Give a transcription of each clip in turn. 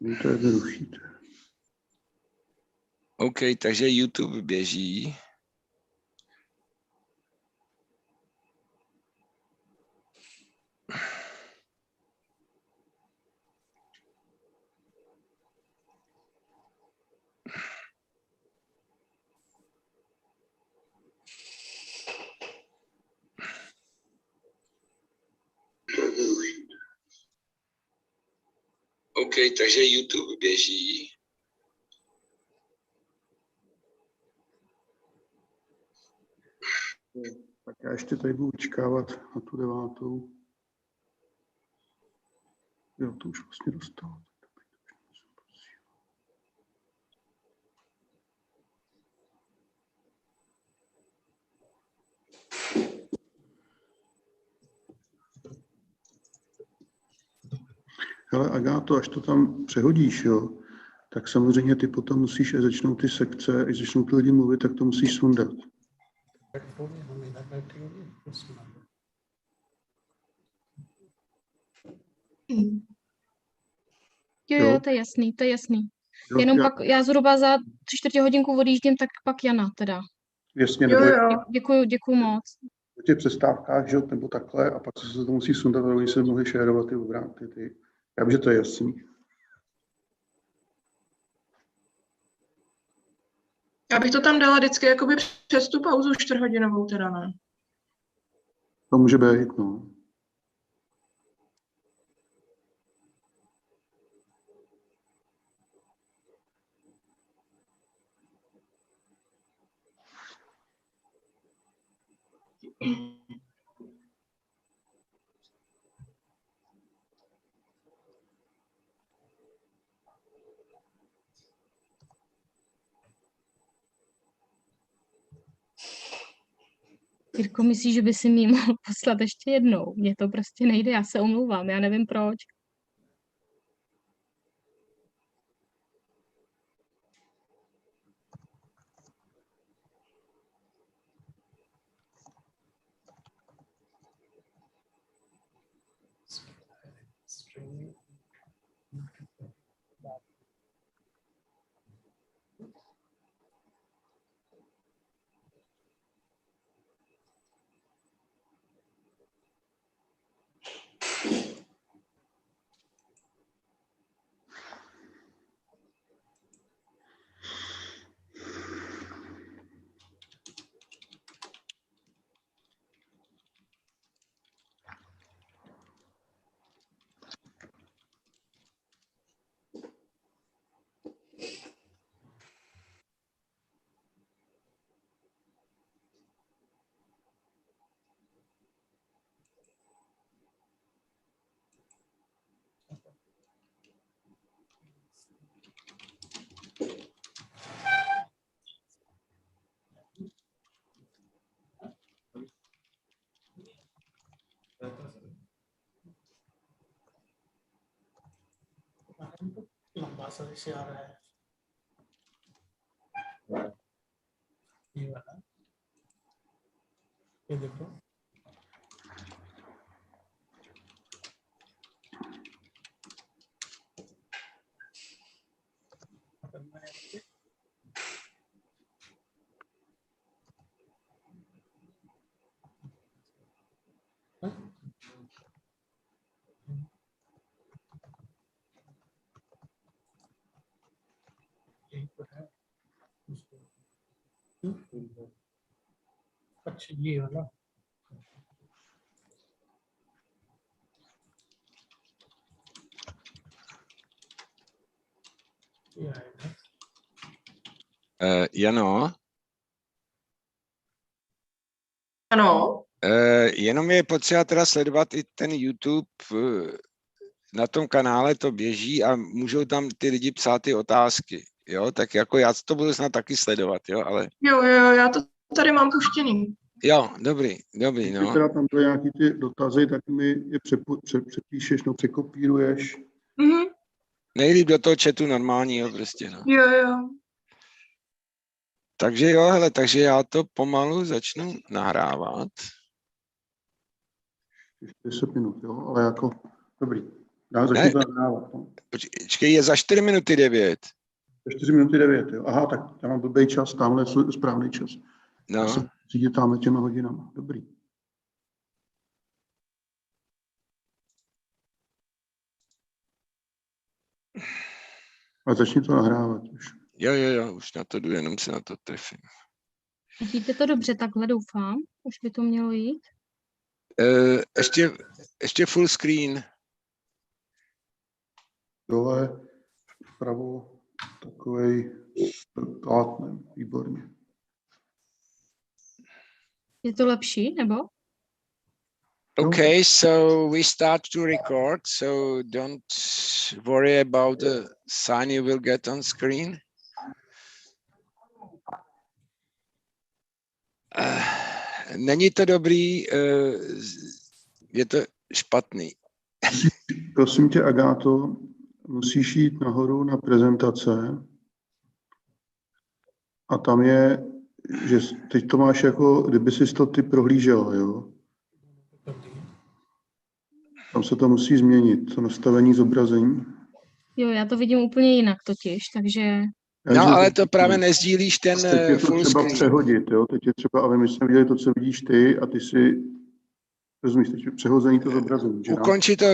Vy to jednodušíte. OK, takže YouTube běží. OK, takže YouTube běží. Tak já ještě tady budu čekávat na tu 9. Jo, to už vlastně dostal. Hele, Agáto, až to tam přehodíš, jo, tak samozřejmě ty potom musíš, až začnou ty sekce, až začnou ty lidi mluvit, tak to musíš sundat. Jo, to je jasný, to je jasný. Jo, Jenom pak, já zhruba za 3/4 hodinku odjíždím, tak pak Jana teda. Jasně, nebo Děkuju moc. po těch přestávkách, že, nebo takhle, a pak se to musí sundat, aby oni se mohli šérovat ty obránky. Já vím, že to je jasný. Já bych to tam dala vždycky jakoby přes tu pauzu 4hodinovou teda, ne? To může být, no. Jirko, myslíš, že by si mi mohl poslat ještě jednou? Mně to prostě nejde, já se omlouvám, já nevím proč. लंबा सा जैसे आ रहा है ये वाला ये देखो अच्छा ये वाला ये आएगा Jano, Ano. jenom je potřeba teda sledovat i ten YouTube, na tom kanále to běží a můžou tam ty lidi psát ty otázky, jo, tak jako já to budu snad taky sledovat, jo, ale... Jo, já to tady mám puštěný. Jo, dobrý, no. Když teda tam byly nějaký ty dotazy, tak mi je přepíšeš, no překopíruješ. Mhm. Nejlíp do toho chatu normálního prostě, no. Jo. Takže jo, hele, takže já to pomalu začnu nahrávat. 10 minut, jo, ale jako, dobrý. Já začnu to nahrávat. No. Počkej, je za 4 minuty 9. 4 minuty 9, jo. Aha, tak já mám blbý čas, tamhle je správný čas. Já No, jsem řídil tamhle těma hodinama. Dobrý. A začni to nahrávat už. jo, už na to jdu, jenom se na to trefím. Vidíte to dobře, takhle doufám. Už by to mělo jít. Ještě full screen. Dole, vpravo, takovej plátnem. Výborně. Je to lepší, nebo? Okay, so we start to record, so don't worry about the sign you will get on screen. Není to dobrý, je to špatný. Prosím tě, Agáto, musíš jít nahoru na prezentace a tam je, že teď to máš jako, kdyby jsi to ty prohlížela, jo? Tam se to musí změnit, to nastavení zobrazení. Jo, já to vidím úplně jinak totiž, takže No, ale to právě nezdílíš ten teď je to full třeba screen. přehodit, jo? Teď je třeba, aby my jsme viděli to, co vidíš ty a ty si, rozumíš, teď je přehození to zobrazení. Že? Ukončí to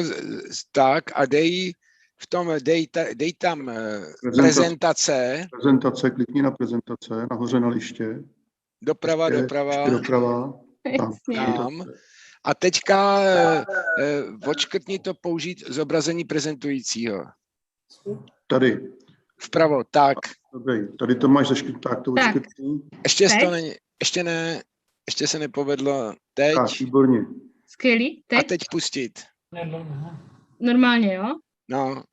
tak a dej tam prezentace. Prezentace, klikni na prezentace, nahoře na liště. Doprava. Ještě doprava. Tam. A teďka odškrtni to použít zobrazení prezentujícího. Tady. Vpravo, tak. Dobrý, tady to máš zaškrtnout, to Tak. odškrtní. Ještě se nepovedlo. Teď. Tak, výborně. skvělý. A Teď teď pustit. normálně, jo? No,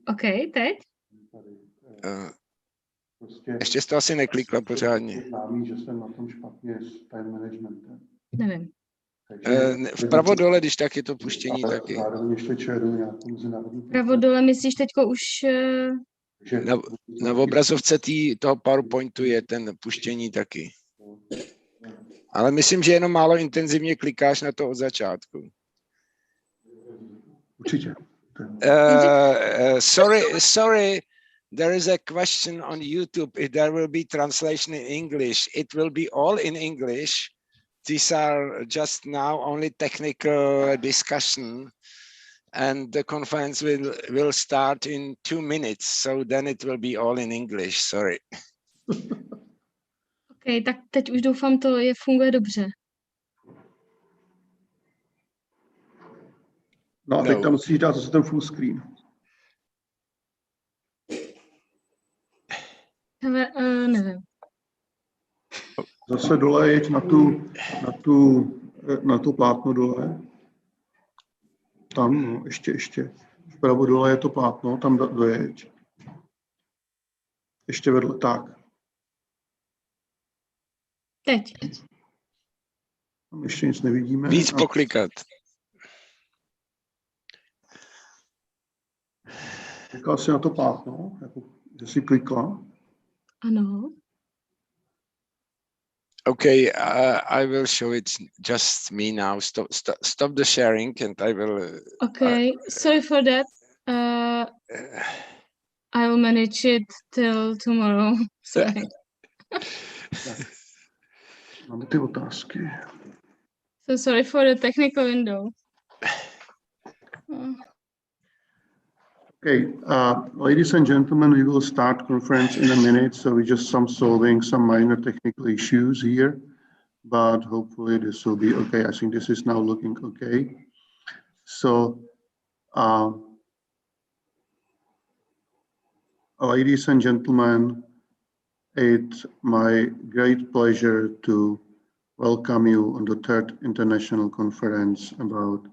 OK, teď? ještě jsi to asi neklikla pořádně. Známý, že jsem na tom špatně s time managementem. Nevím. Vpravo dole, když tak je to puštění taky. Zároveň ještě čeru nějakou mezinárodní. Pravo dole myslíš teďko už... Na obrazovce toho PowerPointu je ten puštění taky. Ale myslím, že jenom málo intenzivně klikáš na to od začátku. Určitě. Sorry, there is a question on YouTube if there will be translation in English. It will be all in English. These are just now only technical discussion, and the conference will start in 2 minutes. So then it will be all in English. Sorry. OK, tak teď už doufám, to funguje dobře. No a teď tam musíš dát zase ten full screen. Nevím. Zase dole jeď na to plátno dole. Tam, no, ještě. Vpravo dole je to plátno, tam dojeď. Ještě vedle, tak. Teď. Tam ještě nic nevidíme. Víc poklikat. Klikala jsi na to plátno, jako, že jsi klikla. Ano. Okay, I will show it just me now. Stop the sharing and I will... OK, sorry for that. I will manage it till tomorrow. Sorry. Máme ty otázky. So sorry for the technical window. Okay, ladies and gentlemen, we will start conference in a minute. So we just solving some minor technical issues here, but hopefully this will be okay. I think this is now looking okay. So, ladies and gentlemen, it's my great pleasure to welcome you on the third international conference about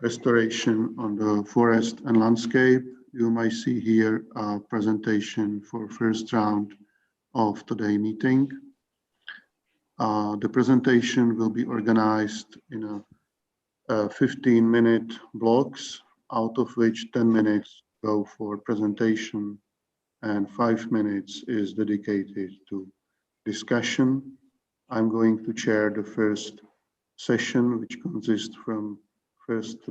restoration on the forest and landscape. You might see here a presentation for first round of today's meeting. The presentation will be organized in a 15-minute blocks, out of which 10 minutes go for presentation and 5 minutes is dedicated to discussion. I'm going to chair the first session, which consists from first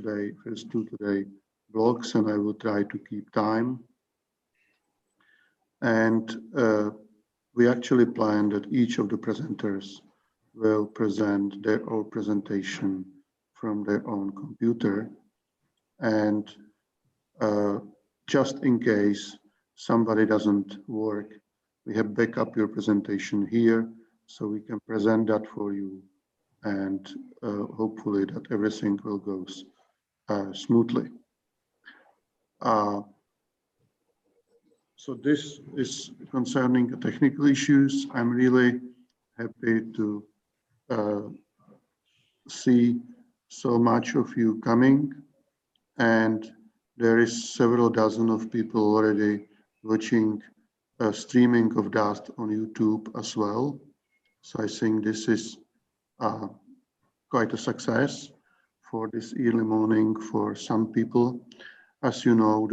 two today blocks, and I will try to keep time. And we actually plan that each of the presenters will present their own presentation from their own computer. And just in case somebody doesn't work, we have backup your presentation here, so we can present that for you, and hopefully that everything will go smoothly. So this is concerning the technical issues. I'm really happy to see so much of you coming, and there is several dozen of people already watching streaming of that on YouTube as well. So I think this is quite a success for this early morning for some people. As you know,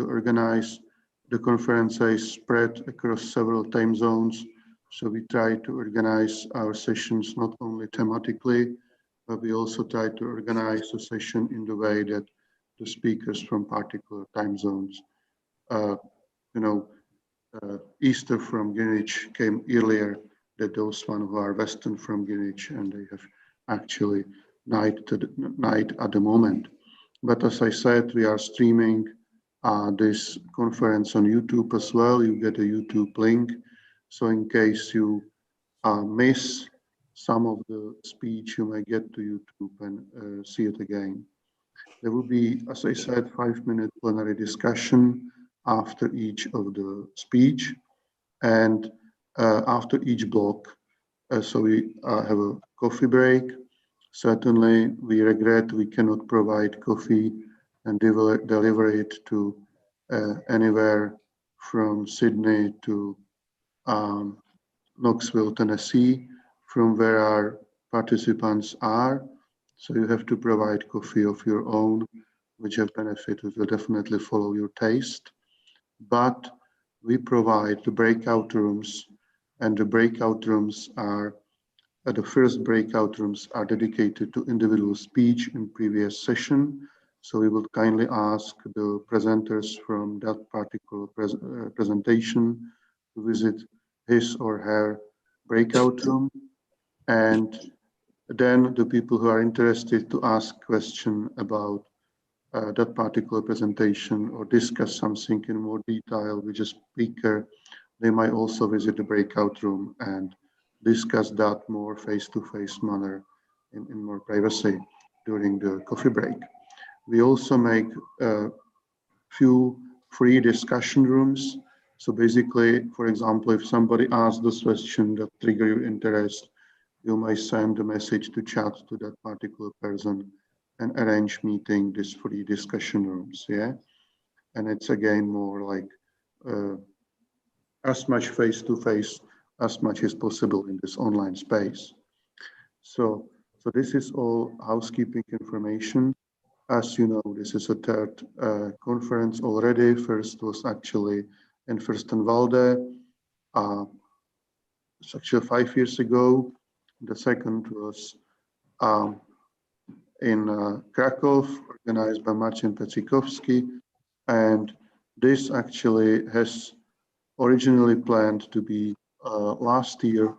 the conference is spread across several time zones. So we try to organize our sessions not only thematically, but we also try to organize a session in the way that the speakers from particular time zones, Easter from Greenwich came earlier than those one who are Western from Greenwich, and they have actually night at the moment. But as I said, we are streaming this conference on YouTube as well. You get a YouTube link. So in case you miss some of the speech, you may get to YouTube and see it again. There will be, as I said, 5-minute plenary discussion after each of the speech, and after each block. So we have a coffee break. Certainly, we regret we cannot provide coffee and deliver it to anywhere from Sydney to Knoxville, Tennessee, from where our participants are. So you have to provide coffee of your own, which have benefited will definitely follow your taste. But we provide the breakout rooms, and the breakout rooms are the first breakout rooms are dedicated to individual speech in previous session. So we would kindly ask the presenters from that particular presentation to visit his or her breakout room. And then the people who are interested to ask question about that particular presentation or discuss something in more detail with a speaker, they might also visit the breakout room and discuss that more face-to-face manner in more privacy during the coffee break. We also make a few free discussion rooms. So basically, for example, if somebody asks this question that trigger your interest, you may send a message to chat to that particular person and arrange meeting these free discussion rooms, yeah? And it's again more like as much face-to-face as much as possible in this online space. So this is all housekeeping information. As you know, this is a third conference already. First was actually in Fürstenwalde. It's actually 5 years ago. The second was in Krakow, organized by Marcin Pecikowski. And this actually has originally planned to be last year,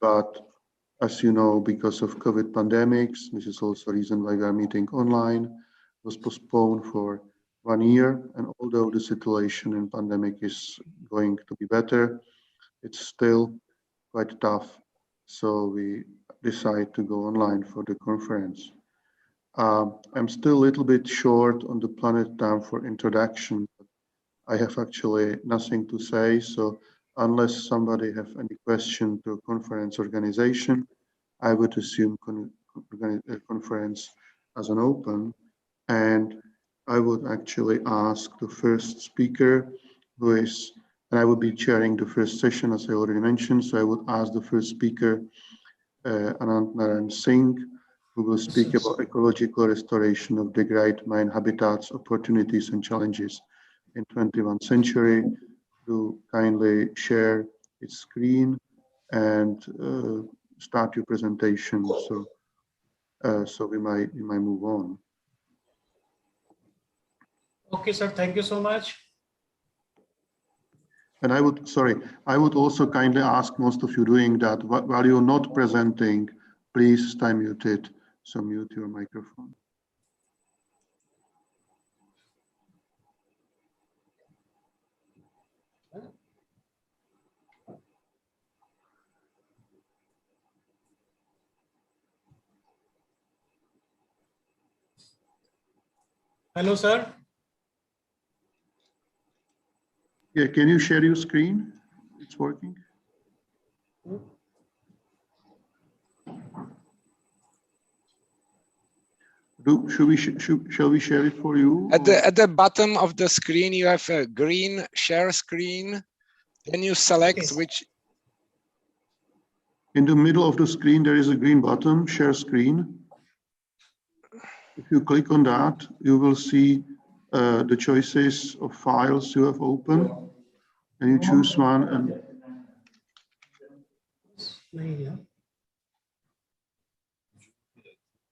but as you know, because of COVID pandemics, this is also a reason why we are meeting online, was postponed for 1 year. And although the situation in pandemic is going to be better, it's still quite tough. So we decide to go online for the conference. I'm still a little bit short on the planned time for introduction. I have actually nothing to say. So unless somebody have any question to conference organization, I would assume conference as an open. And I would actually ask the first speaker, who is, and I will be chairing the first session, as I already mentioned. So I would ask the first speaker, Anant Narayan Singh, who will speak about ecological restoration of degraded marine habitats, opportunities and challenges in 21st century, to kindly share its screen and start your presentation. So we might move on. Okay, sir. Thank you so much. And I would also kindly ask most of you doing that, while you're not presenting, please stay muted. So mute your microphone. Hello, sir. Yeah, can you share your screen? It's working. Shall we share it for you? At the bottom of the screen, you have a green share screen. Then you select Yes. which. In the middle of the screen, there is a green button, share screen. If you click on that, you will see the choices of files you have open, and you choose one. And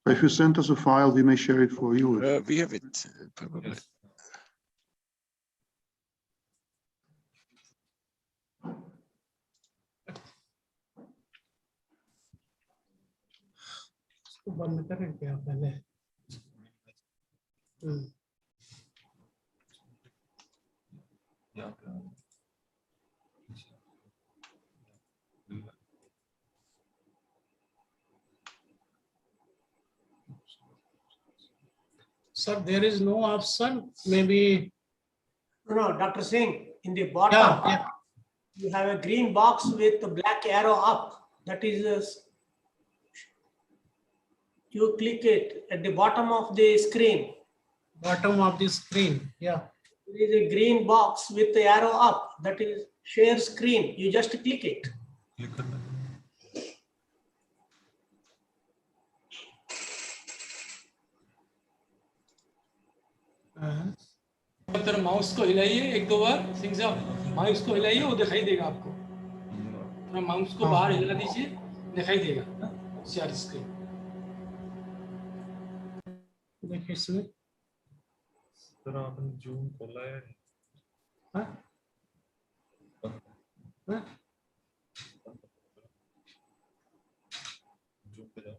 if you send us a file, we may share it for you. We have it probably. बंद करें क्या पहले? Sir, there is no option. Maybe. No, Dr. Singh, in the bottom, you have a green box with the black arrow up. That is, you click it at the bottom of the screen. Bottom of the screen. Yeah. There is a green box with the arrow up. That is share screen. You just click it. तर mouse को हिलाइए एक दो बार सिंह साहब, mouse को हिलाइए, वो दिखाई देगा आपको. थोड़ा माउस को बाहर हिला दीजिए, दिखाई देगा शेयर स्क्रीन. देखिए इसमें सर आपने जूम खोला है? हाँ? हाँ? जूम पे जाओ.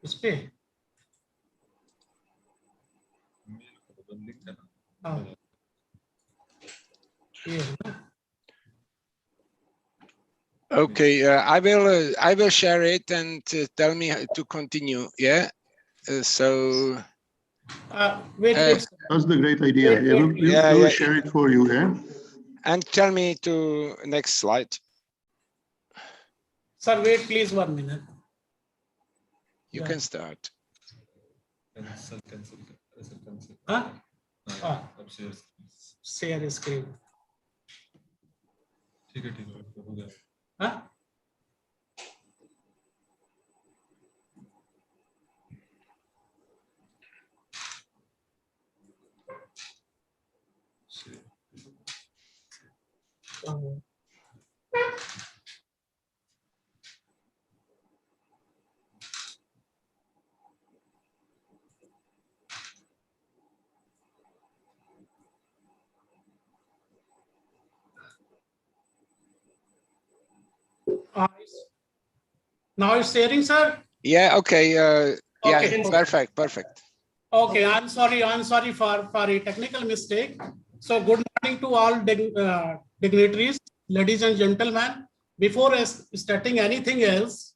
इस पे हाँ ये है ना. Okay, I will share it and tell me to continue. Yeah. So. Wait. That's the great idea. We will share it for you. Yeah. And tell me to next slide. Sir, wait, please 1 minute. You can start. Cancel. Huh? अब Share screen. ठीक है हो गया. Huh? Now it's sharing, sir. Yeah. Okay. Yeah. Okay. Perfect. Okay. I'm sorry for a technical mistake. So good morning to all dignitaries, ladies and gentlemen. Before starting anything else,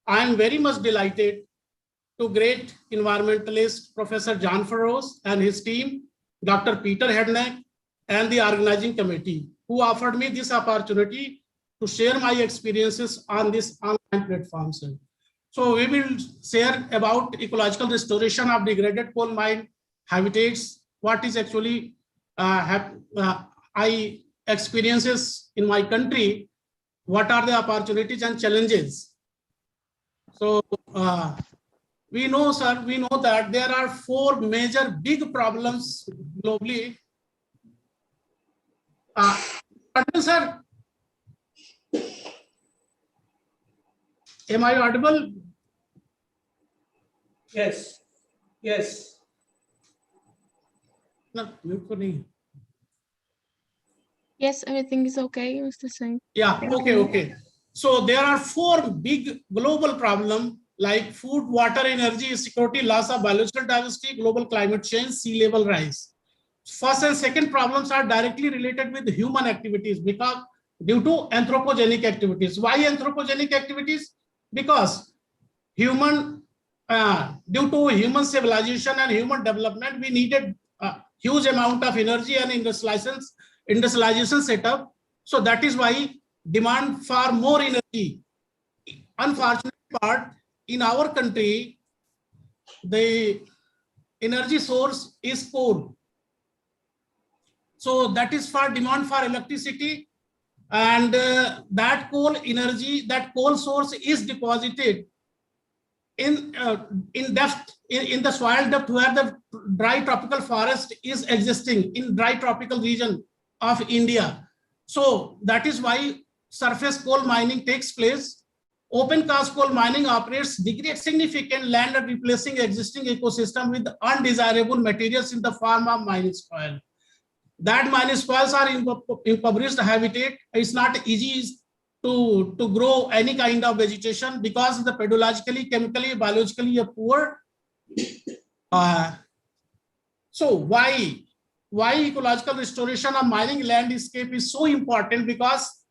I am very much delighted to great environmentalist Professor John Farrows and his team, Dr. Peter Hedneck, and the organizing committee, who offered me this opportunity to share my experiences on this online platform. So we will share about ecological restoration of degraded coal mine habitats, what is actually I experiences in my country, what are the opportunities and challenges. So we know, sir, that there are 4 major big problems globally. Sir, am I audible? Yes. No, mute ko nahi. Yes, everything is okay, Mr. Singh. Yeah, Thank okay, you. okay. So there are 4 big global problems like food, water, energy, security, loss of biological diversity, global climate change, sea level rise. First and second problems are directly related with human activities because due to anthropogenic activities. Why anthropogenic activities? Because due to human civilization and human development, we needed a huge amount of energy and industrialization setup. So that is why demand for more energy. Unfortunate part, in our country, the energy source is coal. So that is for demand for electricity, and that coal energy, that coal source is deposited in depth, in the soil depth where the dry tropical forest is existing in dry tropical region of India. So that is why surface coal mining takes place. Open cast coal mining operates, degrades significant land and replacing existing ecosystem with undesirable materials in the form of mining spoil. That mining spoils are impoverished habitat. It's not easy to grow any kind of vegetation because the pedologically, chemically, biologically poor. So why ecological restoration of mining landscape is so important? Because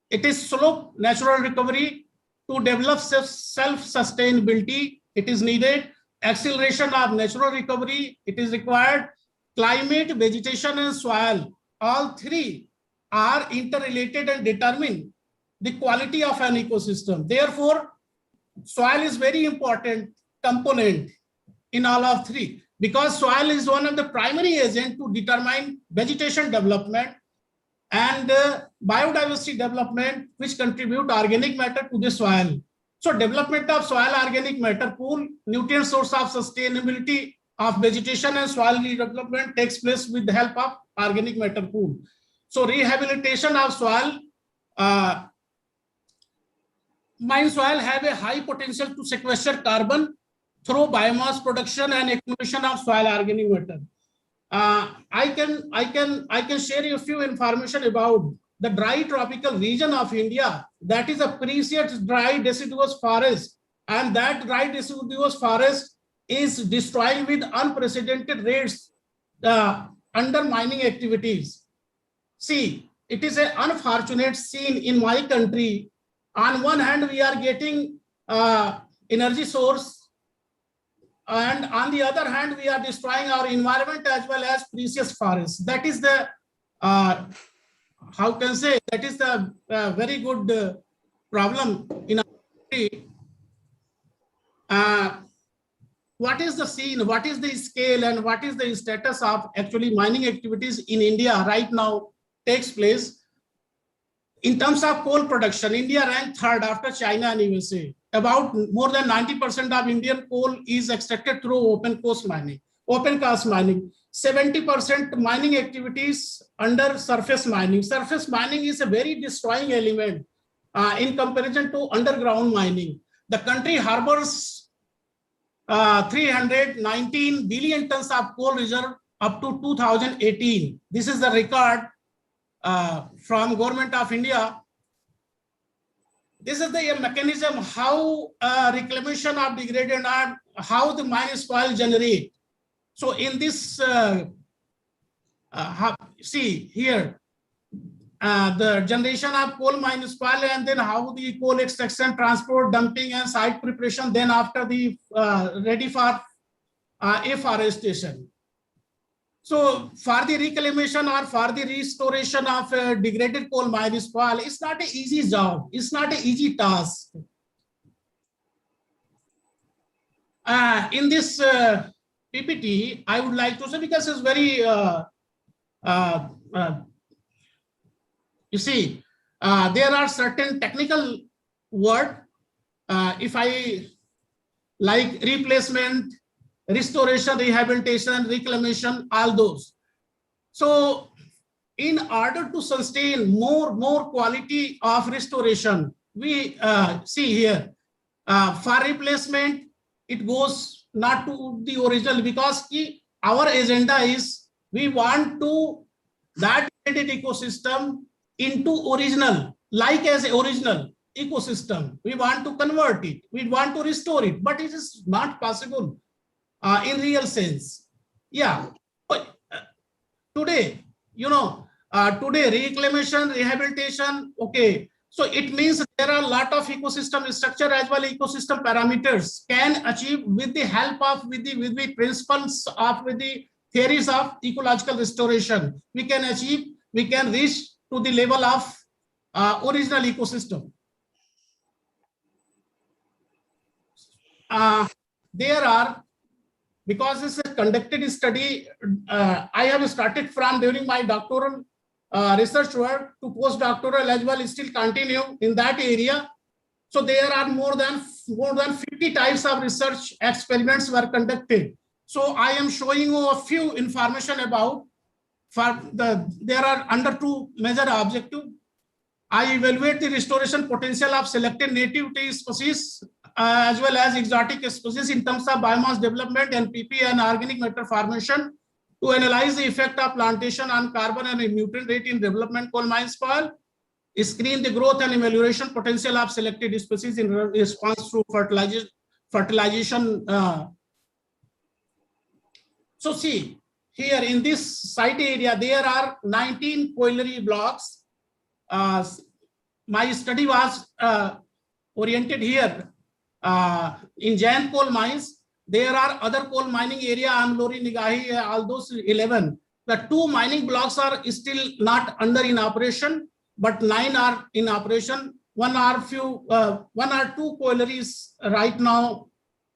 it is slow natural recovery. To develop self-sustainability, it is needed. Acceleration of natural recovery, it is required. Climate, vegetation, and soil, all 3 are interrelated and determine the quality of an ecosystem. Therefore, soil is very important component in all of 3 because soil is one of the primary agents to determine vegetation development and biodiversity development, which contribute organic matter to the soil. So development of soil organic matter pool, nutrient source of sustainability of vegetation and soil development takes place with the help of organic matter pool. So rehabilitation of soil, mine soil have a high potential to sequester carbon through biomass production and accumulation of soil organic matter. I can share you a few information about the dry tropical region of India. That is a precious dry deciduous forest, and that dry deciduous forest is destroying with unprecedented rates under mining activities. See, it is an unfortunate scene in my country. On one hand, we are getting energy source, and on the other hand, we are destroying our environment as well as precious forests. That is the, how can I say, that is the very good problem in our country. What is the scene, what is the scale, and what is the status of actually mining activities in India right now takes place? In terms of coal production, India ranked 3rd after China and USA. About more than 90% of Indian coal is extracted through open cast mining. 70% mining activities under surface mining. Surface mining is a very destroying element in comparison to underground mining. The country harbors 319 billion tons of coal reserve up to 2018. This is the record from Government of India. This is the mechanism how reclamation of degraded art, how the mine spoil generate. So in this, see here, the generation of coal mine spoil, and then how the coal extraction, transport, dumping, and site preparation, then after the ready for afforestation. So for the reclamation or for the restoration of degraded coal mine spoil, it's not an easy job. It's not an easy task. In this PPT, I would like to say, because it's very, you see, there are certain technical words. If I like replacement, restoration, rehabilitation, reclamation, all those. So in order to sustain more quality of restoration, we see here, for replacement, it goes not to the original, because our agenda is We want to that ecosystem into original, like as original ecosystem. We want to convert it. We want to restore it, but it is not possible in real sense. Yeah. Today, today reclamation, rehabilitation, okay. So it means there are a lot of ecosystem structure as well ecosystem parameters can achieve with the help of with the principles of with the theories of ecological restoration. We can reach to the level of original ecosystem. There are, because this is a conducted study, I have started from during my doctoral research work to postdoctoral as well, still continue in that area. So there are more than 50 types of research experiments were conducted. So I am showing you a few information about there are under two major objectives. I evaluate the restoration potential of selected native tree species as well as exotic species in terms of biomass development, NPP and organic matter formation, to analyze the effect of plantation on carbon and nutrient rate in development coal mine soil, screen the growth and evaluation potential of selected species in response to fertilization. So see, here in this site area, there are 19 colliery blocks. My study was oriented here in Jain coal mines. There are other coal mining area, Amlori, Nigahi, all those 11. The 2 mining blocks are still not in operation, but 9 are in operation. One or 2 collieries right now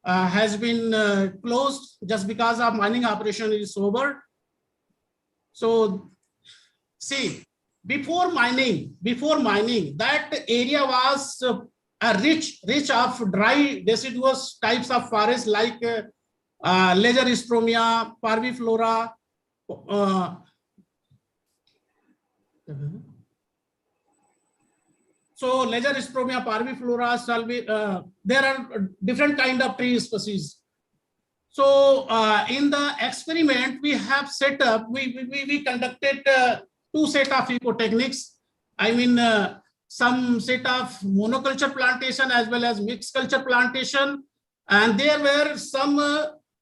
has been closed just because of mining operation is over. So see, before mining, that area was rich of dry deciduous types of forests like Lageristomia, parviflora. So Lageristomia, parviflora, there are different kind of tree species. So in the experiment we have set up, we conducted 2 set of ecotechniques. I mean, some set of monoculture plantation as well as mixed culture plantation, and there were some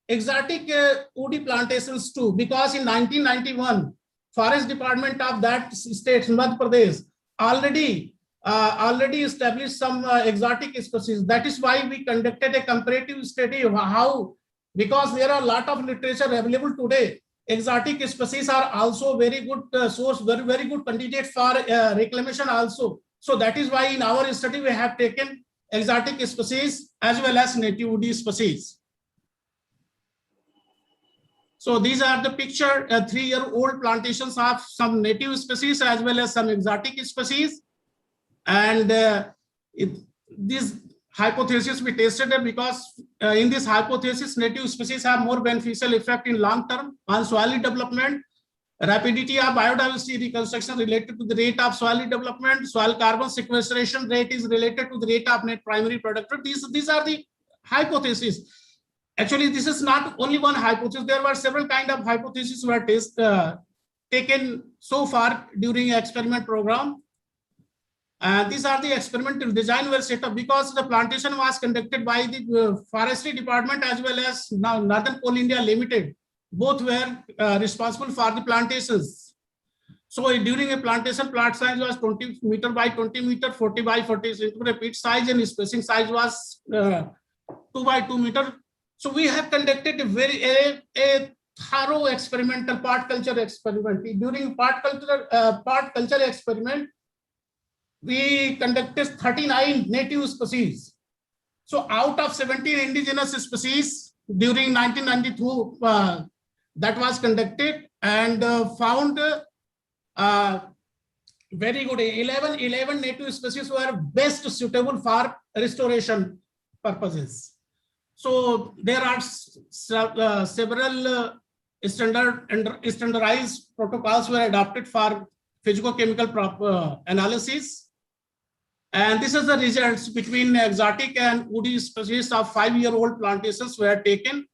exotic woody plantations too, because in 1991 forest department of that state, Madhya Pradesh, already established some exotic species. That is why we conducted a comparative study of how, because there are a lot of literature available today, exotic species are also very good source, very good candidate for reclamation also. So that is why in our study we have taken exotic species as well as native woody species. So these are the picture, 3-year-old plantations of some native species as well as some exotic species. And this hypothesis we tested it because in this hypothesis, native species have more beneficial effect in long term on soil development. Rapidity of biodiversity reconstruction related to the rate of soil development. Soil carbon sequestration rate is related to the rate of net primary productivity. These are the hypotheses. Actually, this is not only one hypothesis. There were several kind of hypotheses were taken so far during experiment program. These are the experimental design were set up because the plantation was conducted by the forestry department as well as now Northern Coal India Limited. Both were responsible for the plantations. So during a plantation, plot size was 20 meter by 20 meter, 40 by 40 centimeter pit size, and spacing size was 2 by 2 meter. So we have conducted a thorough experimental part culture experiment. During part culture experiment, we conducted 39 native species. So out of 17 indigenous species during 1992, that was conducted and found very good. 11 native species were best suitable for restoration purposes. So there are several standardized protocols were adopted for physicochemical analysis. And this is the results between exotic and woody species of 5-year-old plantations were taken.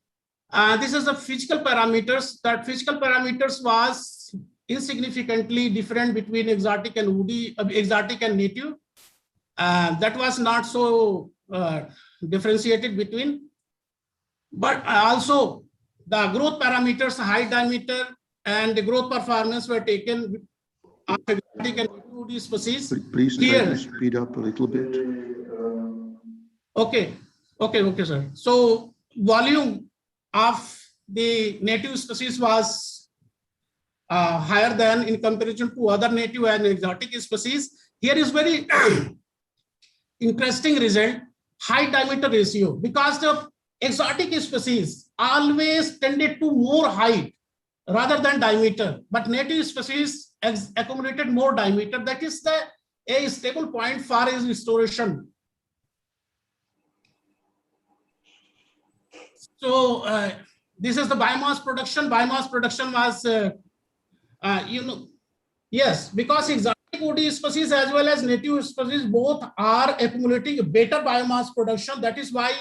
This is the physical parameters. That physical parameters was insignificantly different between exotic and woody, exotic and native. That was not so differentiated between. But also the growth parameters, height, diameter, and the growth performance were taken of exotic and woody species. Please try Here. to speed up a little bit. Okay, sir. So volume of the native species was higher than in comparison to other native and exotic species. Here is very interesting result, high diameter ratio, because the exotic species always tended to more height rather than diameter, but native species accumulated more diameter. That is a stable point for its restoration. So this is the biomass production. Biomass production was, yes, because exotic woody species as well as native species both are accumulating better biomass production. That is why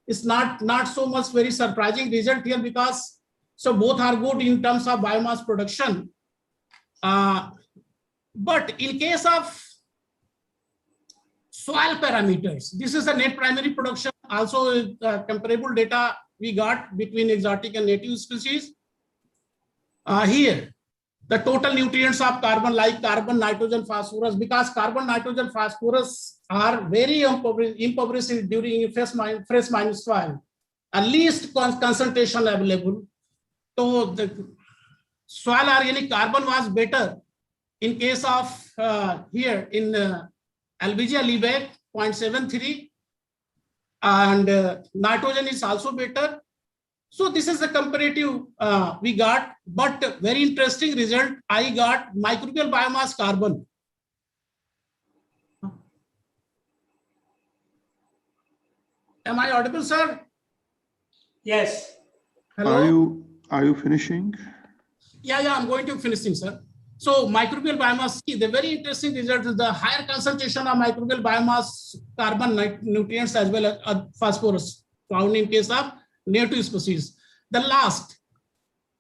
it's not so much very surprising result here, because so both are good in terms of biomass production. But in case of soil parameters, this is the net primary production. Also comparable data we got between exotic and native species. Here, the total nutrients of carbon, like carbon, nitrogen, phosphorus, because carbon, nitrogen, phosphorus are very impoverished during fresh mined soil. At least concentration available. So the soil organic carbon was better in case of here in Albizia Liebeck 0.73, and nitrogen is also better. So this is the comparative we got, but very interesting result. I got microbial biomass carbon. Am I audible, sir? Yes. Hello? Are you finishing? Yeah, I'm going to finishing, sir. So microbial biomass, the very interesting result is the higher concentration of microbial biomass carbon nutrients as well as phosphorus found in case of native species. The last,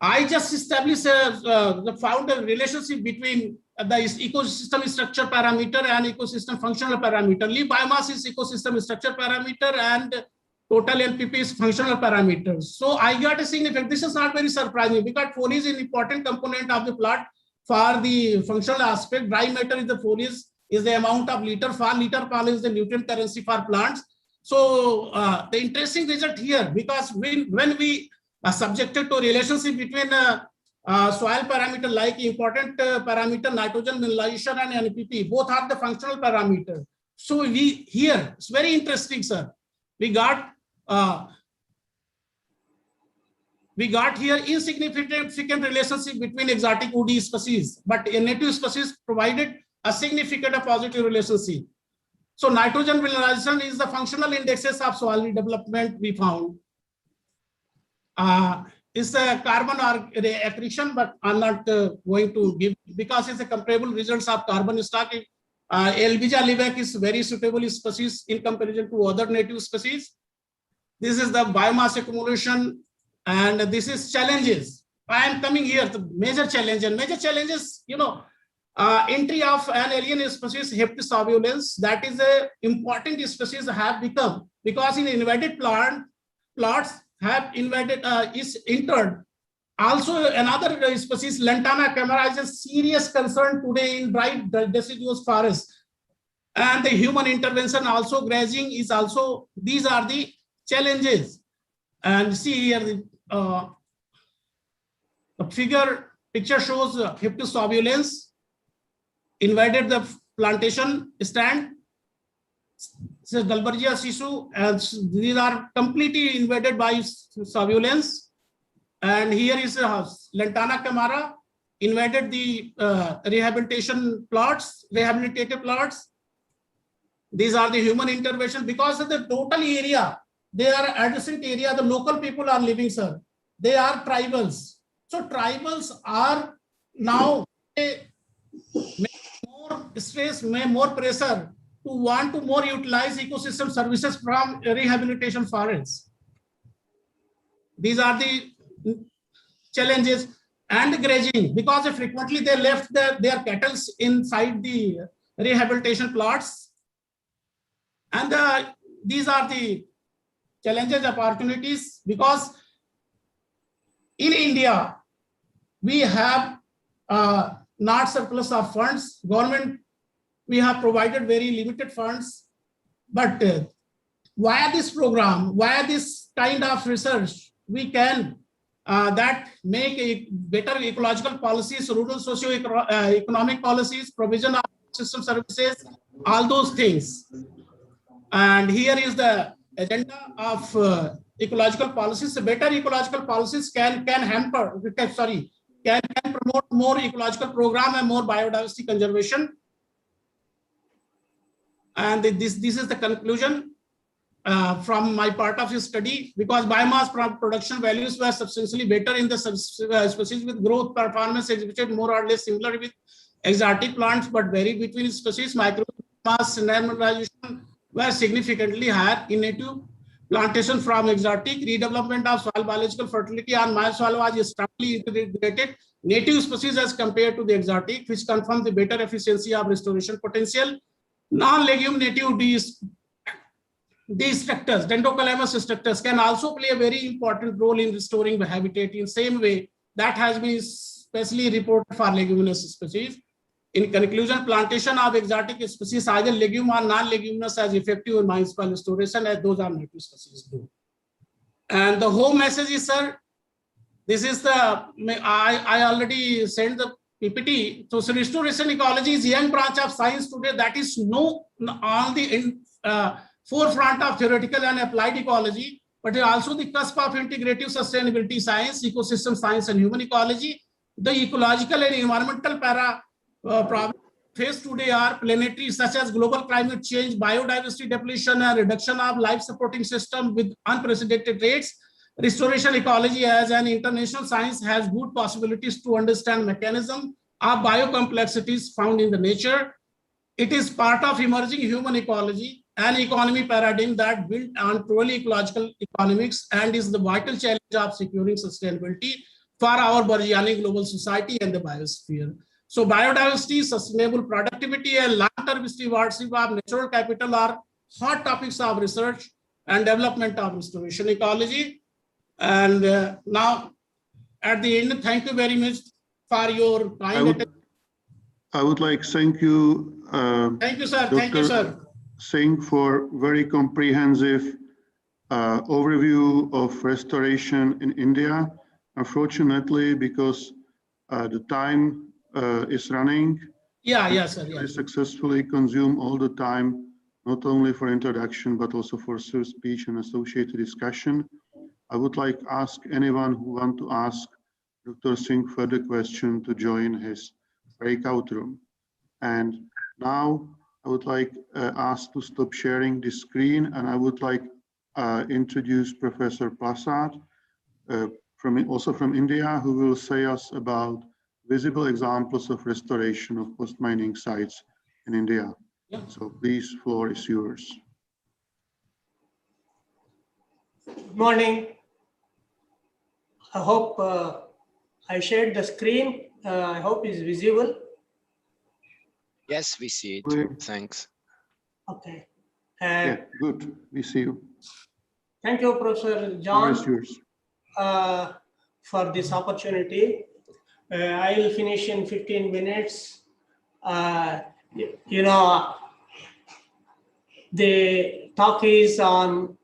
I just established found a relationship between the ecosystem structure parameter and ecosystem functional parameter. Leaf biomass is ecosystem structure parameter and total NPP is functional parameters. So I got a significant, this is not very surprising because foliage is an important component of the plant for the functional aspect. Dry matter is the foliage, is the amount of liter fall. Liter fall is the nutrient currency for plants. So the interesting result here, because when we are subjected to relationship between soil parameter like important parameter nitrogen mineralization and NPP, both are the functional parameter. So we here, it's very interesting, sir. We got here insignificant relationship between exotic woody species, but a native species provided a significant positive relationship. So nitrogen mineralization is the functional indexes of soil development we found. It's a carbon or accretion, but I'm not going to give because it's a comparable results of carbon stock. Albizia Liebeck is very suitable species in comparison to other native species. This is the biomass accumulation, and this is challenges. I am coming here to major challenge, and major challenges, entry of an alien species, Heptosaviolens, that is a important species have become, because in invaded plots have invaded is entered. Also another species, Lantana camara, is a serious concern today in dry deciduous forest. And the human intervention, also grazing is also, these are the challenges. And see here the picture shows Heptosaviolens invaded the plantation stand. This is Dalbergia sisu, and these are completely invaded by Saviolens. And here is Lantana camara, invaded the rehabilitated plots. These are the human intervention because of the total area. They are adjacent area. The local people are living, sir. They are tribals. So tribals are now more stress, more pressure to want to more utilize ecosystem services from rehabilitation forests. These are the challenges. And grazing, because frequently they left their cattle inside the rehabilitation plots. And these are the challenges, opportunities, because in India, we have not surplus of funds. Government, we have provided very limited funds, but via this program, via this kind of research, we can that make a better ecological policies, rural socio-economic policies, provision of system services, all those things. And here is the agenda of ecological policies. Better ecological policies can promote more ecological program and more biodiversity conservation. And this is the conclusion from my part of your study, because biomass production values were substantially better in the species with growth performance exhibited more or less similar with exotic plants, but vary between species. Micromass normalization were significantly higher in native plantation from exotic. Redevelopment of soil biological fertility on my soil was strongly integrated native species as compared to the exotic, which confirms the better efficiency of restoration potential. Non-legume native these structures, dendrocalamus structures, can also play a very important role in restoring the habitat in same way that has been specially reported for leguminous species. In conclusion, plantation of exotic species, either legume or non-leguminous, as effective in municipal restoration as those are native species do. And the whole message is, sir, this is the, I already sent the PPT. So restoration ecology is young branch of science today that is on the forefront of theoretical and applied ecology, but also the cusp of integrative sustainability science, ecosystem science, and human ecology. The ecological and environmental problems faced today are planetary, such as global climate change, biodiversity depletion, and reduction of life supporting system with unprecedented rates. Restoration ecology as an international science has good possibilities to understand mechanism of biocomplexities found in the nature. It is part of emerging human ecology, an economy paradigm that built on truly ecological economics and is the vital challenge of securing sustainability for our burgeoning global society and the biosphere. So biodiversity, sustainable productivity, and long-term stewardship of natural capital are hot topics of research and development of restoration ecology. And now at the end, thank you very much for your kind. I would like to thank you. Thank you, sir. Dr. Thank you, sir. Singh, for very comprehensive overview of restoration in India. Unfortunately, because the time is running. Yes, sir. I successfully consume all the time, not only for introduction, but also for speech and associated discussion. I would like to ask anyone who want to ask Dr. Singh further question to join his breakout room. And now I would like ask to stop sharing the screen, and I would like introduce Professor Prasad, also from India, who will say us about visible examples of restoration of post-mining sites in India. Yeah. So please, floor is yours. Good morning. I hope I shared the screen. I hope it's visible. Yes, we see it. Great. Thanks. Okay. Yeah, good. We see you. Thank you, Professor John, Floor is yours. for this opportunity. I will finish in 15 minutes. You know, the talk is on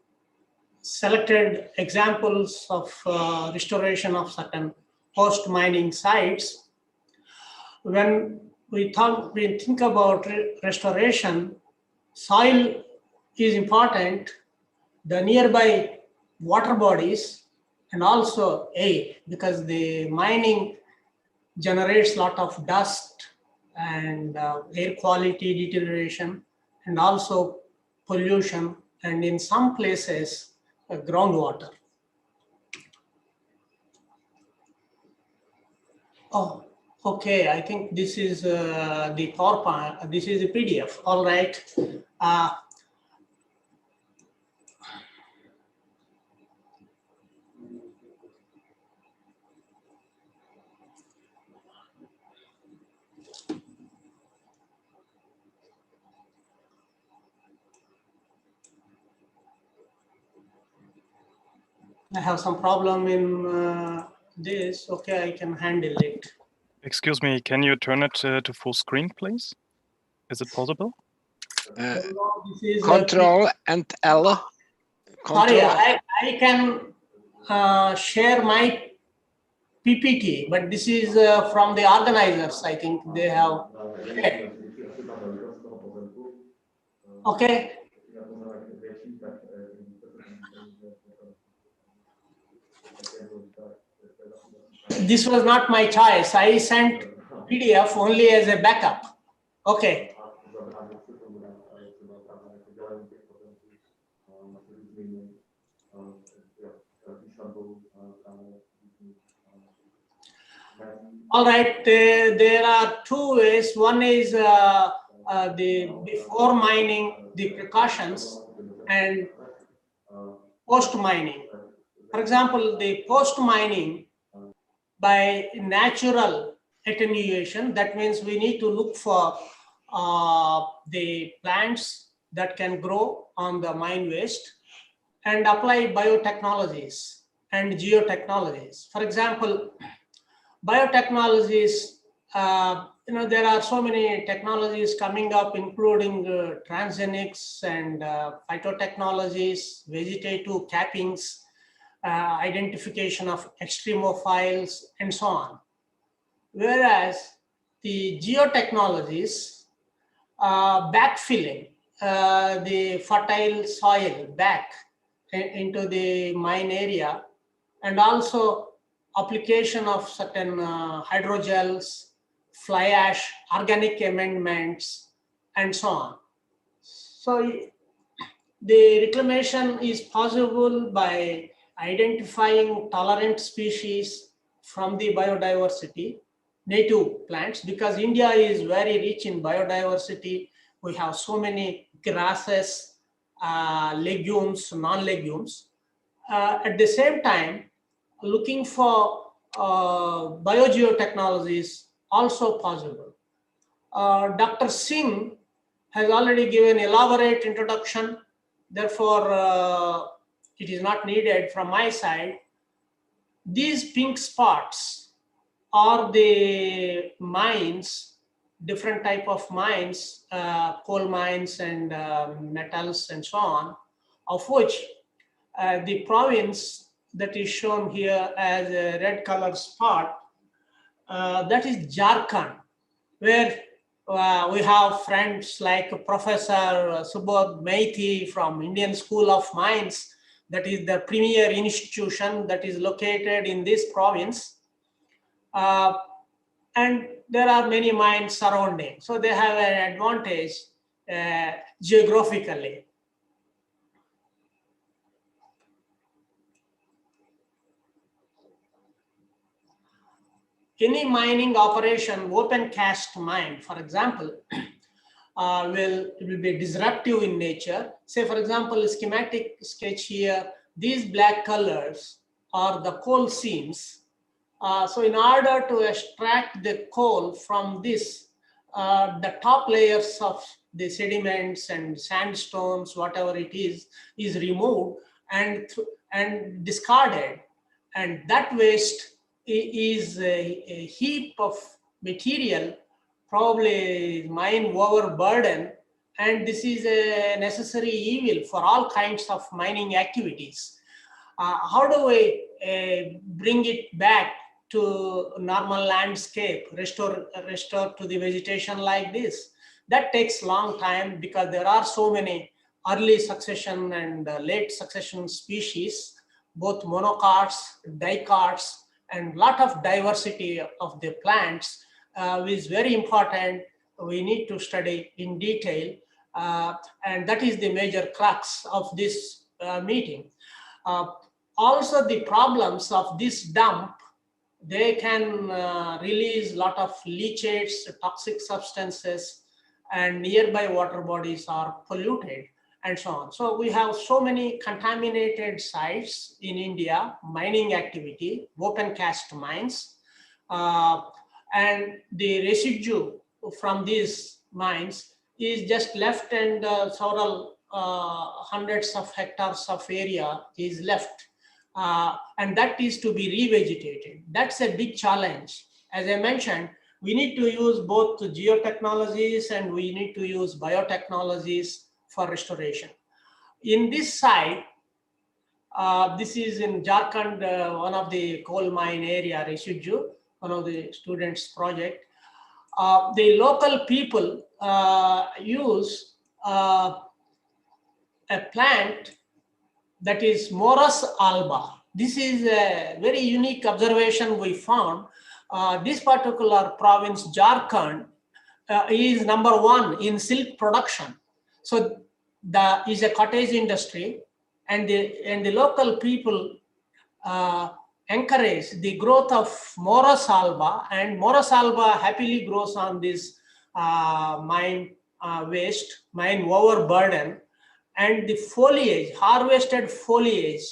selected examples of restoration of certain post-mining sites. When we think about restoration, soil is important, the nearby water bodies, and also air, because the mining generates a lot of dust and air quality deterioration, and also pollution, and in some places, groundwater. Oh, okay. I think this is the PowerPoint. This is the PDF. All right. I have some problem in this. Okay, I can handle it. Excuse me, can you turn it to full screen, please? Is it possible? Uh, This is Control and L. sorry, Control. I can share my PPT, but this is from the organizers. I think they have. Okay. This was not my choice. I sent PDF only as a backup. Okay. All right, there are two ways. One is the before mining, the precautions, and post mining. For example, the post mining by natural attenuation, that means we need to look for the plants that can grow on the mine waste and apply biotechnologies and geotechnologies. For example, biotechnologies, there are so many technologies coming up, including transgenics and phytotechnologies, vegetative cappings, identification of extremophiles, and so on. Whereas the geotechnologies, backfilling the fertile soil back into the mine area, and also application of certain hydrogels, fly ash, organic amendments, and so on. So the reclamation is possible by identifying tolerant species from the biodiversity, native plants, because India is very rich in biodiversity. We have so many grasses, legumes, non-legumes. At the same time, looking for biogeotechnologies also possible. Dr. Singh has already given elaborate introduction, therefore it is not needed from my side. These pink spots are the mines, different type of mines, coal mines and metals and so on, of which the province that is shown here as a red color spot, that is Jharkhand, where we have friends like Professor Subodh Maithi from Indian School of Mines, that is the premier institution that is located in this province. And there are many mines surrounding, so they have an advantage geographically. Any mining operation, open cast mine, for example, will be disruptive in nature. Say, for example, a schematic sketch here, these black colors are the coal seams. So in order to extract the coal from this, the top layers of the sediments and sandstones, whatever it is removed and discarded. And that waste is a heap of material, probably mine overburden, and this is a necessary evil for all kinds of mining activities. How do we bring it back to normal landscape, restore to the vegetation like this? That takes long time because there are so many early succession and late succession species, both monocots, dicots, and lot of diversity of the plants is very important. We need to study in detail, and that is the major crux of this meeting. Also, the problems of this dump, they can release a lot of leachates, toxic substances, and nearby water bodies are polluted, and so on. So we have so many contaminated sites in India, mining activity, open cast mines, and the residue from these mines is just left, and several hundreds of hectares of area is left and that is to be revegetated. That's a big challenge. As I mentioned, we need to use both geotechnologies and we need to use biotechnologies for restoration. In this site, this is in Jharkhand, one of the coal mine area, Rishiju, one of the students' project. The local people use a plant that is Morus alba. This is a very unique observation we found. This particular province, Jharkhand, is #1 in silk production. So there is a cottage industry, and the local people encourage the growth of Morus alba, and Morus alba happily grows on this mine waste, mine overburden, and the foliage, harvested foliage,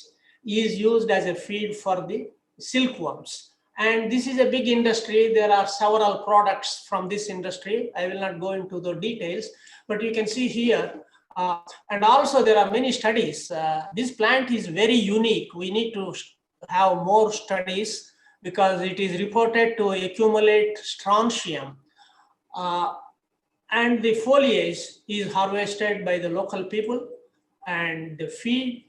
is used as a feed for the silkworms. And this is a big industry. There are several products from this industry. I will not go into the details, but you can see here. And also there are many studies. This plant is very unique. We need to have more studies because it is reported to accumulate strontium. And the foliage is harvested by the local people, and the feed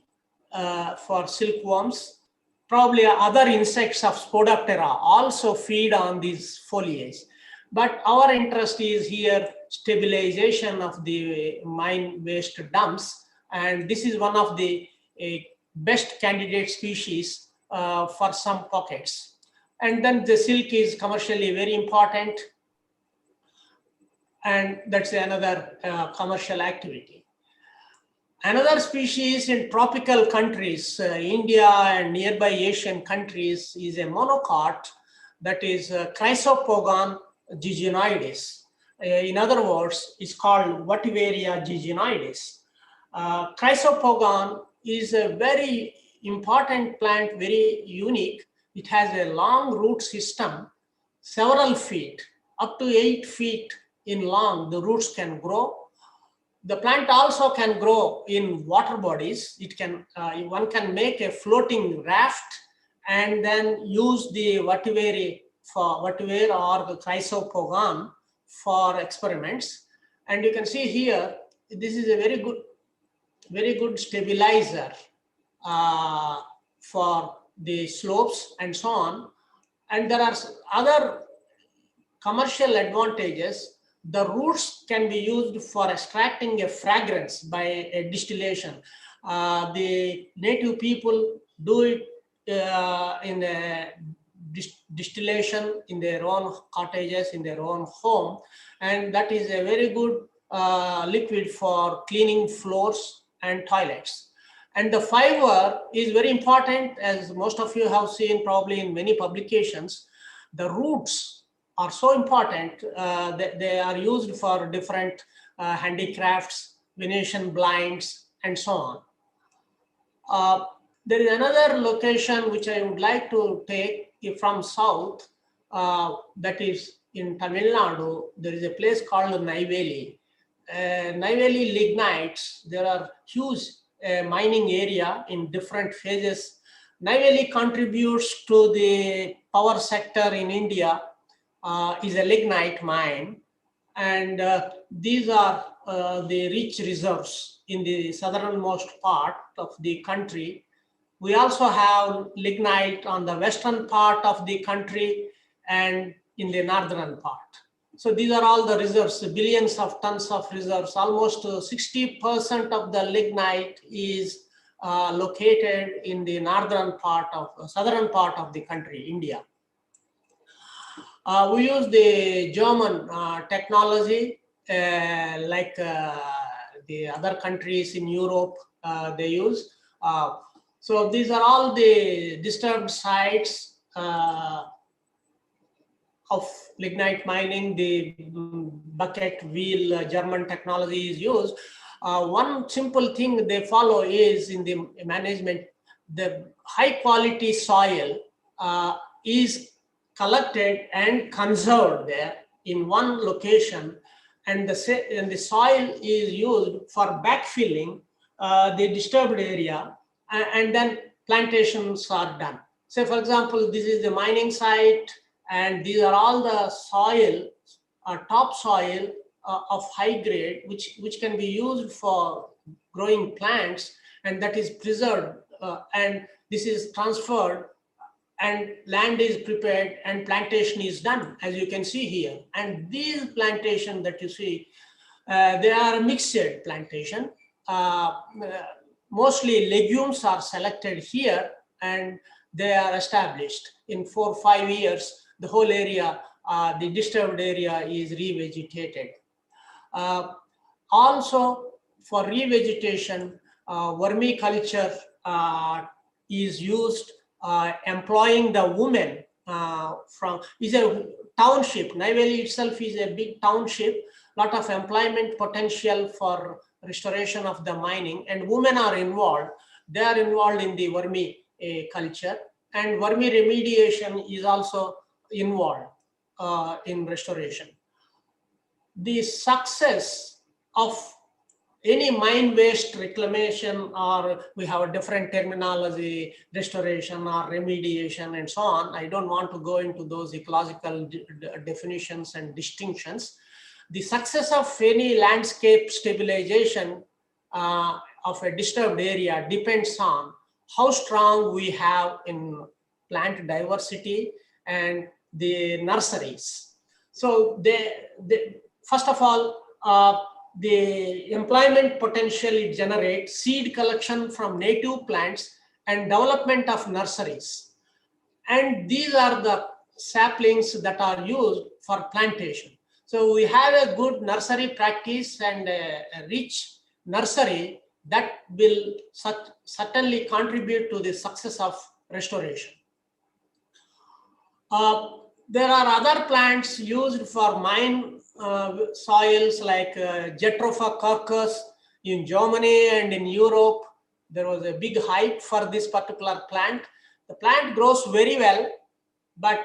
for silkworms. Probably other insects of Spodoptera also feed on these foliage. But our interest is here stabilization of the mine waste dumps. And this is one of the best candidate species for some pockets. And then the silk is commercially very important. And that's another commercial activity. Another species in tropical countries, India and nearby Asian countries, is a monocot that is Chrysopogon giginoides. In other words, it's called Vetiveria giginoides. Chrysopogon is a very important plant, very unique. It has a long root system, several feet, up to 8 feet in long, the roots can grow. The plant also can grow in water bodies. It can, one can make a floating raft and then use the vetiver or the Chrysopogon for experiments. And you can see here, this is a very good stabilizer for the slopes and so on. And there are other commercial advantages. The roots can be used for extracting a fragrance by a distillation. The native people do it in a distillation in their own cottages, in their own home. And that is a very good liquid for cleaning floors and toilets. And the fiber is very important, as most of you have seen probably in many publications. The roots are so important that they are used for different handicrafts, Venetian blinds, and so on. There is another location which I would like to take from south, that is in Tamil Nadu. There is a place called Neyveli. Neyveli lignites, there are huge mining area in different phases. Neyveli contributes to the power sector in India. Is a lignite mine, and these are the rich reserves in the southernmost part of the country. We also have lignite on the western part of the country and in the northern part. So these are all the reserves, billions of tons of reserves. Almost 60% of the lignite is located in the northern part of, southern part of the country, India. We use the German technology, like the other countries in Europe they use. So these are all the disturbed sites of lignite mining. The bucket wheel German technology is used. One simple thing they follow is in the management, the high quality soil is collected and conserved there in one location, and the soil is used for backfilling the disturbed area, and then plantations are done. Say, for example, this is the mining site, and these are all the soil, topsoil of high grade, which can be used for growing plants, and that is preserved, and this is transferred, and land is prepared, and plantation is done, as you can see here. And these plantation that you see, they are a mixed plantation. Mostly legumes are selected here, and they are established. In 4 or 5 years, the whole area, the disturbed area, is revegetated. Also, for revegetation, vermiculture is used, employing the women is a township. Neyveli itself is a big township, lot of employment potential for restoration of the mining, and women are involved. They are involved in the vermiculture, and vermi remediation is also involved in restoration. The success of any mine waste reclamation, or we have a different terminology, restoration or remediation and so on. I don't want to go into those ecological definitions and distinctions. The success of any landscape stabilization of a disturbed area depends on how strong we have in plant diversity and the nurseries. So first of all, the employment potential it generates, seed collection from native plants, and development of nurseries. And these are the saplings that are used for plantation. So we have a good nursery practice and a rich nursery that will certainly contribute to the success of restoration. There are other plants used for mine soils like Jatropha curcus in Germany and in Europe. There was a big hype for this particular plant. The plant grows very well, but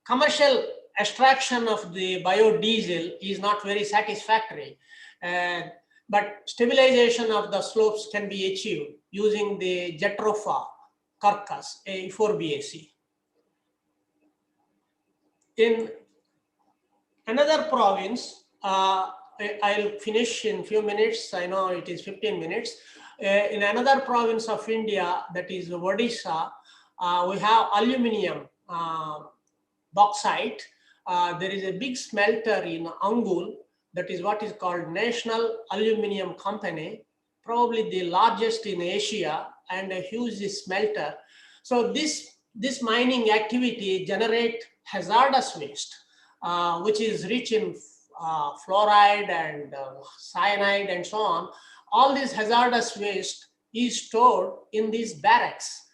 commercial extraction of the biodiesel is not very satisfactory. But stabilization of the slopes can be achieved using the Jatropha curcus, A4BAC. In another province, I'll finish in few minutes. I know it is 15 minutes. In another province of India, that is Odisha, we have aluminium bauxite. There is a big smelter in Angul, that is what is called National Aluminium Company, probably the largest in Asia, and a huge smelter. So this mining activity generates hazardous waste, which is rich in fluoride and cyanide and so on. All this hazardous waste is stored in these barracks.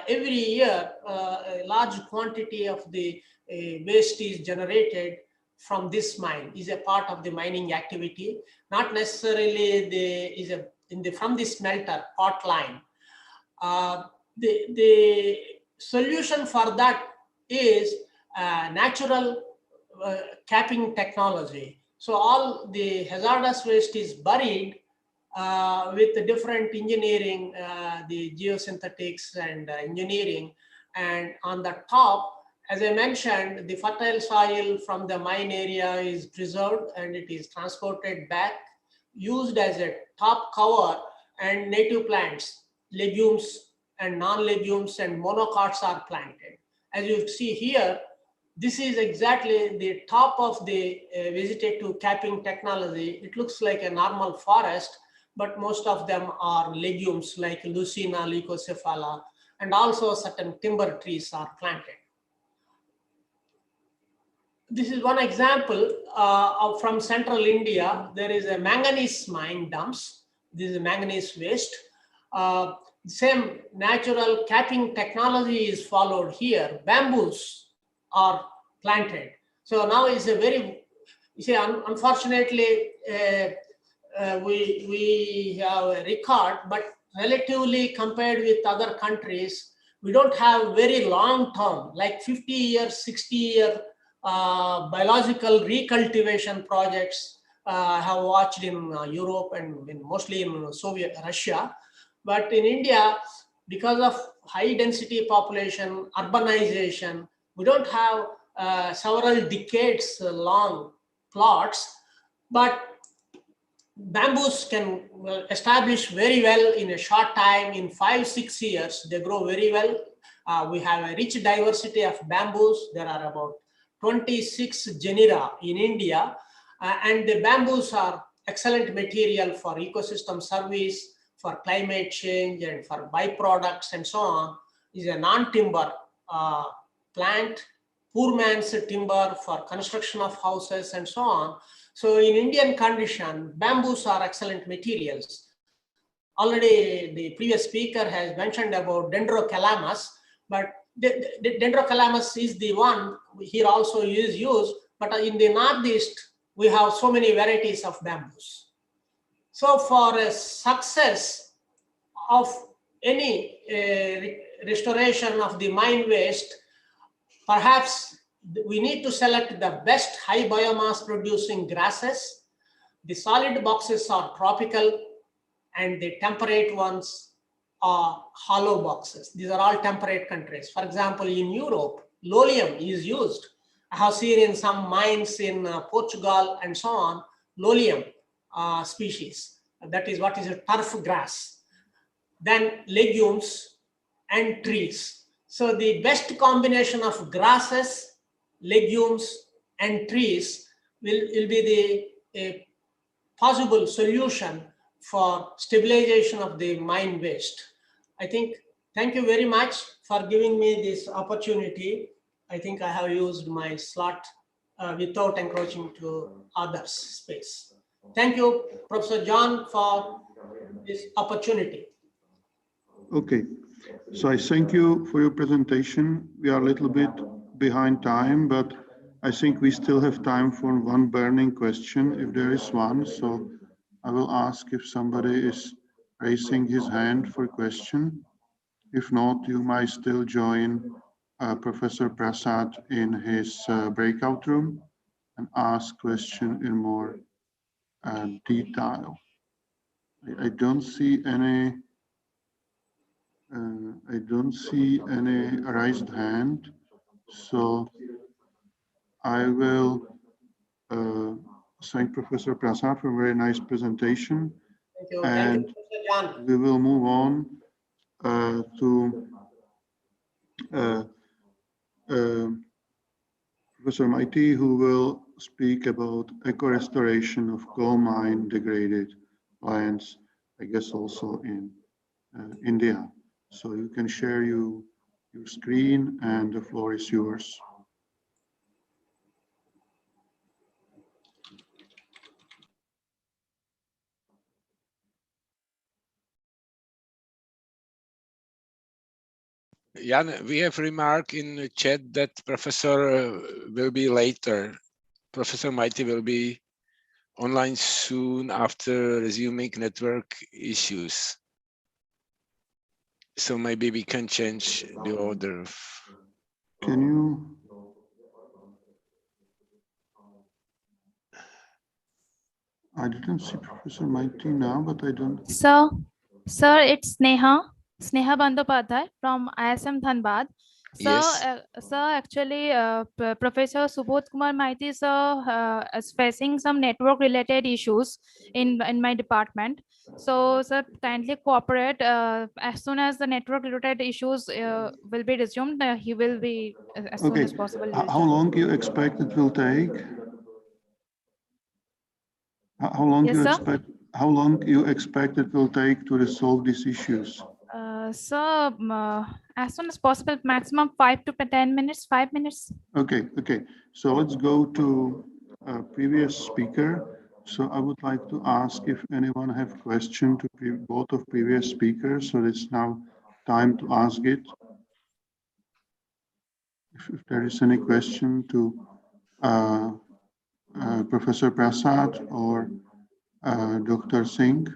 Every year, a large quantity of the waste is generated from this mine, is a part of the mining activity, not necessarily from the smelter pot line. The solution for that is natural capping technology. So all the hazardous waste is buried with the different engineering, the geosynthetics and engineering, and on the top, as I mentioned, the fertile soil from the mine area is preserved and it is transported back, used as a top cover, and native plants, legumes and non-legumes and monocots are planted. As you see here, this is exactly the top of the vegetative capping technology. It looks like a normal forest, but most of them are legumes like Lucina, Leucocephala, and also certain timber trees are planted. This is one example from central India. There is a manganese mine dumps. This is manganese waste. Same natural capping technology is followed here. Bamboos are planted. So now it's a very, you see, unfortunately, we have a record, but relatively compared with other countries, we don't have very long term, like 50 years, 60-year biological recultivation projects have watched in Europe and mostly in Soviet Russia. But in India, because of high density population, urbanization, we don't have several decades long plots, but bamboos can establish very well in a short time. In 5-6 years, they grow very well. We have a rich diversity of bamboos. There are about 26 genera in India, and the bamboos are excellent material for ecosystem service, for climate change, and for byproducts and so on. Is a non-timber plant, poor man's timber for construction of houses and so on. So in Indian condition, bamboos are excellent materials. Already the previous speaker has mentioned about Dendrocalamus, but the Dendrocalamus is the one here also is used, but in the Northeast, we have so many varieties of bamboos. So for a success of any restoration of the mine waste, perhaps we need to select the best high biomass producing grasses. The solid boxes are tropical and the temperate ones are hollow boxes. These are all temperate countries. For example, in Europe, Lolium is used. I have seen in some mines in Portugal and so on, Lolium species. That is what is a turf grass. Then legumes and trees. So the best combination of grasses, legumes and trees will be a possible solution for stabilization of the mine waste. I think, thank you very much for giving me this opportunity. I think I have used my slot without encroaching to others' space. Thank you, Professor John, for this opportunity. Okay, so I thank you for your presentation. We are a little bit behind time, but I think we still have time for one burning question, if there is one. So I will ask if somebody is raising his hand for a question. If not, you might still join Professor Prasad in his breakout room and ask question in more detail. I don't see any raised hand, so I will thank Professor Prasad for a very nice presentation. Thank you. And thank you, Professor John. we will move on to Professor Maiti, who will speak about eco-restoration of coal mine degraded lands, I guess also in India. So you can share your screen and the floor is yours. Jan, we have remark in the chat that Professor will be later. Professor Maiti will be online soon after resuming network issues. So maybe we can change the order. Can you? I didn't see Professor Maiti now, but I don't. Sir, it's Sneha Bandyopadhyay from ISM Dhanbad. Yes. Sir, actually, Professor Subodh Kumar Maiti sir is facing some network-related issues in my department. So, sir, kindly cooperate. As soon as the network-related issues will be resumed, he will be as soon as possible. How long do you expect it will take? How long Yes, do you sir? expect? How long you expect it will take to resolve these issues? Sir, as soon as possible, maximum 5 to 10 minutes, 5 minutes. Okay. So let's go to a previous speaker. So I would like to ask if anyone have question to both of previous speakers. So it's now time to ask it. If there is any question to Professor Prasad or Dr. Singh.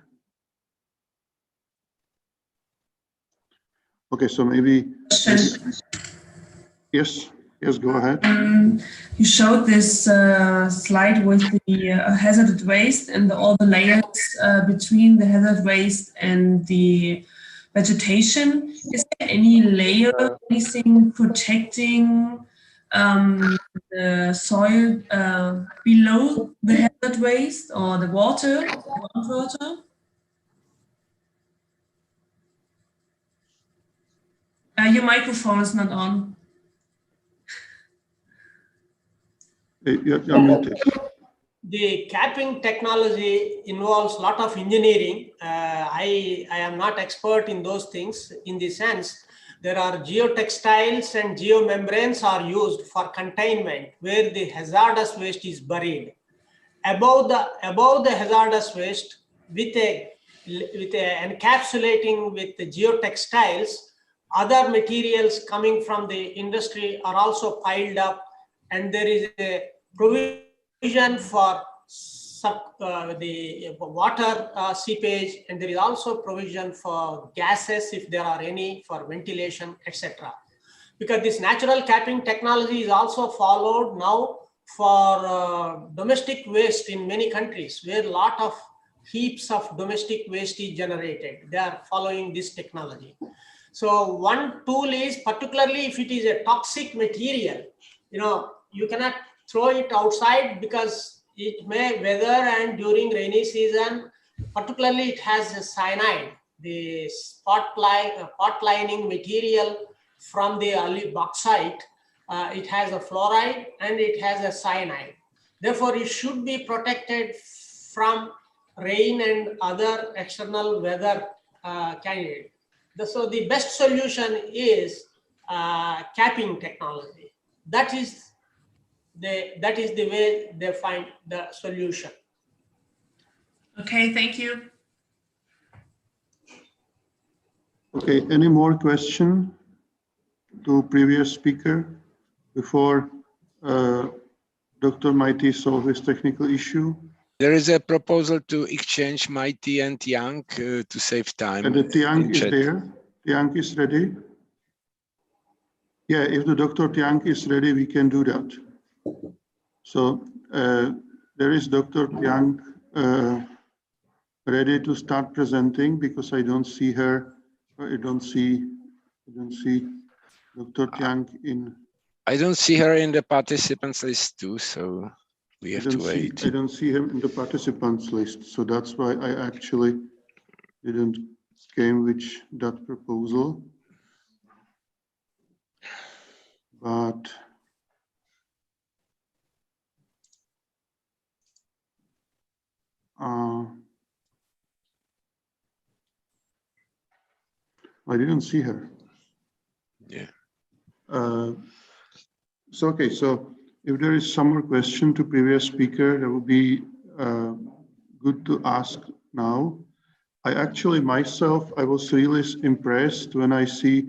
Okay, so maybe yes, go ahead. You showed this slide with the hazardous waste and all the layers between the hazardous waste and the vegetation. Is there any layer, anything protecting the soil below the hazard waste or the water, groundwater? Your microphone is not on. You're muted. The capping technology involves a lot of engineering. I am not expert in those things. In the sense, there are geotextiles and geomembranes are used for containment where the hazardous waste is buried. Above the hazardous waste, with a encapsulating with the geotextiles, other materials coming from the industry are also piled up, and there is a provision for the water seepage, and there is also provision for gases if there are any, for ventilation, etc. Because this natural capping technology is also followed now for domestic waste in many countries where a lot of heaps of domestic waste is generated. They are following this technology. So one tool is, particularly if it is a toxic material, you cannot throw it outside because it may weather, and during rainy season, particularly it has a cyanide, the pot lining material from the bauxite. It has a fluoride and it has a cyanide. Therefore, it should be protected from rain and other external weather candidate. So the best solution is capping technology. That is the way they find the solution. Okay, thank you. Okay, any more question to previous speaker before Dr. Maiti solve his technical issue? There is a proposal to exchange Maiti and Tiang to save time. And the Tiang is there. Tiang is ready. Yeah, if the Dr. Tiang is ready, we can do that. So there is Dr. Tiang ready to start presenting, because I don't see her. I don't see Dr. Tiang in. I don't see her in the participants list too, so we have to wait. I don't see him in the participants list, so that's why I actually didn't came with that proposal. But I didn't see her. Yeah. So, okay, so if there is some more question to previous speaker, that would be good to ask now. I actually myself, I was really impressed when I see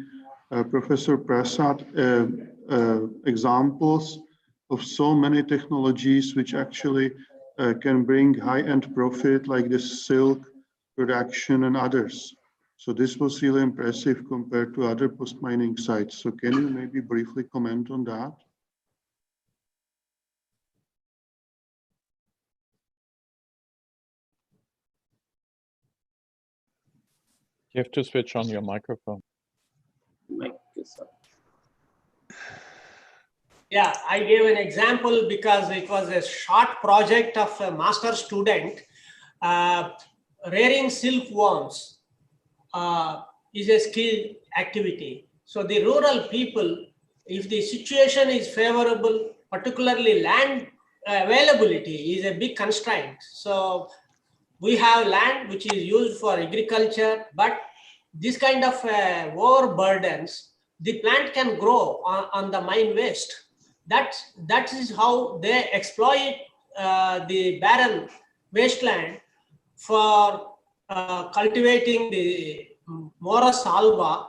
Professor Prasad examples of so many technologies which actually can bring high-end profit, like this silk production and others. So this was really impressive compared to other post-mining sites. So can you maybe briefly comment on that? You have to switch on your microphone. Yeah, I gave an example because it was a short project of a master student. Rearing silkworms is a skilled activity. So the rural people, if the situation is favorable, particularly land availability is a big constraint. So we have land which is used for agriculture, but this kind of overburdens, the plant can grow on the mine waste. That is how they exploit the barren wasteland for cultivating the Morus alba,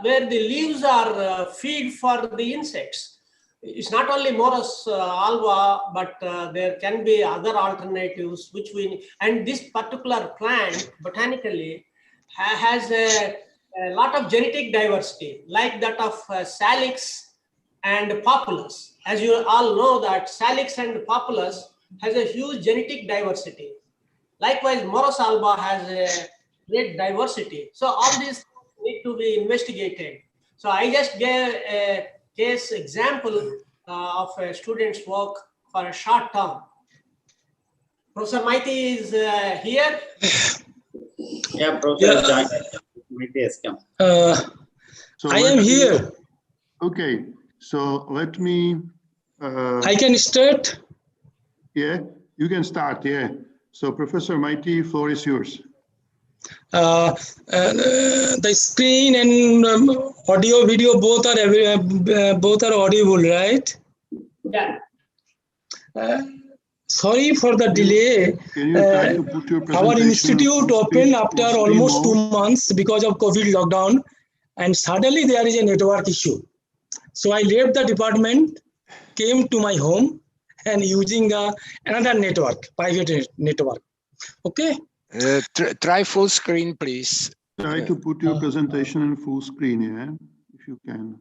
where the leaves are feed for the insects. It's not only Morus alba, but there can be other alternatives which and this particular plant botanically has a lot of genetic diversity, like that of Salix and Populus. As you all know that Salix and Populus has a huge genetic diversity. Likewise, Morus alba has a great diversity. So all these need to be investigated. So I just gave a case example of a student's work for a short term. Professor Maiti is here. Yeah, Professor Maiti has come. So I am here. Okay, so let me. I can start. Yeah, you can start. Yeah. So Professor Maiti, floor is yours. The screen and audio, video both are audible, right? Yeah. Sorry for the delay. Can you try to put your presentation Our institute opened after almost 2 mode? months because of COVID lockdown, and suddenly there is a network issue. So I left the department, came to my home, and using another network, private network. Okay. Try full screen, please. Try to put your presentation in full screen, yeah, if you can.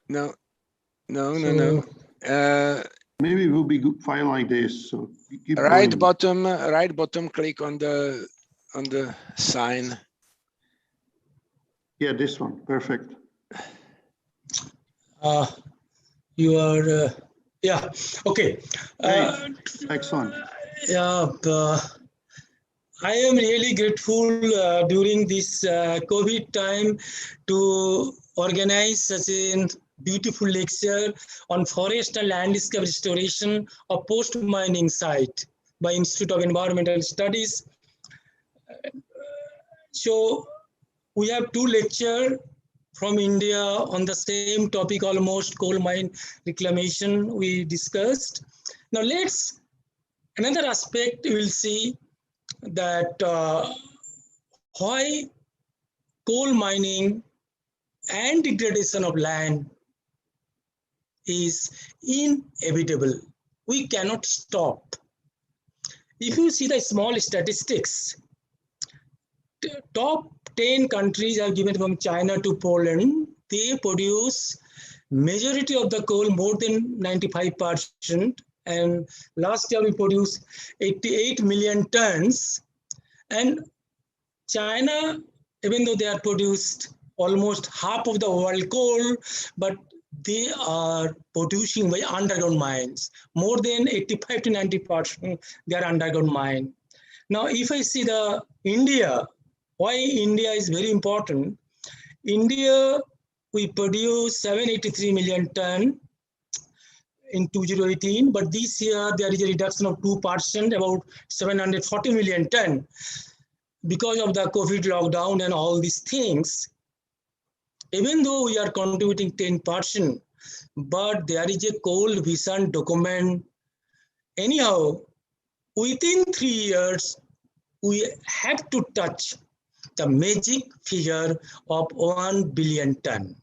No. Maybe it will be good file like this. So keep Right going. bottom, click on the sign. Yeah, this one. Perfect. You are, yeah, okay. Excellent. Yeah, I am really grateful during this COVID time to organize such a beautiful lecture on forest and landscape restoration of post-mining site by Institute of Environmental Studies. So we have 2 lectures from India on the same topic, almost coal mine reclamation we discussed. Now another aspect we will see that why coal mining and degradation of land is inevitable. We cannot stop. If you see the small statistics, top 10 countries are given from China to Poland. They produce majority of the coal, more than 95%. And last year we produced 88 million tons. And China, even though they are produced almost half of the world coal, but they are producing by underground mines. More than 85 to 90% they are underground mine. Now, if I see the India, why India is very important. India, we produce 783 million ton in 2018, but this year there is a reduction of 2%, about 740 million ton because of the COVID lockdown and all these things. Even though we are contributing 10%, but there is a coal vision document. Anyhow, within 3 years, we have to touch the magic figure of 1 billion ton.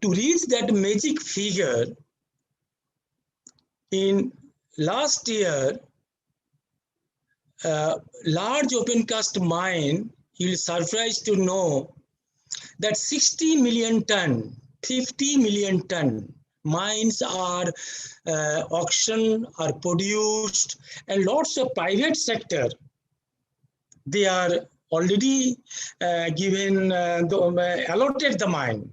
To reach that magic figure, in last year, large open cast mine, you will surprised to know that 60 million ton, 50 million ton mines are auctioned, are produced, and lots of private sector, they are already given, allotted the mine,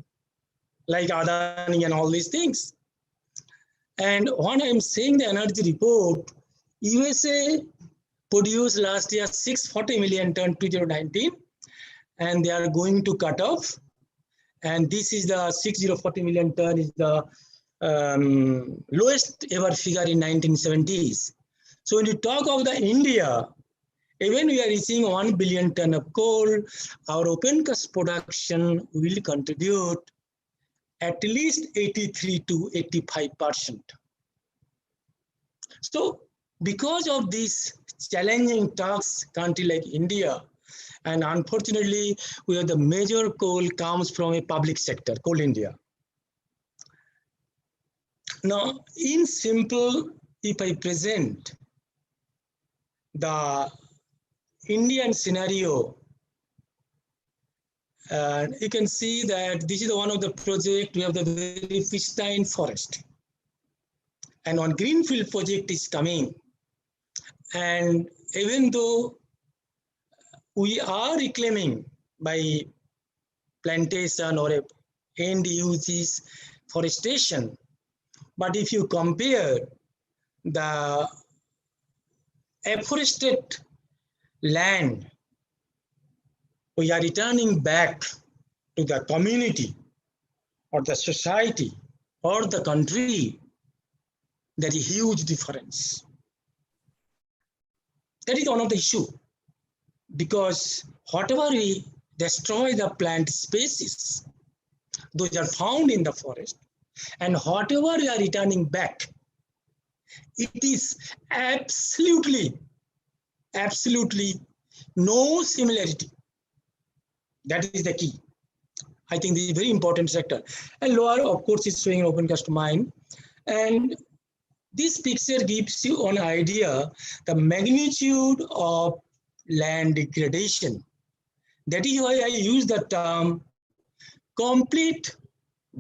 like Adani and all these things. And when I'm saying the energy report, USA produced last year 640 million ton 2019, and they are going to cut off. And this is the 6040 million ton is the lowest ever figure in 1970s. So when you talk of the India, even we are reaching 1 billion ton of coal, our open cast production will contribute at least 83 to 85%. So because of this challenging task, country like India, and unfortunately, we have the major coal comes from a public sector, Coal India. Now, in simple, if I present the Indian scenario, you can see that this is one of the projects. We have the very pristine forest. and one greenfield project is coming. And even though we are reclaiming by plantation or end uses forestation, but if you compare the afforested land, we are returning back to the community or the society or the country, there is a huge difference. That is one of the issue, because whatever we destroy the plant species, those are found in the forest, and whatever we are returning back, it is absolutely no similarity. That is the key. I think this is a very important sector. And lower, of course, is showing open cast mine. And this picture gives you an idea the magnitude of land degradation. That is why I use the term complete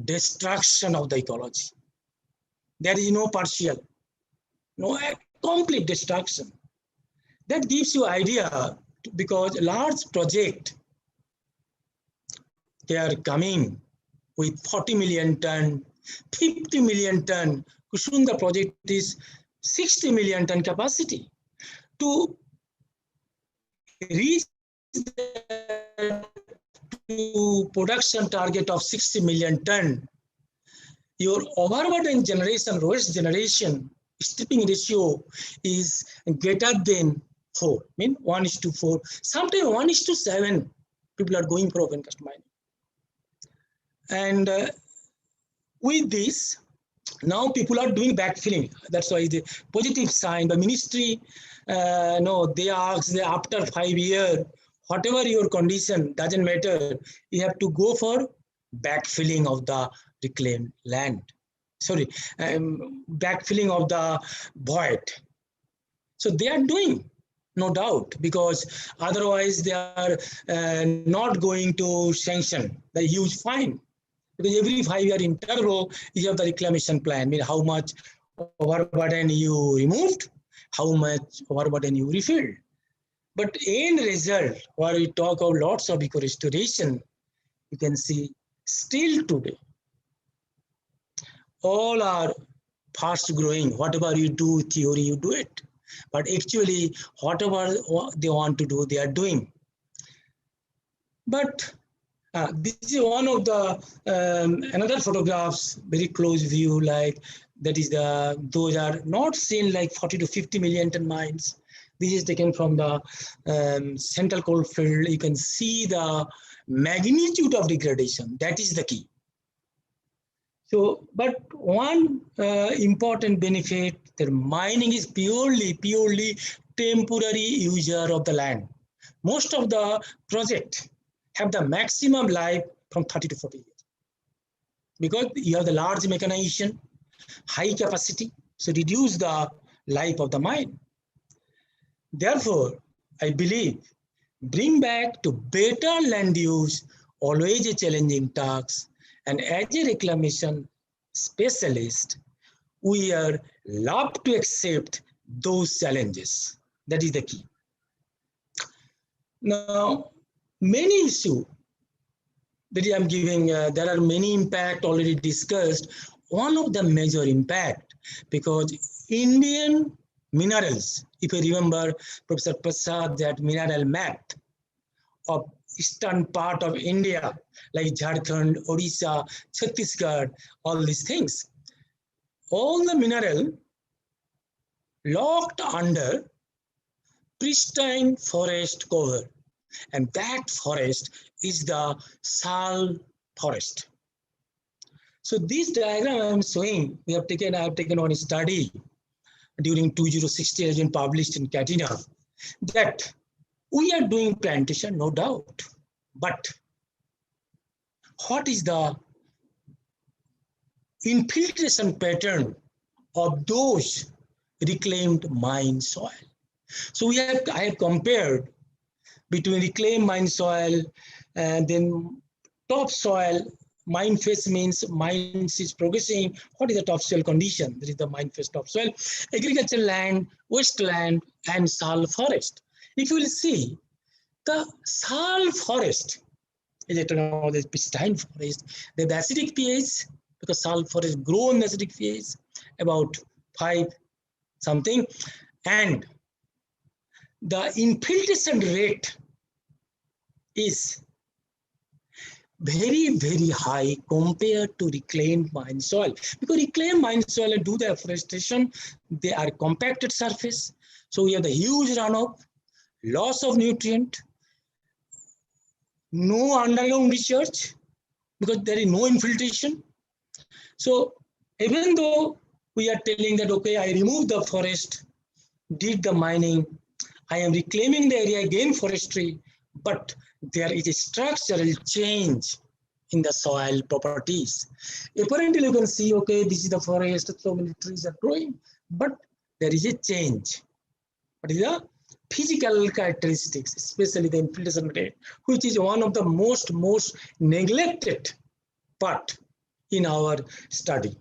destruction of the ecology. There is no partial, no complete destruction. That gives you idea, because large project, they are coming with 40 million ton, 50 million ton. Kushunda project is 60 million ton capacity. To reach the production target of 60 million ton, your overburden generation, waste generation, stripping ratio is greater than 4, I mean 1:4, sometimes 1:7. People are going for open cast mining. And with this, now people are doing backfilling. That's why the positive sign. The ministry, no, they ask that after 5 years, whatever your condition, doesn't matter, you have to go for backfilling of the reclaimed land. Sorry, backfilling of the void. So they are doing, no doubt, because otherwise they are not going to sanction the huge fine. Because every 5-year interval, you have the reclamation plan. I mean, how much overburden you removed, how much overburden you refilled. But end result, where we talk of lots of eco-restoration, you can see still today, all are fast growing. Whatever you do, theory, you do it. But actually, whatever they want to do, they are doing. But this is one of the another photographs, very close view, like that is the, those are not seen like 40 to 50 million ton mines. This is taken from the central coal field. You can see the magnitude of degradation. That is the key. So, but one important benefit, that mining is purely temporary user of the land. Most of the project have the maximum life from 30 to 40 years. Because you have the large mechanization, high capacity, so reduce the life of the mine. Therefore, I believe bring back to better land use, always a challenging task. And as a reclamation specialist, we are love to accept those challenges. That is the key. Now, many issues that I am giving, there are many impact already discussed. One of the major impact, because Indian minerals, if you remember Professor Prasad, that mineral map of eastern part of India, like Jharkhand, Odisha, Chhattisgarh, all these things, all the mineral locked under pristine forest cover. And that forest is the sal forest. So this diagram I am showing, I have taken one study during 2016 has been published in Katina, that we are doing plantation, no doubt. But what is the infiltration pattern of those reclaimed mine soil? So I have compared between reclaimed mine soil and then topsoil Mine phase means mines is progressing. What is the topsoil condition? There is the mine phase topsoil, agricultural land, wasteland, and sal forest. If you will see, the sal forest is the pristine forest. The acidic pH, because sal forest grow in the acidic pH, about 5 something, and the infiltration rate is very, very high compared to reclaimed mine soil. Because reclaimed mine soil and do the afforestation, they are compacted surface. So we have the huge runoff, loss of nutrient, no underground research because there is no infiltration. So even though we are telling that, okay, I remove the forest, did the mining, I am reclaiming the area again forestry, but there is a structural change in the soil properties. Apparently you can see, okay, this is the forest, so many trees are growing, but there is a change. What is the physical characteristics, especially the infiltration rate, which is one of the most neglected part in our study.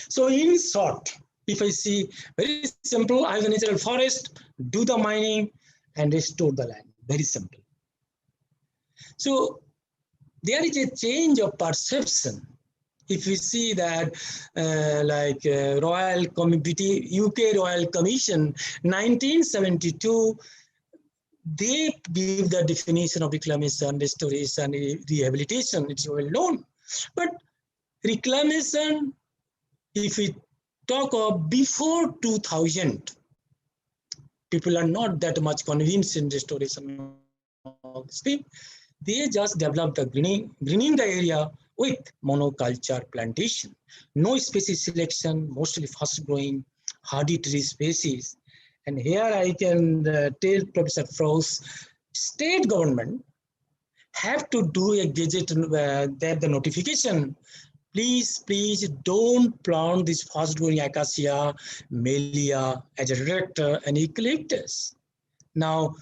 So in short, if I see very simple, I have a natural forest, do the mining and restore the land, very simple. So there is a change of perception. If we see that Royal Committee, UK Royal Commission, 1972, they give the definition of reclamation, restoration, rehabilitation, it's well known. But reclamation, if we talk of before 2000, people are not that much convinced in restoration of this thing. They just developed the greening the area with monoculture plantation. No species selection, mostly fast growing, hardy tree species. And here I can tell Professor Frost, state government have to do a gazette, the notification. Please don't plant this fast growing acacia, Melia as a director and eucalyptus. Now,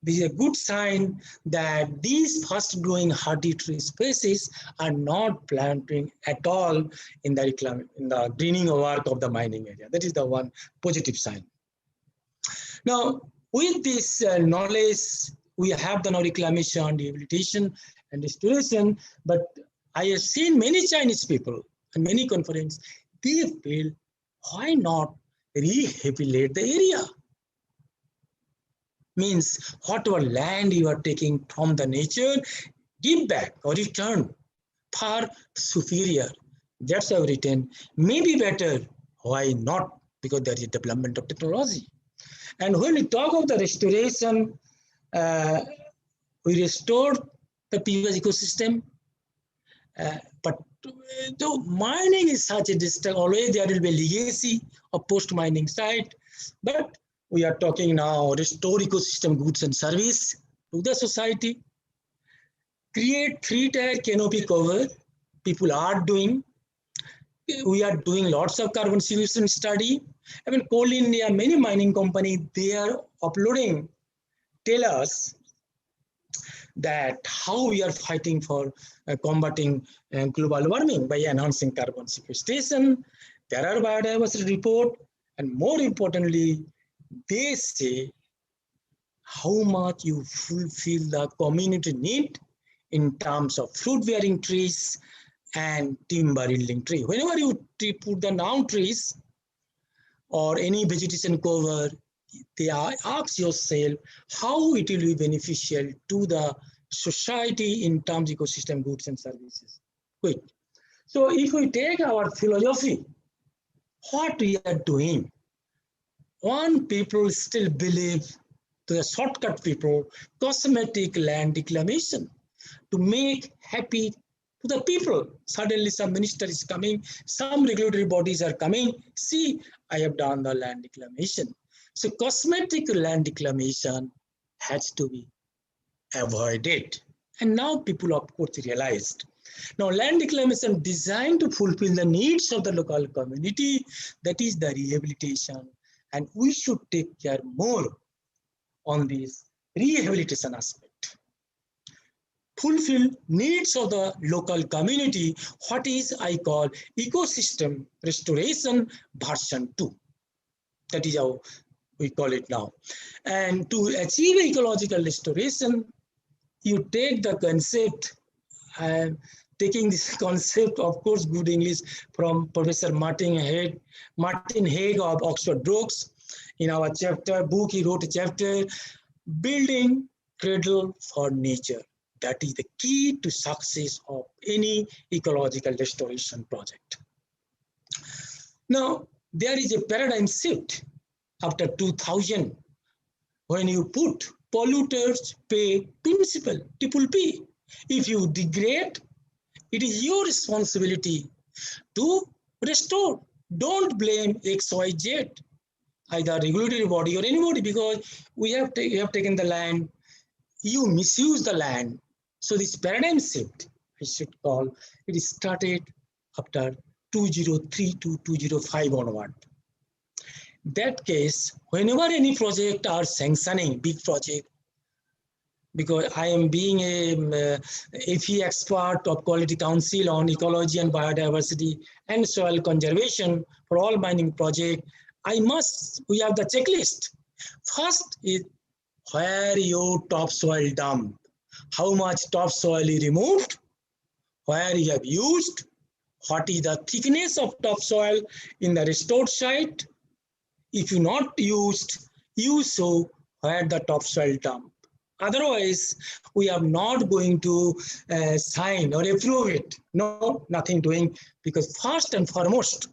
this is a good sign that these fast growing hardy tree species are not planting at all in the greening work of the mining area. That is the one positive sign. Now, with this knowledge, we have the reclamation, rehabilitation, and restoration, but I have seen many Chinese people and many conferences, they feel, why not rehabilitate the area? Means whatever land you are taking from the nature, give back or return far superior. That's I've written. Maybe better. Why not? Because there is development of technology. And when we talk of the restoration, we restored the previous ecosystem. But though mining is such a distance, always there will be a legacy of post-mining site. But we are talking now restore ecosystem goods and service to the society. Create 3-tier canopy cover. People are doing. We are doing lots of carbon sequestration study. I mean, Coal India, many mining companies, they are uploading, tell us that how we are fighting for combating global warming by enhancing carbon sequestration. There are biodiversity report, and more importantly, they say how much you fulfill the community need in terms of fruit-bearing trees and timber-yielding tree. Whenever you put the down trees or any vegetation cover, they ask yourself how it will be beneficial to the society in terms of ecosystem goods and services. Quick. So if we take our philosophy, what we are doing, one people still believe, to the shortcut people, cosmetic land reclamation to make happy to the people. Suddenly some minister is coming, some regulatory bodies are coming, see, I have done the land reclamation. So cosmetic land reclamation has to be avoided. And now people of course realized. Now land reclamation designed to fulfill the needs of the local community, that is the rehabilitation. And we should take care more on this rehabilitation aspect. fulfill needs of the local community, what is I call ecosystem restoration version 2. That is how we call it now. And to achieve ecological restoration, you take the concept, and taking this concept, of course, good English from Professor Martin Haig of Oxford Brookes. In our chapter book, he wrote a chapter, Building Cradle for Nature. That is the key to success of any ecological restoration project. Now, there is a paradigm shift after 2000 when you put polluters pay principle, triple P. If you degrade, it is your responsibility to restore. Don't blame XYZ, either regulatory body or anybody, because you have taken the land, you misuse the land. So this paradigm shift, I should call, it started after 2003 to 2005 onward. That case, whenever any project are sanctioning, big project, because I am being a FE expert of Quality Council on ecology and biodiversity and soil conservation for all mining project, we have the checklist. First is where your topsoil dump, how much topsoil is removed, where you have used, what is the thickness of topsoil in the restored site. If you not used, you show where the topsoil dump. Otherwise, we are not going to sign or approve it. No, nothing doing, because first and foremost,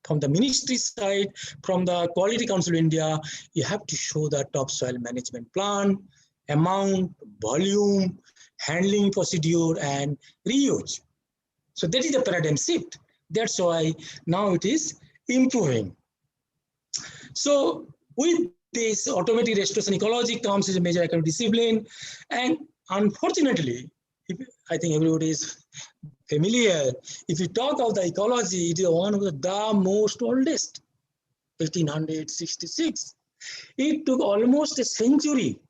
from the ministry side, from the Quality Council of India, you have to show the topsoil management plan, amount, volume, handling procedure, and reuse. So that is the paradigm shift. That's why now it is improving. So with this automatic restoration ecology comes as a major academic discipline. And unfortunately, I think everybody is familiar. If you talk of the ecology, it is one of the most oldest, 1866. It took almost a century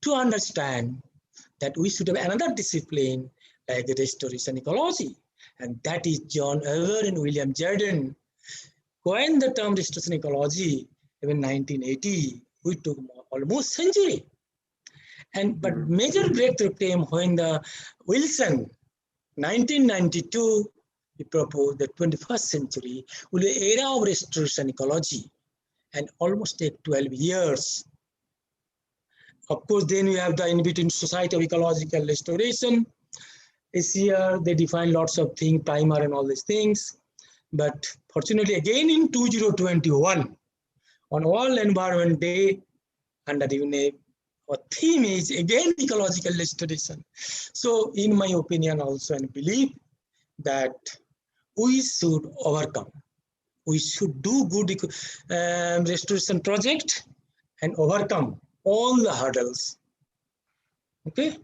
to understand that we should have another discipline like restoration ecology. And that is John Ever and William Jordan coined the term restoration ecology in 1980. We took almost a century. But major breakthrough came when the Wilson, 1992, he proposed the 21st century will be an era of restoration ecology, and almost take 12 years. Of course, then we have the in-between Society of Ecological Restoration. This year, they define lots of things, primer and all these things. But fortunately, again in 2021, on World Environment Day, under the our theme is again ecological restoration. So in my opinion also and belief that we should overcome. We should do good restoration project and overcome all the hurdles. Okay?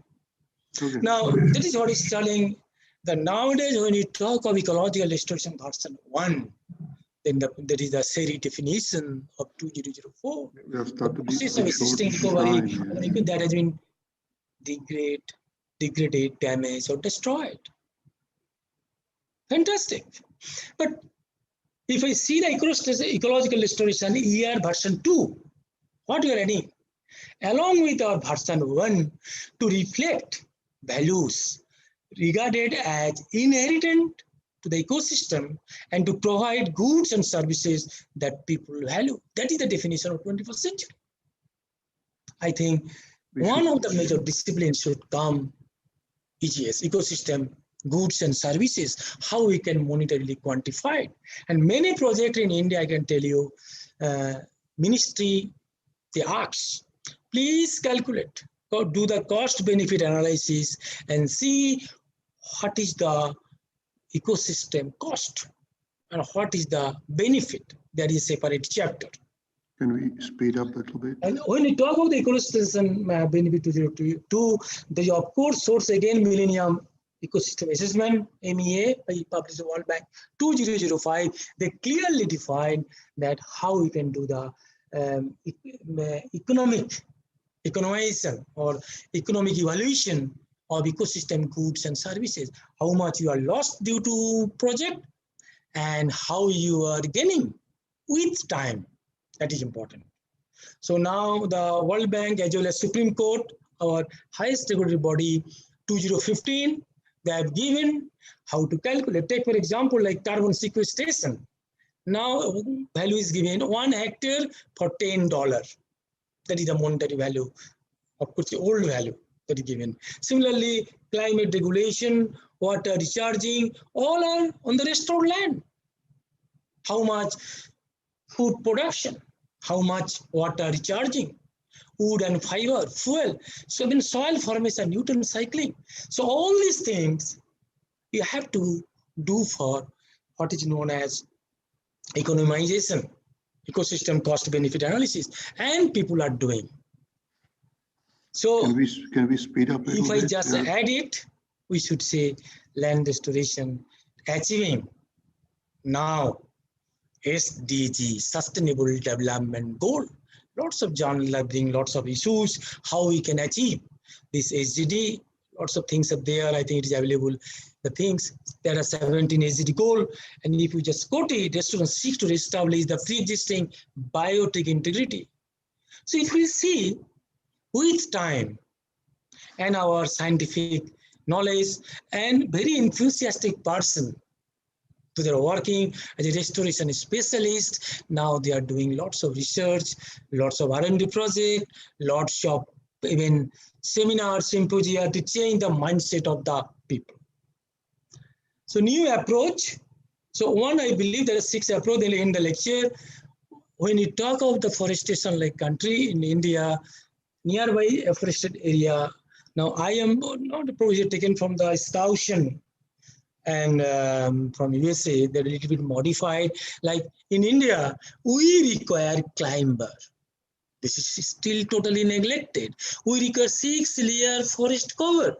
Now, that is what is telling that nowadays when you talk of ecological restoration version 1, then there is a SERI definition of 2004. Process of existing recovery that has been degraded, damaged, or destroyed. Fantastic. But if I see the ecological restoration year version 2, what we are adding? Along with our version 1 to reflect values regarded as inherent to the ecosystem and to provide goods and services that people value. That is the definition of 21st century. I think one of the major disciplines should come EGS, ecosystem, goods and services, how we can monetarily quantify it. And many projects in India, I can tell you, ministry, they ask, please calculate, do the cost benefit analysis and see what is the ecosystem cost and what is the benefit. That is a separate chapter. Can we speed up a little bit? And when we talk about the ecosystem benefit to the of course source again Millennium Ecosystem Assessment, MEA, published the World Bank 2005, they clearly define that how we can do the economization or economic evaluation of ecosystem goods and services, how much you are lost due to project and how you are gaining with time. That is important. So now the World Bank as well as Supreme Court, our highest regulatory body, 2015, they have given how to calculate. Take for example like carbon sequestration. Now value is given 1 hectare for $10. That is the monetary value. Of course, the old value that is given. Similarly, climate regulation, water recharging, all are on the restored land. How much food production, how much water recharging, wood and fiber, fuel, so then soil formation, Newton cycling. So all these things you have to do for what is known as economization, ecosystem cost benefit analysis, and people are doing. So can we speed up a little if I bit? just add it, we should say land restoration, achieving now SDG, Sustainable Development Goal. Lots of journals are bringing lots of issues, how we can achieve this SDG. Lots of things are there. I think it is available. The things, there are 17 SDG goal. And if you just quote it, restaurants seek to establish the pre-existing biotic integrity. So if we see with time and our scientific knowledge and very enthusiastic person, so they're working as a restoration specialist. Now they are doing lots of research, lots of R&D project, lots of even seminars, symposia to change the mindset of the people. So new approach. So one, I believe there are 6 approaches in the lecture. When you talk of the forestation like country in India, nearby forested area. Now I am not a project taken from the Scoutian and from USA, they're a little bit modified. Like in India, we require climber. This is still totally neglected. We require 6-layer forest cover,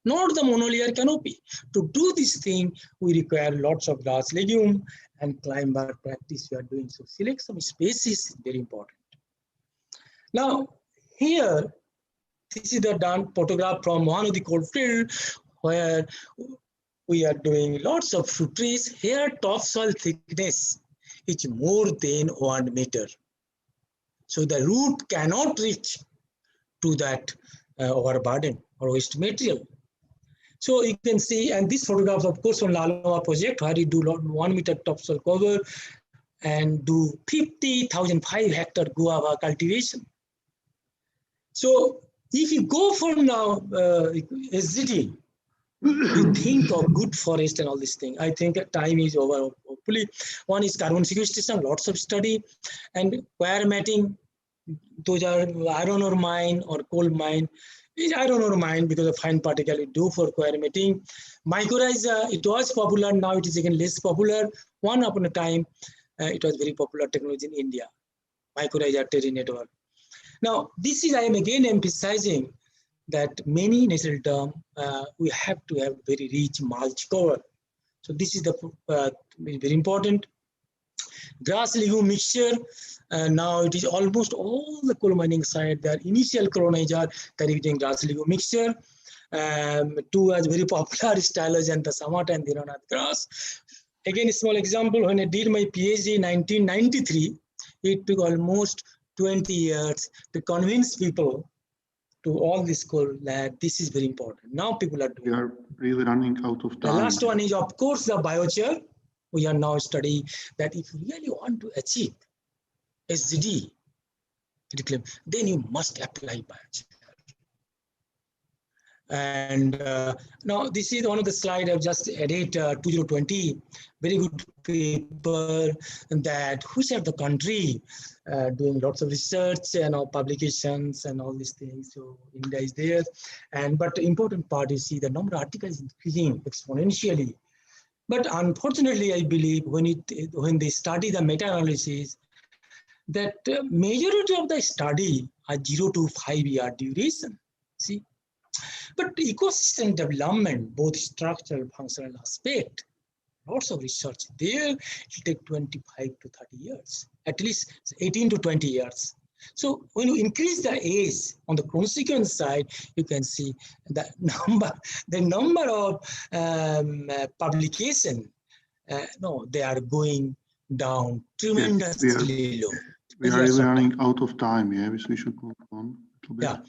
not the monolayer canopy. To do this thing, we require lots of grass, legume, and climber practice we are doing. So select some species is very important. Now here, this is the done photograph from one of the coalfield where we are doing lots of fruit trees. Here topsoil thickness is more than 1 meter. So the root cannot reach to that overburden or waste material. So you can see, and this photograph of course on Laloma project where you do 1 meter topsoil cover and do 50,005 hectare guava cultivation. So if you go for now SDG, you think of good forest and all this thing. I think time is over. Hopefully, one is carbon sequestration, lots of study, and wire matting. Those are iron ore mine or coal mine. It's iron ore mine because of fine particle we do for wire matting. Mycorrhiza, it was popular. Now it is again less popular. One upon a time, it was very popular technology in India. Mycorrhiza terrain network. Now this is I am again emphasizing that many natural term, we have to have very rich mulch cover. So this is the very important. Grass legume mixture, now it is almost all the coal mining site, their initial colonizer, they're using grass legume mixture. Two as very popular stylus and the Samata and the Ronat grass. Again, a small example, when I did my PhD in 1993, it took almost 20 years to convince people to all this coal that this is very important. Now people are doing. We are really running out of time. The last one is of course the biochar. We are now studying that if you really want to achieve SDG, then you must apply biochar. And now this is one of the slides I've just added 2020, very good paper that which are the country doing lots of research and publications and all these things. So India is there, and but the important part is see the number of articles increasing exponentially. But unfortunately, I believe when they study the meta-analysis, that majority of the study are 0 to 5 year duration. See. But ecosystem development, both structural and functional aspect, lots of research there, it will take 25 to 30 years, at least 18 to 20 years. So when you increase the age on the consequence side, you can see the number of publication. No, they are going down tremendously low. We are really running out of time. Yeah, we should move on a little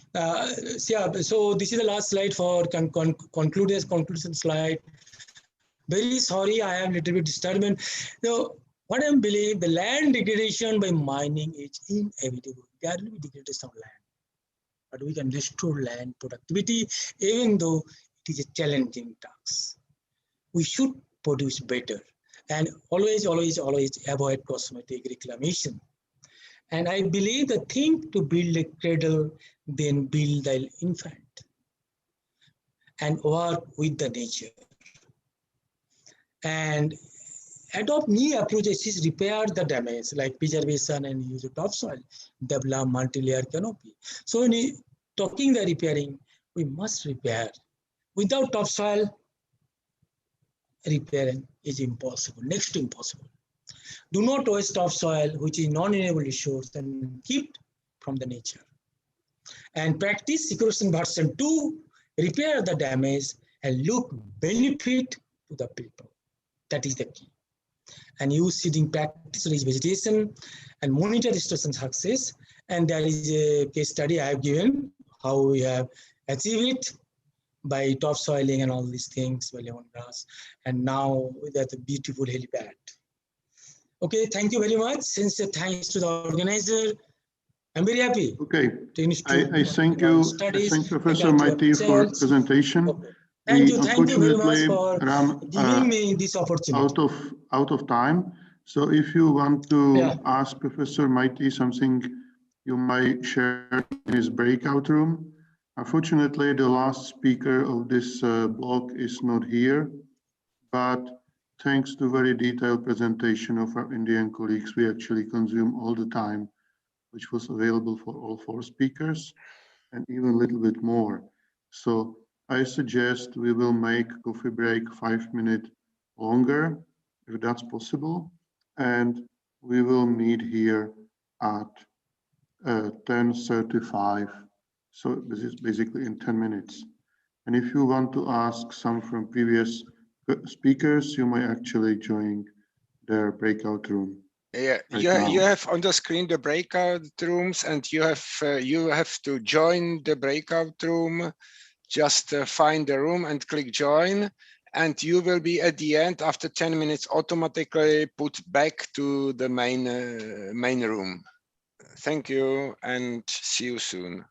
bit. So this is the last slide for conclusion slide. Very sorry, I am a little bit disturbed. So what I believe, the land degradation by mining is inevitable. There will be degradation of land, but we can restore land productivity, even though it is a challenging task. We should produce better and always avoid cosmetic reclamation. And I believe the thing to build a cradle, then build the infant and work with the nature. And adopt new approaches, repair the damage like preservation and use of topsoil, develop multi-layer canopy. So when talking the repairing, we must repair. Without topsoil, repairing is impossible, next to impossible. Do not waste topsoil, which is non-renewable resource, and keep from the nature. And practice sequestration version 2, repair the damage and look benefit to the people. That is the key. And use seeding practice, rich vegetation, and monitor restoration success. And there is a case study I have given how we have achieved it by topsoiling and all these things by lemongrass. And now with that beautiful helipad. Okay, thank you very much. Sincere thanks to the organizer. I'm very happy. Okay, I thank you. I thank Professor Maiti for presentation. Okay. Thank you very much for giving me this opportunity. Out of time. So if you want to ask Professor Maiti something, you might share in his breakout room. Unfortunately, the last speaker of this block is not here, but thanks to very detailed presentation of our Indian colleagues, we actually consume all the time, which was available for all 4 speakers, and even a little bit more. So I suggest we will make coffee break 5 minutes longer, if that's possible, and we will meet here at 10:35. So this is basically in 10 minutes. And if you want to ask some from previous speakers, you might actually join their breakout room. Yeah, right you have on the screen the breakout rooms, and you have to join the breakout room. Just find the room and click join, and you will be at the end after 10 minutes automatically put back to the main room. Thank you and see you soon.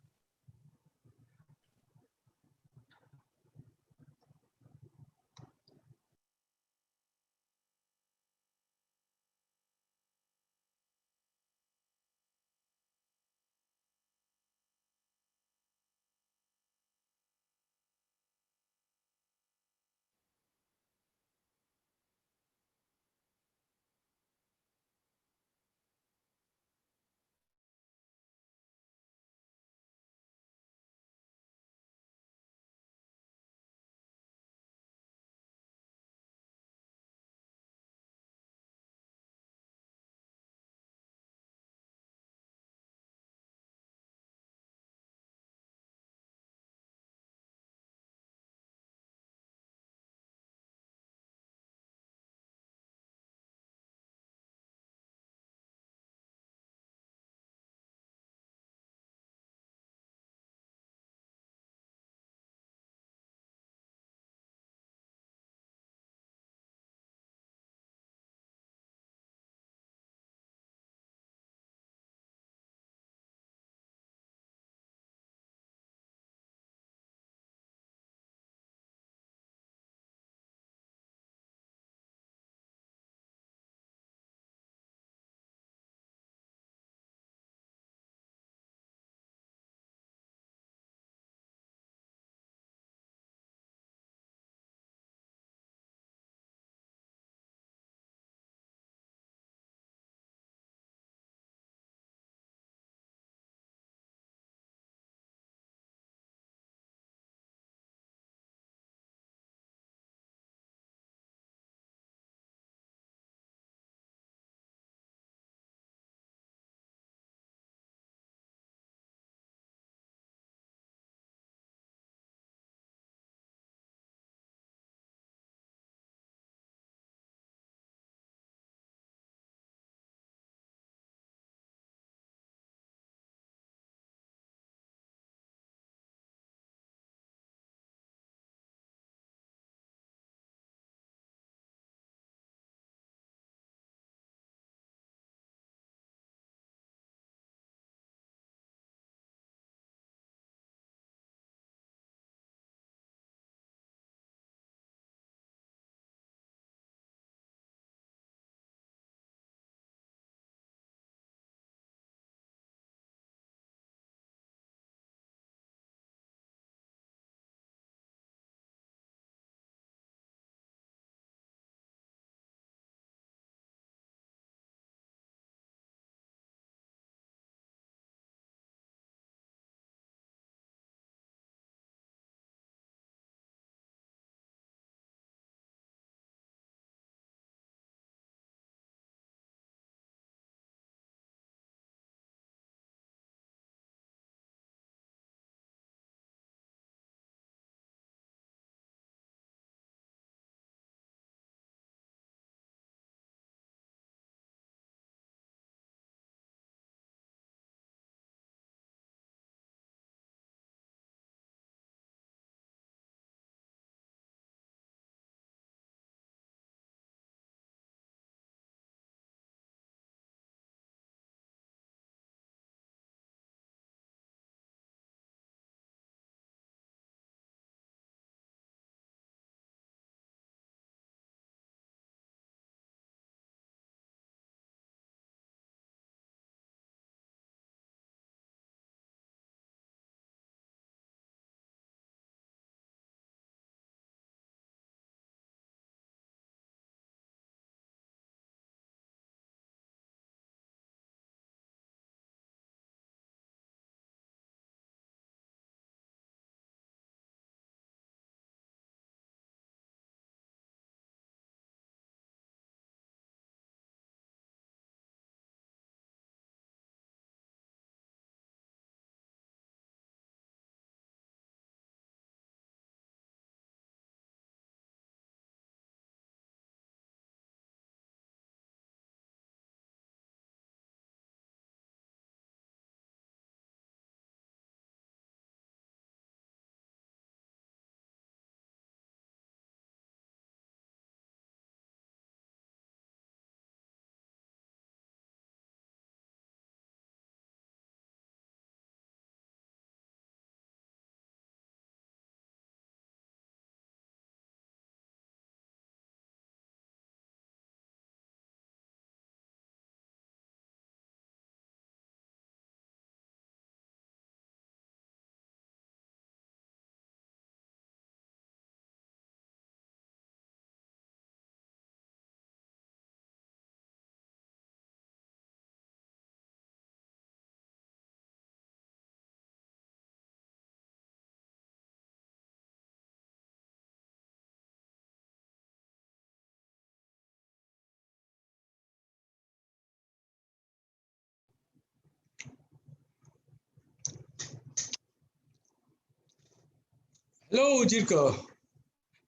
Hello, Jirka.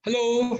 Hello.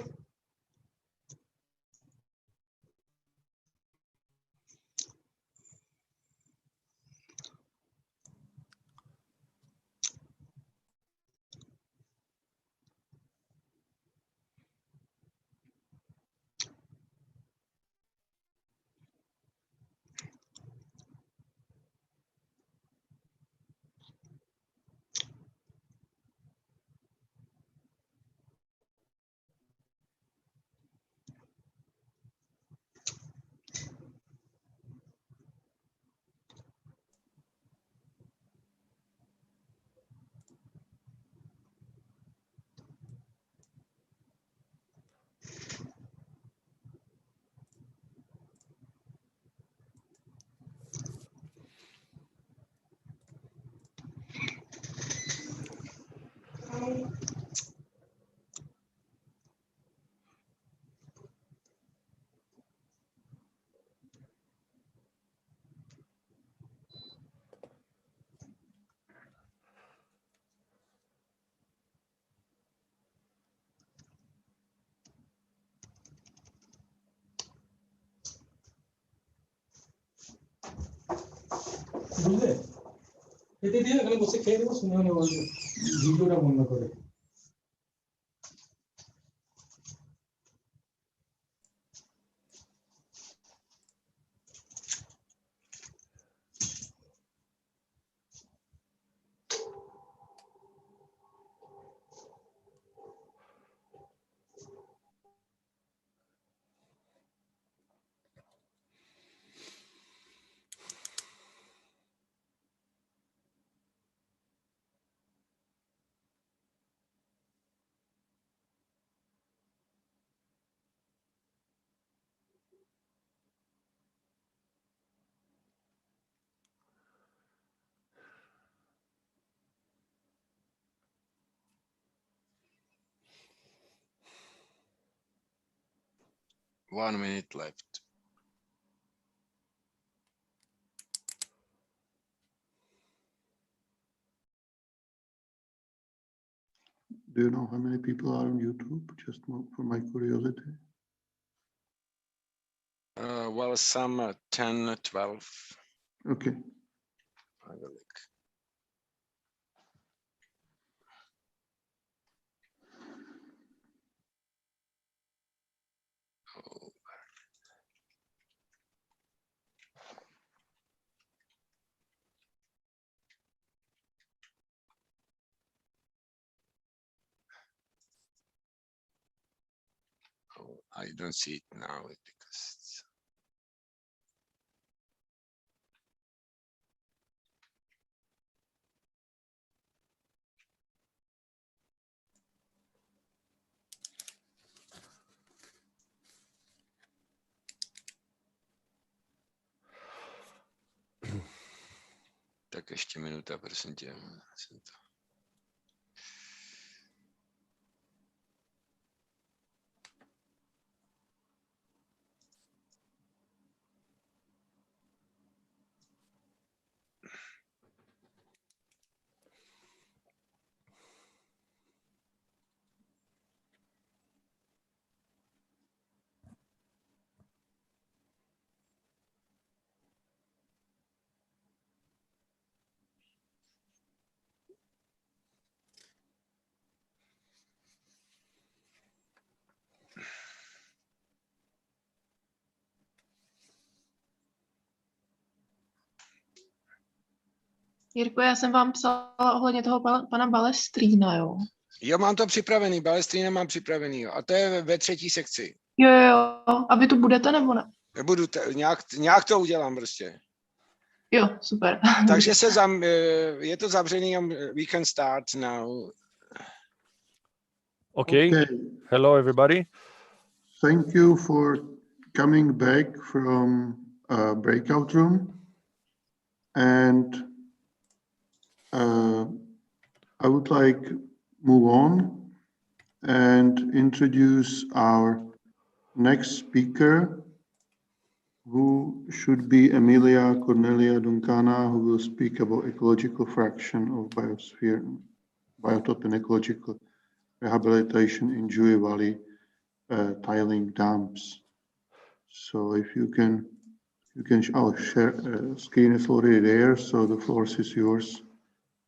বুঝলে এতে দিয়ে এখানে বসে খেয়ে দেবো শুনে মনে বলবো ভিডিওটা বন্ধ করে One minute left. Do you know how many people are on YouTube? Just for my curiosity. Well, some 10, 12. Okay. I will look. Oh, I don't see it now because it's... Tak ještě minuta, prosím tě. Jirko, já jsem vám psala ohledně toho pana Balestrína, jo. Jo, mám to připravený, Balestrína mám připravený, jo. A to je ve 3. sekci. Jo, a vy tu budete nebo ne? Budu nějak to udělám prostě. Jo, super. Takže je to zavřený, we can start now. Okay. Hello, everybody. Thank you for coming back from a breakout room. And I would like move on and introduce our next speaker, who should be Emilia Cornelia Duncana, who will speak about ecological fraction of biosphere, biotope and ecological rehabilitation in Jiu Valley tiling dams. So if you can I'll share screen is already there, so the floor is yours.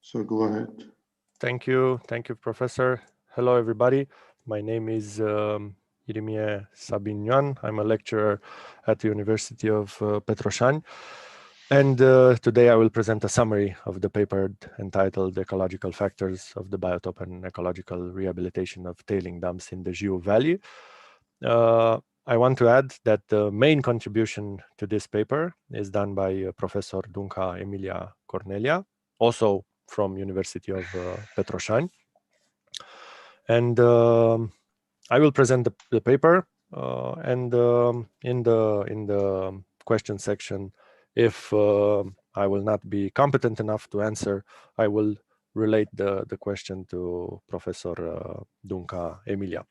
So go ahead. Thank you, Professor. Hello, everybody. My name is Irimie Sabinyan. I'm a lecturer at the University of Petroșani. And today I will present a summary of the paper entitled Ecological Factors of the Biotop and Ecological Rehabilitation of Tailing Dams in the Jiu Valley. I want to add that the main contribution to this paper is done by Professor Dunca Emilia Cornelia, also from University of Petroșani. And I will present the paper and in the question section, if I will not be competent enough to answer, I will relate the question to Professor Dunca Emilia.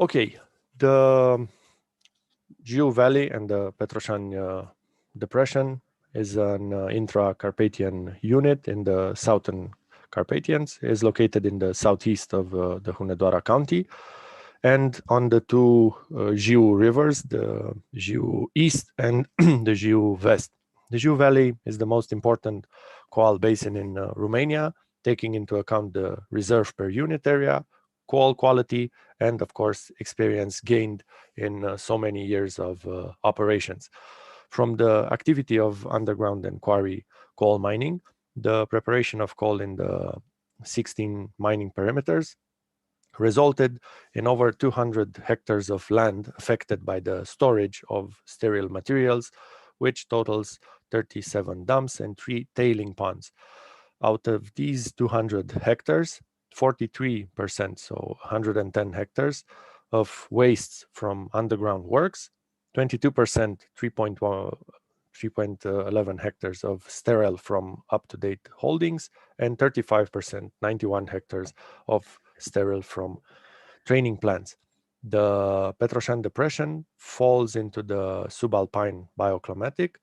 Okay, the Jiu Valley and the Petroșani Depression is an intra-Carpathian unit in the southern Carpathians. It is located in the southeast of the Hunedoara County, and on the two Jiu rivers, the Jiu East and the Jiu West. The Jiu Valley is the most important coal basin in Romania, taking into account the reserve per unit area, coal quality, and of course, experience gained in so many years of operations. From the activity of underground and quarry coal mining, the preparation of coal in the 16 mining perimeters resulted in over 200 hectares of land affected by the storage of sterile materials, which totals 37 dumps and 3 tailing ponds. Out of these 200 hectares, 43%, so 110 hectares of wastes from underground works, 22%, 3.11 hectares of sterile from up-to-date holdings, and 35%, 91 hectares of sterile from training plants. The Petroșani Depression falls into the subalpine bioclimatic,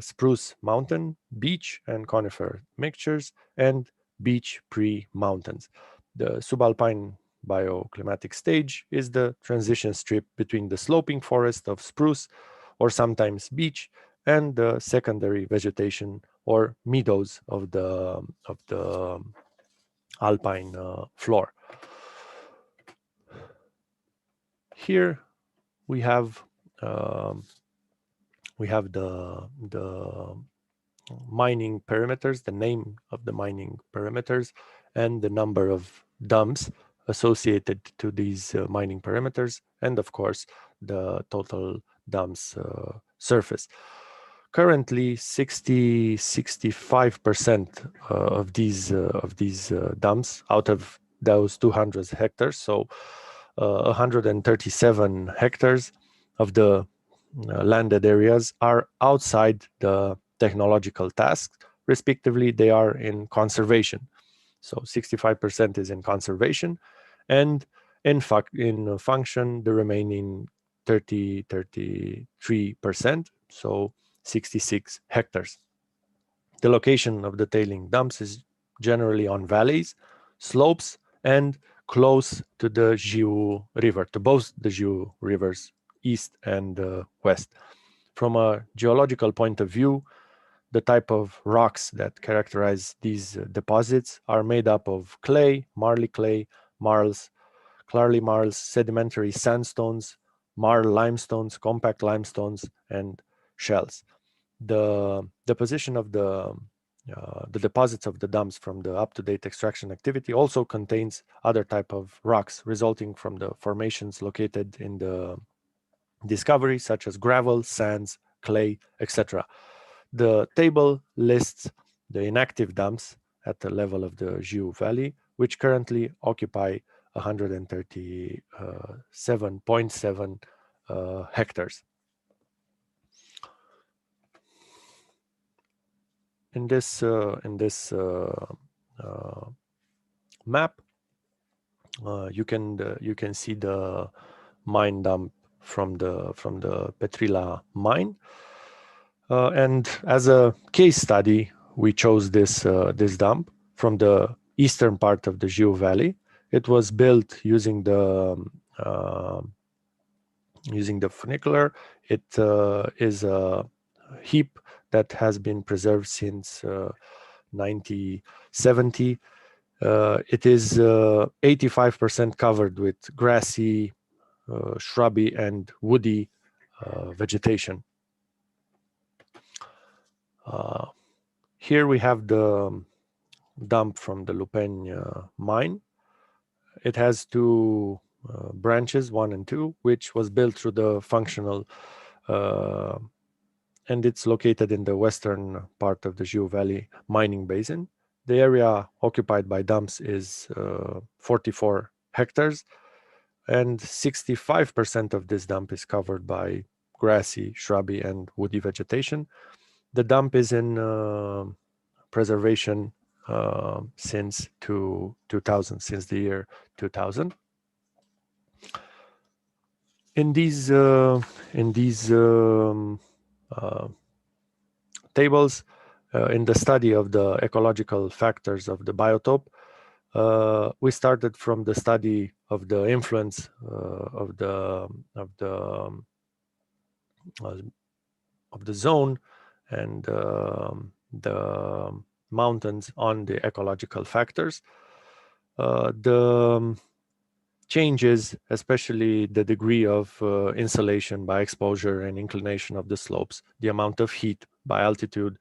spruce mountain, beech and conifer mixtures, and beech pre-mountains. The subalpine bioclimatic stage is the transition strip between the sloping forest of spruce or sometimes beech and the secondary vegetation or meadows of the alpine floor. Here we have the mining perimeters, the name of the mining perimeters, and the number of dumps associated to these mining perimeters, and of course the total dumps surface. Currently, 65% of these dumps out of those 200 hectares, so 137 hectares of the landed areas are outside the technological tasks. Respectively, they are in conservation. So 65% is in conservation, and in function, the remaining 33%, so 66 hectares. The location of the tailing dumps is generally on valleys, slopes, and close to the Jiu River, to both the Jiu rivers, east and west. From a geological point of view, the type of rocks that characterize these deposits are made up of clay, marly, marls, clarly marls, sedimentary sandstones, marl limestones, compact limestones, and shells. The deposition of the deposits of the dumps from the up-to-date extraction activity also contains other type of rocks resulting from the formations located in the discovery, such as gravel, sands, clay, etc. The table lists the inactive dumps at the level of the Jiu Valley, which currently occupy 137.7 hectares. In this map, you can see the mine dump from the Petrila mine, and as a case study, we chose this dump from the eastern part of the Jiu Valley. It was built using the funicular. It is a heap that has been preserved since 1970. It is 85% covered with grassy, shrubby, and woody vegetation. Here we have the dump from the Lupin mine. It has two branches, 1 and 2, which was built through the functional, and it's located in the western part of the Jiu Valley mining basin. The area occupied by dumps is 44 hectares, and 65% of this dump is covered by grassy, shrubby, and woody vegetation. The dump is in preservation since 2000, since the year 2000. In these tables, in the study of the ecological factors of the biotope, we started from the study of the influence of the zone and the mountains on the ecological factors. The changes, especially the degree of insolation by exposure and inclination of the slopes, the amount of heat by altitude,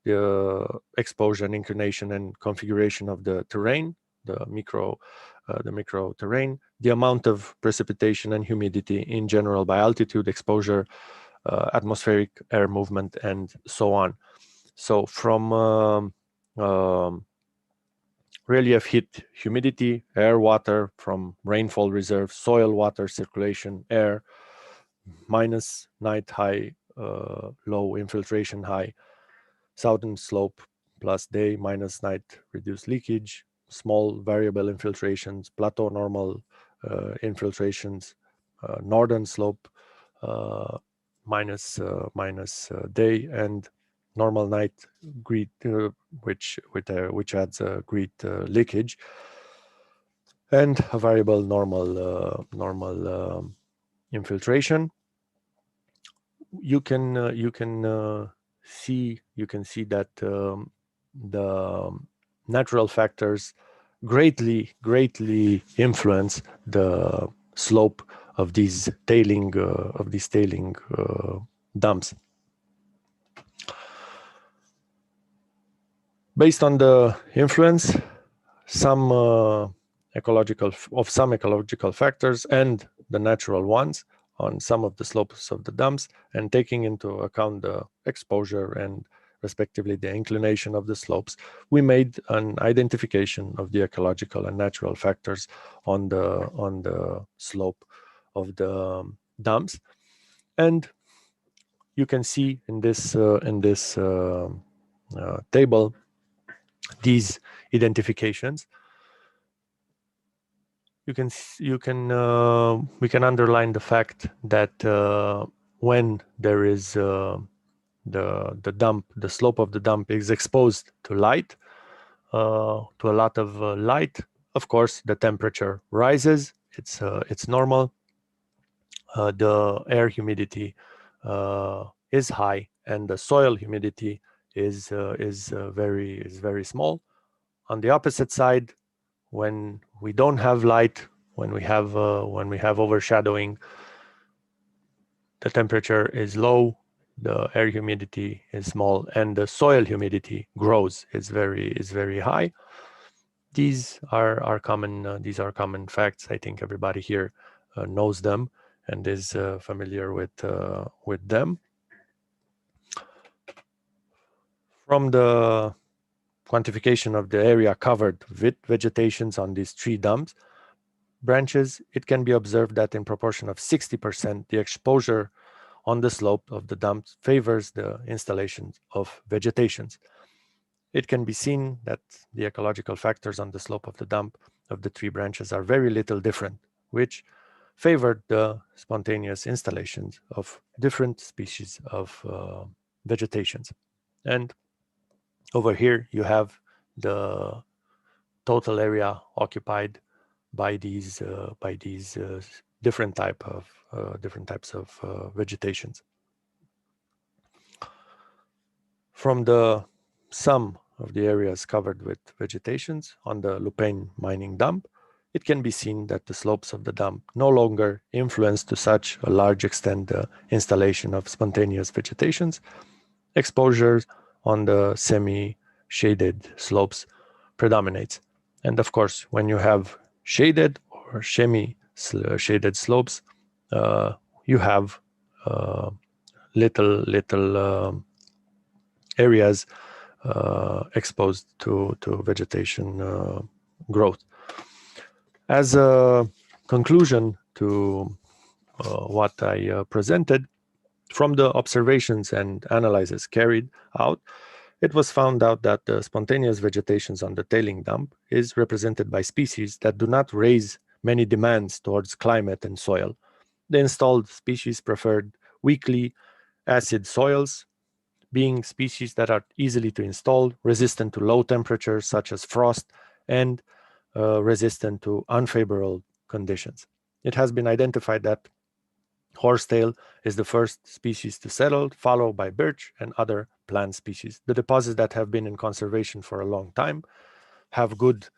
the exposure and inclination and configuration of the terrain, the micro terrain, the amount of precipitation and humidity in general by altitude, exposure, atmospheric air movement, and so on. So from relief, heat, humidity, air, water, from rainfall reserve, soil, water, circulation, air, minus night high, low infiltration high, southern slope plus day, minus night reduced leakage, small variable infiltrations, plateau normal infiltrations, northern slope minus day, and normal night grid, which adds a grid leakage, and a variable normal infiltration. You can see that the natural factors greatly influence the slope of these tailing dumps. Based on the influence, some ecological factors and the natural ones on some of the slopes of the dumps, and taking into account the exposure and respectively the inclination of the slopes, we made an identification of the ecological and natural factors on the slope of the dumps. And you can see in this table these identifications. We can underline the fact that when there is the slope of the dump is exposed to light, to a lot of light, of course the temperature rises. It's normal. The air humidity is high, and the soil humidity is very small. On the opposite side, when we don't have light, when we have overshadowing, the temperature is low, the air humidity is small, and the soil humidity grows. Is very high. These are common facts. I think everybody here knows them and is familiar with them. From the quantification of the area covered with vegetations on these 3 dumps branches, it can be observed that in proportion of 60%, the exposure on the slope of the dumps favors the installation of vegetations. It can be seen that the ecological factors on the slope of the dump of the 3 branches are very little different, which favored the spontaneous installations of different species of vegetations. And over here you have the total area occupied by these different types of vegetations. From the sum of the areas covered with vegetations on the Lupane mining dump, it can be seen that the slopes of the dump no longer influence to such a large extent the installation of spontaneous vegetations. Exposure on the semi-shaded slopes predominates. And of course, when you have shaded or semi-shaded slopes, you have little areas exposed to vegetation growth. As a conclusion to what I presented, from the observations and analyses carried out, it was found out that the spontaneous vegetations on the tailing dump is represented by species that do not raise many demands towards climate and soil. The installed species preferred weakly acid soils, being species that are easily to install, resistant to low temperatures such as frost, and resistant to unfavorable conditions. It has been identified that horsetail is the first species to settle, followed by birch and other plant species. The deposits that have been in conservation for a long time have good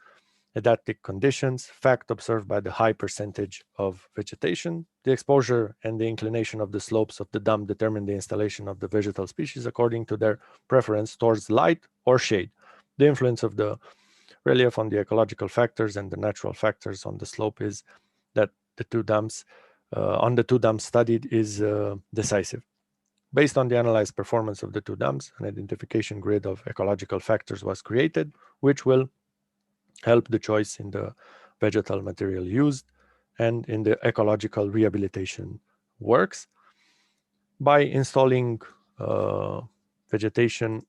edaphic conditions, fact observed by the high percentage of vegetation. The exposure and the inclination of the slopes of the dump determine the installation of the vegetal species according to their preference towards light or shade. The influence of the relief on the ecological factors and the natural factors on the slope is that the two dumps studied is decisive. Based on the analyzed performance of the two dumps, an identification grid of ecological factors was created, which will help the choice in the vegetal material used and in the ecological rehabilitation works. By installing vegetation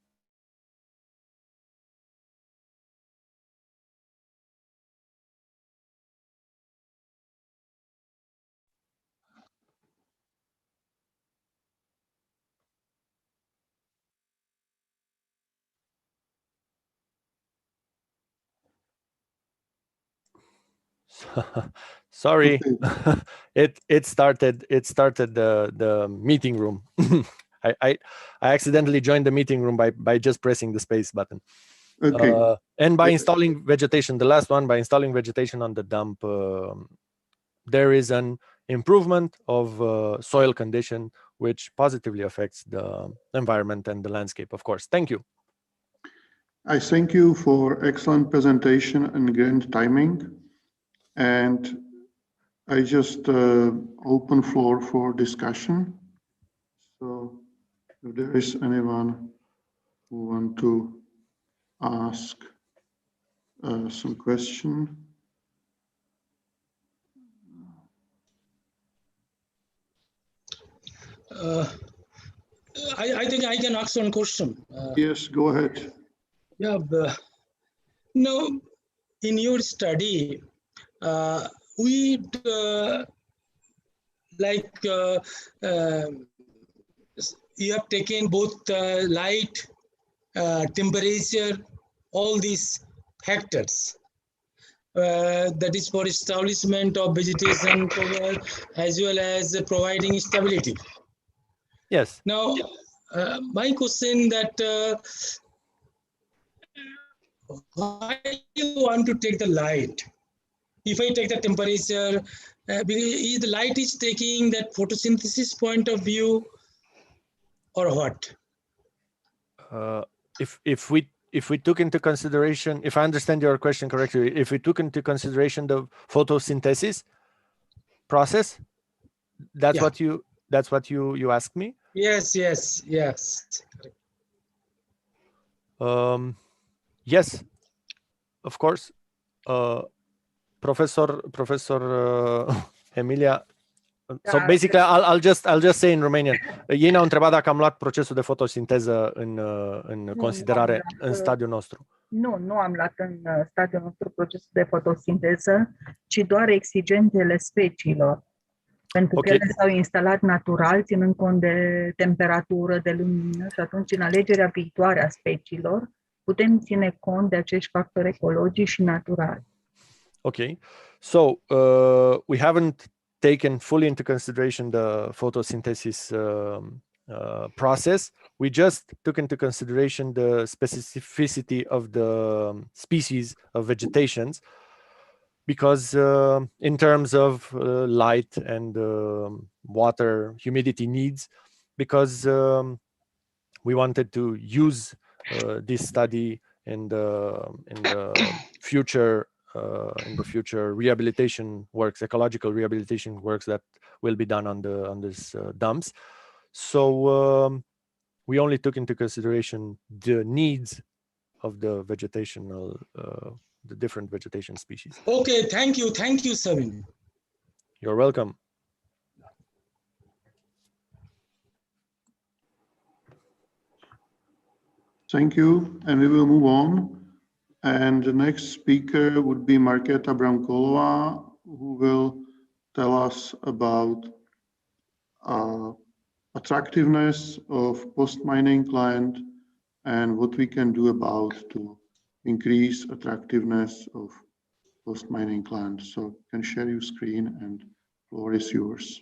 sorry, it started the meeting room. I accidentally joined the meeting room by just pressing the space button. Okay. And by installing vegetation, the last one, by installing vegetation on the dump, there is an improvement of soil condition, which positively affects the environment and the landscape, of course. Thank you. I thank you for excellent presentation and grand timing. And I just open floor for discussion. So if there is anyone who want to ask some question. I think I can ask one question. Yes, go ahead. Yeah, now in your study, we you have taken both light, temperature, all these factors. That is for establishment of vegetation cover as well as providing stability. Yes. Now, my question that why you want to take the light? If I take the temperature, the light is taking that photosynthesis point of view, or what? If we took into consideration, if I understand your question correctly, if we took into consideration the photosynthesis process, that's what you asked me? Yes. Yes, of course. Professor Emilia. So basically, I'll just say in Romanian. Ei ne-au întrebat dacă am luat procesul de fotosinteză în considerare în stadiul nostru. Nu am luat în stadiul nostru procesul de fotosinteză, ci doar exigențele speciilor. Pentru că ele s-au instalat natural, ținând cont de temperatură, de lumină, și atunci în alegerea viitoare a speciilor putem ține cont de acești factori ecologici și naturali. Okay, so we haven't taken fully into consideration the photosynthesis process. We just took into consideration the specificity of the species of vegetations, because in terms of light and water, humidity needs, because we wanted to use this study in the future rehabilitation works, ecological rehabilitation works that will be done on these dumps. So we only took into consideration the needs of the vegetational, the different vegetation species. Okay, thank you, Sabine. You're welcome. Thank you, and we will move on. And the next speaker would be Markéta Brankolová, who will tell us about attractiveness of post-mining land and what we can do about to increase attractiveness of post-mining land. So you can share your screen and floor is yours.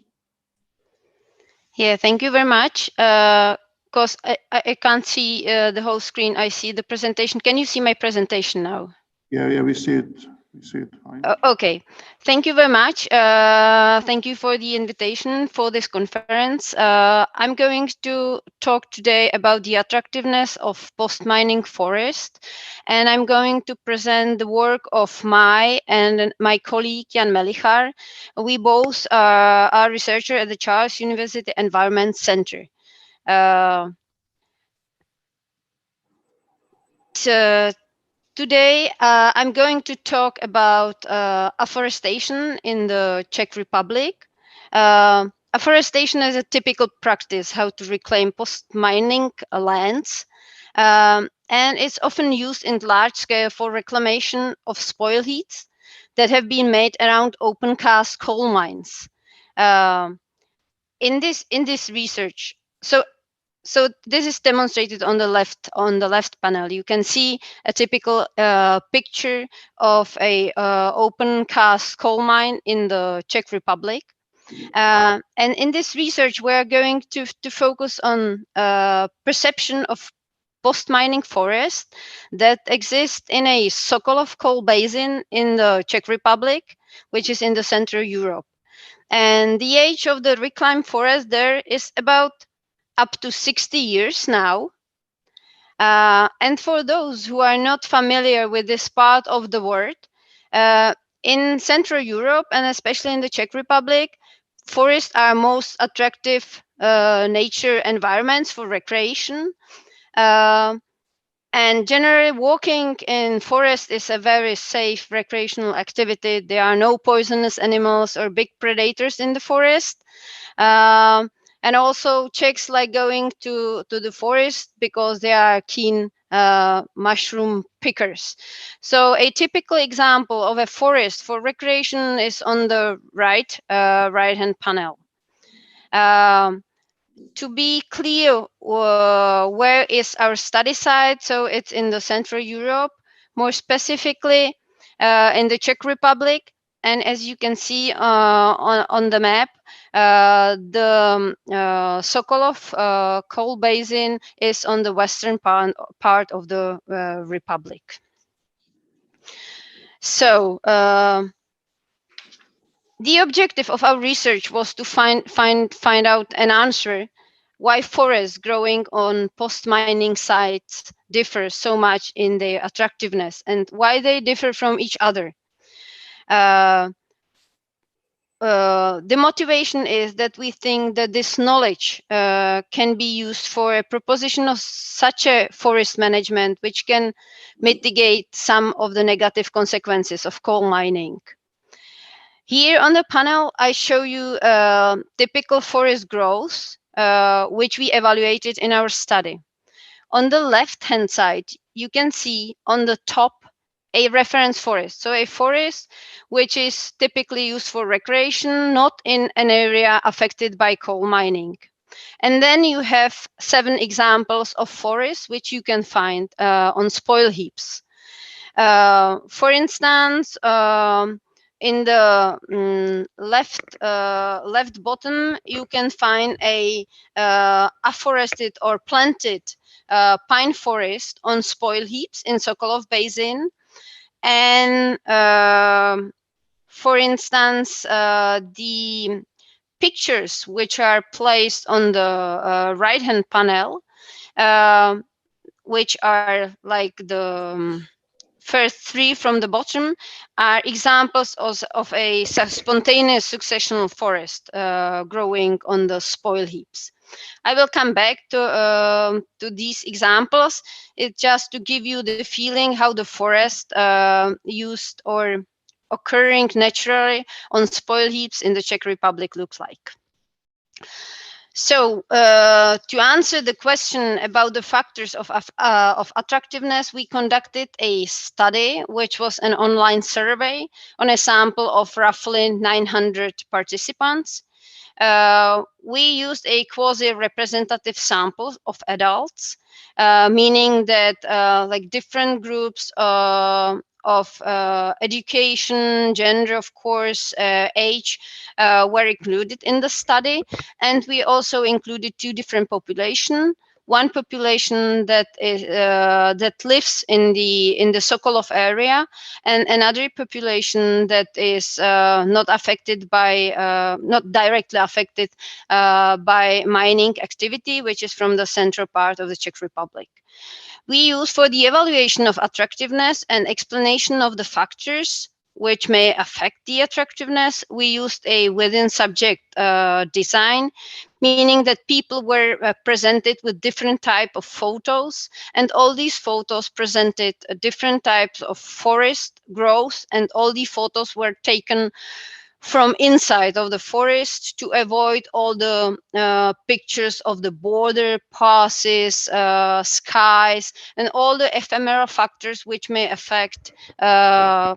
Yeah, thank you very much. Because I can't see the whole screen. I see the presentation. Can you see my presentation now? Yeah, we see it. We see it fine. Okay, thank you very much. Thank you for the invitation for this conference. I'm going to talk today about the attractiveness of post-mining forest, and I'm going to present the work of my colleague Jan Melichar. We both are researchers at the Charles University Environment Center. Today, I'm going to talk about afforestation in the Czech Republic. Afforestation is a typical practice how to reclaim post-mining lands, and it's often used in large scale for reclamation of spoil heaps that have been made around open cast coal mines. In this research, so this is demonstrated on the left panel. You can see a typical picture of a open cast coal mine in the Czech Republic. And in this research, we're going to focus on perception of post-mining forest that exists in a Sokolov coal basin in the Czech Republic, which is in the Central Europe. And the age of the reclaimed forest there is about up to 60 years now. And for those who are not familiar with this part of the world, in Central Europe and especially in the Czech Republic, forests are most attractive nature environments for recreation. And generally walking in forest is a very safe recreational activity. There are no poisonous animals or big predators in the forest. And also Czechs like going to the forest because they are keen mushroom pickers. So a typical example of a forest for recreation is on the right-hand panel. To be clear, where is our study site? So it's in the Central Europe, more specifically in the Czech Republic. And as you can see on the map, the Sokolov coal basin is on the western part of the republic. So the objective of our research was to find out an answer why forests growing on post-mining sites differ so much in their attractiveness and why they differ from each other. The motivation is that we think that this knowledge can be used for a proposition of such a forest management which can mitigate some of the negative consequences of coal mining. Here on the panel, I show you typical forest growth, which we evaluated in our study. On the left-hand side, you can see on the top a reference forest. So a forest which is typically used for recreation, not in an area affected by coal mining. And then you have 7 examples of forests which you can find on spoil heaps. For instance, in the left bottom, you can find a afforested or planted pine forest on spoil heaps in Sokolov Basin. And for instance, the pictures which are placed on the right-hand panel, which are like the first 3 from the bottom, are examples of a spontaneous successional forest growing on the spoil heaps. I will come back to these examples. It's just to give you the feeling how the forest used or occurring naturally on spoil heaps in the Czech Republic looks like. So to answer the question about the factors of attractiveness, we conducted a study, which was an online survey on a sample of roughly 900 participants. We used a quasi-representative sample of adults, meaning that like different groups of education, gender, of course, age were included in the study. And we also included 2 different populations. One population that is that lives in the Sokolov area, and another population that is not affected by, not directly affected by mining activity, which is from the central part of the Czech Republic. We use for the evaluation of attractiveness and explanation of the factors which may affect the attractiveness, we used a within subject design, meaning that people were presented with different type of photos, and all these photos presented different types of forest growth, and all the photos were taken from inside of the forest to avoid all the pictures of the border, passes, skies, and all the ephemeral factors which may affect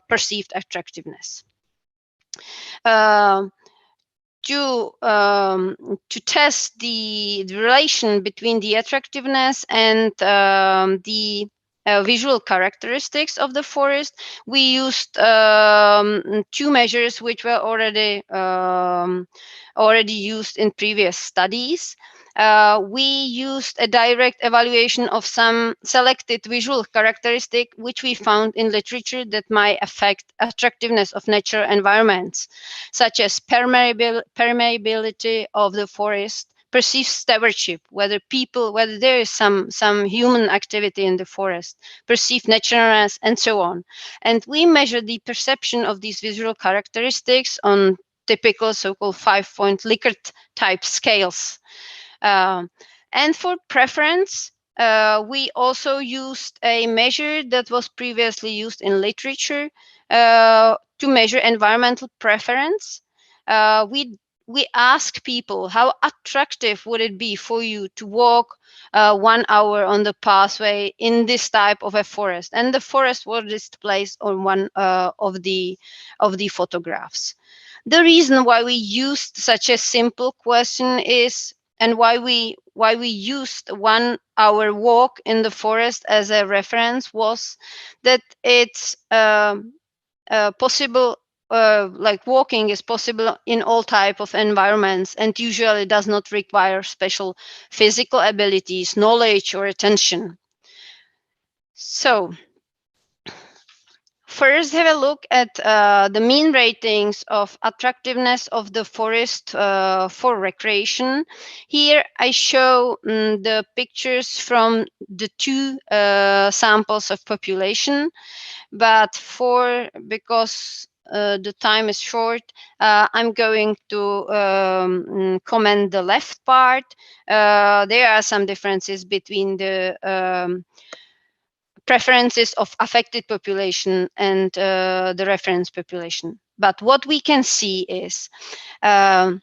perceived attractiveness. To test the relation between the attractiveness and the visual characteristics of the forest, we used 2 measures which were already used in previous studies. We used a direct evaluation of some selected visual characteristic which we found in literature that might affect attractiveness of natural environments, such as permeability of the forest, perceived stewardship, whether there is some human activity in the forest, perceived naturalness, and so on. And we measure the perception of these visual characteristics on typical so-called 5-point Likert type scales. And for preference, we also used a measure that was previously used in literature to measure environmental preference. We ask people, how attractive would it be for you to walk 1 hour on the pathway in this type of a forest? And the forest was displayed on one of the photographs. The reason why we used such a simple question is, and why we used 1 hour walk in the forest as a reference, was that it's possible. Like walking is possible in all type of environments, and usually does not require special physical abilities, knowledge, or attention. So first, have a look at the mean ratings of attractiveness of the forest for recreation. Here I show the pictures from the 2 samples of population, but because the time is short, I'm going to comment the left part. There are some differences between the preferences of affected population and the reference population. But what we can see is that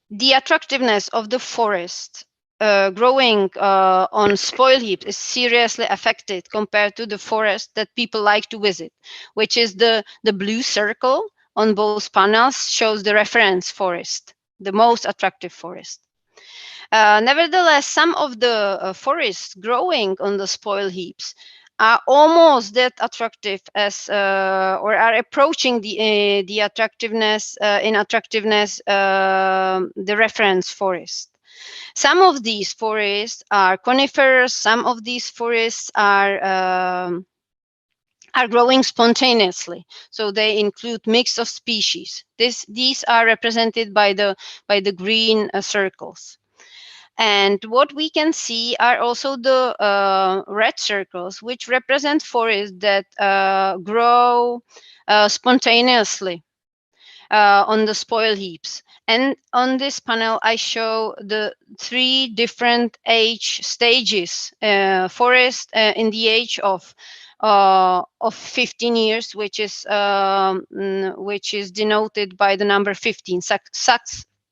the attractiveness of the forest growing on spoil heaps is seriously affected compared to the forest that people like to visit, which is the blue circle on both panels shows the reference forest. the most attractive forest. Nevertheless, some of the forests growing on the spoil heaps are almost that attractive as, or are approaching the attractiveness, the reference forest. Some of these forests are conifers. Some of these forests are growing spontaneously, so they include mix of species. These are represented by the green circles. And what we can see are also the red circles, which represent forests that grow spontaneously on the spoil heaps. And on this panel, I show the 3 different age stages. Forest in the age of 15 years, which is denoted by the number 15.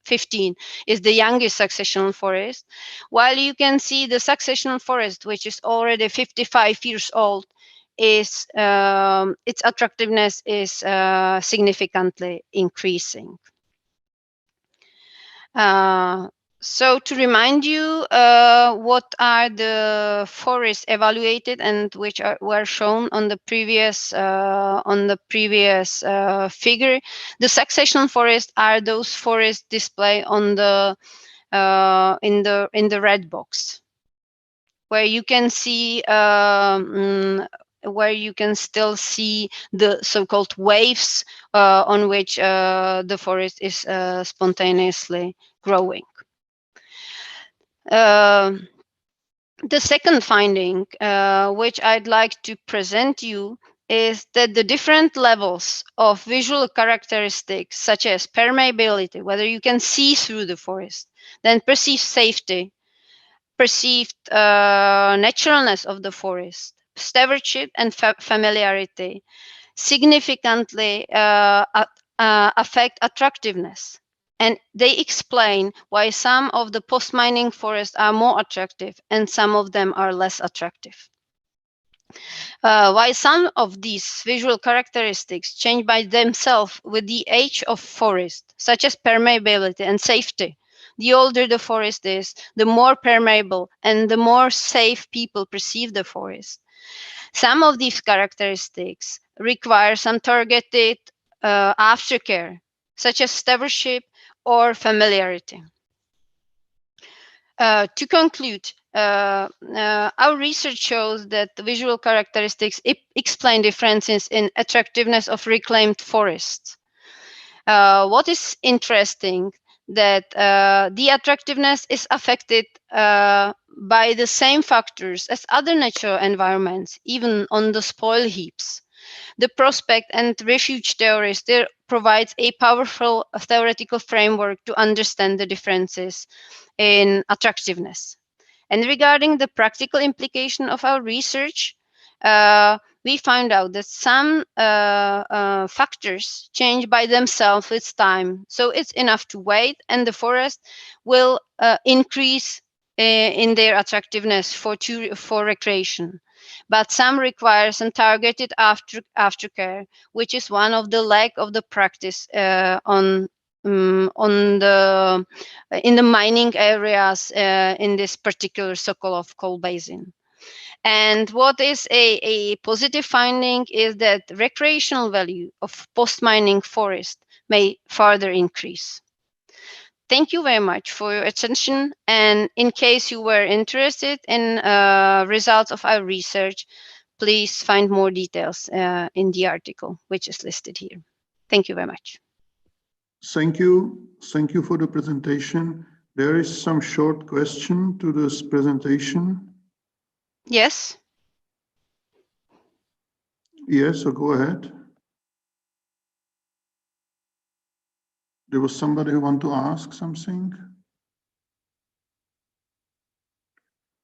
15 is the youngest successional forest, while you can see the successional forest, which is already 55 years old, is its attractiveness is significantly increasing. So to remind you what are the forests evaluated and which were shown on the previous figure, the successional forests are those forests displayed on the in the red box, where you can see where you can still see the so-called waves on which the forest is spontaneously growing. The second finding, which I'd like to present you, is that the different levels of visual characteristics, such as permeability, whether you can see through the forest, then perceived safety, perceived naturalness of the forest, stewardship, and familiarity, significantly affect attractiveness. And they explain why some of the post-mining forests are more attractive and some of them are less attractive. While some of these visual characteristics change by themselves with the age of forest, such as permeability and safety, the older the forest is, the more permeable and the more safe people perceive the forest. Some of these characteristics require some targeted aftercare, such as stewardship or familiarity. To conclude, our research shows that the visual characteristics explain differences in attractiveness of reclaimed forests. What is interesting, that the attractiveness is affected by the same factors as other natural environments, even on the spoil heaps. The prospect and refuge theory still provides a powerful theoretical framework to understand the differences in attractiveness. And regarding the practical implication of our research, we found out that some factors change by themselves with time. So it's enough to wait, and the forest will increase in their attractiveness for recreation. But some require some targeted aftercare, which is one of the lack of the practice in the mining areas in this particular Sokolov coal basin. And what is a positive finding is that recreational value of post-mining forest may further increase. Thank you very much for your attention. And in case you were interested in results of our research, please find more details in the article, which is listed here. Thank you very much. Thank you. Thank you for the presentation. There is some short question to this presentation. Yes. Yes, so go ahead. There was somebody who wanted to ask something.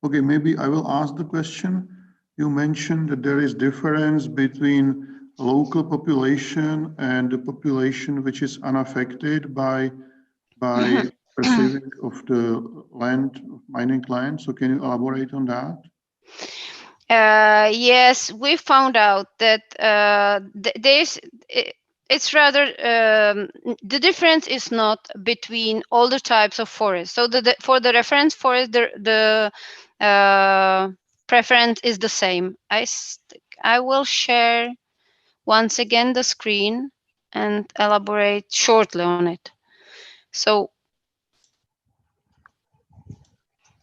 Okay, maybe I will ask the question. You mentioned that there is difference between local population and the population which is unaffected by perceiving of the land, mining land. So can you elaborate on that? Yes, we found out that there's it's rather the difference is not between all the types of forest. So for the reference forest, the preference is the same. I will share once again the screen and elaborate shortly on it. So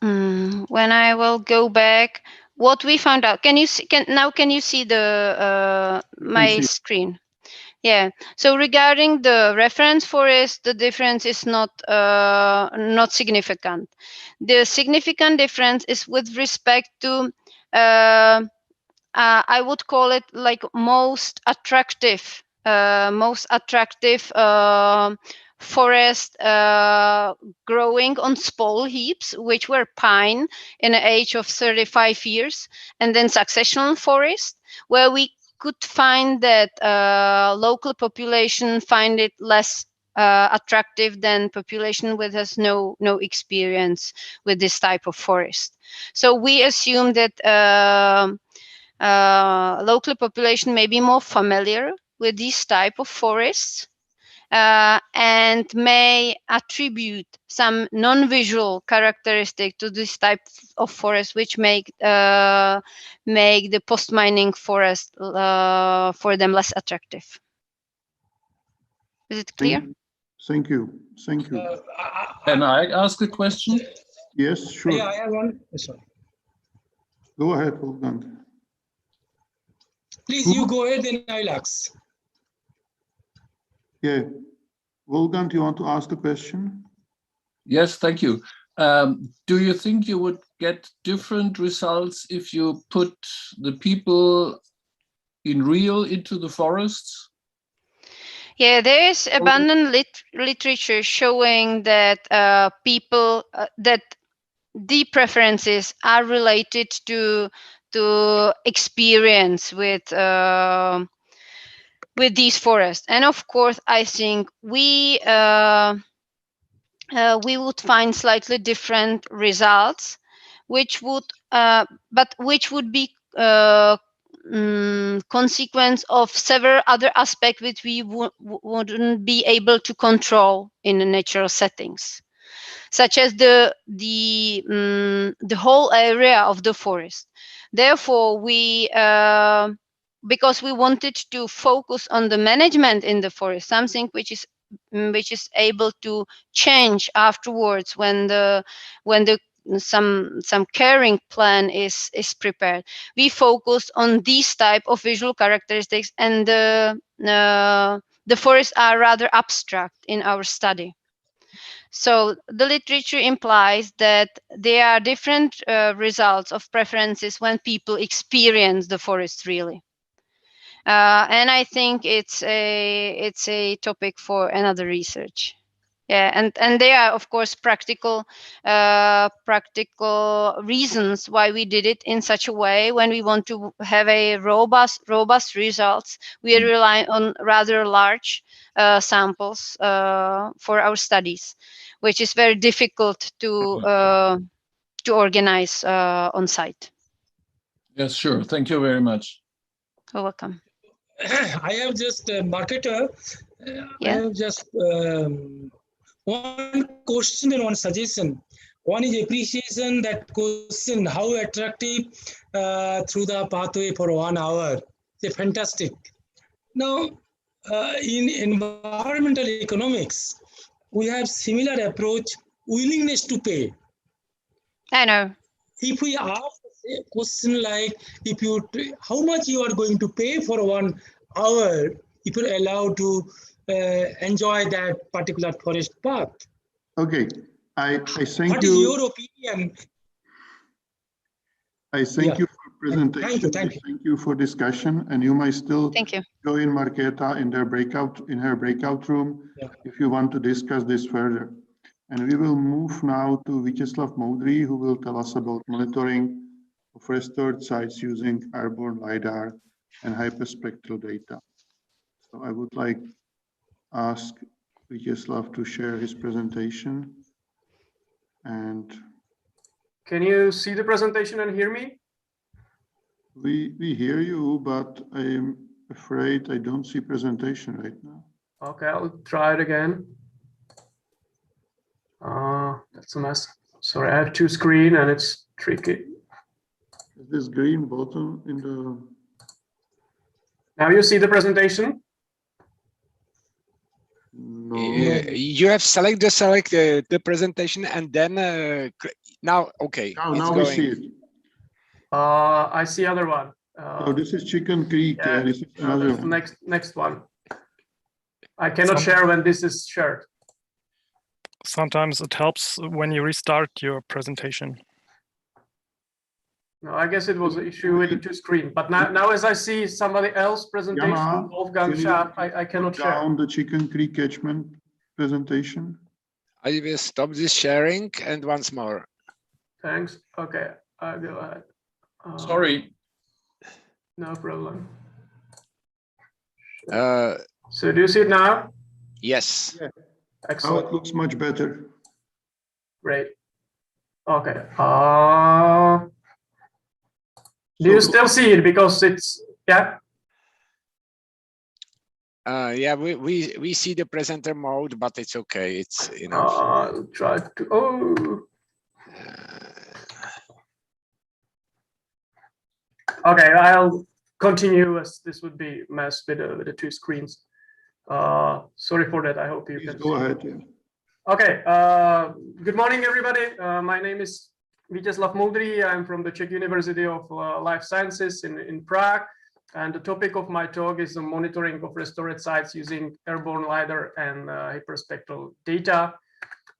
when I will go back, what we found out, can you see, can you see the my screen? Yeah, so regarding the reference forest, the difference is not significant. The significant difference is with respect to I would call it like most attractive forest growing on spole heaps, which were pine in an age of 35 years, and then successional forest, where we could find that local population find it less attractive than population with has no experience with this type of forest. So we assume that local population may be more familiar with these type of forests and may attribute some non-visual characteristic to this type of forest, which make the post-mining forest for them less attractive. Is it clear? Thank you. Thank you. Can I ask a question? Yes, sure. Yeah, I have one. Sorry. Go ahead, Wolfgang. Please, you go ahead, then I'll ask. Yeah. Wolfgang, do you want to ask the question? Yes, thank you. Do you think you would get different results if you put the people in real into the forests? Yeah, there is abundant literature showing that people that the preferences are related to experience with these forests, and of course, I think we would find slightly different results, which would be consequence of several other aspects which we wouldn't be able to control in the natural settings, such as the whole area of the forest. Therefore, we because we wanted to focus on the management in the forest, something which is able to change afterwards when some caring plan is prepared. We focus on these type of visual characteristics, and the forests are rather abstract in our study. So the literature implies that there are different results of preferences when people experience the forest really. And I think it's a topic for another research. Yeah, and there are of course practical reasons why we did it in such a way. When we want to have a robust results, we rely on rather large samples for our studies, which is very difficult to organize on site. Yes, sure. Thank you very much. You're welcome. I have just marketer. I have just one question and one suggestion. One is appreciation that question, how attractive through the pathway for 1 hour. It's fantastic. Now, in environmental economics, we have similar approach, willingness to pay. I know. If we ask a question like, how much you are going to pay for 1 hour, if you're allowed to enjoy that particular forest path. Okay, I thank What you. is your opinion? I thank you for presentation. Thank you. Thank you for discussion, and you might still join Marketa in her breakout room if you want to discuss this further. And we will move now to Vyacheslav Moudry, who will tell us about monitoring of restored sites using airborne LiDAR and hyperspectral data. So I would like to ask Vyacheslav to share his presentation. And can you see the presentation and hear me? We hear you, but afraid I don't see presentation right now. Okay, I'll try it again. That's a mess. Sorry, I have two screens and it's tricky. Is this green button in the... Now you see the presentation? No. You have select the presentation and then now, okay. Now we see it. I see other one. Oh, this is Chicken Creek. Yeah, This is another that's the one. next one. I cannot share when this is shared. Sometimes it helps when you restart your presentation. No, I guess it was an issue with the two screen. But now as I see somebody else presentation, Yama, Wolfgang can you Schaap, I cannot put share. down the Chicken Creek catchment presentation. I will stop this sharing and once more. Thanks. Okay, I'll go ahead. Sorry. No problem. Uh, So do you see it now? yes. Now Excellent. it looks much better. Great. Okay. Do you still see it? Because it's, yeah. Yeah, we see the presenter mode, but it's okay. It's enough. I'll try to, Okay, I'll continue as this would be mess with the two screens. Sorry for that. I hope you can Go see. ahead. Yeah. Okay, good morning, everybody. My name is Vítězslav Moudrý. I'm from the Czech University of Life Sciences in Prague. And the topic of my talk is the monitoring of restored sites using airborne LiDAR and hyperspectral data.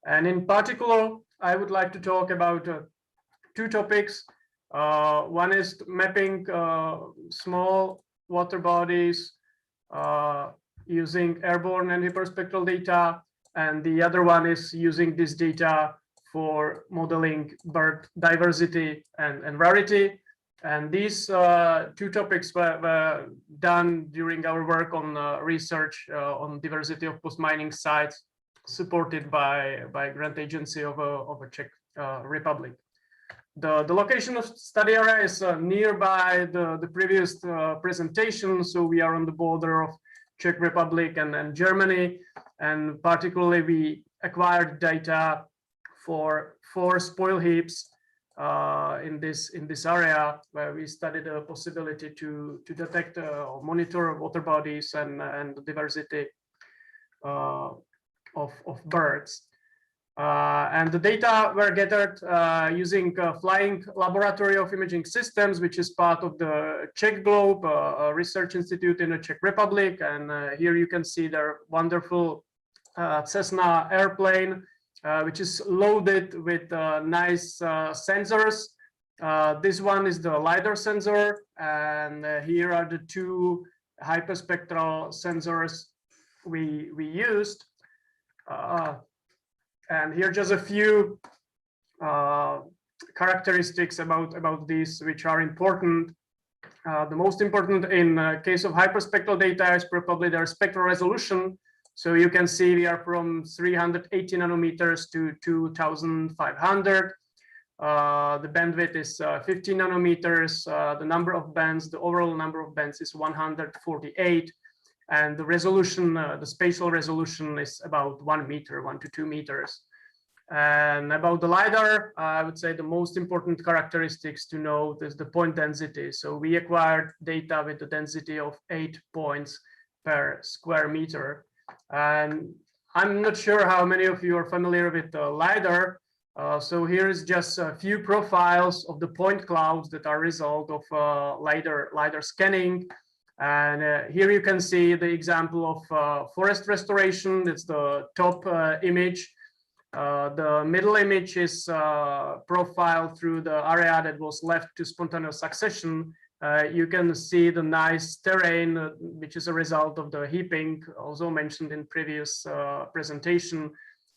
And in particular, I would like to talk about two topics. One is mapping small water bodies using airborne and hyperspectral data. And the other one is using this data for modeling bird diversity and rarity. And these two topics were done during our work on research on diversity of post-mining sites, supported by grant agency of a Czech Republic. The location of study area is nearby the previous presentation, so we are on the border of Czech Republic and Germany, and particularly we acquired data for 4 spoil heaps in this area, where we studied the possibility to detect or monitor water bodies and the diversity of birds. And the data were gathered using Flying Laboratory of Imaging Systems, which is part of the Czech Globe, a research institute in the Czech Republic. And here you can see their wonderful Cessna airplane, which is loaded with nice sensors. This one is the LiDAR sensor, and here are the 2 hyperspectral sensors we used. And here just a few characteristics about these which are important. The most important in case of hyperspectral data is probably their spectral resolution. So you can see we are from 380 nanometers to 2500. The bandwidth is 50 nanometers. The number of bands, the overall number of bands is 148. And the resolution, the spatial resolution is about 1 meter, 1 to 2 meters. And about the LiDAR, I would say the most important characteristics to note is the point density. So we acquired data with the density of 8 points per square meter. And I'm not sure how many of you are familiar with the LiDAR. So here is just a few profiles of the point clouds that are result of LiDAR scanning. And here you can see the example of forest restoration. It's the top image. The middle image is profiled through the area that was left to spontaneous succession. You can see the nice terrain, which is a result of the heaping, also mentioned in previous presentation.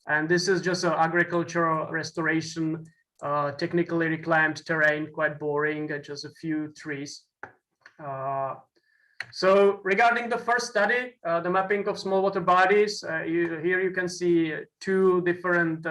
And this is just an agricultural restoration, technically reclaimed terrain, quite boring, just a few trees. So regarding the first study, the mapping of small water bodies, here you can see 2 different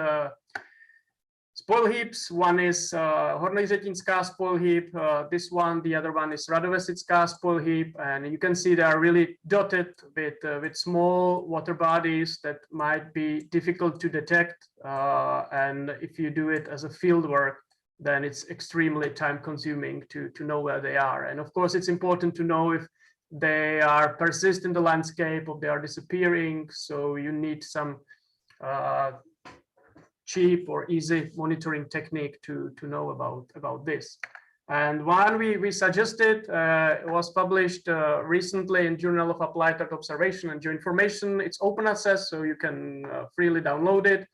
spoil heaps. One is Hornoizetinská spoil heap. This one, the other one is Radovesická spoil heap. And you can see they are really dotted with small water bodies that might be difficult to detect. And if you do it as a field work, then it's extremely time consuming to know where they are. And of course, it's important to know if they are persist in the landscape or they are disappearing. So you need some cheap or easy monitoring technique to know about this. And one we suggested was published recently in Journal of Applied Earth Observation and Geoinformation. It's open access, so you can freely download it.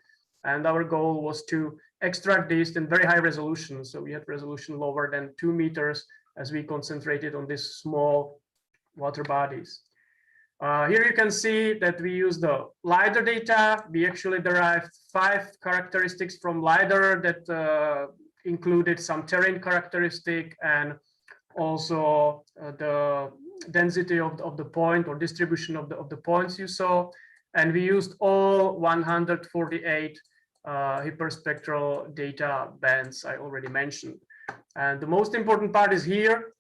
And our goal was to extract this in very high resolution. So we had resolution lower than 2 meters as we concentrated on these small water bodies. Here you can see that we use the LiDAR data. We actually derived 5 characteristics from LiDAR that included some terrain characteristic and also the density of the point or distribution of the points you saw. And we used all 148 hyperspectral data bands I already mentioned. And the most important part is here,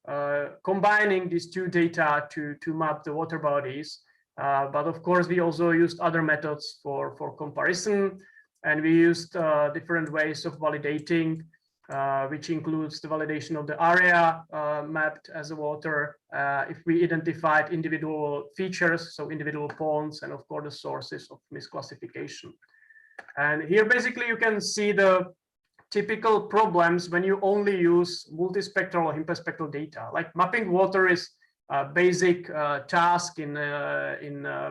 combining these 2 data to map the water bodies. But of course, we also used other methods for comparison. And we used different ways of validating, which includes the validation of the area mapped as a water. If we identified individual features, so individual ponds, and of course, the sources of misclassification. And here, basically, you can see the typical problems when you only use multispectral or hyperspectral data. Like mapping water is a basic task in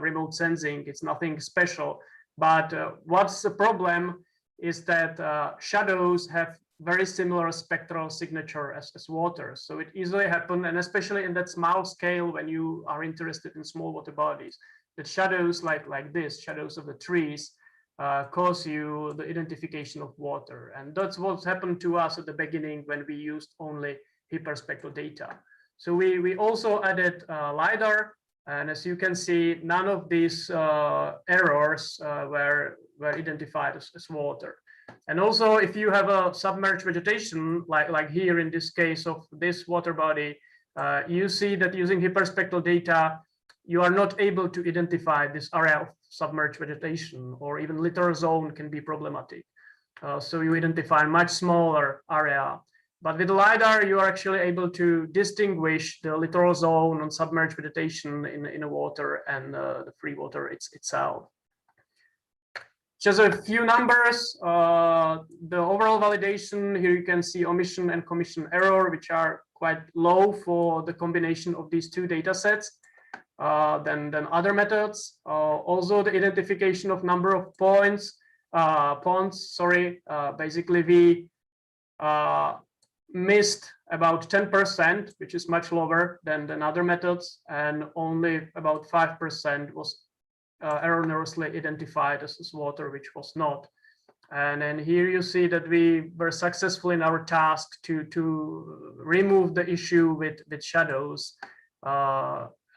remote sensing. It's nothing special. But what's the problem is that shadows have very similar spectral signature as water. So it easily happens, and especially in that small scale when you are interested in small water bodies, that shadows like this, shadows of the trees, cause you the identification of water. And that's what happened to us at the beginning when we used only hyperspectral data. So we also added LiDAR, and as you can see, none of these errors were identified as water. And also, if you have a submerged vegetation, like here in this case of this water body, you see that using hyperspectral data, you are not able to identify this area of submerged vegetation, or even littoral zone can be problematic. So you identify a much smaller area. But with LiDAR, you are actually able to distinguish the littoral zone on submerged vegetation in the water and the free water itself. Just a few numbers. The overall validation, here you can see omission and commission error, which are quite low for the combination of these 2 data sets. Than other methods. Also, the identification of number of ponds. Basically, we missed about 10%, which is much lower than other methods, and only about 5% was erroneously identified as water, which was not. And then here you see that we were successful in our task to remove the issue with shadows,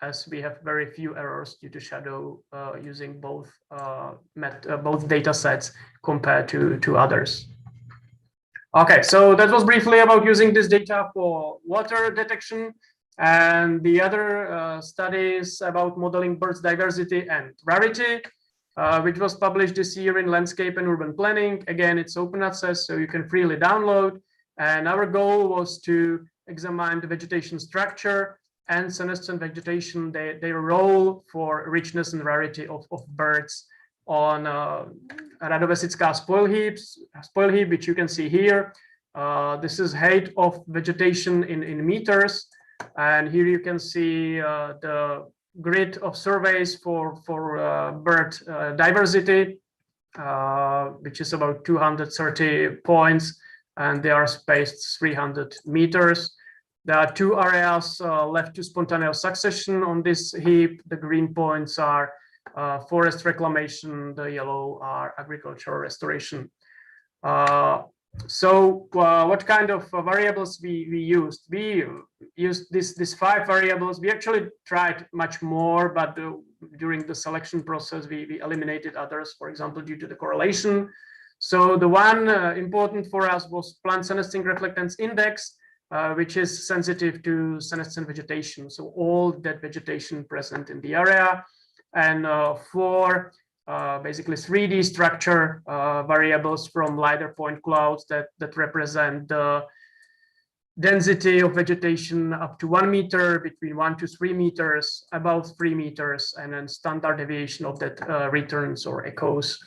as we have very few errors due to shadow using both data sets compared to others. Okay, so that was briefly about using this data for water detection, and the other studies about modeling birds diversity and rarity, which was published this year in Landscape and Urban Planning. Again, it's open access, so you can freely download. And our goal was to examine the vegetation structure and senescent vegetation, their role for richness and rarity of birds on Radovesická spoil heap, which you can see here. This is height of vegetation in meters. And here you can see the grid of surveys for bird diversity, which is about 230 points, and they are spaced 300 meters. There are 2 areas left to spontaneous succession on this heap. The green points are forest reclamation, the yellow are agricultural restoration. So what kind of variables we used? We used these 5 variables. We actually tried much more, but during the selection process, we eliminated others, for example, due to the correlation. So the one important for us was plant senescing reflectance index, which is sensitive to senescent vegetation. So all that vegetation present in the area, and for basically 3D structure variables from LiDAR point clouds that represent the density of vegetation up to 1 meter, between 1 to 3 meters, above 3 meters, and then standard deviation of that returns or echoes.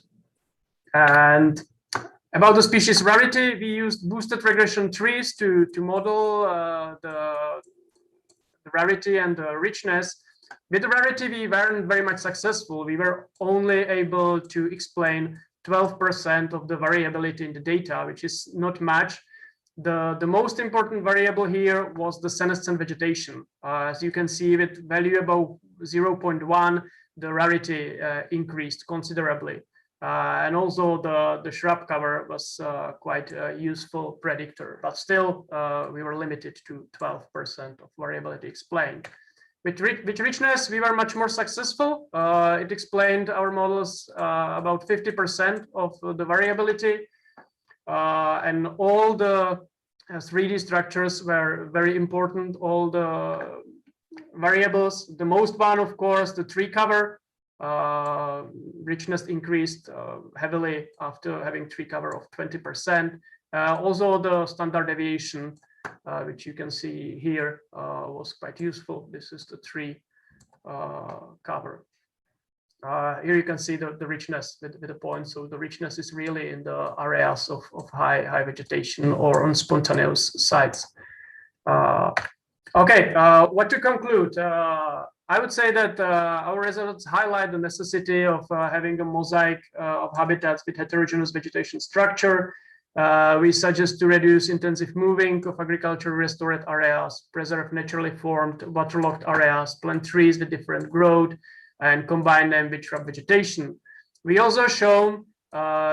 And about the species rarity, we used boosted regression trees to model the rarity and the richness. With the rarity, we weren't very much successful. We were only able to explain 12% of the variability in the data, which is not much. The most important variable here was the senescent vegetation. As you can see, with value above 0.1, the rarity increased considerably. And also the shrub cover was quite a useful predictor, but still we were limited to 12% of variability explained. With richness, we were much more successful. It explained our models about 50% of the variability. And all the 3D structures were very important, all the variables. The most one, of course, the tree cover. Richness increased heavily after having tree cover of 20%. Also the standard deviation, which you can see here, was quite useful. This is the tree cover. Here you can see the richness with the point. So the richness is really in the areas of high vegetation or on spontaneous sites. Okay, what to conclude? I would say that our results highlight the necessity of having a mosaic of habitats with heterogeneous vegetation structure. We suggest to reduce intensive moving of agricultural restored areas, preserve naturally formed waterlogged areas, plant trees with different growth, and combine them with shrub vegetation. We also shown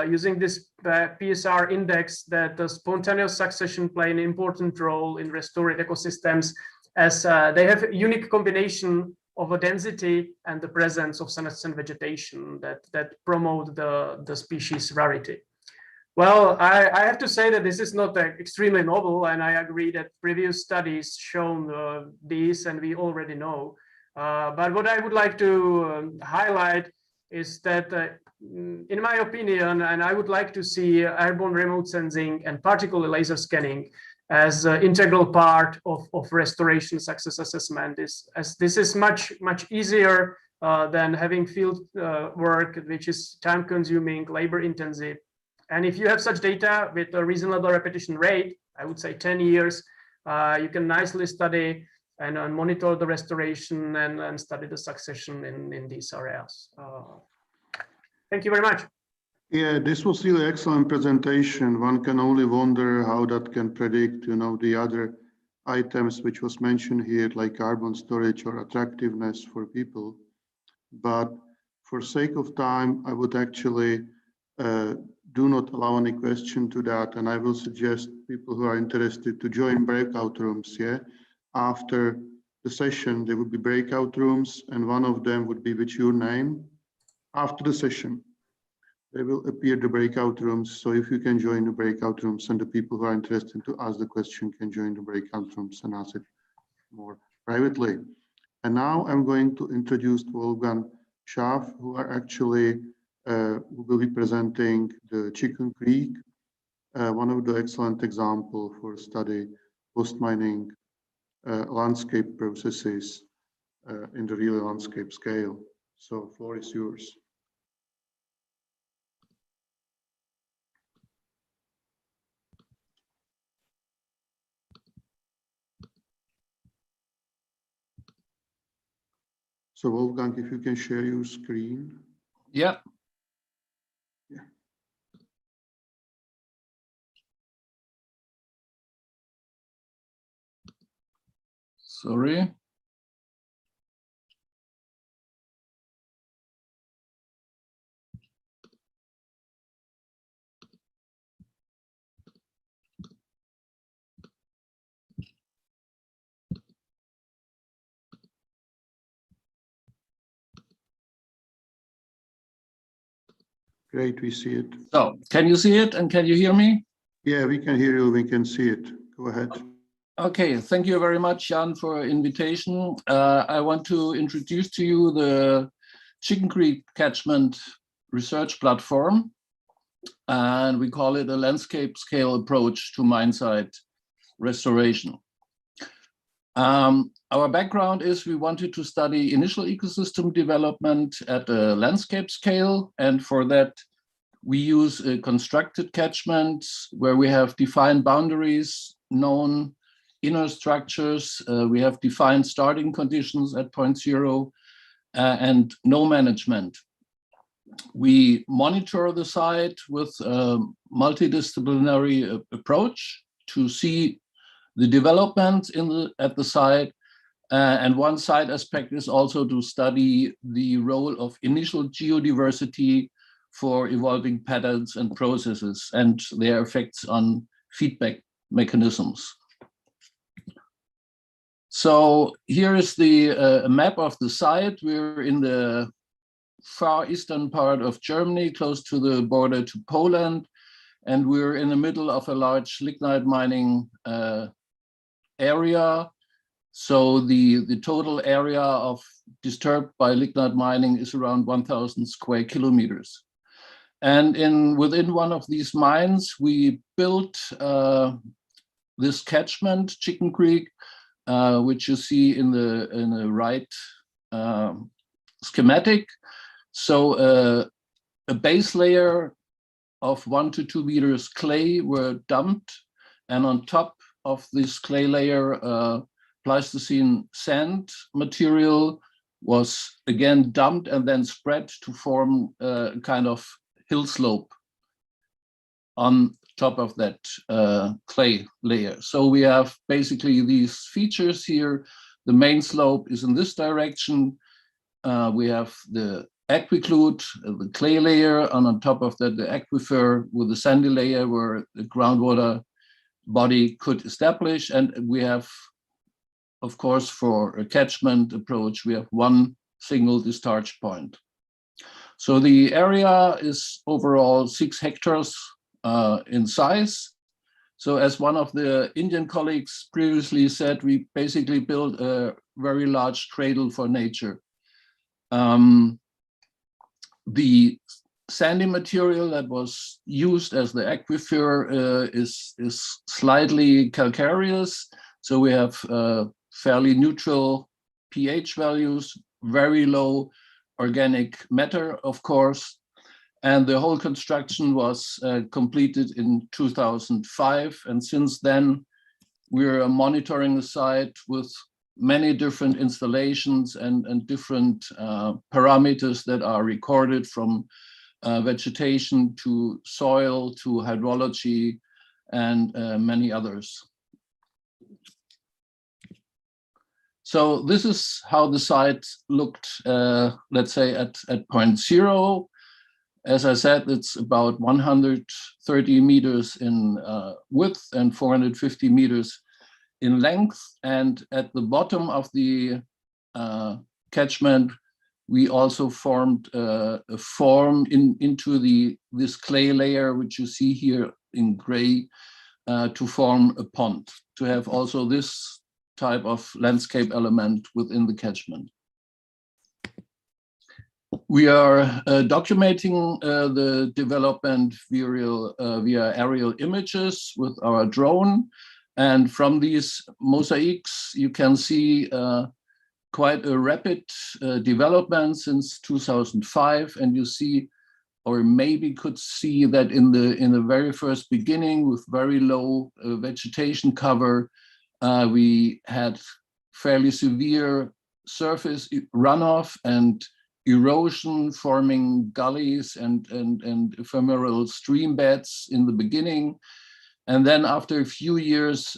using this PSR index that the spontaneous succession play an important role in restored ecosystems, as they have a unique combination of a density and the presence of senescent vegetation that promote the species rarity. Well, I have to say that this is not extremely novel, and I agree that previous studies shown this, and we already know. But what I would like to highlight is that, in my opinion, and I would like to see airborne remote sensing and particle laser scanning as an integral part of restoration success assessment, as this is much easier than having field work, which is time consuming, labor intensive. And if you have such data with a reasonable repetition rate, I would say 10 years, you can nicely study and monitor the restoration and study the succession in these areas. Thank you very much. Yeah, this was really excellent presentation. One can only wonder how that can predict, the other items which was mentioned here, like carbon storage or attractiveness for people. But for sake of time, I would actually do not allow any question to that, and I will suggest people who are interested to join breakout rooms. Yeah, after the session, there would be breakout rooms, and one of them would be with your name. After the session, they will appear the breakout rooms. So if you can join the breakout rooms, and the people who are interested to ask the question can join the breakout rooms and ask it more privately. And now I'm going to introduce Wolfgang Schaaf, who are actually who will be presenting the Chicken Creek, one of the excellent example for study post-mining landscape processes in the real landscape scale. So floor is yours. So Wolfgang, if you can share your screen. Yeah. Yeah. Sorry. Great, we see it. So, can you see it and can you hear me? Yeah, we can hear you, we can see it. Go ahead. Okay, thank you very much, Jan, for invitation. I want to introduce to you the Chicken Creek Catchment Research Platform, and we call it a landscape scale approach to mine site restoration. Our background is we wanted to study initial ecosystem development at a landscape scale, and for that we use constructed catchments where we have defined boundaries, known inner structures, we have defined starting conditions at point zero, and no management. We monitor the site with a multidisciplinary approach to see the development at the site, and one side aspect is also to study the role of initial geodiversity for evolving patterns and processes and their effects on feedback mechanisms. So here is the map of the site. We're in the far eastern part of Germany, close to the border to Poland, and we're in the middle of a large lignite mining area. So the total area of disturbed by lignite mining is around 1,000 square kilometers. And within one of these mines, we built this catchment, Chicken Creek, which you see in the right schematic. So a base layer of 1 to 2 meters clay were dumped, and on top of this clay layer, Pleistocene sand material was again dumped and then spread to form a kind of hill slope on top of that clay layer. So we have basically these features here. The main slope is in this direction. We have the aquiclude, the clay layer, and on top of that, the aquifer with the sandy layer where the groundwater body could establish. And we have, of course, for a catchment approach, we have one single discharge point. So the area is overall 6 hectares in size. So as one of the Indian colleagues previously said, we basically built a very large cradle for nature. The sandy material that was used as the aquifer is slightly calcareous. So we have fairly neutral pH values, very low organic matter, of course. And the whole construction was completed in 2005. And since then, we're monitoring the site with many different installations and different parameters that are recorded, from vegetation to soil to hydrology and many others. So this is how the site looked, let's say, at point zero. As I said, it's about 130 meters in width and 450 meters in length. And at the bottom of the catchment, we also formed a form into this clay layer, which you see here in gray, to form a pond, to have also this type of landscape element within the catchment. We are documenting the development via aerial images with our drone. And from these mosaics, you can see quite a rapid development since 2005. And you see, or maybe could see, that in the very first beginning, with very low vegetation cover, we had fairly severe surface runoff and erosion, forming gullies and ephemeral stream beds in the beginning. And then after a few years,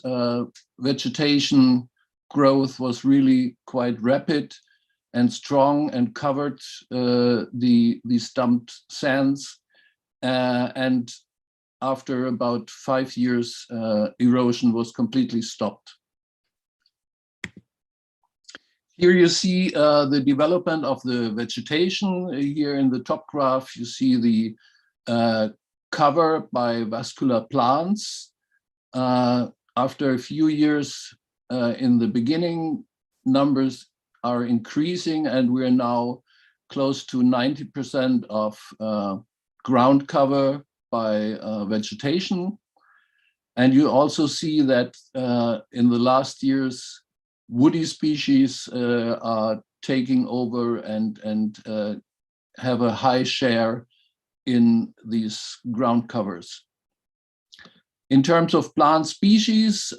vegetation growth was really quite rapid and strong and covered these dumped sands. And after about 5 years, erosion was completely stopped. Here you see the development of the vegetation. Here in the top graph, you see cover by vascular plants. After a few years in the beginning, numbers are increasing, and we're now close to 90% of ground cover by vegetation. And you also see that in the last years, woody species are taking over and have a high share in these ground covers. In terms of plant species,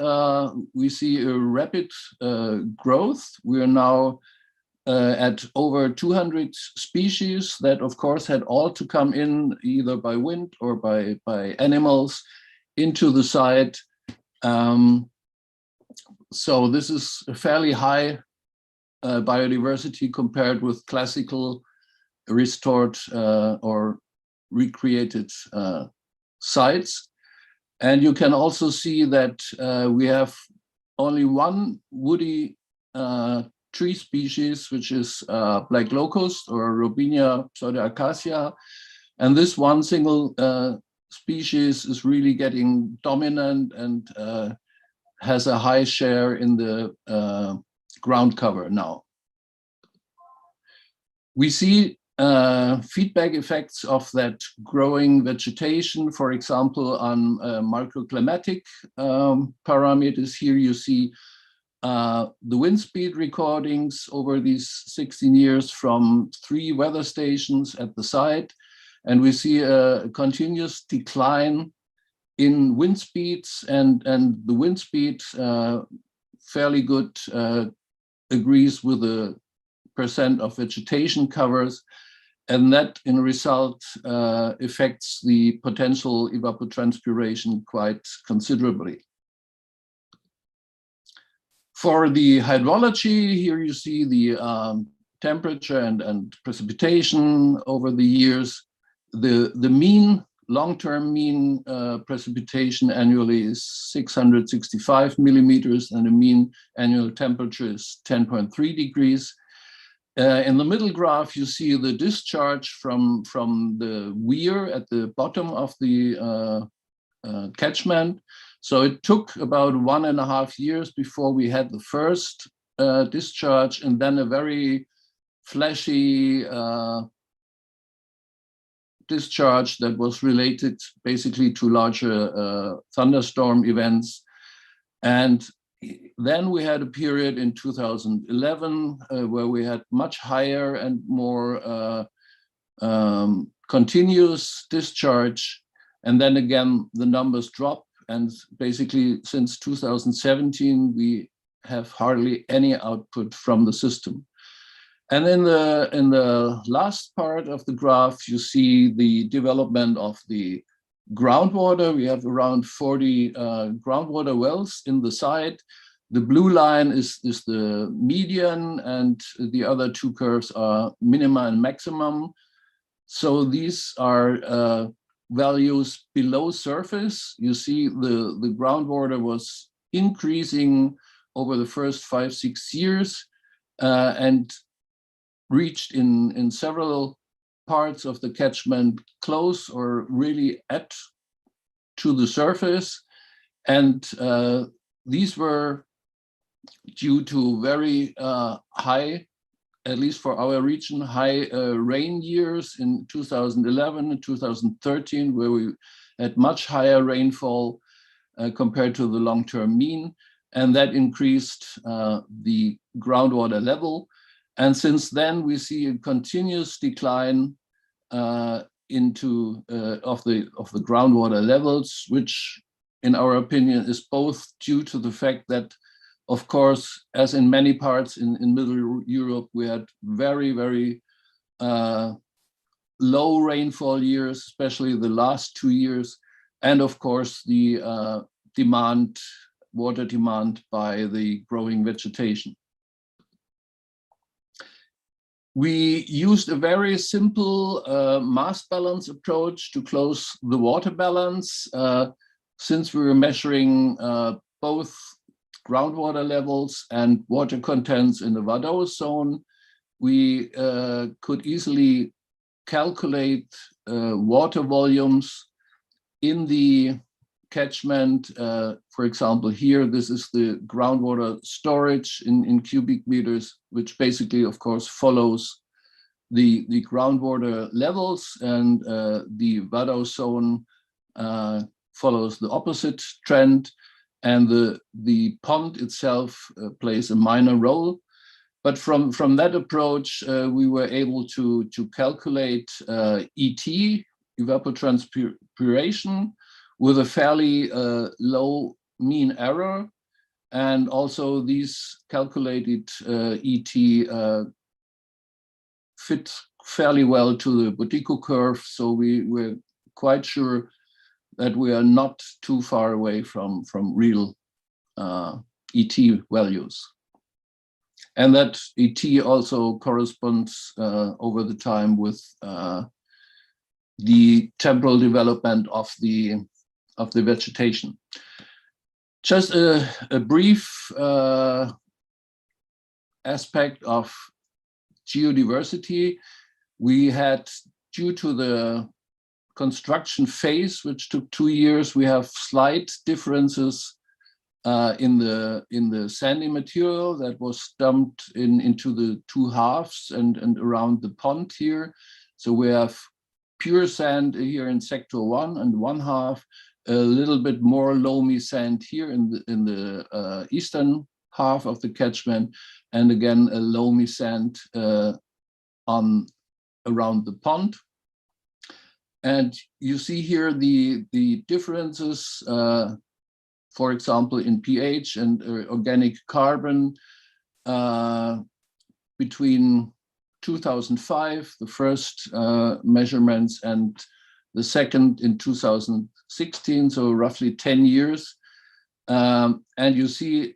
we see a rapid growth. We are now at over 200 species that, of course, had all to come in either by wind or by animals into the site. So this is a fairly high biodiversity compared with classical restored or recreated sites. And you can also see that we have only one woody tree species, which is black locust or Robinia pseudoacacia. And this one single species is really getting dominant and has a high share in the ground cover now. We see feedback effects of that growing vegetation, for example, on microclimatic parameters. Here you see the wind speed recordings over these 16 years from 3 weather stations at the site. And we see a continuous decline in wind speeds, and the wind speed fairly good agrees with the percent of vegetation covers, and that in result affects the potential evapotranspiration quite considerably. For the hydrology, here you see the temperature and precipitation over the years. The mean, long-term mean precipitation annually is 665 millimeters, and the mean annual temperature is 10.3 degrees. In the middle graph, you see the discharge from the weir at the bottom of the catchment. So it took about 1.5 years before we had the first discharge, and then a very flashy discharge that was related basically to larger thunderstorm events. And then we had a period in 2011 where we had much higher and more continuous discharge. And then again, the numbers drop. And basically since 2017, we have hardly any output from the system. And in the last part of the graph, you see the development of the groundwater. We have around 40 groundwater wells in the site. The blue line is the median, and the other 2 curves are minima and maximum. So these are values below surface. You see the groundwater was increasing over the first 5-6 years and reached in several parts of the catchment close or really to the surface. And these were due to very high, at least for our region, high rain years in 2011 and 2013, where we had much higher rainfall compared to the long-term mean. And that increased the groundwater level. And since then, we see a continuous decline of the groundwater levels, which, in our opinion, is both due to the fact that, of course, as in many parts in Middle Europe, we had very, very low rainfall years, especially the last 2 years, and of course the water demand by the growing vegetation. We used a very simple mass balance approach to close the water balance. Since we were measuring both groundwater levels and water contents in the Vadose zone, we could easily calculate water volumes in the catchment. For example, here, this is the groundwater storage in cubic meters, which basically, of course, follows the groundwater levels, and the Waddow zone follows the opposite trend, and the pond itself plays a minor role. But from that approach, we were able to calculate ET, evapotranspiration, with a fairly low mean error. And also these calculated ET fit fairly well to the Butico curve. So we're quite sure that we are not too far away from real ET values. And that ET also corresponds over the time with the temporal development of the vegetation. Just a brief aspect of geodiversity. We had, due to the construction phase, which took 2 years, we have slight differences in the sandy material that was dumped into the two halves and around the pond here. So we have pure sand here in sector 1 and 1/2, a little bit more loamy sand here in the eastern half of the catchment, and again a loamy sand around the pond. And you see here the differences, for example, in pH and organic carbon between 2005, the first measurements, and the second in 2016, so roughly 10 years. And you see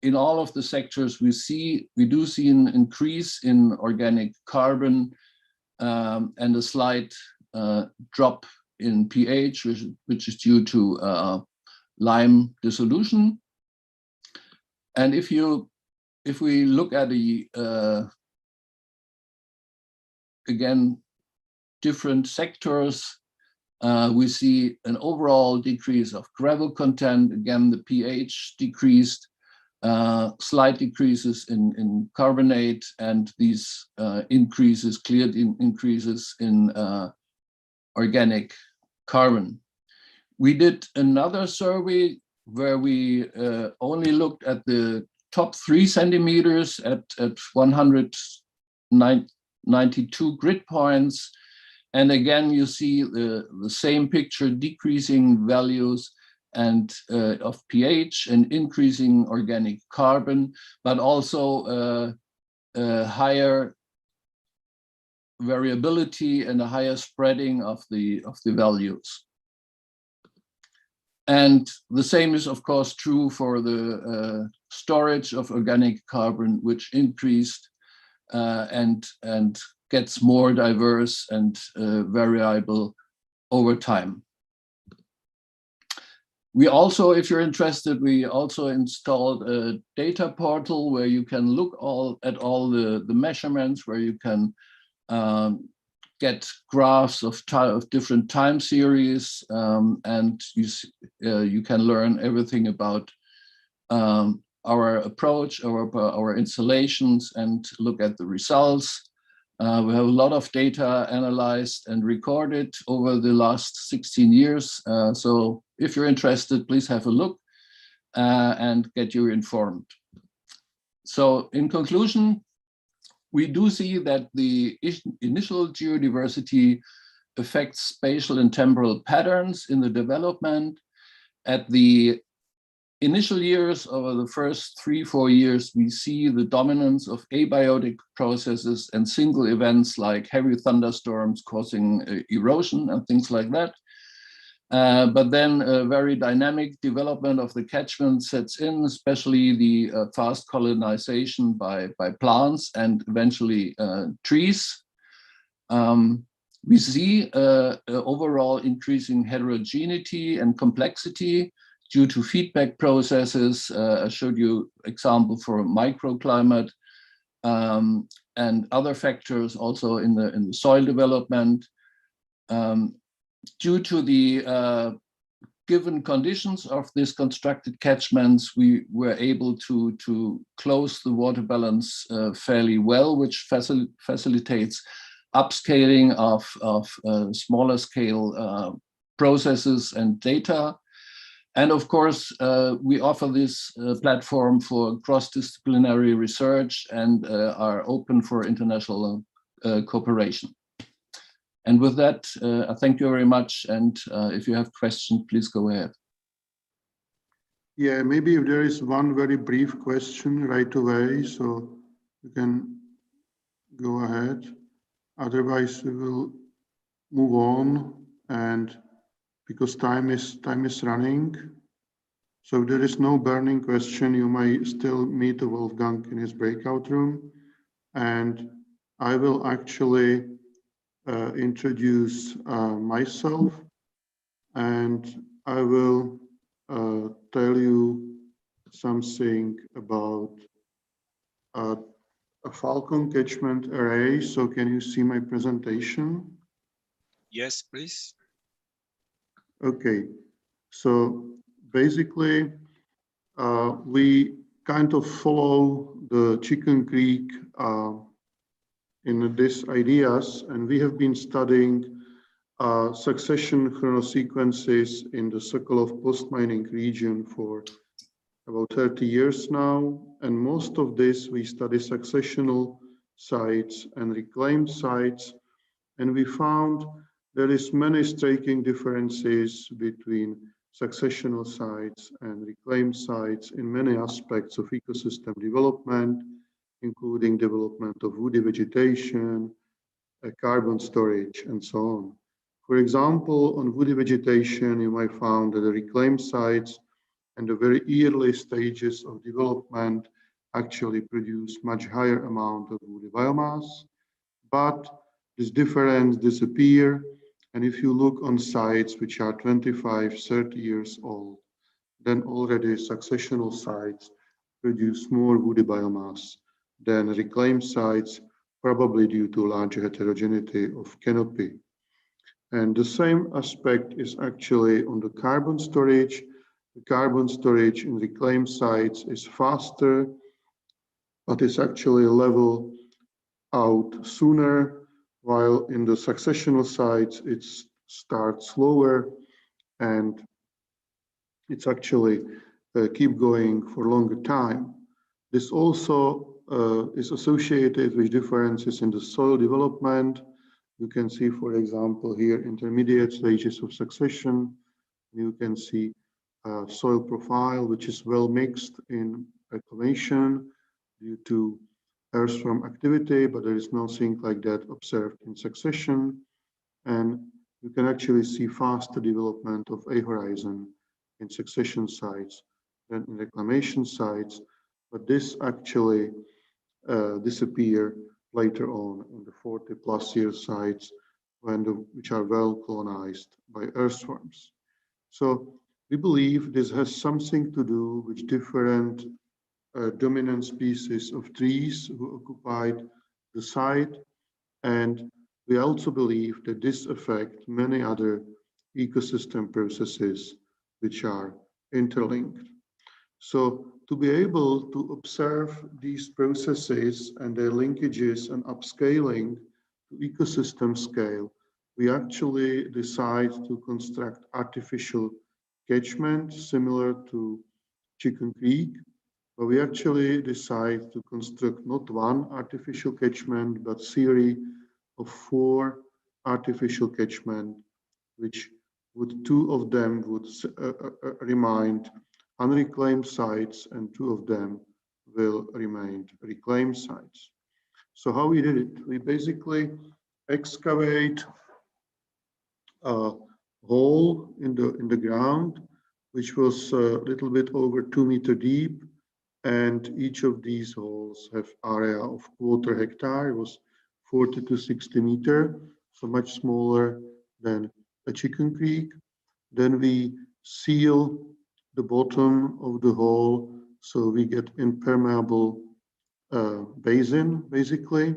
in all of the sectors, we do see an increase in organic carbon and a slight drop in pH, which is due to lime dissolution. And if we look at the again different sectors, we see an overall decrease of gravel content. Again, the pH decreased, slight decreases in carbonate, and these increases, clear increases in organic carbon. We did another survey where we only looked at the top 3 centimeters at 192 grid points. And again, you see the same picture, decreasing values and of pH and increasing organic carbon, but also higher variability and a higher spreading of the values. And the same is, of course, true for the storage of organic carbon, which increased and gets more diverse and variable over time. We also, if you're interested, we also installed a data portal where you can look at all the measurements, where you can get graphs of different time series, and you can learn everything about our approach, our installations, and look at the results. We have a lot of data analyzed and recorded over the last 16 years. So if you're interested, please have a look and get you informed. So in conclusion, we do see that the initial geodiversity affects spatial and temporal patterns in the development. At the initial years, over the first 3-4 years, we see the dominance of abiotic processes and single events like heavy thunderstorms causing erosion and things like that. But then a very dynamic development of the catchment sets in, especially the fast colonization by plants and eventually trees. We see overall increasing heterogeneity and complexity due to feedback processes. I showed you example for microclimate and other factors also in the soil development. due to the given conditions of these constructed catchments, we were able to close the water balance fairly well, which facilitates upscaling of smaller scale processes and data. And of course, we offer this platform for cross-disciplinary research and are open for international cooperation. And with that, I thank you very much. And if you have questions, please go ahead. Yeah, maybe if there is one very brief question right away, so you can go ahead. Otherwise, we will move on, and because time is running. So if there is no burning question, you might still meet Wolfgang in his breakout room, and I will actually introduce myself, and I will tell you something about a Falcon catchment array. So can you see my presentation? Yes, please. Okay, so basically we kind of follow the Chicken Creek in these ideas, and we have been studying succession chronosequences in the Sokolov post-mining region for about 30 years now. And most of this, we study successional sites and reclaimed sites. And we found there is many striking differences between successional sites and reclaimed sites in many aspects of ecosystem development, including development of woody vegetation, carbon storage, and so on. For example, on woody vegetation, you might find that the reclaimed sites and the very early stages of development actually produce much higher amount of woody biomass, but this difference disappears. And if you look on sites which are 25, 30 years old, then already successional sites produce more woody biomass than reclaimed sites, probably due to larger heterogeneity of canopy. And the same aspect is actually on the carbon storage. The carbon storage in reclaimed sites is faster, but it's actually level out sooner, while in the successional sites, it starts slower and it's actually keep going for longer time. This also is associated with differences in the soil development. You can see, for example, here intermediate stages of succession. You can see soil profile, which is well mixed in reclamation due to earthworm activity, but there is nothing like that observed in succession. And you can actually see faster development of a horizon in succession sites than in reclamation sites, but this actually disappear later on in the 40+ year sites which are well colonized by earthworms. So we believe this has something to do with different dominant species of trees who occupied the site, and we also believe that this affects many other ecosystem processes which are interlinked. So to be able to observe these processes and their linkages and upscaling to ecosystem scale, we actually decide to construct artificial catchment similar to Chicken Creek, but we actually decide to construct not one artificial catchment, but series of 4 artificial catchment, which would 2 of them would remain unreclaimed sites and 2 of them will remain reclaimed sites. So how we did it? We basically excavate a hole in the ground, which was a little bit over 2 meters deep, and each of these holes have area of 1/4 hectare. It was 40 to 60 meters, so much smaller than a Chicken Creek. Then we seal the bottom of the hole, so we get impermeable basin, basically.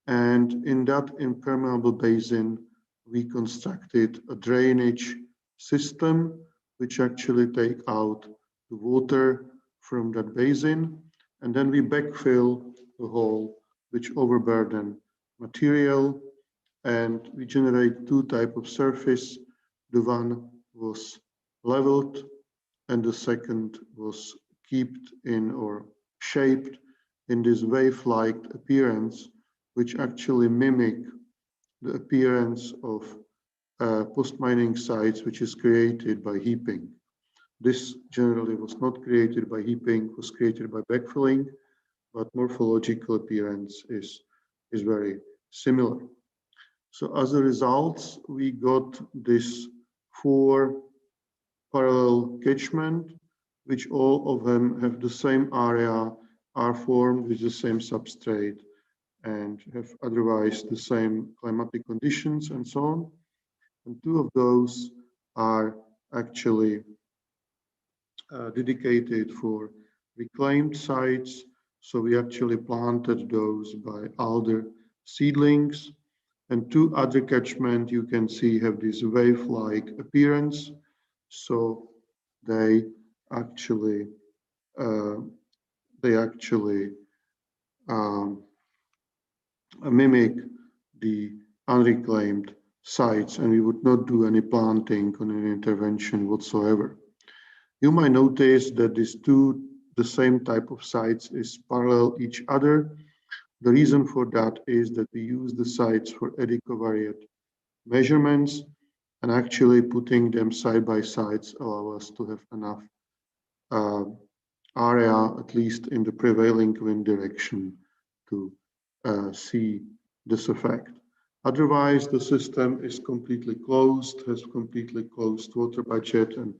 And in that impermeable basin, we constructed a drainage system which actually take out the water from that basin, and then we backfill the hole which overburden material, and we generate two types of surface. The one was leveled and the second was kept in or shaped in this wave-like appearance, which actually mimic the appearance of post-mining sites, which is created by heaping. This generally was not created by heaping, was created by backfilling, but morphological appearance is very similar. So as a result, we got this 4 parallel catchment, which all of them have the same area, are formed with the same substrate, and have otherwise the same climatic conditions and so on. And 2 of those are actually dedicated for reclaimed sites. So we actually planted those by alder seedlings. And 2 other catchment you can see have this wave-like appearance. So they actually mimic the unreclaimed sites, and we would not do any planting on any intervention whatsoever. You might notice that these 2, the same type of sites, is parallel each other. The reason for that is that we use the sites for edicovariate measurements, and actually putting them side by side allow us to have enough area, at least in the prevailing wind direction, to see this effect. Otherwise, the system is completely closed, has completely closed water budget and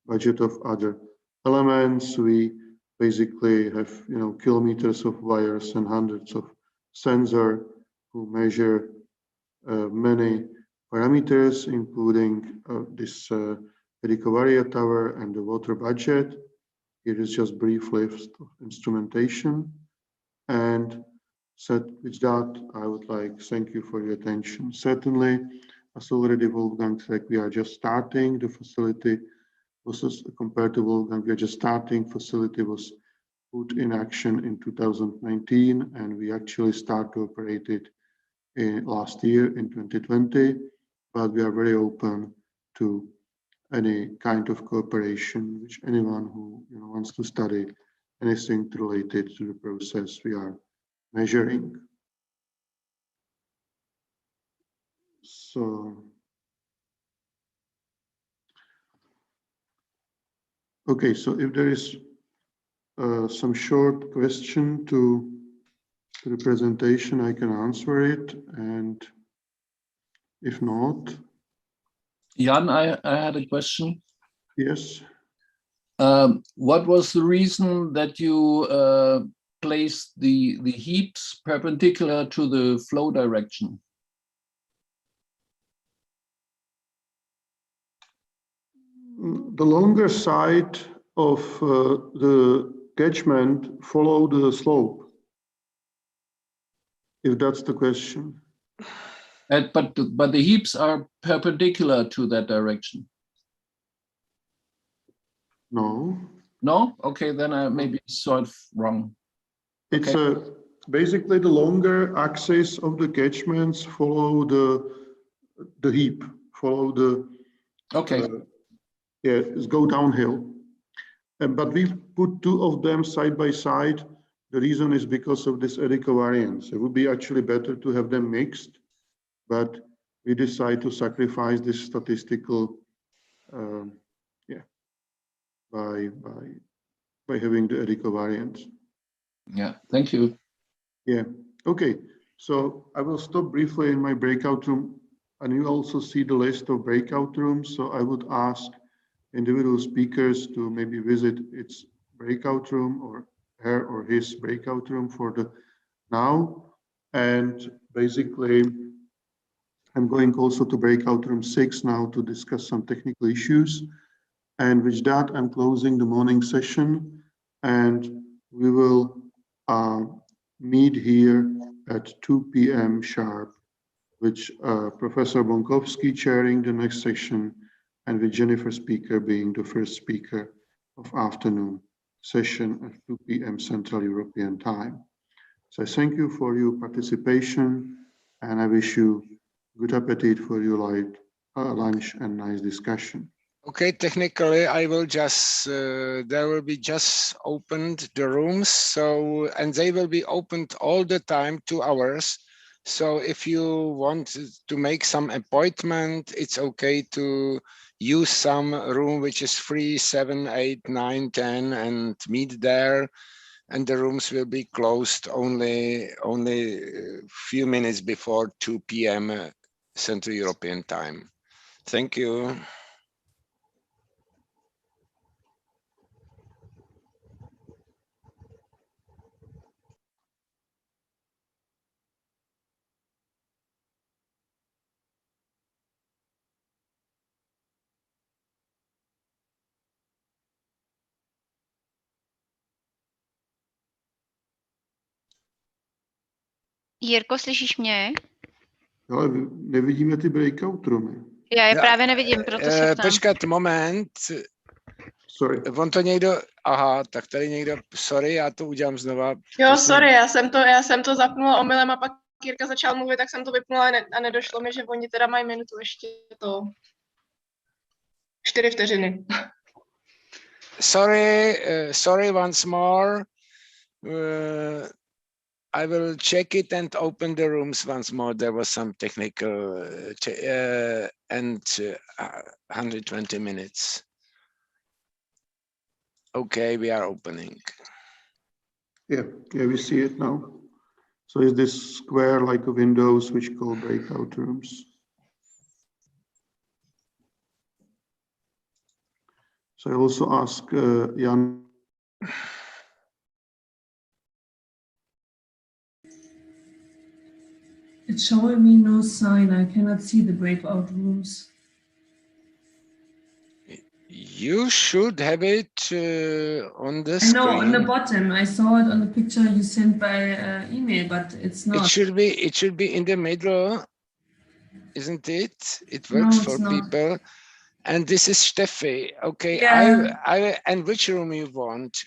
budget of other elements. We basically have, kilometers of wires and hundreds of sensors who measure many parameters, including this Edicovaria tower and the water budget. Here is just brief list of instrumentation. And with that, I would like to thank you for your attention. Certainly, as already Wolfgang said, we are just starting. The facility was, compared to Wolfgang, we are just starting. Facility was put in action in 2019, and we actually started to operate it last year in 2020. But we are very open to any kind of cooperation, which anyone who wants to study anything related to the process we are measuring. So, okay, so if there is some short question to the presentation, I can answer it, and if not. Jan, I had a question. Yes. What was the reason that you placed the heaps perpendicular to the flow direction? The longer side of the catchment follow the slope, if that's the question. But the heaps are perpendicular to that direction. No. No? Okay, then I maybe saw it wrong. It's okay. Basically the longer axis of the catchments follow the heap, follow the. Okay. Go downhill. But we put 2 of them side by side. The reason is because of this edicovariance. It would be actually better to have them mixed, but we decide to sacrifice this statistical, by having the edicovariance. Yeah, thank you. Yeah, okay. So I will stop briefly in my breakout room, and you also see the list of breakout rooms. So I would ask individual speakers to maybe visit its breakout room or her or his breakout room for the now. And basically, I'm going also to breakout room 6 now to discuss some technical issues. And with that, I'm closing the morning session, and we will meet here at 2 p.m. sharp with Professor Bonkowski chairing the next section and with Jennifer Speaker being the first speaker of afternoon session at 2 p.m. Central European Time. So I thank you for your participation and I wish you good appetite for your light lunch and nice discussion. Okay, technically, I will just, there will be just opened the rooms. So, and they will be opened all the time, 2 hours. So if you want to make some appointment, it's okay to use some room which is free, 7, 8, 9, 10 and meet there. And the rooms will be closed only a few minutes before 2 p.m. Central European Time. Thank you. Jirko, slyšíš mě? Ale nevidíme ty breakout roomy. Já je právě nevidím, proto se ptám. Počkat moment. Sorry. On to někdo, aha, tak tady někdo, sorry, já to udělám znova. Jo, Prosím. sorry, já jsem to zapnula omylem a pak Jirka začal mluvit, tak jsem to vypnula a nedošlo mi, že oni teda mají minutu ještě to 4 vteřiny. Sorry once more. I will check it and open the rooms once more. There was some technical 120 minutes. Okay, we are opening. Yeah, we see it now. So is this square like a windows which call breakout rooms? So I also ask Jan. It's showing me no sign. I cannot see the breakout rooms. You should have it on the screen. No, on the bottom. I saw it on the picture you sent by email, but it's not. It should be in the middle, isn't it? It works for people. And this is Steffi. Okay, yeah. And which room you want?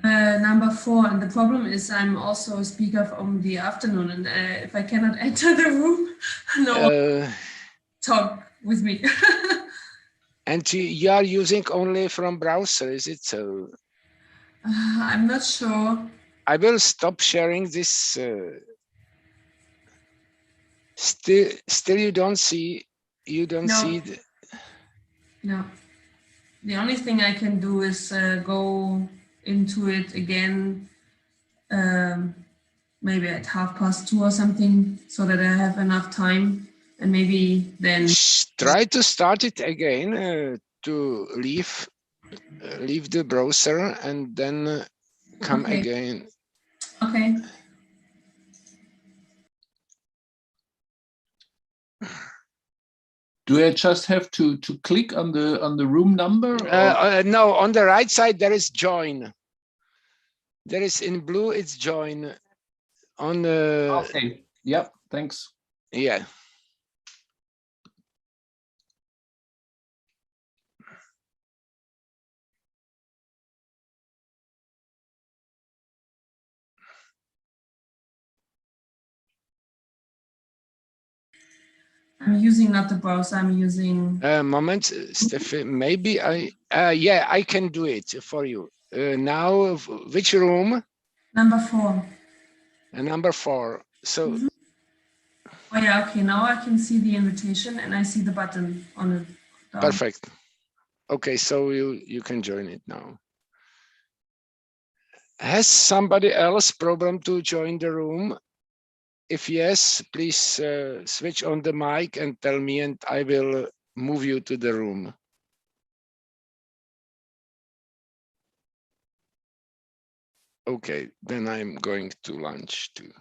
Number 4, and the problem is I'm also a speaker from the afternoon, and if I cannot enter the room, no one talk with me. And you are using only from browser, is it so? I'm not sure. I will stop sharing this. Still you don't see the... No. The only thing I can do is go into it again, maybe at 2:30 or something, so that I have enough time, and maybe then try to start it again, to leave the browser and then come again. Okay. Do I just have to click on the room number? No, on the right side there is join. There is in blue, it's join. On the okay. Yep. Thanks. Yeah. I'm using not the browser, I'm using... Moment, Steffi, maybe yeah, I can do it for you. Now, which room? Number 4. Number 4. So... Mm-hmm. Oh yeah, okay, now I can see the invitation and I see the button on it. Perfect. Okay, so you can join it now. Has somebody else problem to join the room? If yes, please switch on the mic and tell me, and I will move you to the room. Okay, then I'm going to lunch too.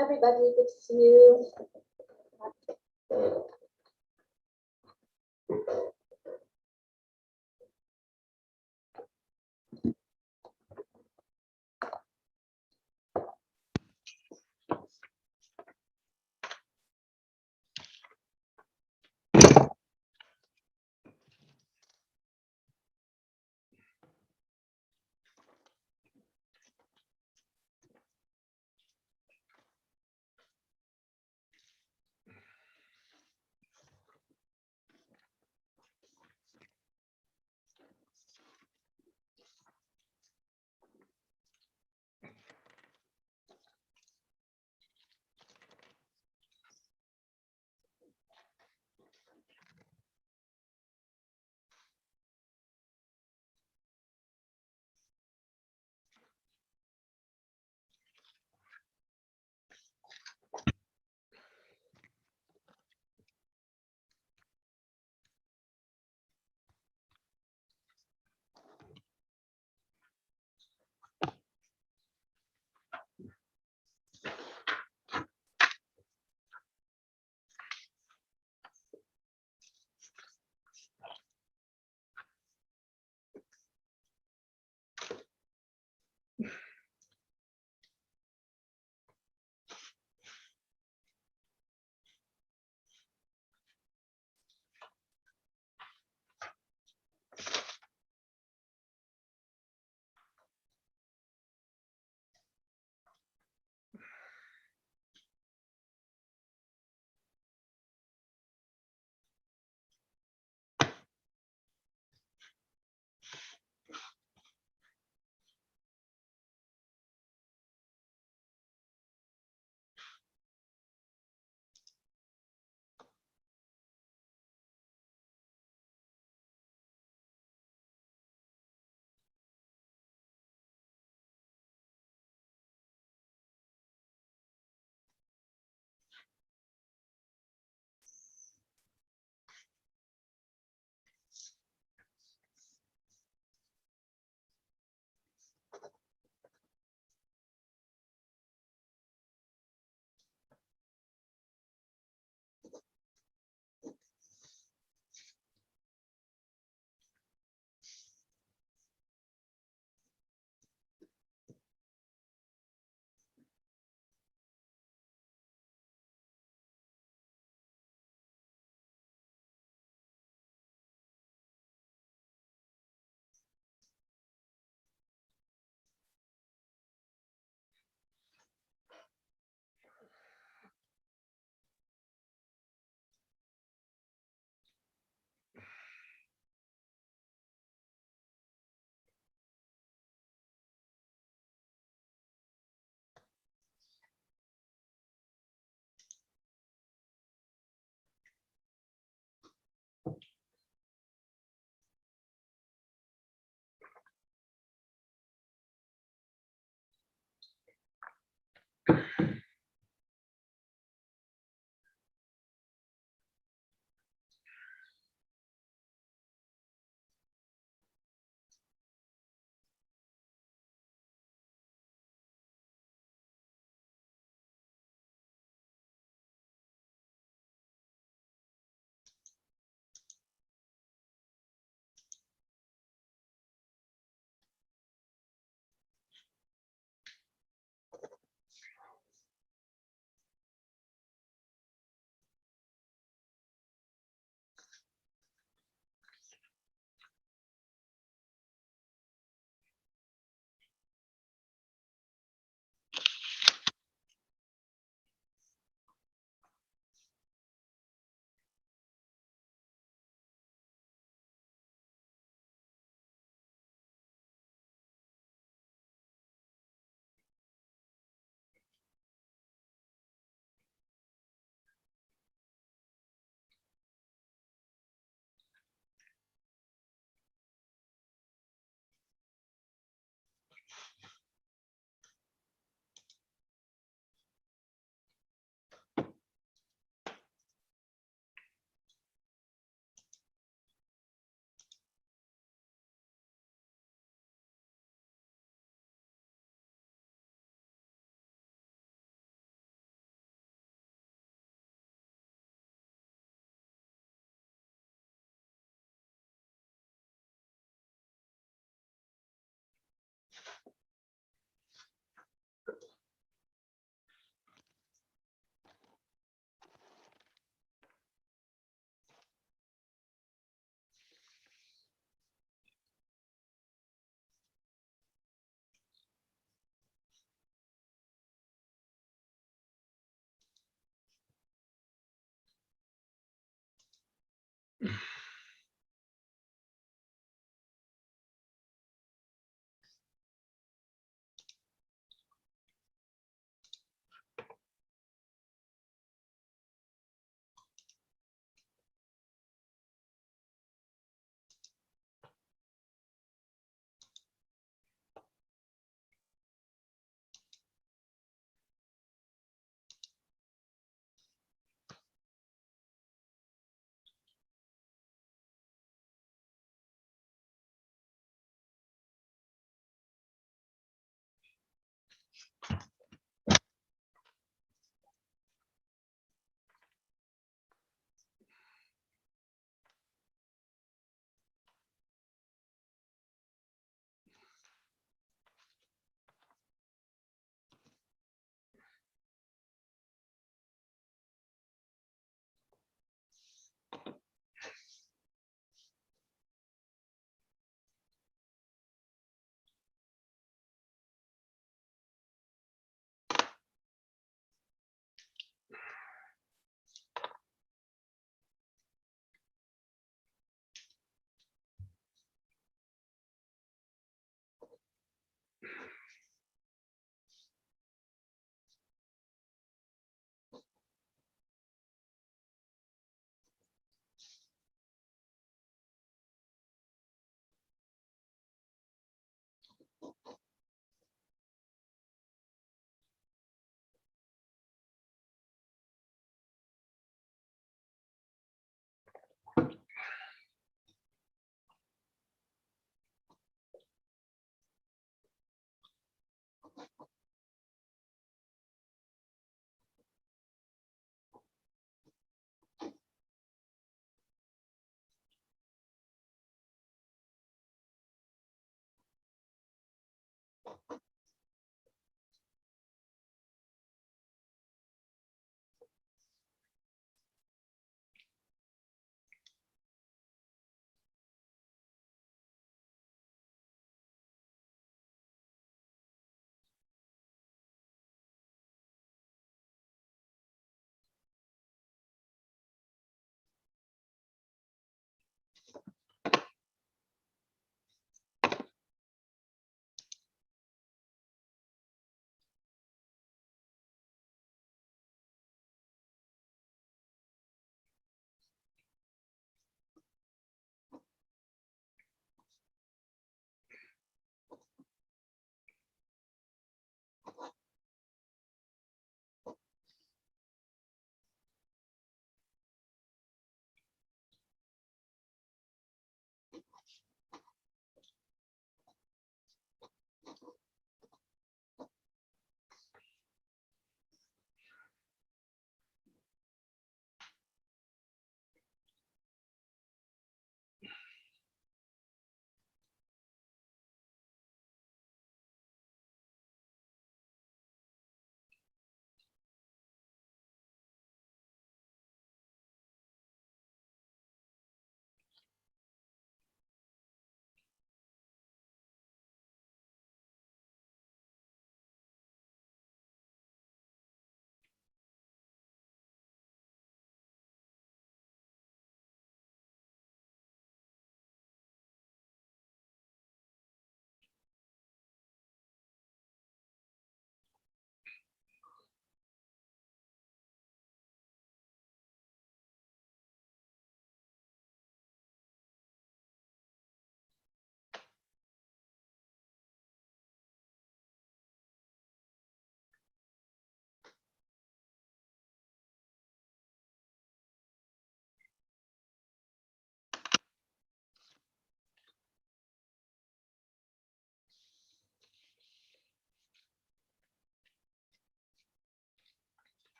everybody. Good to see you.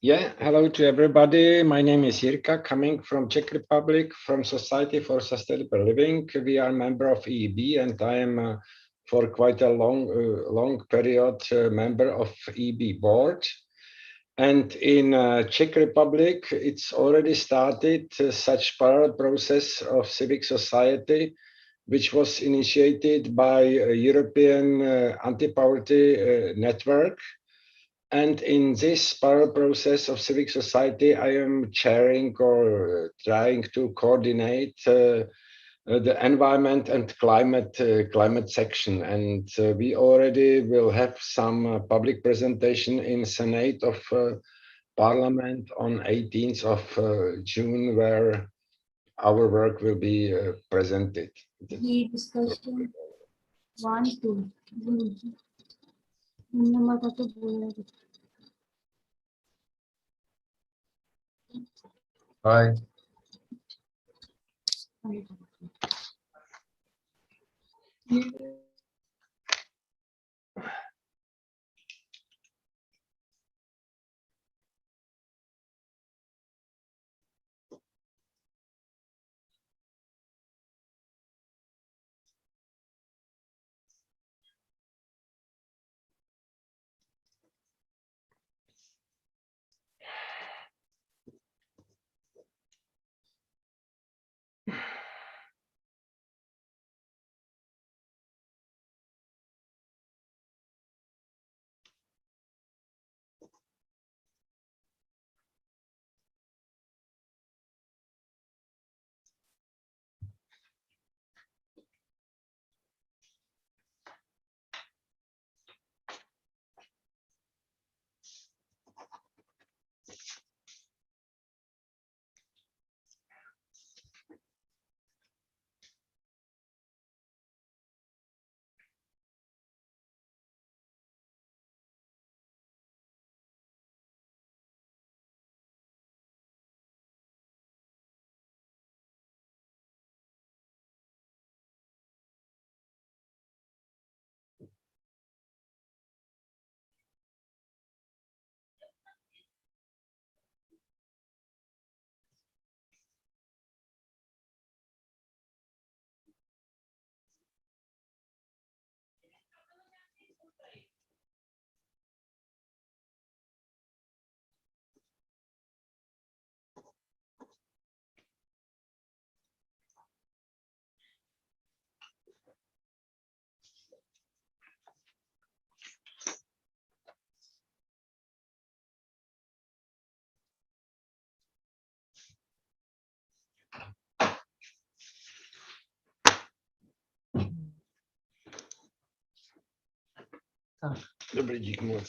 Yeah, hello to everybody. My name is Jirka, coming from Czech Republic, from Society for Sustainable Living. We are a member of EEB, and I am for quite a long period member of EEB board. And in Czech Republic, it's already started such parallel process of civic society, which was initiated by a European anti-poverty network. And in this parallel process of civic society, I am chairing or trying to coordinate the environment and climate section. And we already will have some public presentation in Senate of Parliament on 18th of June, where our work will be presented. The discussion 1, 2. Hi. Dobrý, dík moc.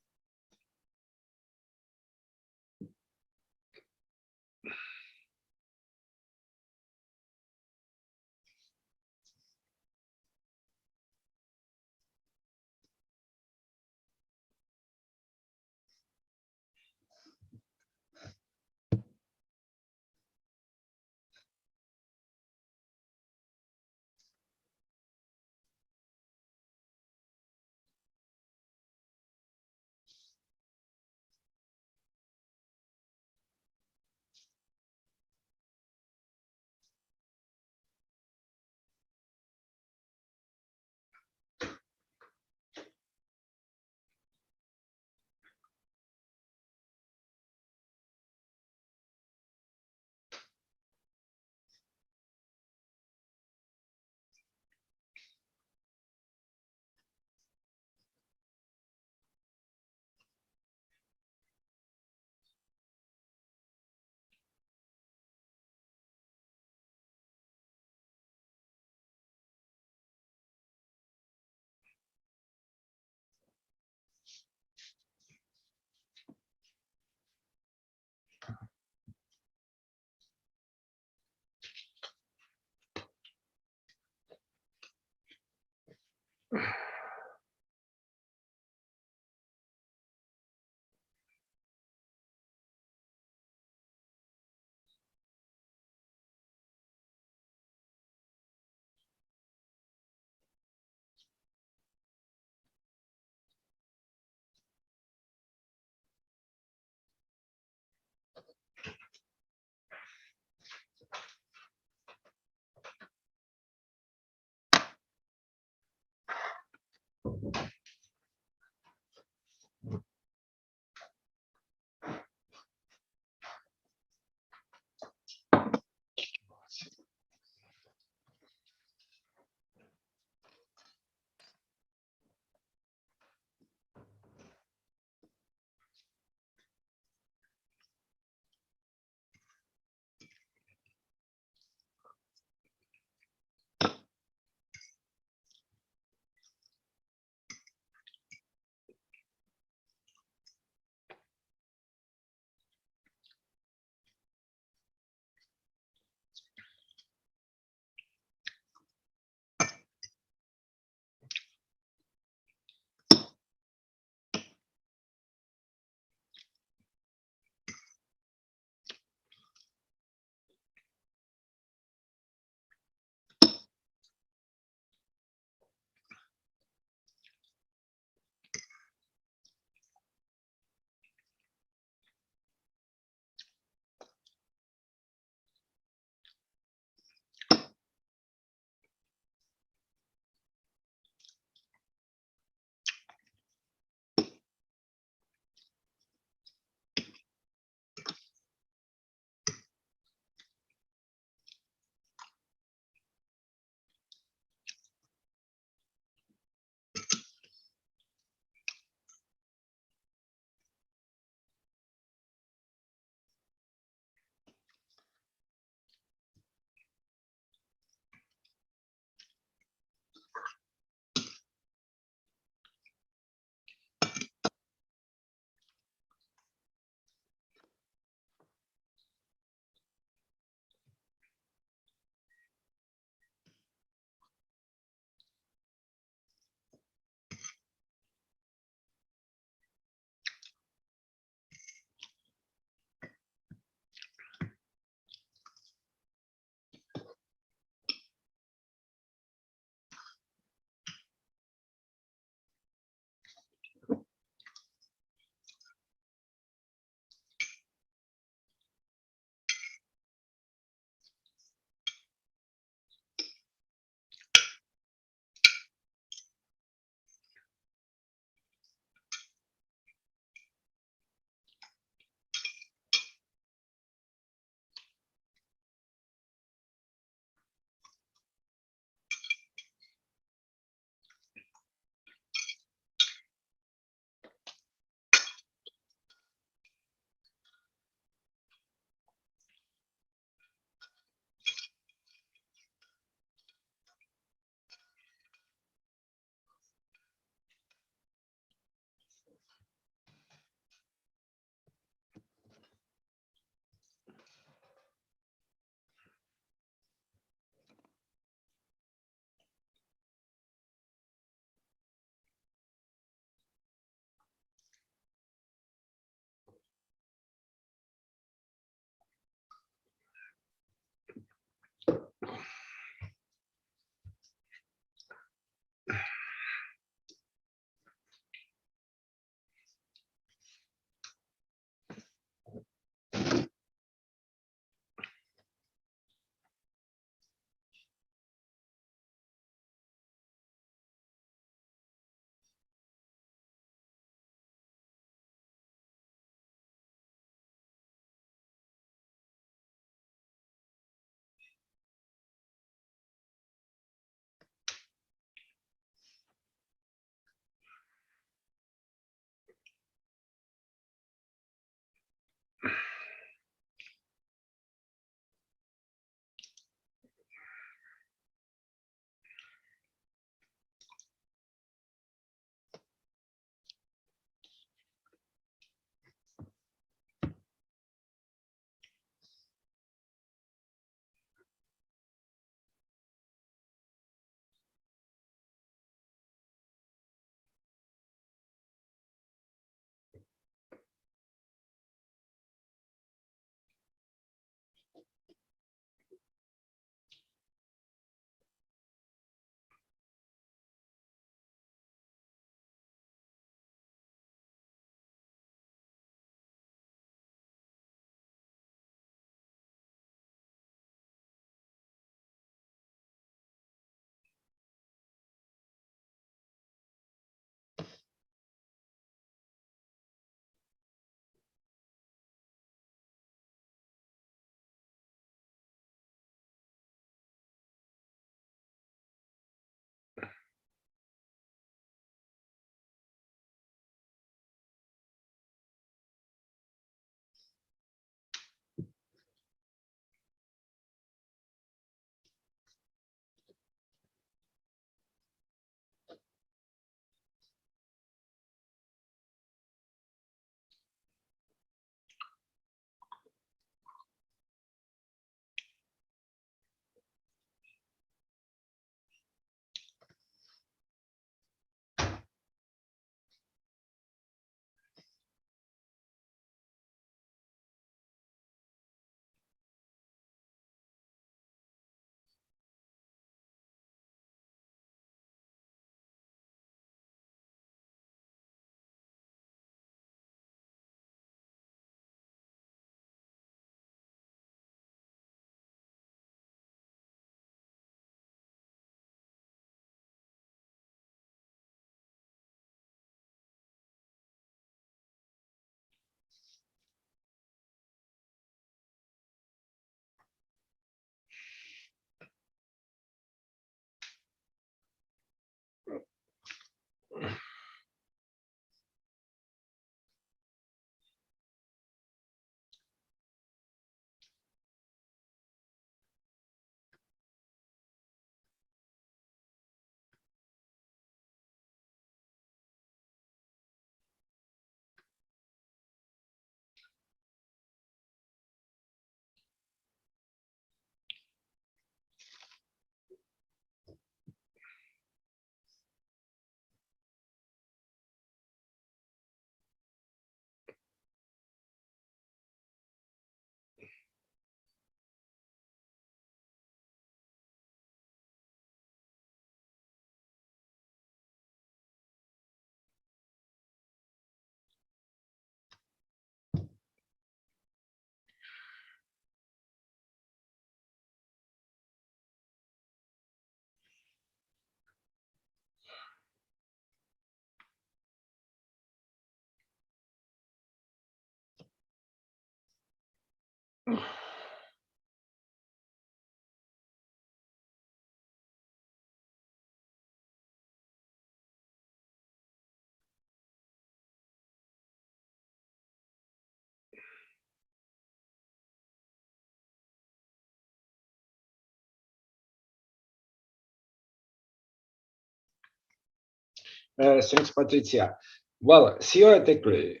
Thanks, Patricia. Well, theoretically,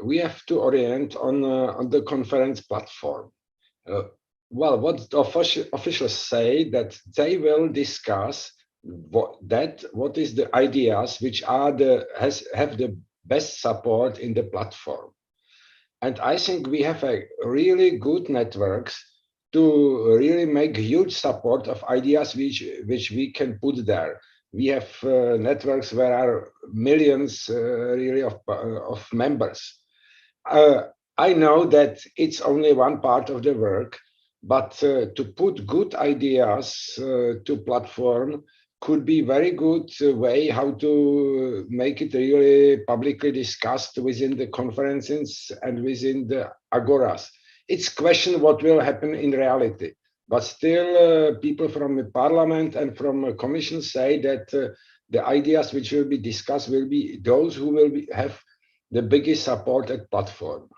we have to orient on the conference platform. Well, what the officials say that they will discuss what is the ideas which are have the best support in the platform. And I think we have a really good networks to really make huge support of ideas which we can put there. We have networks where are millions really of members. I know that it's only one part of the work, but to put good ideas to platform could be very good way how to make it really publicly discussed within the conferences and within the agoras. It's question what will happen in reality, but still people from the parliament and from the commission say that the ideas which will be discussed will be those who will have the biggest support at platform.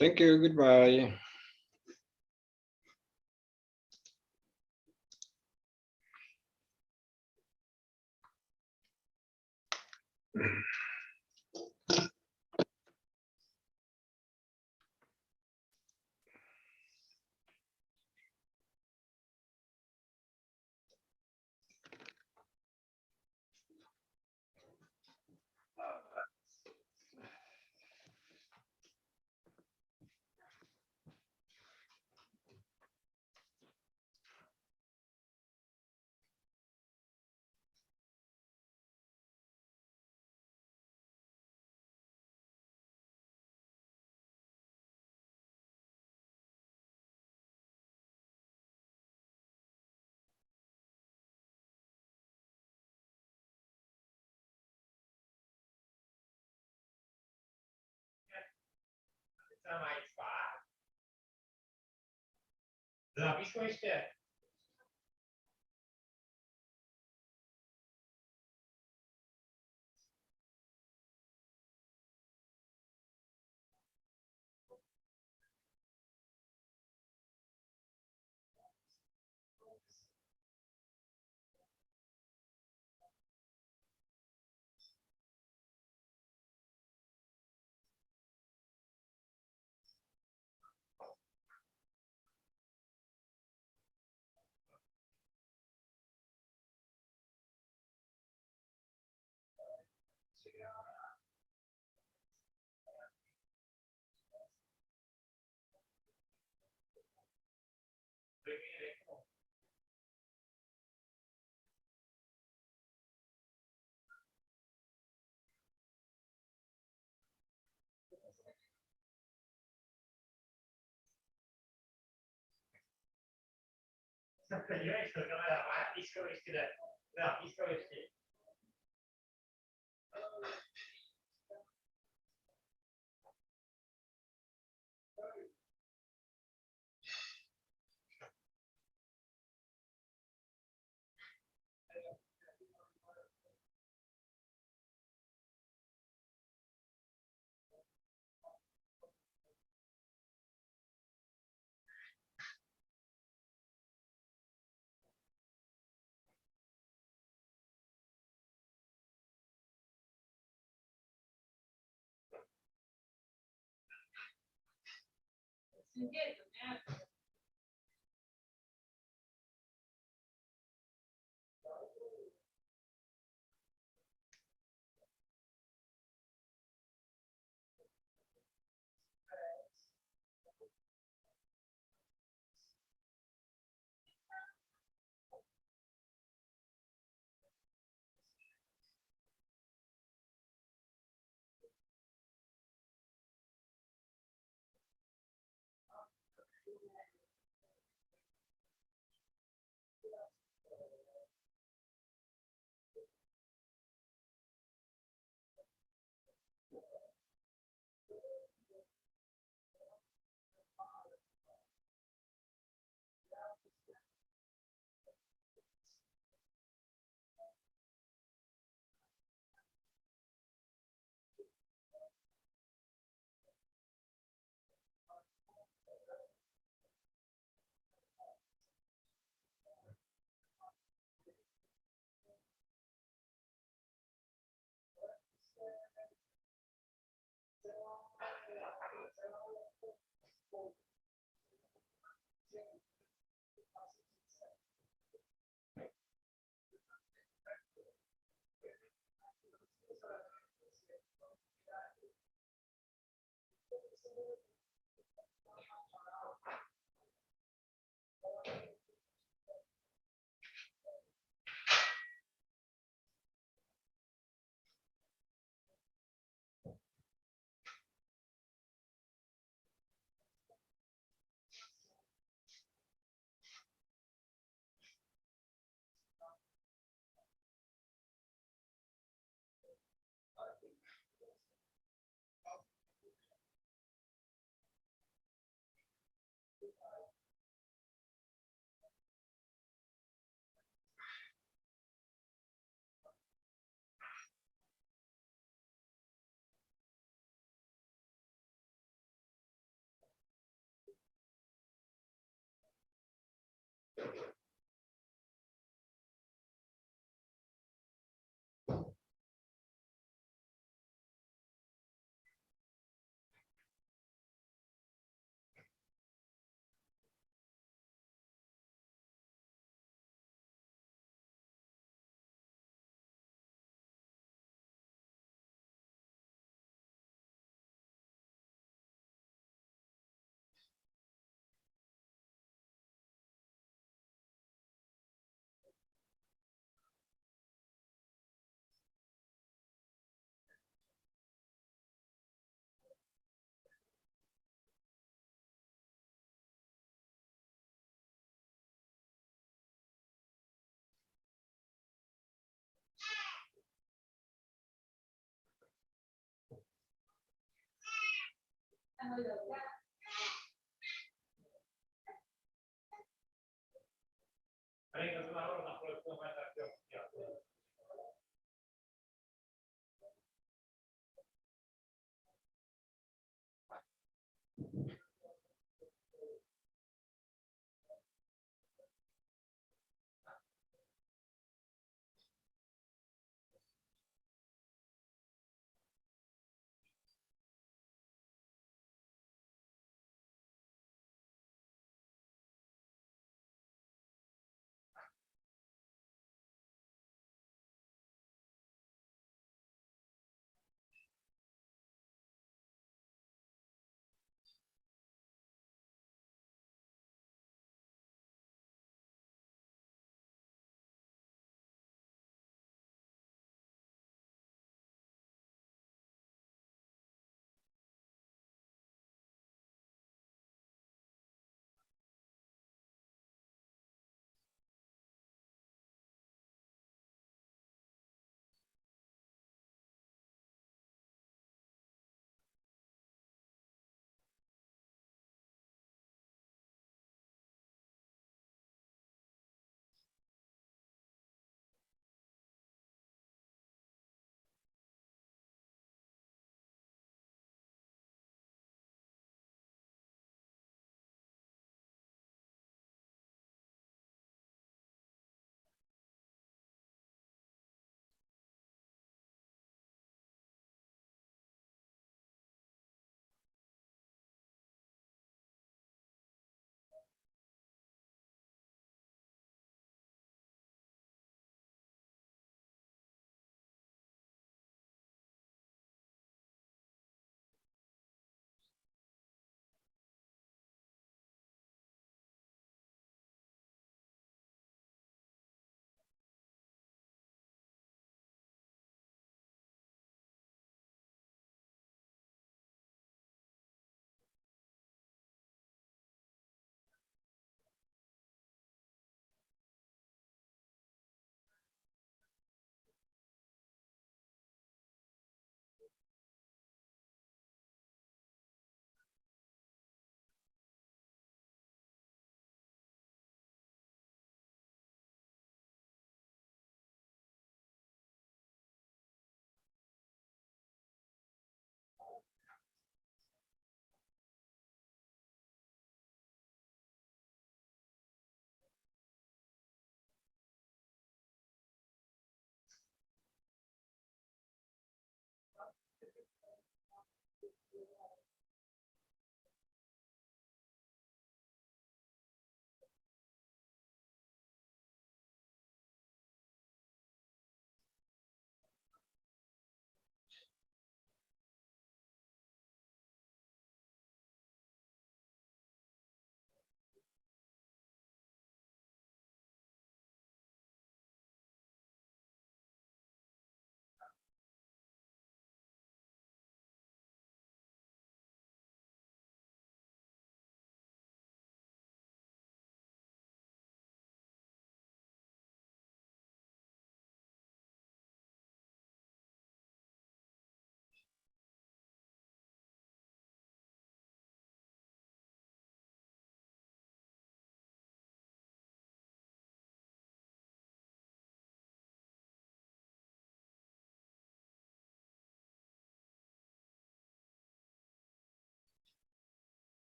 Thank you. Goodbye. Zapisko ještě. Podívej se, kamera, má pískoviště, jde. Pískoviště.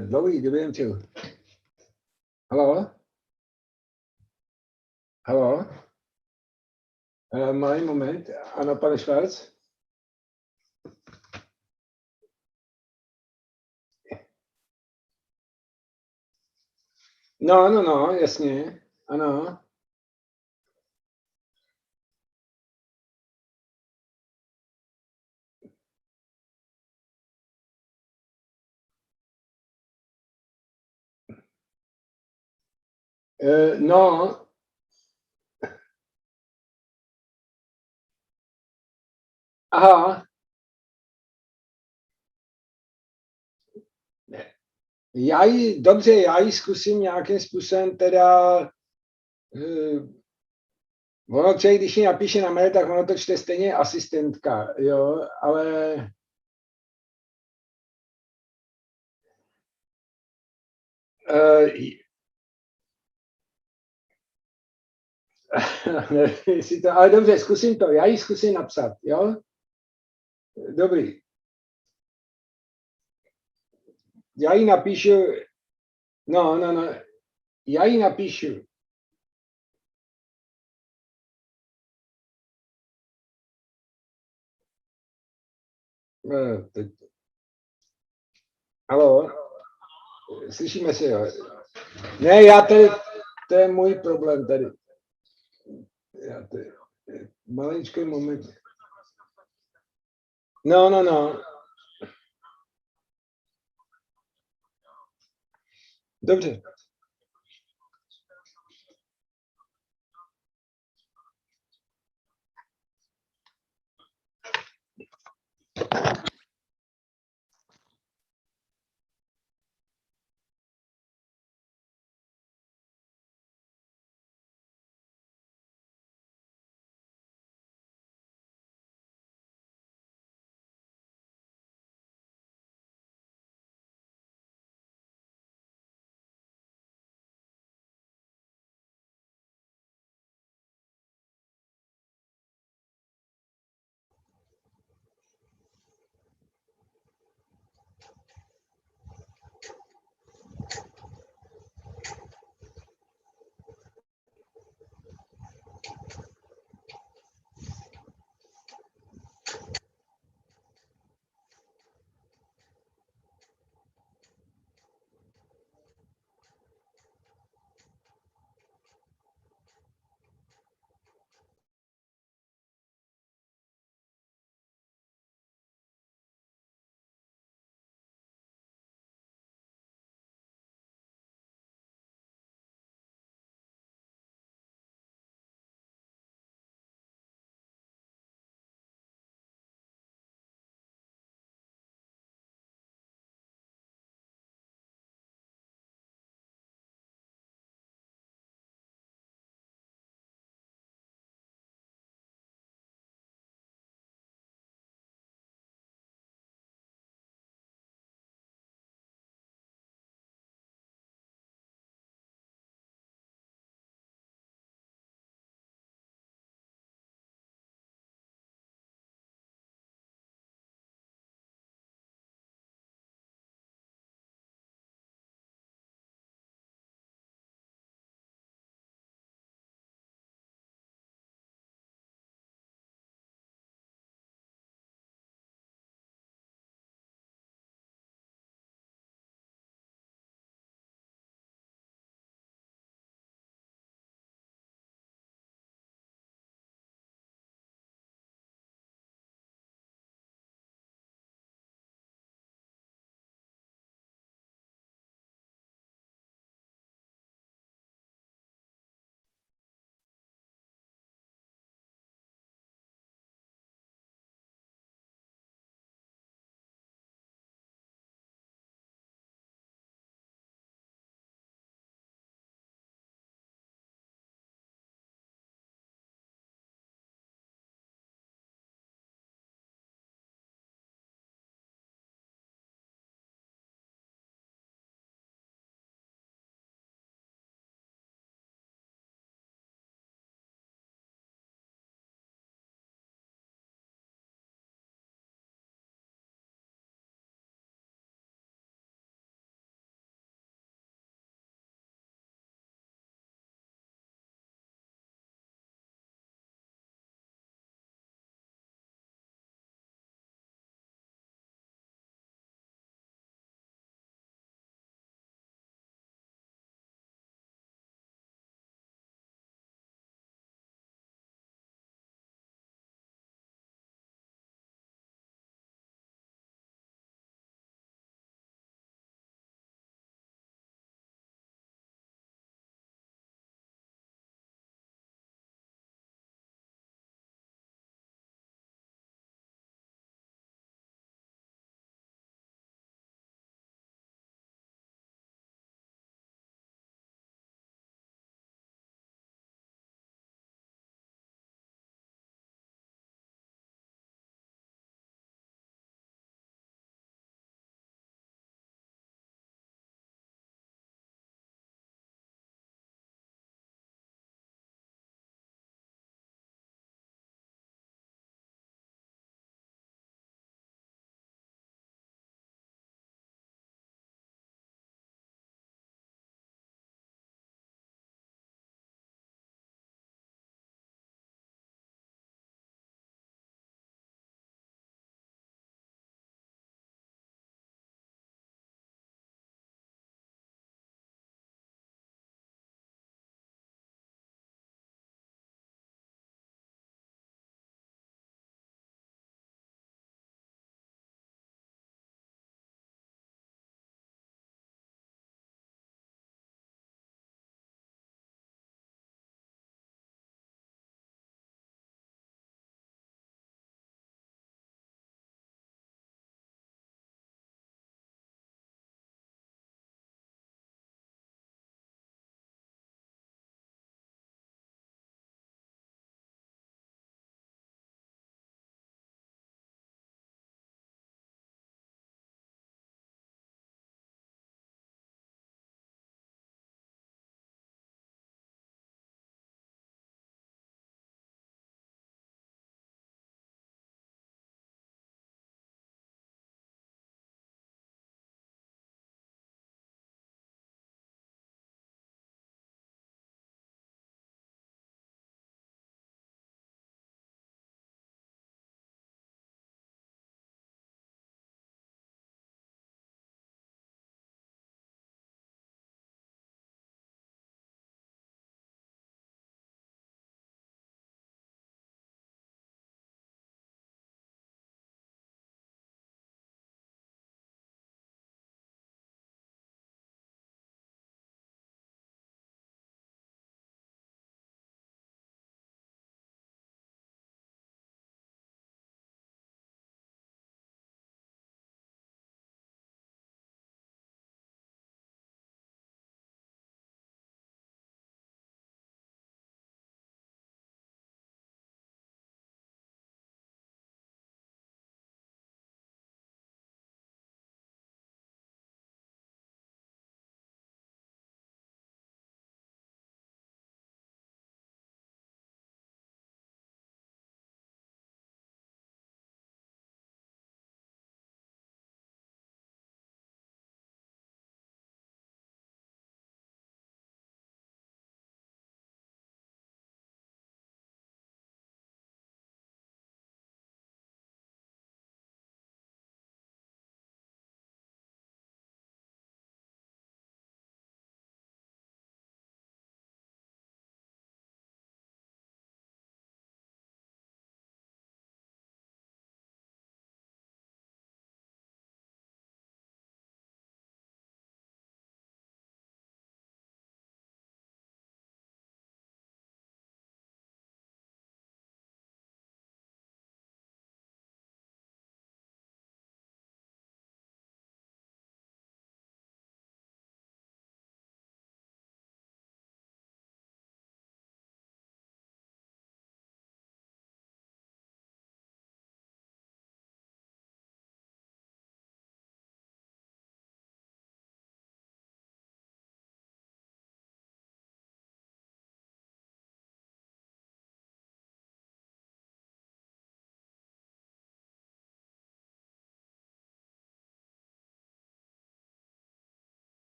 Dlouhý, dobijem tě. Halo? Halo? Malý moment. Ano, pane Švarc? No, jasně. Ano. No. Aha. Dobře, já ji zkusím nějakým způsobem teda, ono třeba, když ji napíše na mail, tak ono to čte stejně asistentka, jo, ale ale dobře, zkusím to, já ji zkusím napsat, jo? Dobrý. Já ji napíšu, no, já ji napíšu. Haló? Slyšíme se, jo? Ne, já tady, to je můj problém tady. Já tady, maličký moment. No. Dobře.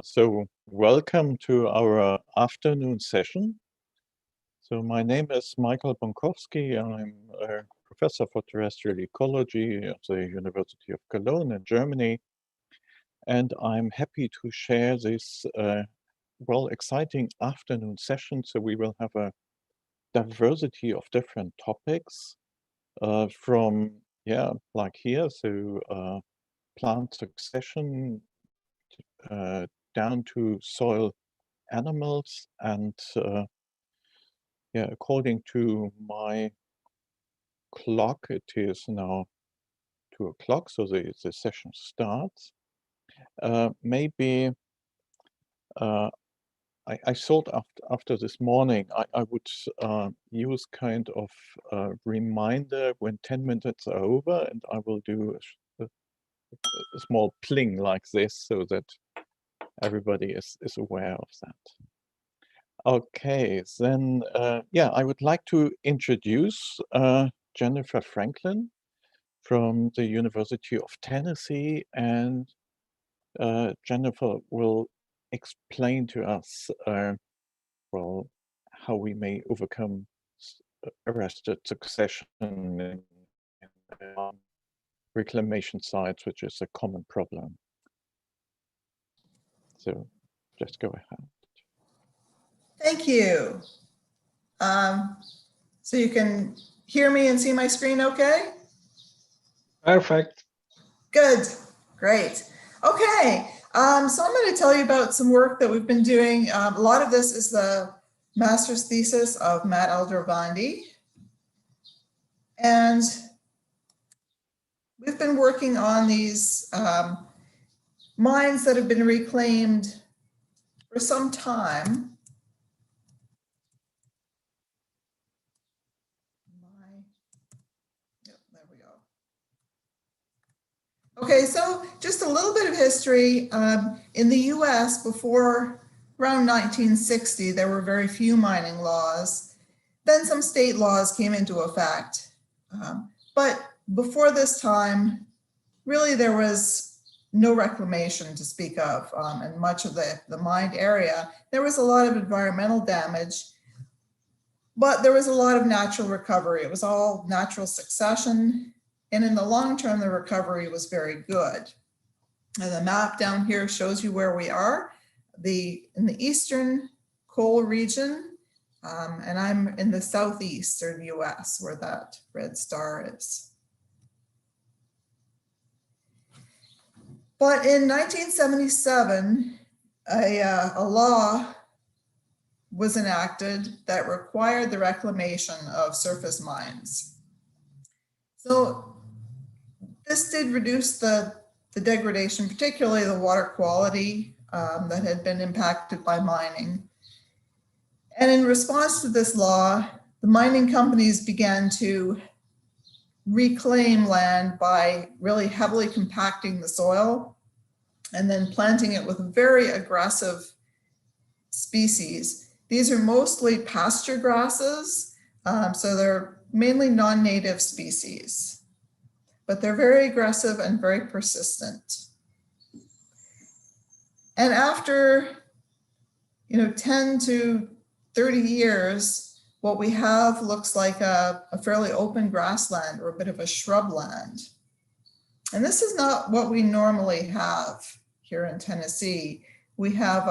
So welcome to our afternoon session. So my name is Michael Bonkowski. I'm a professor for terrestrial ecology at the University of Cologne in Germany. And I'm happy to share this exciting afternoon session. So we will have a diversity of different topics from, like here, so plant succession down to soil animals. And according to my clock, it is now 2 o'clock, so the session starts. Maybe I thought after this morning, I would use kind of a reminder when 10 minutes are over, and I will do a small pling like this so that everybody is aware of that. Okay, then, I would like to introduce Jennifer Franklin from the University of Tennessee, and Jennifer will explain to us, how we may overcome arrested succession in reclamation sites, which is a common problem. So just go ahead. Thank you. So you can hear me and see my screen okay? Perfect. Good, great. Okay, so I'm going to tell you about some work that we've been doing. A lot of this is the master's thesis of Matt Aldrovandi. And we've been working on these mines that have been reclaimed for some time. There we go. Okay, so just a little bit of history. In the US, before around 1960, there were very few mining laws. Then some state laws came into effect. But before this time, really there was no reclamation to speak of in much of the mined area. There was a lot of environmental damage, but there was a lot of natural recovery. It was all natural succession. And in the long term, the recovery was very good. And the map down here shows you where we are. In the eastern coal region, and I'm in the southeastern US where that red star is. But in 1977, a law was enacted that required the reclamation of surface mines. So this did reduce the degradation, particularly the water quality that had been impacted by mining. And in response to this law, the mining companies began to reclaim land by really heavily compacting the soil and then planting it with very aggressive species. These are mostly pasture grasses, so they're mainly non-native species, but they're very aggressive and very persistent. And after 10 to 30 years, what we have looks like a fairly open grassland or a bit of a shrubland. And this is not what we normally have here in Tennessee. We have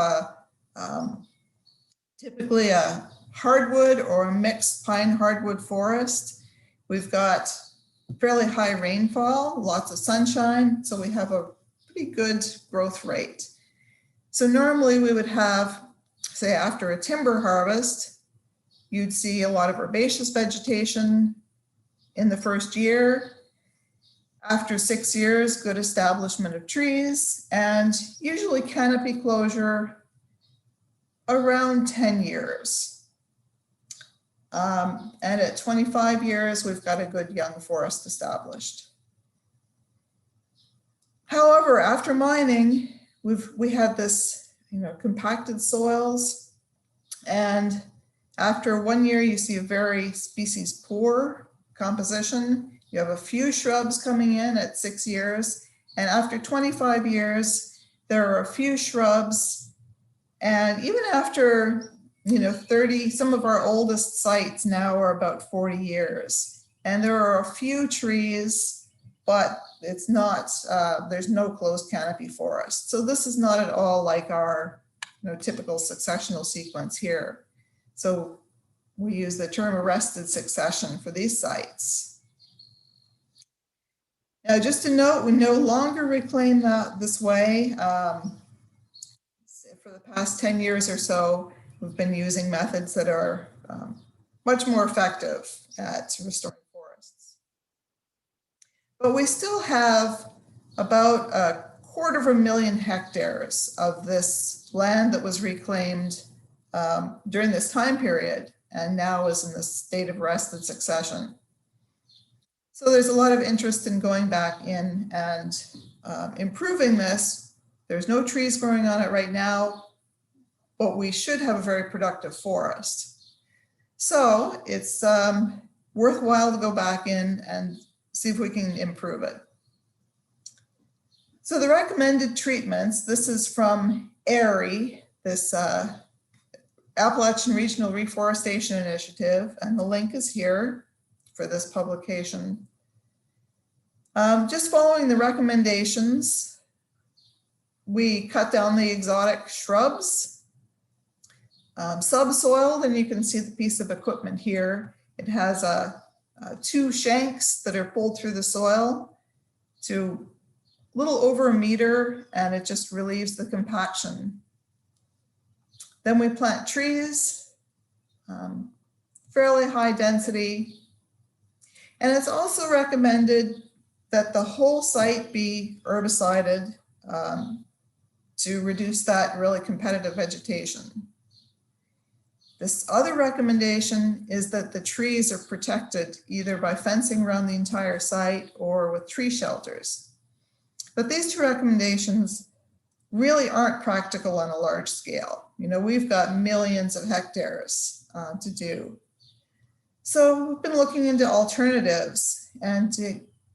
typically a hardwood or a mixed pine hardwood forest. We've got fairly high rainfall, lots of sunshine, so we have a pretty good growth rate. So normally we would have, say after a timber harvest, you'd see a lot of herbaceous vegetation in the first year. After 6 years, good establishment of trees, and usually canopy closure around 10 years. And at 25 years, we've got a good young forest established. However, after mining, we had this, compacted soils, and after 1 year, you see a very species poor composition. You have a few shrubs coming in at 6 years, and after 25 years, There are a few shrubs, and even after, 30, some of our oldest sites now are about 40 years. And there are a few trees, but it's not, there's no closed canopy forest. So this is not at all like our typical successional sequence here. So we use the term arrested succession for these sites. Now, just to note, we no longer reclaim that this way. For the past 10 years or so, we've been using methods that are much more effective at restoring forests. But we still have about 250,000 hectares of this land that was reclaimed during this time period and now is in the state of arrested succession. So there's a lot of interest in going back in and improving this. There's no trees growing on it right now, but we should have a very productive forest. So it's worthwhile to go back in and see if we can improve it. So the recommended treatments, this is from ARI, this Appalachian Regional Reforestation Initiative, and the link is here for this publication. Just following the recommendations, we cut down the exotic shrubs. Subsoil, then you can see the piece of equipment here. It has 2 shanks that are pulled through the soil to a little over 1 meter, and it just relieves the compaction. Then we plant trees, fairly high density. And it's also recommended that the whole site be herbicided to reduce that really competitive vegetation. This other recommendation is that the trees are protected either by fencing around the entire site or with tree shelters. But these 2 recommendations really aren't practical on a large scale. We've got millions of hectares to do. So we've been looking into alternatives and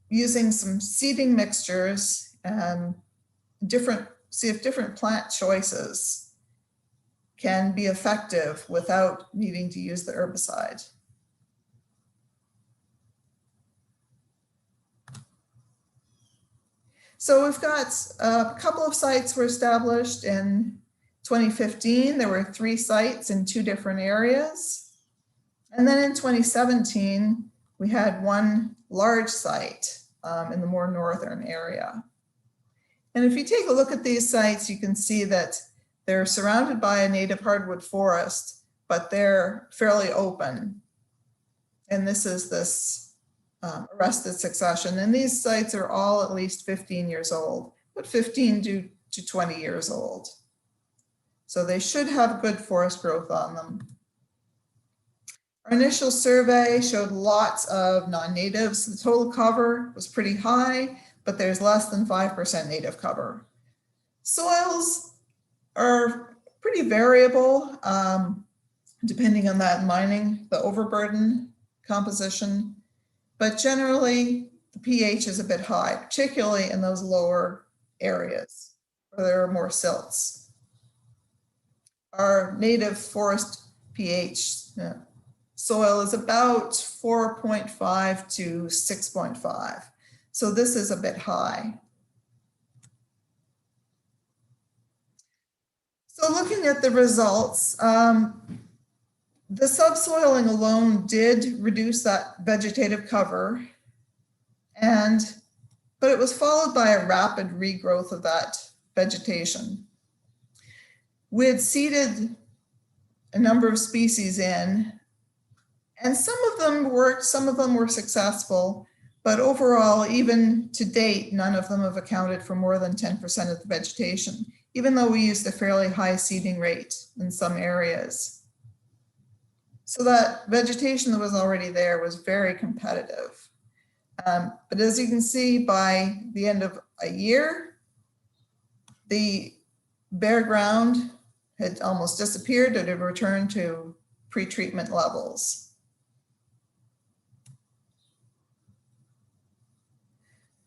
using some seeding mixtures and see if different plant choices can be effective without needing to use the herbicide. So we've got a couple of sites were established in 2015. There were 3 sites in 2 different areas. And then in 2017, we had 1 large site in the more northern area. And if you take a look at these sites, you can see that they're surrounded by a native hardwood forest, but they're fairly open. And this is this arrested succession. And these sites are all at least 15 years old, but 15 to 20 years old. So they should have good forest growth on them. Our initial survey showed lots of non-natives. The total cover was pretty high, but there's less than 5% native cover. Soils are pretty variable, depending on that mining, the overburden composition, but generally the pH is a bit high, particularly in those lower areas where there are more silts. Our native forest pH soil is about 4.5 to 6.5. So this is a bit high. So looking at the results, the subsoiling alone did reduce that vegetative cover, but it was followed by a rapid regrowth of that vegetation. We had seeded a number of species in, and some of them worked, some of them were successful, but overall, even to date, none of them have accounted for more than 10% of the vegetation, even though we used a fairly high seeding rate in some areas. So that vegetation that was already there was very competitive. But as you can see, by the end of a year, the bare ground had almost disappeared. It had returned to pre-treatment levels.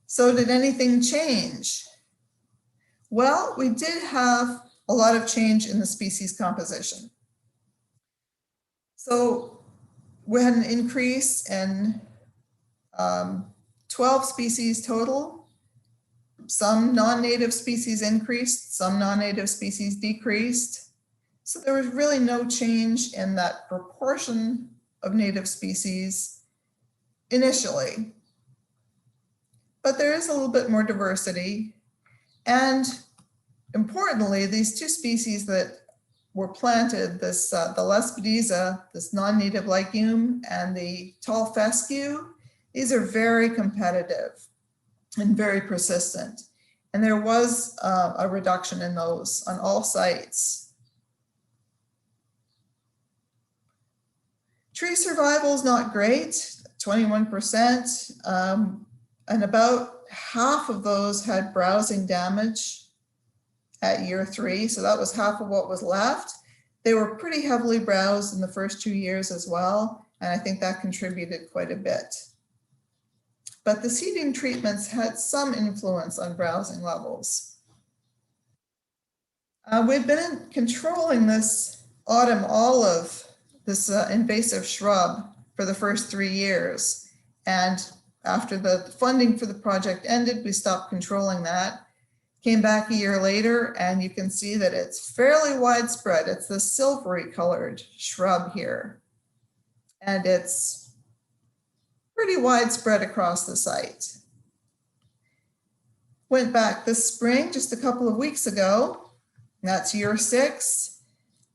So did anything change? Well, we did have a lot of change in the species composition. So we had an increase in 12 species total. Some non-native species increased, some non-native species decreased. So there was really no change in that proportion of native species initially. But there is a little bit more diversity. And importantly, these two species that were planted, this the Lespedeza, this non-native legume, and the tall fescue, these are very competitive and very persistent. And there was a reduction in those on all sites. Tree survival is not great, 21%, and about half of those had browsing damage at year 3. So that was half of what was left. They were pretty heavily browsed in the first 2 years as well. And I think that contributed quite a bit. But the seeding treatments had some influence on browsing levels. We've been controlling this autumn olive, this invasive shrub, for the first 3 years. And after the funding for the project ended, we stopped controlling that. Came back a year later, and you can see that it's fairly widespread. It's the silvery colored shrub here. And it's pretty widespread across the site. Went back this spring, just a couple of weeks ago. That's year 6.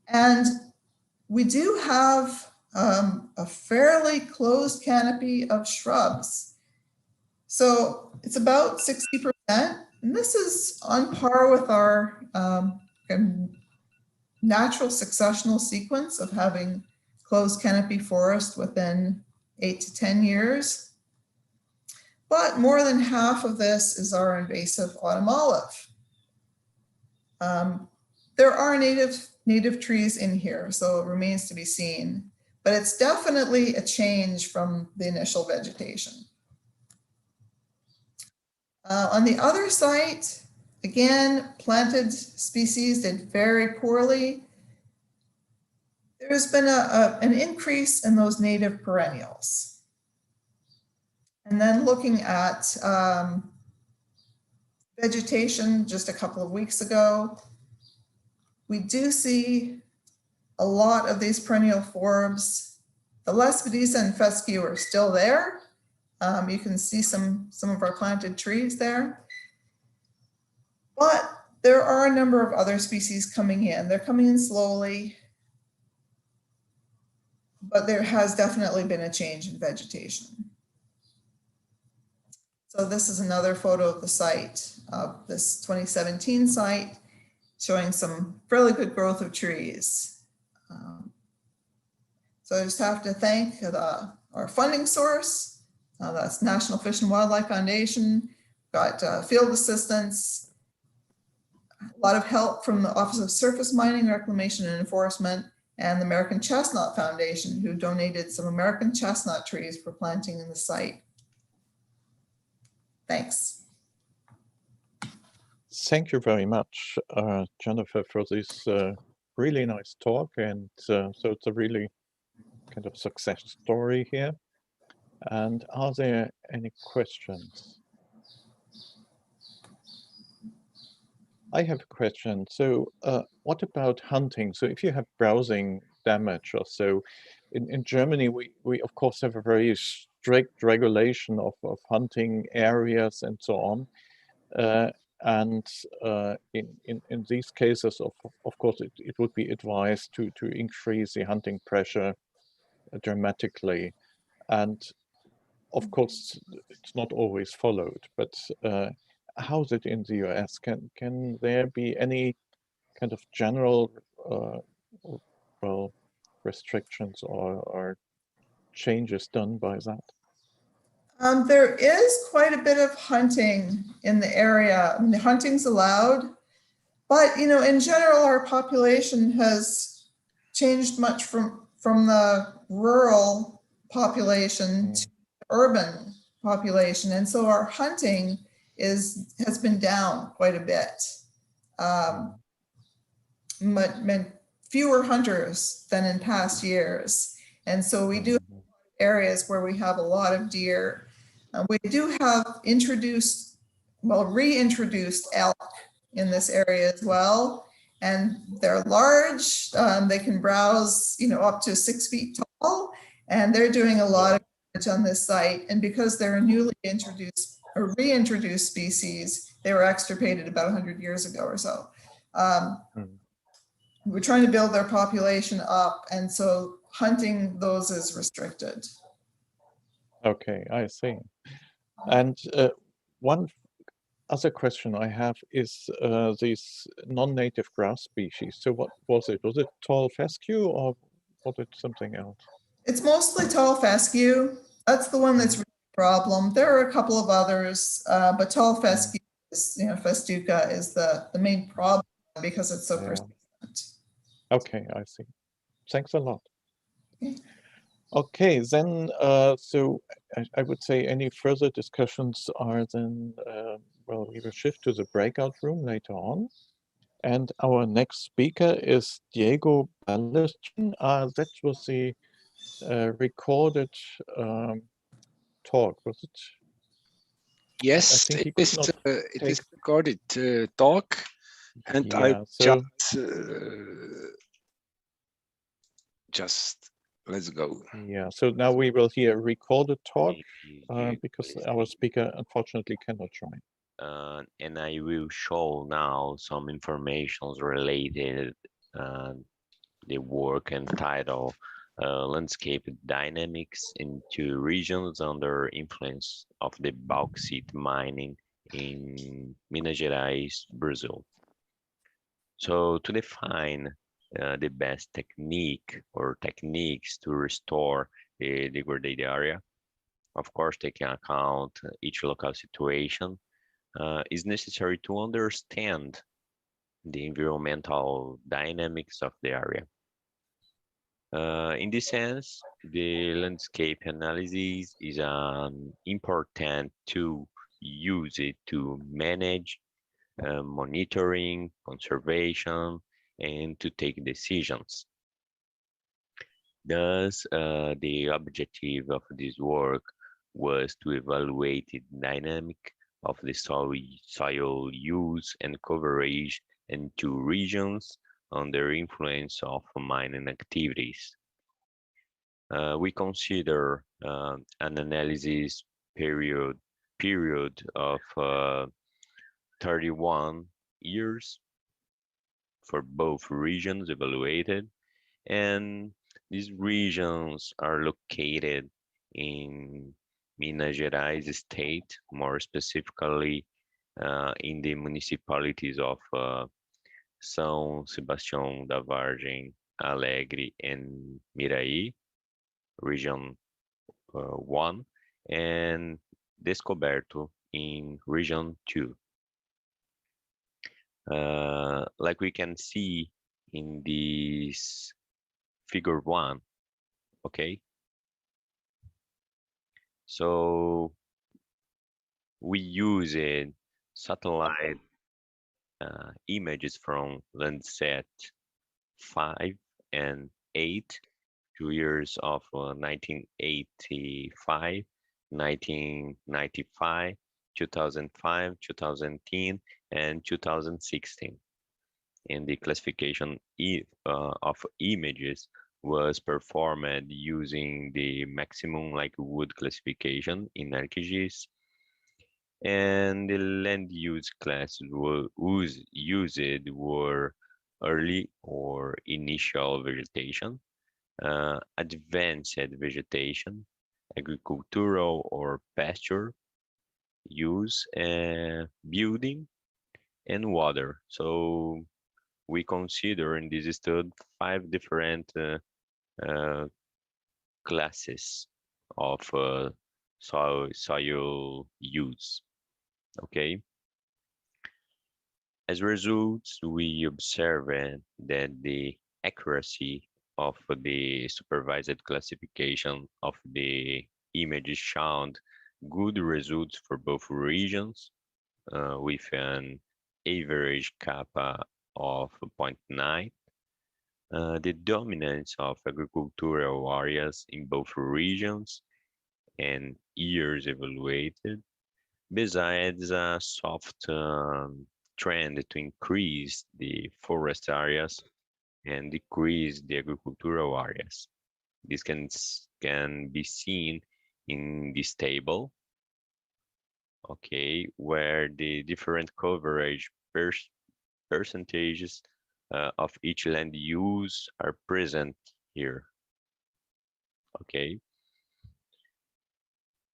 And we do have a fairly closed canopy of shrubs. So it's about 60%. And this is on par with our natural successional sequence of having closed canopy forest within 8 to 10 years. But more than half of this is our invasive autumn olive. There are native trees in here, so it remains to be seen. But it's definitely a change from the initial vegetation. On the other site, again, planted species did very poorly. There's been an increase in those native perennials. And then looking at vegetation just a couple of weeks ago, we do see a lot of these perennial forbs. The Lespedeza and fescue are still there. You can see some of our planted trees there. But there are a number of other species coming in. They're coming in slowly, but there has definitely been a change in vegetation. So this is another photo of the site, of this 2017 site, showing some fairly good growth of trees. So I just have to thank our funding source. That's National Fish and Wildlife Foundation, got field assistance, a lot of help from the Office of Surface Mining, Reclamation and Enforcement, and the American Chestnut Foundation, who donated some American chestnut trees for planting in the site. Thanks. Thank you very much, Jennifer, for this really nice talk. And so it's a really kind of success story here. And are there any questions? I have a question. So what about hunting? So if you have browsing damage or so, in Germany, we of course have a very strict regulation of hunting areas and so on. And in these cases, of course, it would be advised to increase the hunting pressure dramatically. And of course, it's not always followed, but how is it in the US? Can there be any kind of general restrictions or changes done by that? There is quite a bit of hunting in the area. I mean, the hunting's allowed, but in general, our population has changed much from the rural population to the urban population, and so our hunting has been down quite a bit. fewer hunters than in past years. And so we do have areas where we have a lot of deer. We do have reintroduced elk in this area as well. And they're large, they can browse, up to 6 feet tall, and they're doing a lot of damage on this site. And because they're a newly introduced or reintroduced species, they were extirpated about 100 years ago or so. We're trying to build their population up, and so hunting those is restricted. Okay, I see. And one other question I have is these non-native grass species. So what was it? Was it tall fescue or was it something else? It's mostly tall fescue. That's the one that's really a problem. There are a couple of others, but tall fescue, festuca is the main problem because it's so persistent. Okay, I see. Thanks a lot. Okay. Okay, then, so I would say any further discussions are then, well, we will shift to the breakout room later on. And our next speaker is Diego Ballestin. That was the recorded talk, was it? Yes, it is recorded talk, and I just let's go. Yeah, so now we will hear recorded talk because our speaker unfortunately cannot join. And I will show now some information related the work and title Landscape Dynamics into Regions Under Influence of the Bauxite Mining in Minas Gerais, Brazil. So to define the best technique or techniques to restore the degraded area, of course, taking account each local situation, is necessary to understand the environmental dynamics of the area. In this sense, the landscape analysis is an important tool used to manage monitoring, conservation, and to take decisions. Thus, the objective of this work was to evaluate the dynamic of the soil use and coverage in two regions under influence of mining activities. We consider an analysis period of 31 years for both regions evaluated, and these regions are located in Minas Gerais state, more specifically in the municipalities of São Sebastião da Vargem, Alegre, and Miraí, region 1, and Descoberto in region 2. Like we can see in this figure 1, okay? So we use satellite images from Landsat 5 and 8, 2 years of 1985, 1995, 2005, 2010, and 2016. And the classification of images was performed using the maximum likelihood classification in ArcGIS, and the land use classes used were early or initial vegetation, advanced vegetation, agricultural or pasture use, building, and water. So we consider in this study 5 different classes of soil use. Okay. As a result, we observe that the accuracy of the supervised classification of the images showed good results for both regions with an average kappa of 0.9. The dominance of agricultural areas in both regions and years evaluated, besides a soft trend to increase the forest areas and decrease the agricultural areas. This can be seen in this table, okay, where the different coverage percentages of each land use are present here. Okay.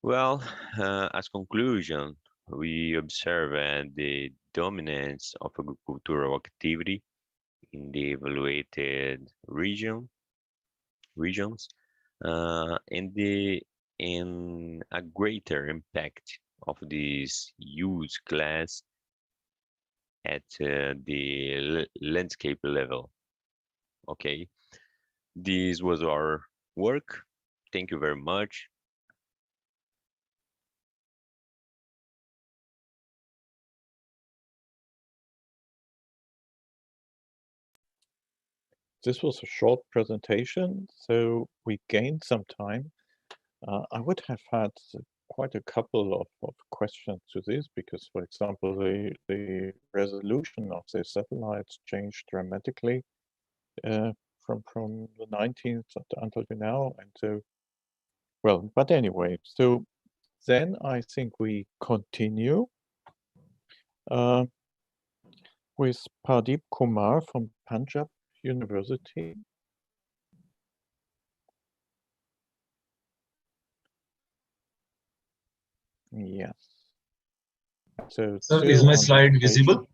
Well, as conclusion, we observe the dominance of agricultural activity in the evaluated regions, and a greater impact of this use class at the landscape level. Okay, this was our work. Thank you very much. This was a short presentation, so we gained some time. I would have had quite a couple of questions to this because, for example, the resolution of the satellites changed dramatically from the 19th until now. And so, well, but anyway, so then I think we continue with Pardeep Kumar from Punjab University. Yes. So Sir, is my slide visible?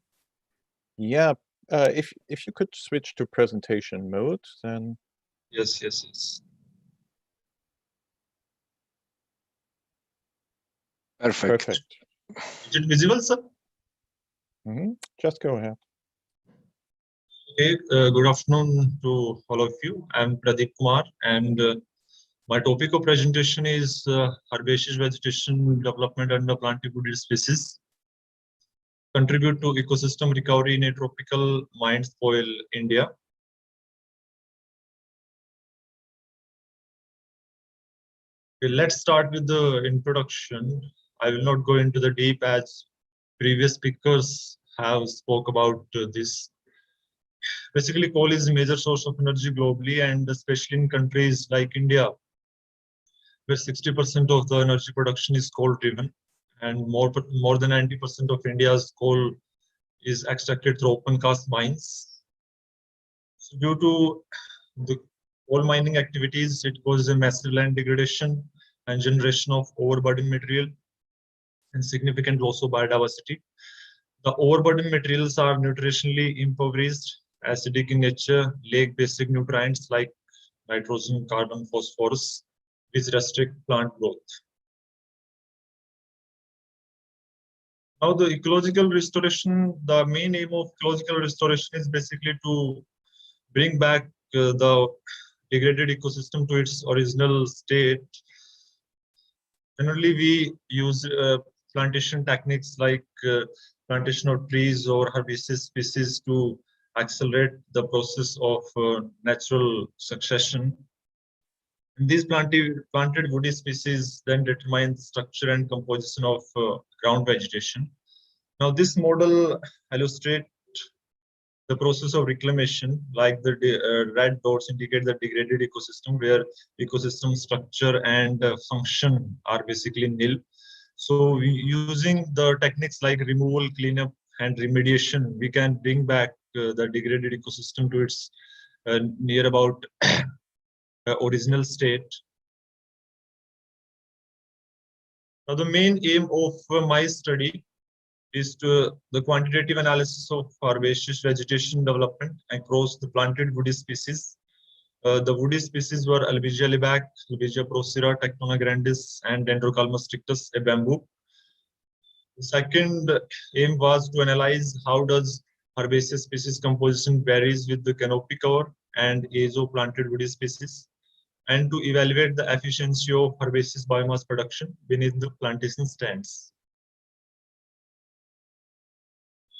Yeah. If you could switch to presentation mode, then. Yes, yes, yes. Perfect. Perfect. Is it visible, sir? Just go ahead. Okay, good afternoon to all of you. I'm Pradeep Kumar, and my topic of presentation is herbaceous vegetation development under plantifood species contribute to ecosystem recovery in a tropical mine spoil India. Okay, let's start with the introduction. I will not go into the deep as previous speakers have spoke about this. Basically, coal is a major source of energy globally, and especially in countries like India, where 60% of the energy production is coal-driven, and more than 90% of India's coal is extracted through open-cast mines. So due to the coal mining activities, it causes a massive land degradation and generation of overburden material and significant loss of biodiversity. The overburden materials are nutritionally impoverished, acidic in nature, lack basic nutrients like nitrogen, carbon, phosphorus, which restrict plant growth. Now the ecological restoration, the main aim of ecological restoration is basically to bring back the degraded ecosystem to its original state. Generally, we use plantation techniques like plantation of trees or herbaceous species to accelerate the process of natural succession. And these planted woody species then determine structure and composition of ground vegetation. Now, this model illustrates the process of reclamation, like the red dots indicate the degraded ecosystem, where ecosystem structure and function are basically nil. So using the techniques like removal, cleanup, and remediation, we can bring back the degraded ecosystem to its near about original state. Now, the main aim of my study is the quantitative analysis of herbaceous vegetation development across the planted woody species. The woody species were Albizia lebac, Albizia procera, Tectona grandis, and Dendrocalma strictus, a bamboo. The second aim was to analyze how does herbaceous species composition varies with the canopy cover and age of planted woody species, and to evaluate the efficiency of herbaceous biomass production beneath the plantation stands.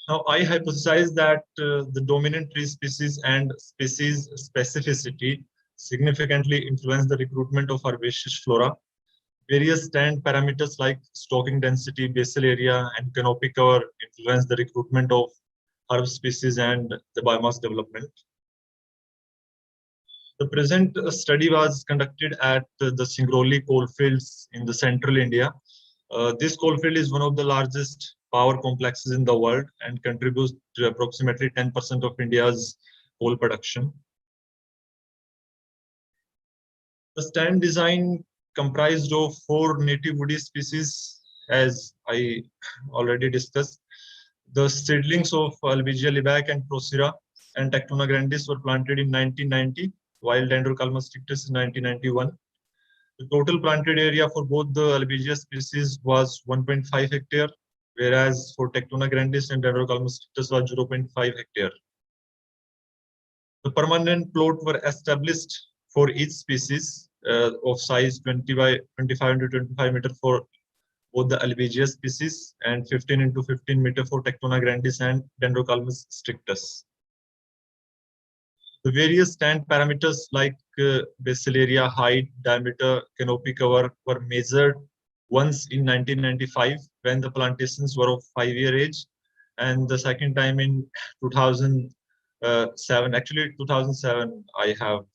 Now, I hypothesize that the dominant tree species and species specificity significantly influence the recruitment of herbaceous flora. Various stand parameters like stalking density, basal area, and canopy cover influence the recruitment of herb species and the biomass development. The present study was conducted at the Singrauli coalfields in the central India. This coalfield is one of the largest power complexes in the world and contributes to approximately 10% of India's coal production. The stand design comprised of 4 native woody species, as I already discussed. The seedlings of Albizia lebac and Procera and Tectona grandis were planted in 1990, while Dendrocalma strictus in 1991. The total planted area for both the Albizia species was 1.5 hectare, whereas for Tectona grandis and Dendrocalma strictus was 0.5 hectare. The permanent plot were established for each species of size 20 by 25 into 25 meter for both the Albizia species and 15 into 15 meter for Tectona grandis and Dendrocalmus strictus. The various stand parameters like basal area, height, diameter, canopy cover were measured once in 1995 when the plantations were of 5-year age, and the second time in 2007. Actually, 2007 I have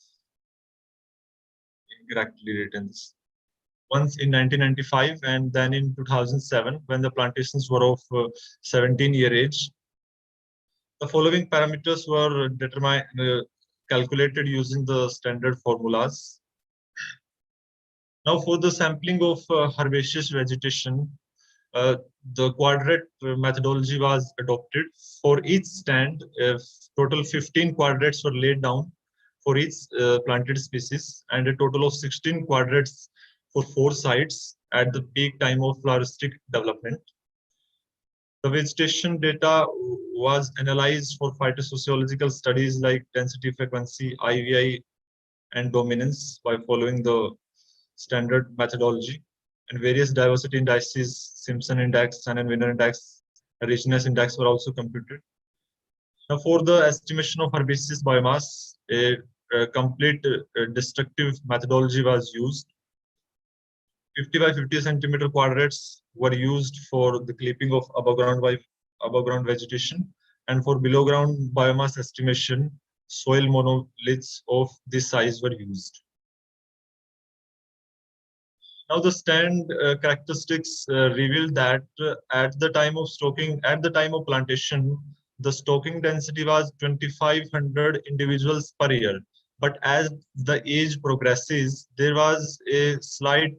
incorrectly written this. Once in 1995 and then in 2007 when the plantations were of 17-year age. The following parameters were determined, calculated using the standard formulas. Now, for the sampling of herbaceous vegetation, the quadrate methodology was adopted. For each stand, total 15 quadrates were laid down for each planted species, and a total of 16 quadrates for 4 sites at the peak time of floristic development. The vegetation data was analyzed for phytosociological studies like density, frequency, IVI, and dominance by following the standard methodology, and various diversity indices, Simpson index, Shannon-Wiener index, richness index were also computed. Now, for the estimation of herbaceous biomass, a complete destructive methodology was used. 50 by 50 centimeter quadrates were used for the clipping of above ground vegetation, and for below ground biomass estimation, soil monoliths of this size were used. Now, the stand characteristics revealed that at the time of plantation, the stocking density was 2,500 individuals per year. But as the age progresses, there was a slight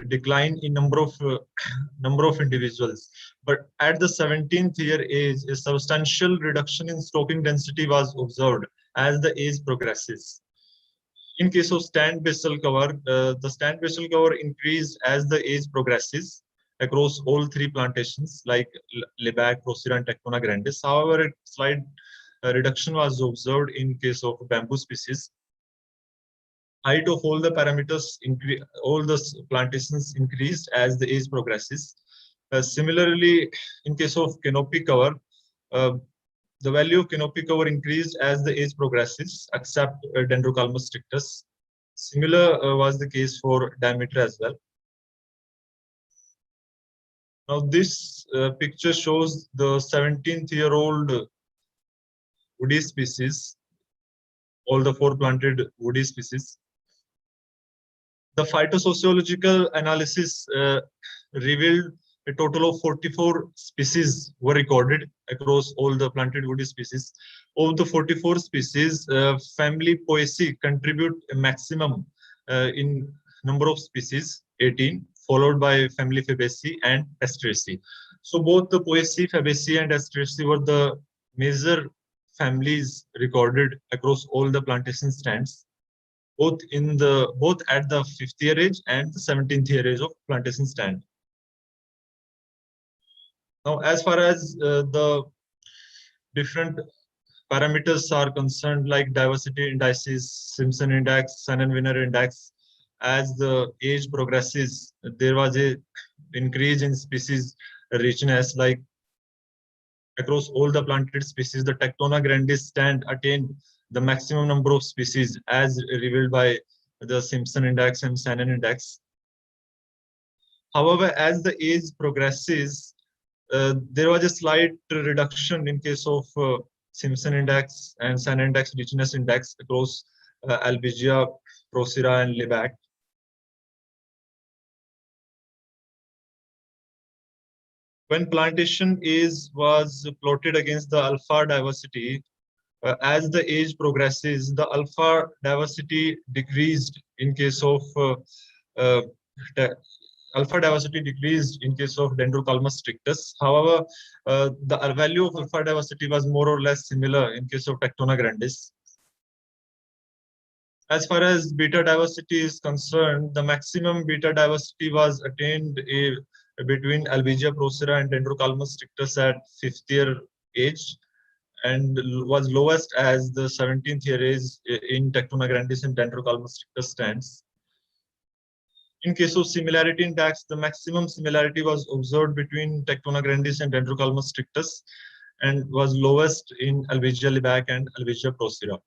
decline in number of individuals. But at the 17th year age, a substantial reduction in stocking density was observed as the age progresses. In case of stand basal cover, the stand basal cover increased as the age progresses across all 3 plantations like Lebac, Procera, and Tectona grandis. However, a slight reduction was observed in case of bamboo species. Height of all the parameters, all the plantations increased as the age progresses. Similarly, in case of canopy cover, the value of canopy cover increased as the age progresses, except Dendrocalmus strictus. Similar was the case for diameter as well. Now, this picture shows the 17th-year-old woody species, all the 4 planted woody species. The phytosociological analysis revealed a total of 44 species were recorded across all the planted woody species. Of the 44 species, family Poaceae contribute a maximum in number of species, 18, followed by family Fabaceae and Asteraceae. So both the Poaceae, Fabaceae, and Asteraceae were the major families recorded across all the plantation stands, both at the 5th year age and the 17th year age of plantation stand. Now, as far as the different parameters are concerned, like diversity indices, Simpson index, Shannon-Wiener index, as the age progresses, there was a increase in species richness, like across all the planted species, the Tectona grandis stand attained the maximum number of species as revealed by the Simpson index and Shannon index. However, as the age progresses, there was a slight reduction in case of Simpson index and Shannon index richness index across Albizia, Procera, and Lebat. When plantation age was plotted against the alpha diversity, as the age progresses, the alpha diversity decreased in case of alpha diversity decreased in case of Dendrocalmus strictus. However, the value of alpha diversity was more or less similar in case of Tectona grandis. As far as beta diversity is concerned, the maximum beta diversity was attained between Albizia, Procera, and Dendrocalmus strictus at 5th year age, and was lowest as the 17th year age in Tectona grandis and Dendrocalmus strictus stands. In case of similarity index, the maximum similarity was observed between Tectona grandis and Dendrocalmus strictus and was lowest in Albizia Lebat and Albizia Procera.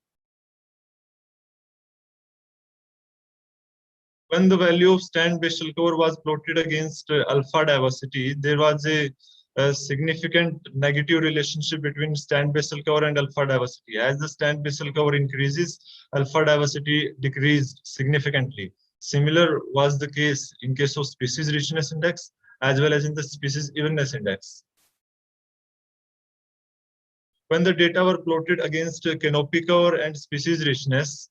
When the value of stand basal cover was plotted against alpha diversity, there was a significant negative relationship between stand basal cover and alpha diversity. As the stand basal cover increases, alpha diversity decreased significantly. Similar was the case in case of species richness index as well as in the species evenness index. When the data were plotted against canopy cover and species richness,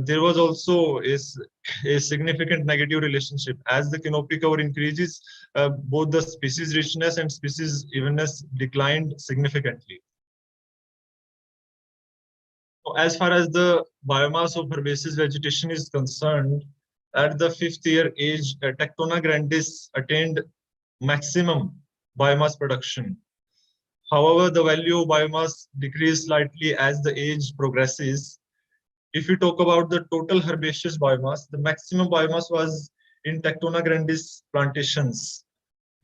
there was also a significant negative relationship. As the canopy cover increases, both the species richness and species evenness declined significantly. So as far as the biomass of herbaceous vegetation is concerned, at the 5th year age, Tectona grandis attained maximum biomass production. However, the value of biomass decreased slightly as the age progresses. If you talk about the total herbaceous biomass, the maximum biomass was in Tectona grandis plantations.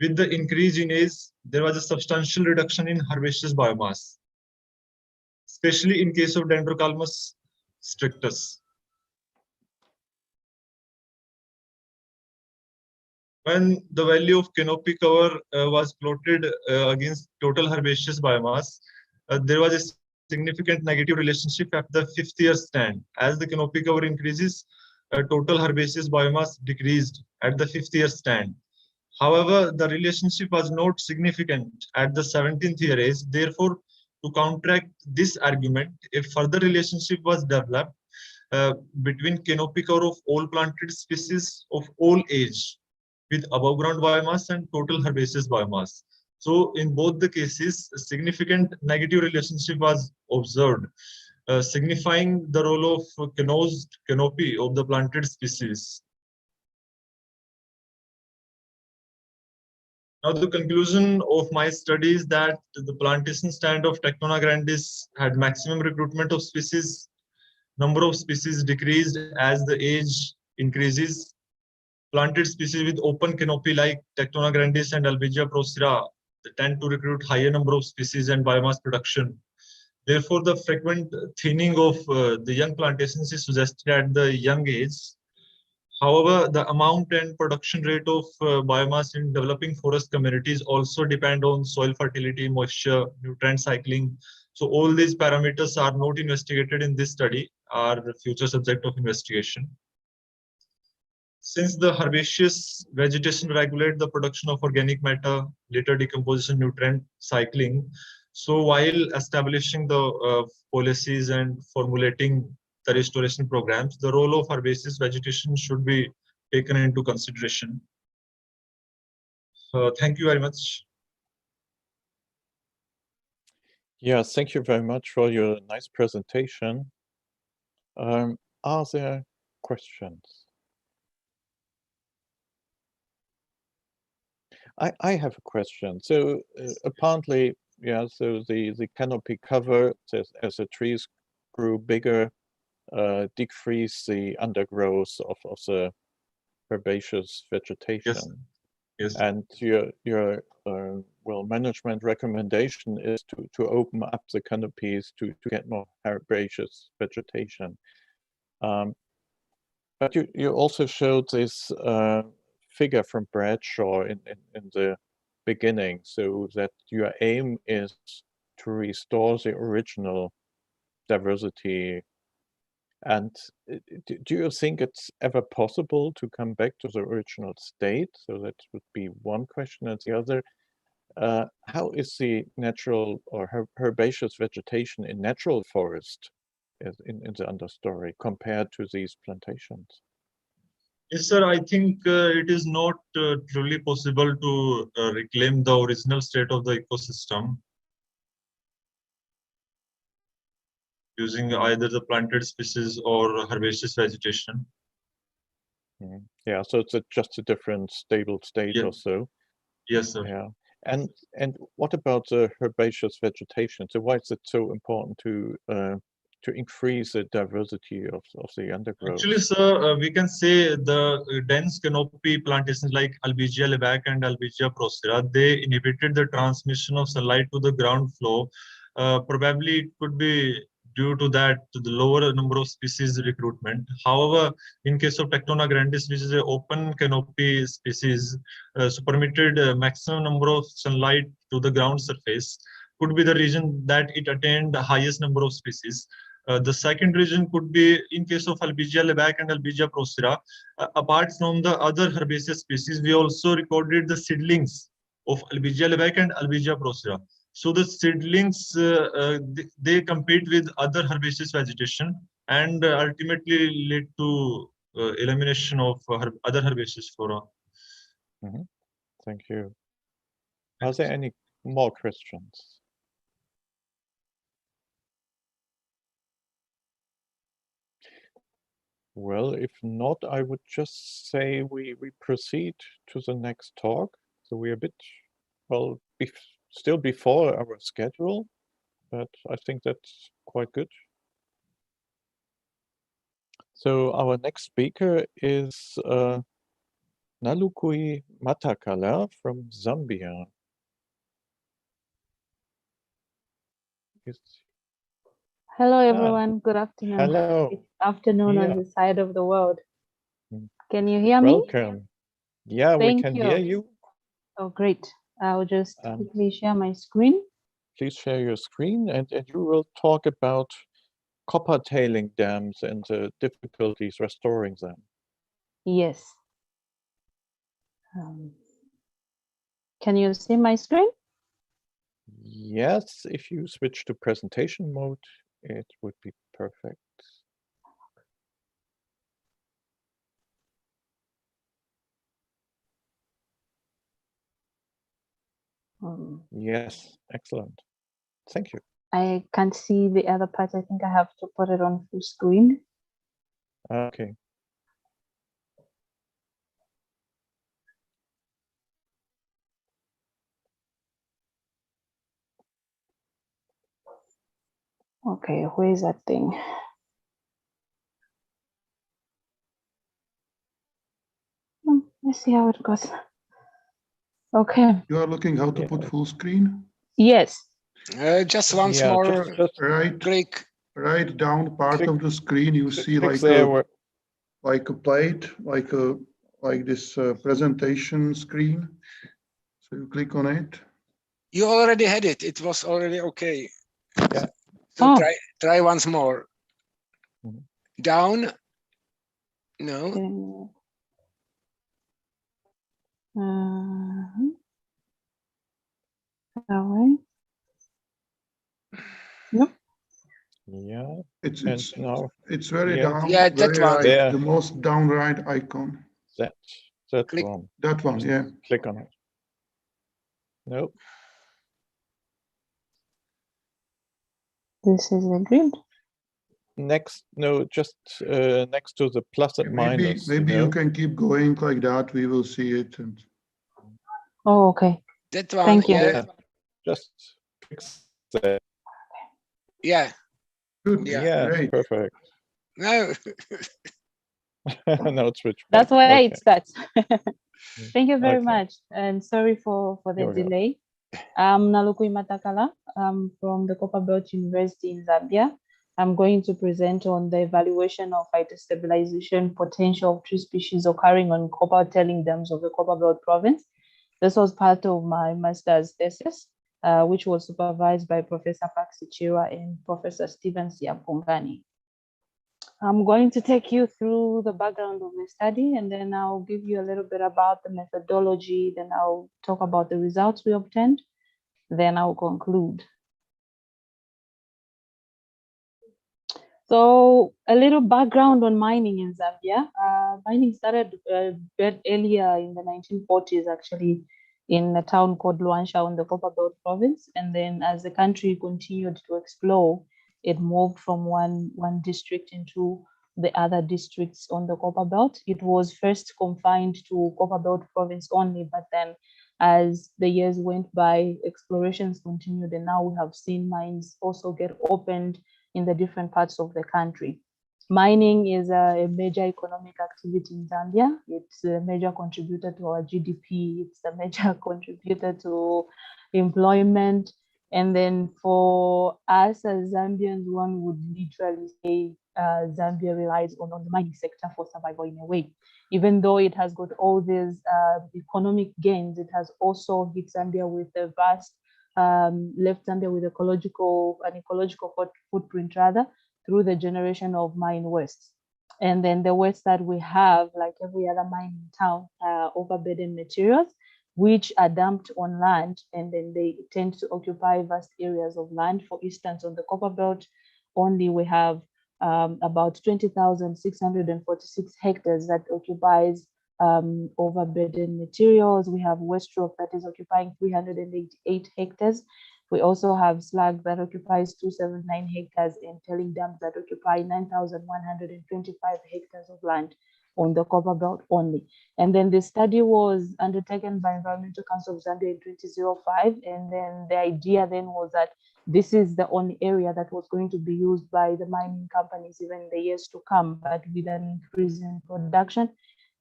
With the increase in age, there was a substantial reduction in herbaceous biomass, especially in case of Dendrocalmus strictus. When the value of canopy cover was plotted against total herbaceous biomass, there was a significant negative relationship at the 5th year stand. As the canopy cover increases, total herbaceous biomass decreased at the 5th year stand. However, the relationship was not significant at the 17th year age. Therefore, to counteract this argument, a further relationship was developed between canopy cover of all planted species of all age with above ground biomass and total herbaceous biomass. So in both the cases, a significant negative relationship was observed, signifying the role of canosed canopy of the planted species. Now the conclusion of my study is that the plantation stand of Tectona grandis had maximum recruitment of species. Number of species decreased as the age increases. Planted species with open canopy like Tectona grandis and Albizia Procera tend to recruit higher number of species and biomass production. Therefore, the frequent thinning of the young plantations is suggested at the young age. However, the amount and production rate of biomass in developing forest communities also depend on soil fertility, moisture, nutrient cycling. So all these parameters are not investigated in this study, are the future subject of investigation. Since the herbaceous vegetation regulate the production of organic matter, later decomposition, nutrient cycling, so while establishing the policies and formulating the restoration programs, the role of herbaceous vegetation should be taken into consideration. Thank you very much. Yeah, thank you very much for your nice presentation. Are there questions? I have a question. So apparently, yeah, so the canopy cover, as the trees grew bigger, decrease the undergrowth of the herbaceous vegetation. Yes. And your well, management recommendation is to open up the canopies to get more herbaceous vegetation. But you also showed this figure from Bradshaw in the beginning, so that your aim is to restore the original diversity. And do you think it's ever possible to come back to the original state? So that would be one question. And the other, how is the natural or herbaceous vegetation in natural forest in the understory compared to these plantations? Yes, sir. I think it is not truly possible to reclaim the original state of the ecosystem using either the planted species or herbaceous vegetation. Yeah, so it's just a different stable state or so. Yes, sir. Yeah, and what about the herbaceous vegetation? So why is it so important to increase the diversity of the undergrowth? Actually, sir, we can say the dense canopy plantations like Albizia levack and Albizia procera, they inhibited the transmission of sunlight to the ground floor. Probably it could be due to that, to the lower number of species recruitment. However, in case of Tectona grandis, which is an open canopy species, so permitted maximum number of sunlight to the ground surface, could be the reason that it attained the highest number of species. The second reason could be in case of Albizia levack and Albizia procera. Apart from the other herbaceous species, we also recorded the seedlings of Albizia levack and Albizia procera. So the seedlings, they compete with other herbaceous vegetation and ultimately lead to elimination of other herbaceous flora. Thank you. Are there any more questions? Well, if not, I would just say we proceed to the next talk. So we're a bit, well, still before our schedule, but I think that's quite good. So our next speaker is Nalukui Matakala from Zambia. Hello, everyone. Good afternoon. Hello. It's afternoon Yeah. on this side of the world. Can you hear me? Welcome. Yeah, we Thank can you. hear you. Oh, great. I'll just quickly share my screen. Please share your screen, and you will talk about copper tailing dams and the difficulties restoring them. Yes. Can you see my screen? Yes, if you switch to presentation mode, it would be perfect. Yes, excellent. Thank you. I can't see the other part. I think I have to put it on full screen. Okay. Okay, where is that thing? Let's see how it goes. Okay. You are looking how to put full screen? Yes. Just once more, right click. Right down part of the screen, you see like a plate, like this presentation screen. So you click on it. You already had it. It was already okay. Yeah. So try once more. Down. No. Nope. Yeah. It's now it's very yeah. down. Yeah, that very one. right, There. the most down right icon. That one. That one, yeah. Click on it. Nope. This is the grid. Next, no, just next to the plus and minus. Maybe you can keep going like that. We will see it. And Oh, okay. That one. Thank you. Yeah. Just fix that. Yeah. Good. Yeah, great. perfect. No. Now switch back. That's why Okay. it starts. Thank you very Okay. much, and sorry for the You're welcome. delay. I'm Nalukui Matakala. I'm from the Copperbelt University in Zambia. I'm going to present on the evaluation of phytostabilization potential of tree species occurring on copper telling dams of the Copperbelt province. This was part of my master's thesis, which was supervised by Professor Paxi Chira and Professor Stephen Siampungani. I'm going to take you through the background of the study, and then I'll give you a little bit about the methodology, then I'll talk about the results we obtained, then I'll conclude. So a little background on mining in Zambia. Mining started a bit earlier in the 1940s, actually, in a town called Luansha on the Copperbelt province. And then as the country continued to explore, it moved from one district into the other districts on the Copperbelt. It was first confined to Copperbelt province only, but then as the years went by, explorations continued, and now we have seen mines also get opened in the different parts of the country. Mining is a major economic activity in Zambia. It's a major contributor to our GDP. It's a major contributor to employment. And then for us as Zambians, one would literally say Zambia relies on the mining sector for survival in a way. Even though it has got all these economic gains, it has also hit Zambia with a vast left Zambia with an ecological footprint rather, through the generation of mine waste. And then the waste that we have, like every other mine in town, overburden materials, which are dumped on land, and then they tend to occupy vast areas of land. For instance, on the Copperbelt only, we have about 20,646 hectares that occupies overburden materials. We have waste rock that is occupying 388 hectares. We also have slag that occupies 279 hectares, and tailing dams that occupy 9,125 hectares of land on the Copperbelt only. And then the study was undertaken by Environmental Council of Zambia in 2005. And then the idea then was that this is the only area that was going to be used by the mining companies even in the years to come. But with an increase in production,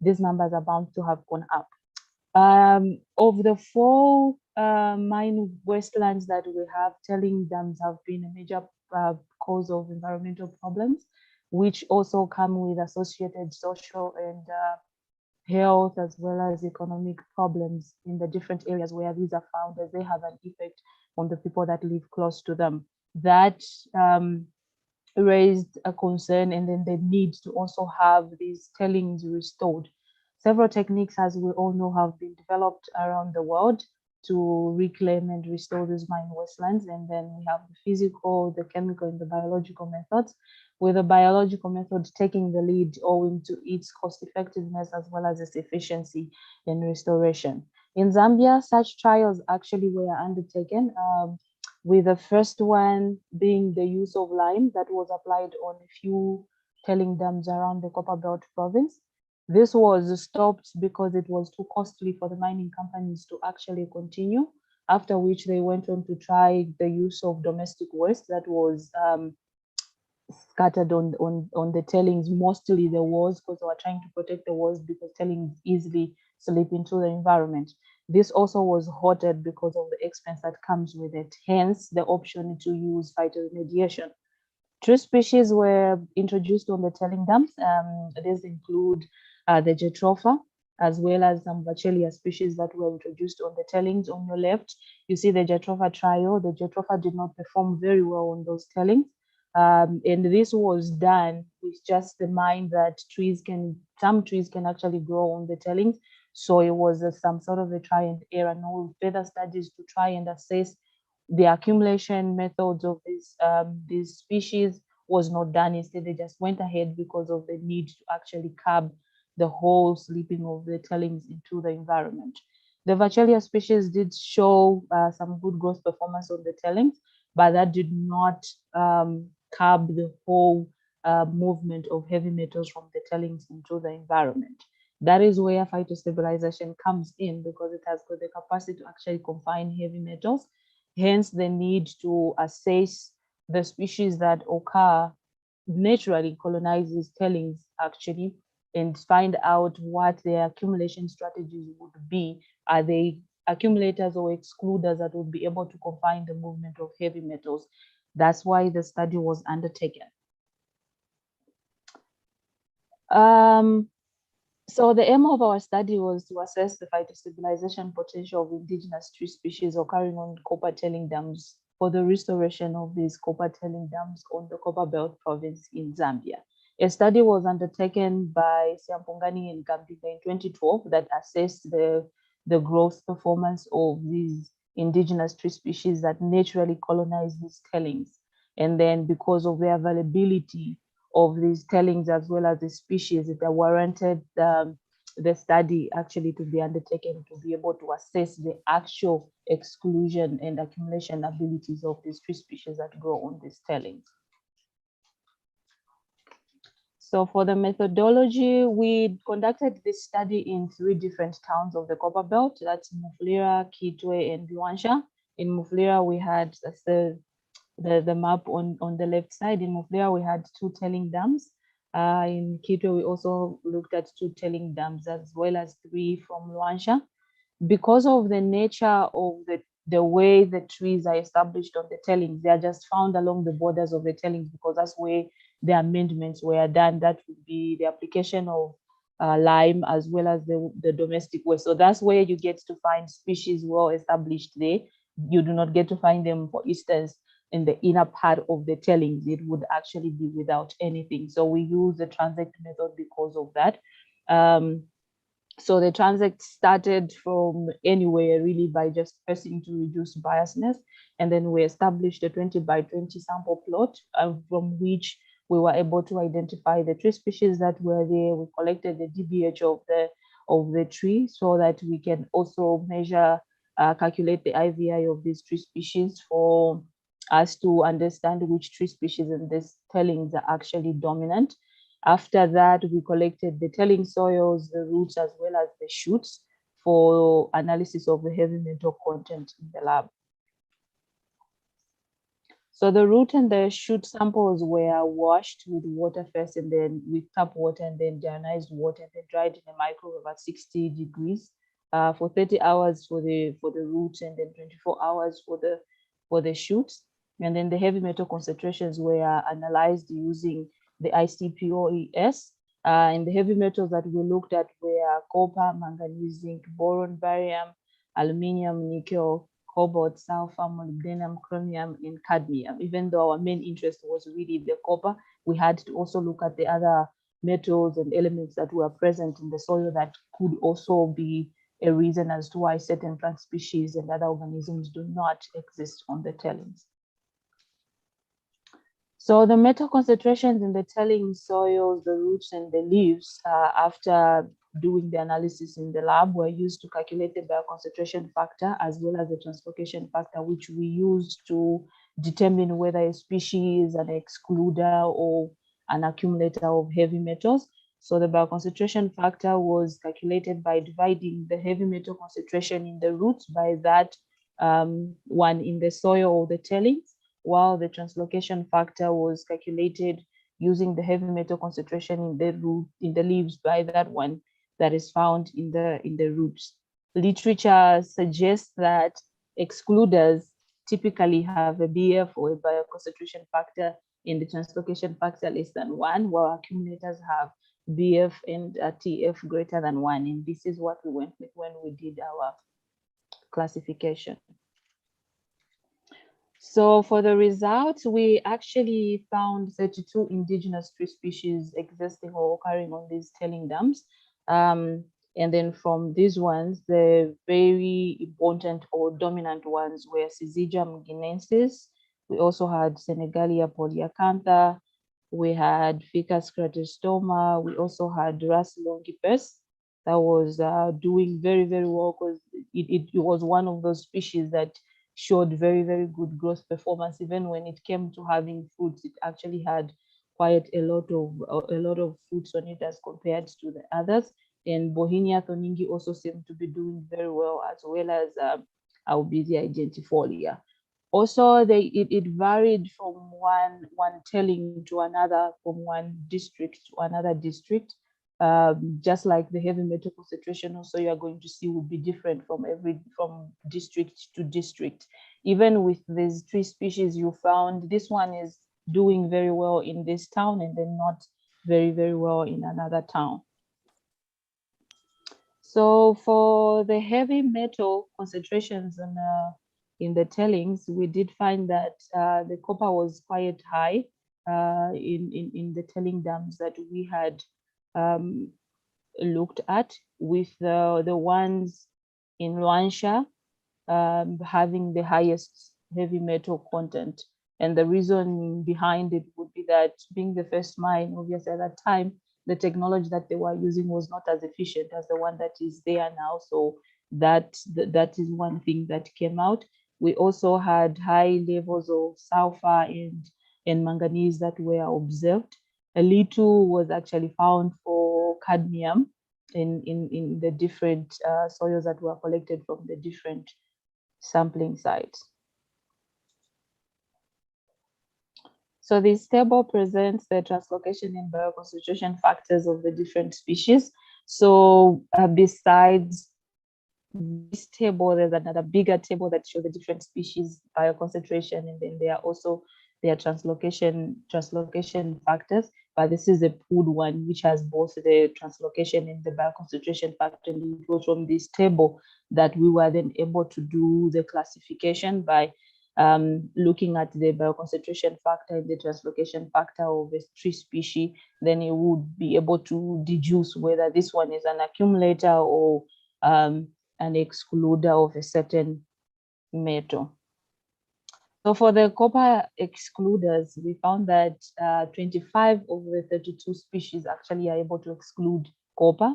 these numbers are bound to have gone up. Of the 4 mine wastelands that we have, tailing dams have been a major cause of environmental problems, which also come with associated social and health as well as economic problems in the different areas where these are found, as they have an effect on the people that live close to them. That raised a concern, and then the need to also have these tailings restored. Several techniques, as we all know, have been developed around the world to reclaim and restore these mine wastelands. And then we have the physical, the chemical, and the biological methods, with the biological method taking the lead owing to its cost effectiveness as well as its efficiency in restoration. In Zambia, such trials actually were undertaken, with the first one being the use of lime that was applied on a few tailing dams around the Copperbelt province. This was stopped because it was too costly for the mining companies to actually continue, after which they went on to try the use of domestic waste that was scattered on the tailings, mostly the walls, because they were trying to protect the walls because tailings easily slip into the environment. This also was halted because of the expense that comes with it, hence the option to use phytoremediation. Tree species were introduced on the tailing dams. These include the Jatropha, as well as some Vachelia species that were introduced on the tailings. On your left, you see the Jatropha trio. The Jatropha did not perform very well on those tailings. And this was done with just the mind that some trees can actually grow on the tailings. So it was some sort of a try and error. No further studies to try and assess the accumulation methods of these species was not done. Instead, they just went ahead because of the need to actually curb the whole slipping of the tailings into the environment. The Vachelia species did show some good growth performance on the tailings, but that did not curb the whole movement of heavy metals from the tailings into the environment. That is where phytostabilization comes in, because it has got the capacity to actually confine heavy metals, hence the need to assess the species that occur naturally, colonizes tailings actually, and find out what their accumulation strategies would be. Are they accumulators or excluders that would be able to confine the movement of heavy metals. That's why the study was undertaken. So the aim of our study was to assess the phytostabilization potential of indigenous tree species occurring on copper tailing dams for the restoration of these copper tailing dams on the Copperbelt province in Zambia. A study was undertaken by Siampongani and Gambika in 2012 that assessed the growth performance of these indigenous tree species that naturally colonize these tailings. And then because of the availability of these tailings as well as the species, it warranted the study actually to be undertaken to be able to assess the actual exclusion and accumulation abilities of these tree species that grow on these tailings. So for the methodology, we conducted this study in 3 different towns of the Copperbelt. That's Mufulira, Kitwe, and Luanshya. In Mufulira, we had, that's the map on the left side. In Mufulira, we had 2 tailing dams. In Kitwe, we also looked at 2 tailing dams as well as 3 from Luanshya. Because of the nature of the way the trees are established on the tailings, they are just found along the borders of the tailings because that's where the amendments were done. That would be the application of lime as well as the domestic waste. So that's where you get to find species well established there. You do not get to find them, for instance, in the inner part of the tailings. It would actually be without anything. So we use the transect method because of that. So the transect started from anywhere really by just pressing to reduce biasness. And then we established a 20 by 20 sample plot from which we were able to identify the tree species that were there. We collected the DBH of the tree so that we can also measure, calculate the IVI of these tree species for us to understand which tree species in these tailings are actually dominant. After that, we collected the tailing soils, the roots, as well as the shoots for analysis of the heavy metal content in the lab. So the root and the shoot samples were washed with water first, and then with tap water, and then deionized water, and then dried in a microwave at 60 degrees for 30 hours for the roots, and then 24 hours for the shoots. And then the heavy metal concentrations were analyzed using the ICP-OES. And the heavy metals that we looked at were copper, manganese, zinc, boron, barium, aluminium, nickel, cobalt, sulfur, molybdenum, chromium, and cadmium. Even though our main interest was really the copper, we had to also look at the other metals and elements that were present in the soil that could also be a reason as to why certain plant species and other organisms do not exist on the tailings. So the metal concentrations in the tailing soils, the roots, and the leaves, after doing the analysis in the lab, were used to calculate the bioconcentration factor as well as the translocation factor, which we used to determine whether a species is an excluder or an accumulator of heavy metals. So the bioconcentration factor was calculated by dividing the heavy metal concentration in the roots by that one in the soil or the tailings, while the translocation factor was calculated using the heavy metal concentration in the root, in the leaves, by that one that is found in the roots. Literature suggests that excluders typically have a BF or a bioconcentration factor in the translocation factor less than 1, while accumulators have BF and TF greater than 1. And this is what we went with when we did our classification. So for the results, we actually found 32 indigenous tree species existing or occurring on these tailing dams. And then from these ones, the very important or dominant ones were Syzygium guinensis. We also had Senegalia polyacantha. We had Ficus cratostoma. We also had Ras longipes that was doing very, very well because it was one of those species that showed very, very good growth performance. Even when it came to having fruits, it actually had quite a lot of fruits on it as compared to the others. And Bauhinia thorningi also seemed to be doing very well, as well as Albizia agentifolia. Also, it varied from one tailing to another, from one district to another district. just like the heavy metal concentration also you are going to see would be different from district to district. Even with these 3 species you found, this one is doing very well in this town and then not very, very well in another town. So for the heavy metal concentrations in the tailings, we did find that the copper was quite high in the tailing dams that we had looked at, with the ones in Luanshya having the highest heavy metal content. And the reason behind it would be that being the first mine, obviously at that time, the technology that they were using was not as efficient as the one that is there now. So that is one thing that came out. We also had high levels of sulfur and manganese that were observed. A little was actually found for cadmium in the different soils that were collected from the different sampling sites. So this table presents the translocation and bioconcentration factors of the different species. So besides this table, there's another bigger table that shows the different species bioconcentration, and then there are also their translocation factors. But this is a pooled one, which has both the translocation and the bioconcentration factor. And it was from this table that we were then able to do the classification by looking at the bioconcentration factor and the translocation factor of the 3 species. Then you would be able to deduce whether this one is an accumulator or an excluder of a certain metal. So for the copper excluders, we found that 25 of the 32 species actually are able to exclude copper,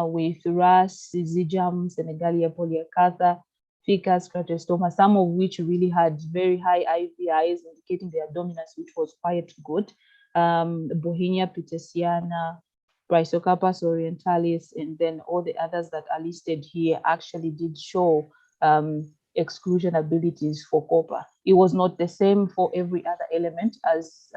with Ras, Syzygium, Senegalia polyacantha, Ficus, Cratostoma, some of which really had very high IVIs, indicating their dominance, which was quite good. Bauhinia pitesiana, Chrysocarpus orientalis, and then all the others that are listed here actually did show exclusion abilities for copper. It was not the same for every other element, as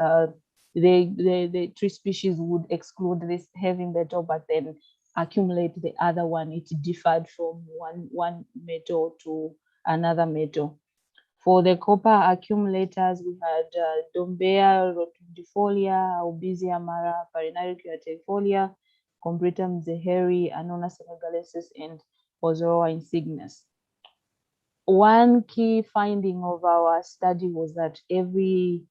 the 3 species would exclude this heavy metal, but then accumulate the other one. It differed from one metal to another metal. For the copper accumulators, we had Dombea rotundifolia, Albizia mara, Parinari cuatifolia, Combretum zeheri, Annona senegalensis, and Ozoroa insignis. One key finding of our study was that every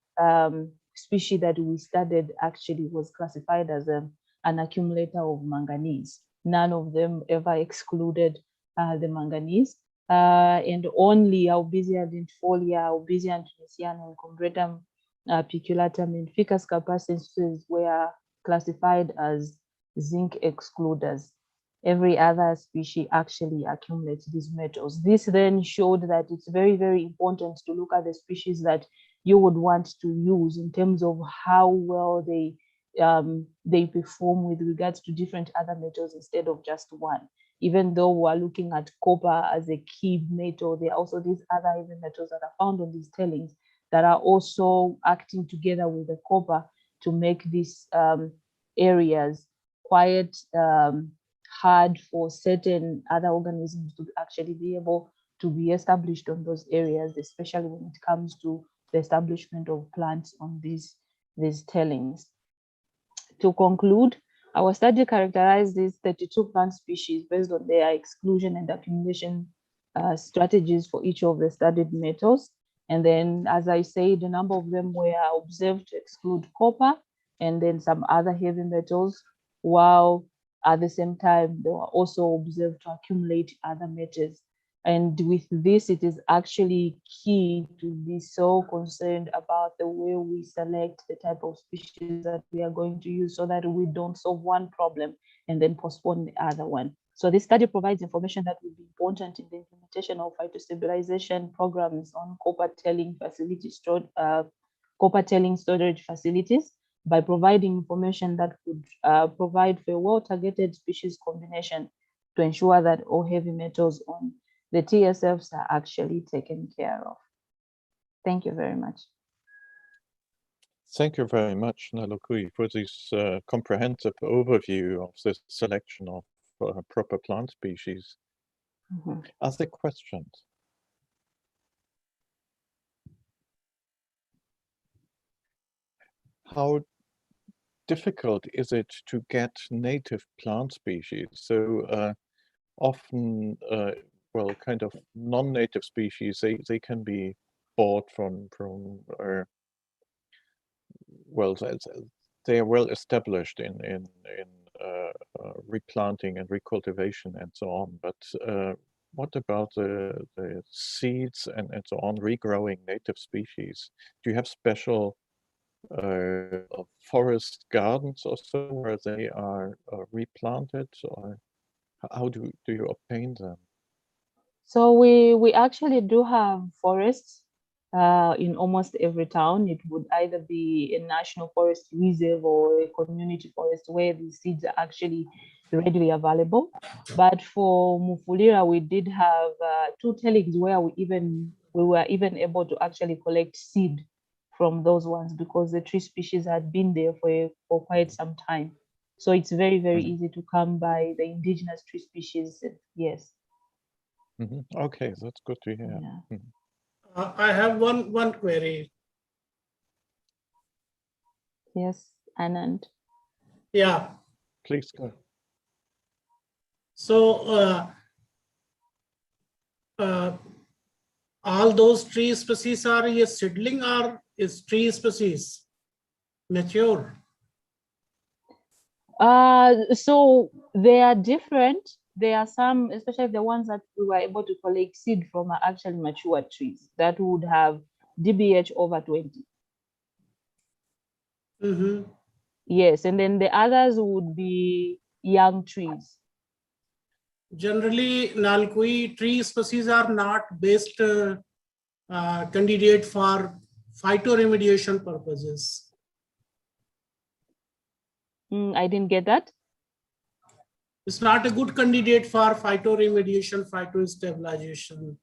species that we studied actually was classified as an accumulator of manganese. None of them ever excluded the manganese, and only Albizia dentifolia, Albizia tunisiana, and Combretum piculatum and Ficus carpacensis were classified as zinc excluders. Every other species actually accumulates these metals. This then showed that it's very, very important to look at the species that you would want to use in terms of how well they perform with regards to different other metals instead of just one. Even though we're looking at copper as a key metal, there are also these other heavy metals that are found on these tailings that are also acting together with the copper to make these areas quite hard for certain other organisms to actually be able to be established on those areas, especially when it comes to the establishment of plants on these tailings. To conclude, our study characterized these 32 plant species based on their exclusion and accumulation strategies for each of the studied metals. And then, as I said, a number of them were observed to exclude copper and then some other heavy metals, while at the same time, they were also observed to accumulate other metals. And with this, it is actually key to be so concerned about the way we select the type of species that we are going to use, so that we don't solve one problem and then postpone the other one. So this study provides information that will be important in the implementation of phytostabilization programs on copper tailing facilities, copper tailing storage facilities, by providing information that could provide for a well-targeted species combination to ensure that all heavy metals on the TSFs are actually taken care of. Thank you very much. Thank you very much, Nalokui, for this comprehensive overview of the selection of proper plant species. Are there questions? How difficult is it to get native plant species? So often, well, kind of non-native species, they can be bought from well, they are well established in replanting and recultivation and so on. But what about the seeds and so on, regrowing native species? Do you have special forest gardens or so where they are replanted, or how do you obtain them? So we actually do have forests in almost every town. It would either be a national forest reserve or a community forest where the seeds are actually readily available. But for Mufulira, we did have 2 tailings where we were even able to actually collect seed from those ones because the tree species had been there for quite some time. So it's very, very easy to come by the indigenous tree species. Yes. Okay, that's good to hear. Yeah. I have one query. Yes, Anand. Yeah. Please go. So all those tree species are a seedling or is tree species mature? So they are different. There are some, especially the ones that we were able to collect seed from, are actually mature trees that would have DBH over 20. Yes, and then the others would be young trees. Generally, Nalkui tree species are not best candidate for phytoremediation purposes. I didn't get that. It's not a good candidate for phytoremediation, phytostabilization,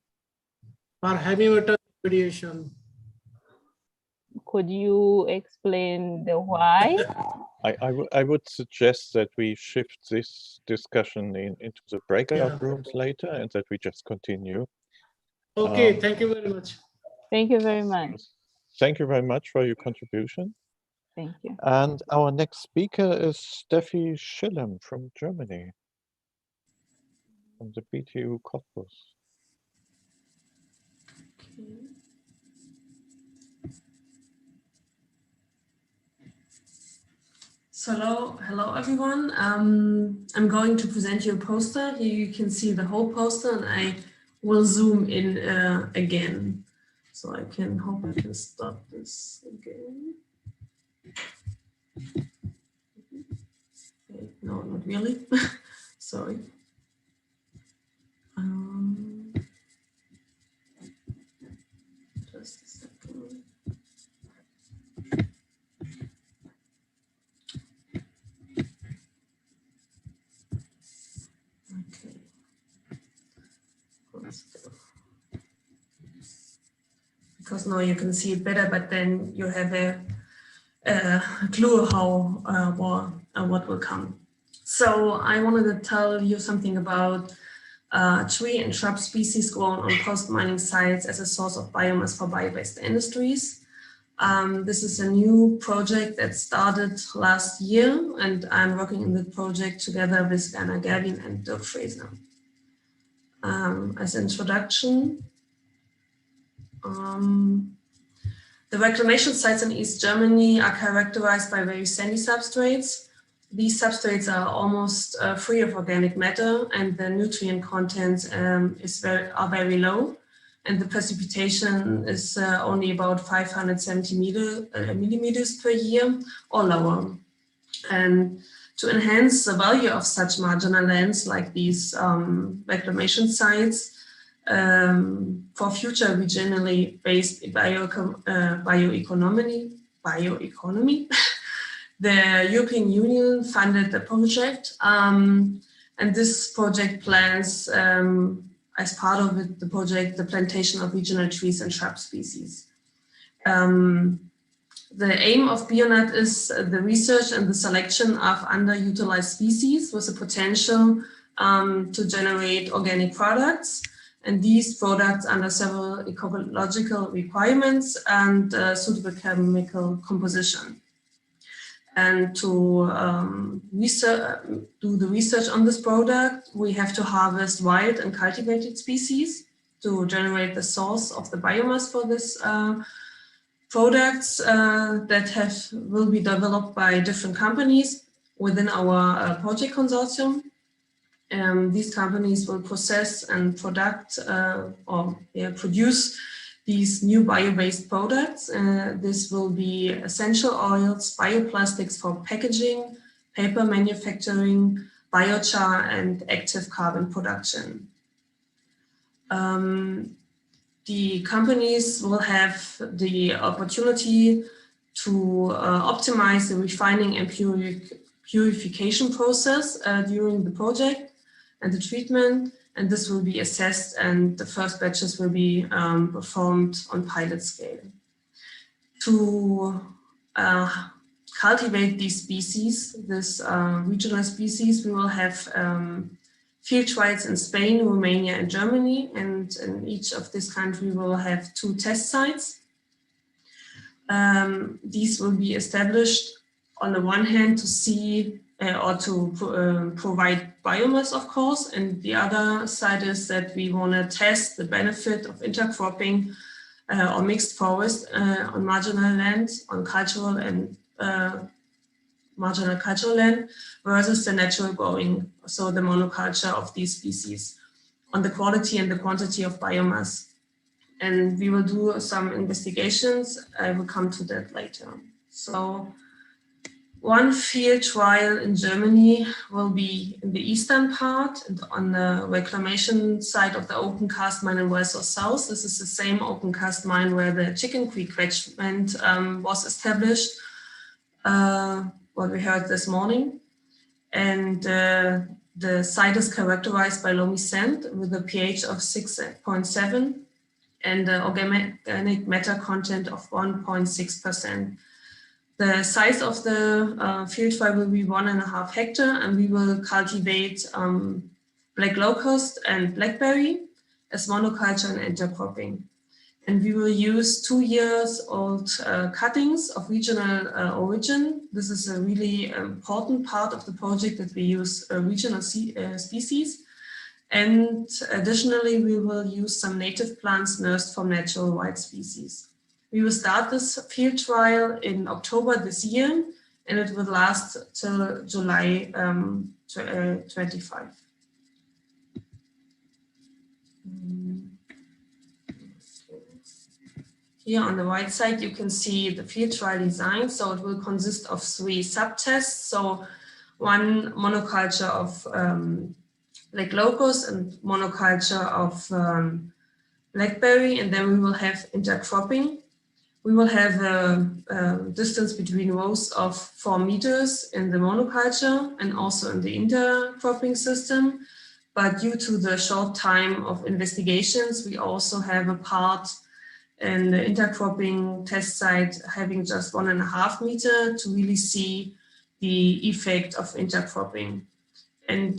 for heavy metal remediation. Could you explain the why? I would suggest that we shift this discussion into the breakout rooms later and that we just continue. Okay, thank you very much. Thank you very much. Thank you very much for your contribution. Thank you. And our next speaker is Steffi Schillem from Germany, from the BTU Cottbus. So hello everyone. I'm going to present you a poster. Here you can see the whole poster, and I will zoom in again. So I hope I can stop this again. Okay, no, not really. Sorry. Just a second. Okay. Because now you can see it better, but then you have a clue how what will come. So I wanted to tell you something about tree and shrub species grown on post-mining sites as a source of biomass for bio-based industries. This is a new project that started last year, and I'm working in the project together with Werner Gerwin and Dirk Fraser. As introduction, the reclamation sites in East Germany are characterized by very sandy substrates. These substrates are almost free of organic matter, and the nutrient content are very low, and the precipitation is only about 570 millimeters per year or lower. And to enhance the value of such marginal lands like these reclamation sites, for future regionally based bioeconomy, the European Union funded the project, and this project plans, as part of it, the plantation of regional trees and shrub species. The aim of BioNet is the research and the selection of underutilized species with the potential to generate organic products. And these products under several ecological requirements and suitable chemical composition. And to do the research on this product, we have to harvest wild and cultivated species to generate the source of the biomass for this products that will be developed by different companies within our project consortium. These companies will process and produce these new bio-based products. This will be essential oils, bioplastics for packaging, paper manufacturing, biochar, and active carbon production. The companies will have the opportunity to optimize the refining and purification process during the project and the treatment, and this will be assessed, and the first batches will be performed on pilot scale. To cultivate these species, this regional species, we will have field trials in Spain, Romania, and Germany, and in each of these countries we will have 2 test sites. These will be established on the one hand to see or to provide biomass, of course, and the other side is that we want to test the benefit of intercropping or mixed forest on marginal land, on cultural and marginal cultural land versus the natural growing, so the monoculture of these species, on the quality and the quantity of biomass. And we will do some investigations. I will come to that later. So one field trial in Germany will be in the eastern part and on the reclamation side of the open cast mine in Welzow South. This is the same open cast mine where the Chicken Creek catchment was established, what we heard this morning. And the site is characterized by loamy sand with a pH of 6.7 and the organic matter content of 1.6%. The size of the field trial will be 1.5 hectares, and we will cultivate black locust and blackberry as monoculture and intercropping. And we will use 2-year-old cuttings of regional origin. This is a really important part of the project, that we use regional species. And additionally, we will use some native plants nursed from natural wild species. We will start this field trial in October this year, and it will last till July 25. Here on the right side, you can see the field trial design. So it will consist of 3 subtests. So one monoculture of black locust and monoculture of blackberry, and then we will have intercropping. We will have a distance between rows of 4 meters in the monoculture and also in the intercropping system. But due to the short time of investigations, we also have a part in the intercropping test site having just 1.5 meters to really see the effect of intercropping. And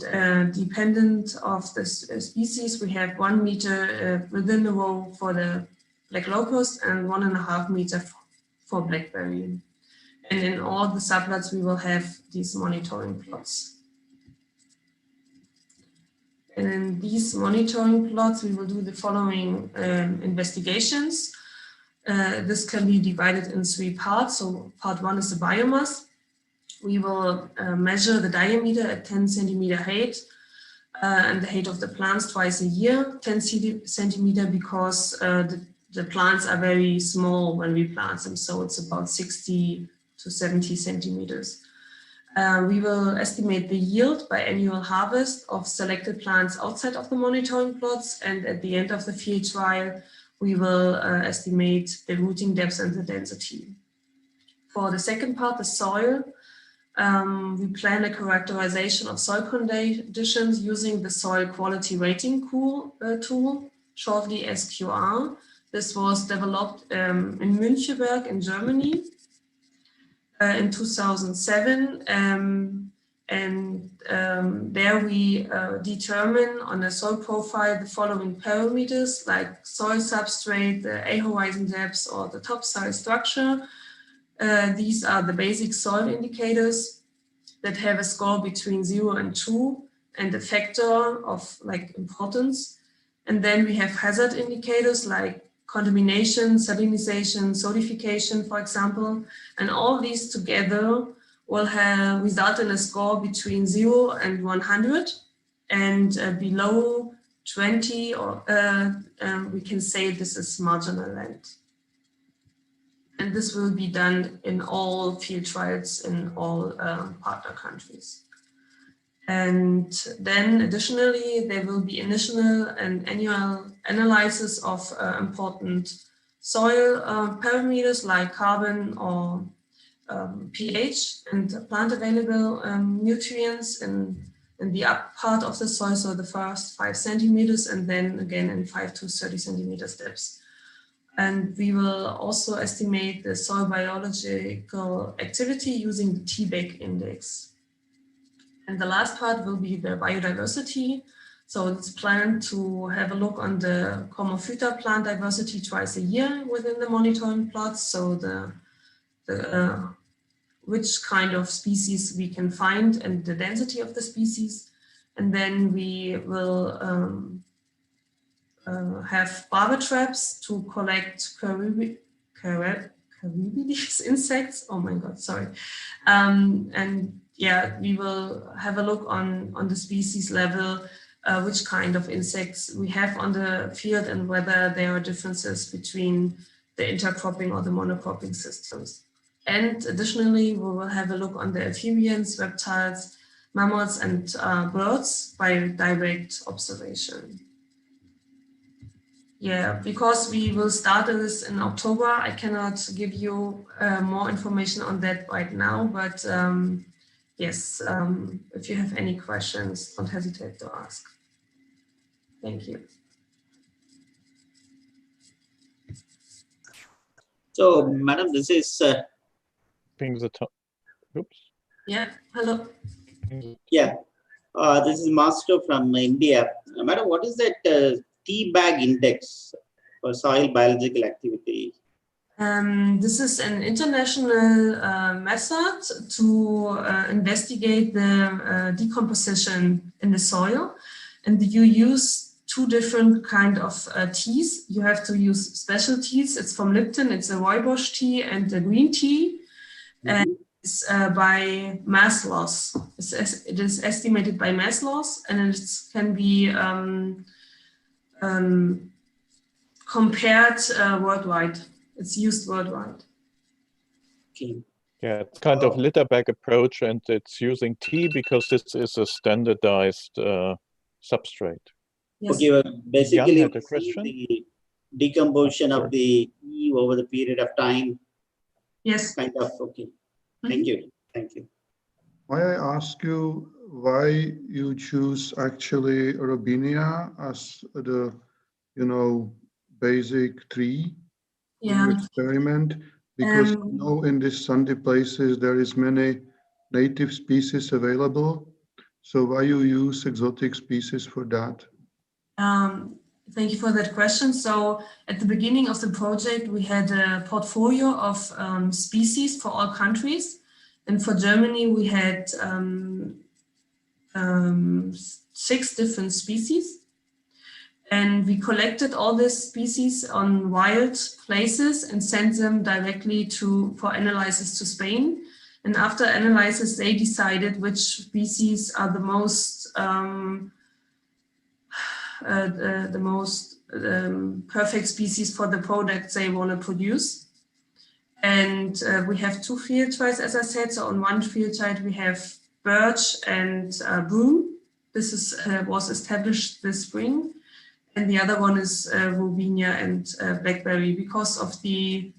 dependent of the species, we have 1 meter within the row for the black locust and 1.5 meters for blackberry. And in all the subplots, we will have these monitoring plots. And in these monitoring plots, we will do the following investigations. This can be divided in 3 parts. So part 1 is the biomass. We will measure the diameter at 10 centimeter height and the height of the plants twice a year, 10 centimeter because the plants are very small when we plant them. So it's about 60 to 70 centimeters. We will estimate the yield by annual harvest of selected plants outside of the monitoring plots. And at the end of the field trial, we will estimate the rooting depth and the density. For the second part, the soil, we plan a characterization of soil conditions using the soil quality rating tool, shortly SQR. This was developed in Müncheberg in Germany. in 2007. There we determine on a soil profile the following parameters like soil substrate, the A-horizon depth, or the topsoil structure. These are the basic soil indicators that have a score between 0 and 2 and a factor of like importance. And then we have hazard indicators like contamination, salinization, solidification, for example. And all these together will result in a score between 0 and 100, and below 20, or we can say this is marginal land. And this will be done in all field trials in all partner countries. And then additionally, there will be initial and annual analysis of important soil parameters like carbon or pH and plant available nutrients in the upper part of the soil, so the first 5 centimeters, and then again in 5 to 30 centimeters depths. And we will also estimate the soil biological activity using the TBAC index. And the last part will be the biodiversity. So it's planned to have a look on the Comophyta plant diversity twice a year within the monitoring plots. So which kind of species we can find and the density of the species. And then we will have barber traps to collect Caribidis insects. Oh my God, sorry. And yeah, we will have a look on the species level, which kind of insects we have on the field and whether there are differences between the intercropping or the monocropping systems. And additionally, we will have a look on the amphibians, reptiles, mammals, and birds by direct observation. Yeah, because we will start this in October, I cannot give you more information on that right now, but yes, if you have any questions, don't hesitate to ask. Thank you. So, Madam, this is... Oops. Yeah, hello. Yeah, this is Master from India. Madam, what is that TBAG index for soil biological activity? This is an international method to investigate the decomposition in the soil. And you use 2 different kind of teas. You have to use special teas. It's from Lipton. It's a rooibos tea and a green tea. And it's by mass loss. It is estimated by mass loss, and it can be compared worldwide. It's used worldwide. Okay. Yeah, it's kind of litter bag approach, and it's using tea because this is a standardized substrate. Yes. Okay, well, basically, Jan had a question? the decomposition of the tea over the period of time. Yes. Kind of, okay. Thank you. Thank you. May I ask you why you choose actually Robinia as the, basic tree in your experiment? Because in these sandy places, there is many native species available. So why you use exotic species for that? Thank you for that question. So at the beginning of the project, we had a portfolio of species for all countries. And for Germany, we had 6 different species. And we collected all these species on wild places and sent them directly for analysis to Spain. And after analysis, they decided which species are the most perfect species for the products they want to produce. And we have 2 field trials, as I said. So on one field trial, we have birch and broom. This was established this spring. And the other one is Robinia and blackberry, because of the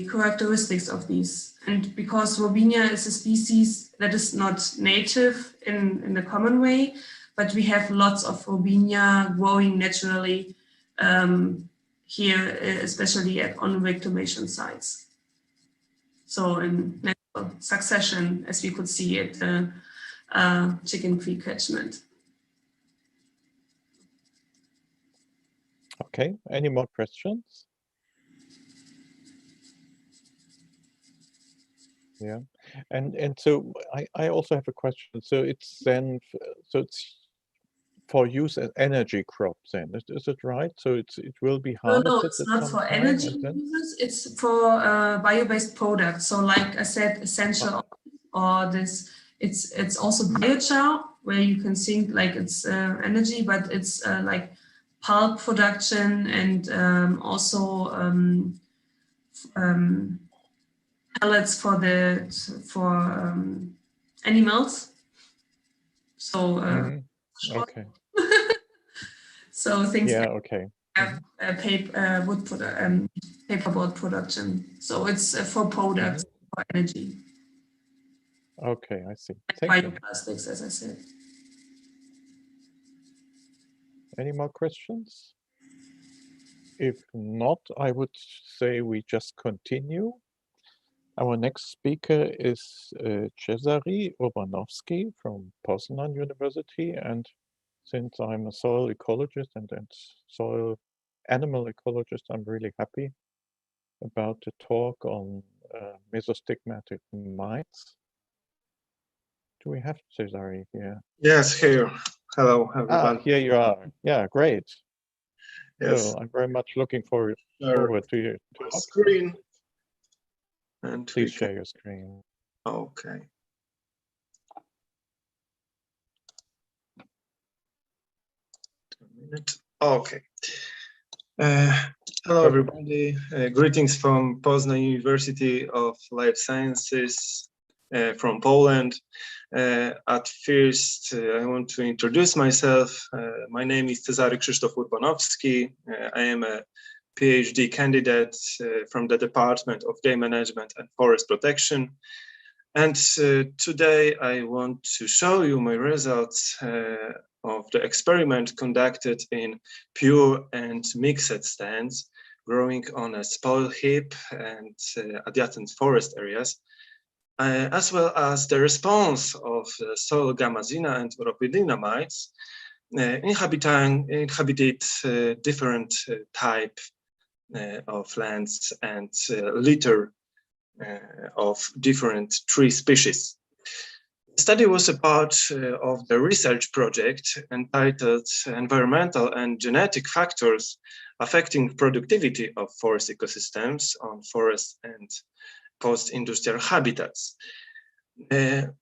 characteristics of these. And because Robinia is a species that is not native in the common way, but we have lots of Robinia growing naturally here, especially on reclamation sites. So in natural succession, as we could see at the Chicken Creek catchment. Okay, any more questions? Yeah, and so I also have a question. So it's then so it's for use as energy crop then, is it right? So it will be No, harvested it's at not some for time energy and then uses. It's for bio-based products. So, like I said, essential or this. It's also biochar, where you can think like it's energy, but it's like pulp production and also pellets for animals. So okay. so things Yeah, like okay. paperboard production. So it's for products for energy. Okay, I see. Thank you. Bioplastics, as I said. Any more questions? If not, I would say we just continue. Our next speaker is Cezary Urbanowski from Poznan University. And since I'm a soil ecologist and soil animal ecologist, I'm really happy about the talk on mesostigmatic mites. Do we have Cezary here? Yes, here. Hello, everyone. Here you are. Yeah, great. Yes. So I'm very much looking forward to your talk. Screen. And please share your screen. Okay. Okay. Hello, everybody. Greetings from Poznan University of Life Sciences from Poland. At first, I want to introduce myself. My name is Cezary Krzysztof Urbanowski. I am a PhD candidate from the Department of Game Management and Forest Protection. And today I want to show you my results of the experiment conducted in pure and mixed stands growing on a spoil heap and adjacent forest areas, as well as the response of soil Gamazina and Rhopidina mites inhabited different type of lands and litter of different tree species. The study was a part of the research project entitled Environmental and Genetic Factors Affecting Productivity of Forest Ecosystems on Forest and Post-Industrial Habitats. The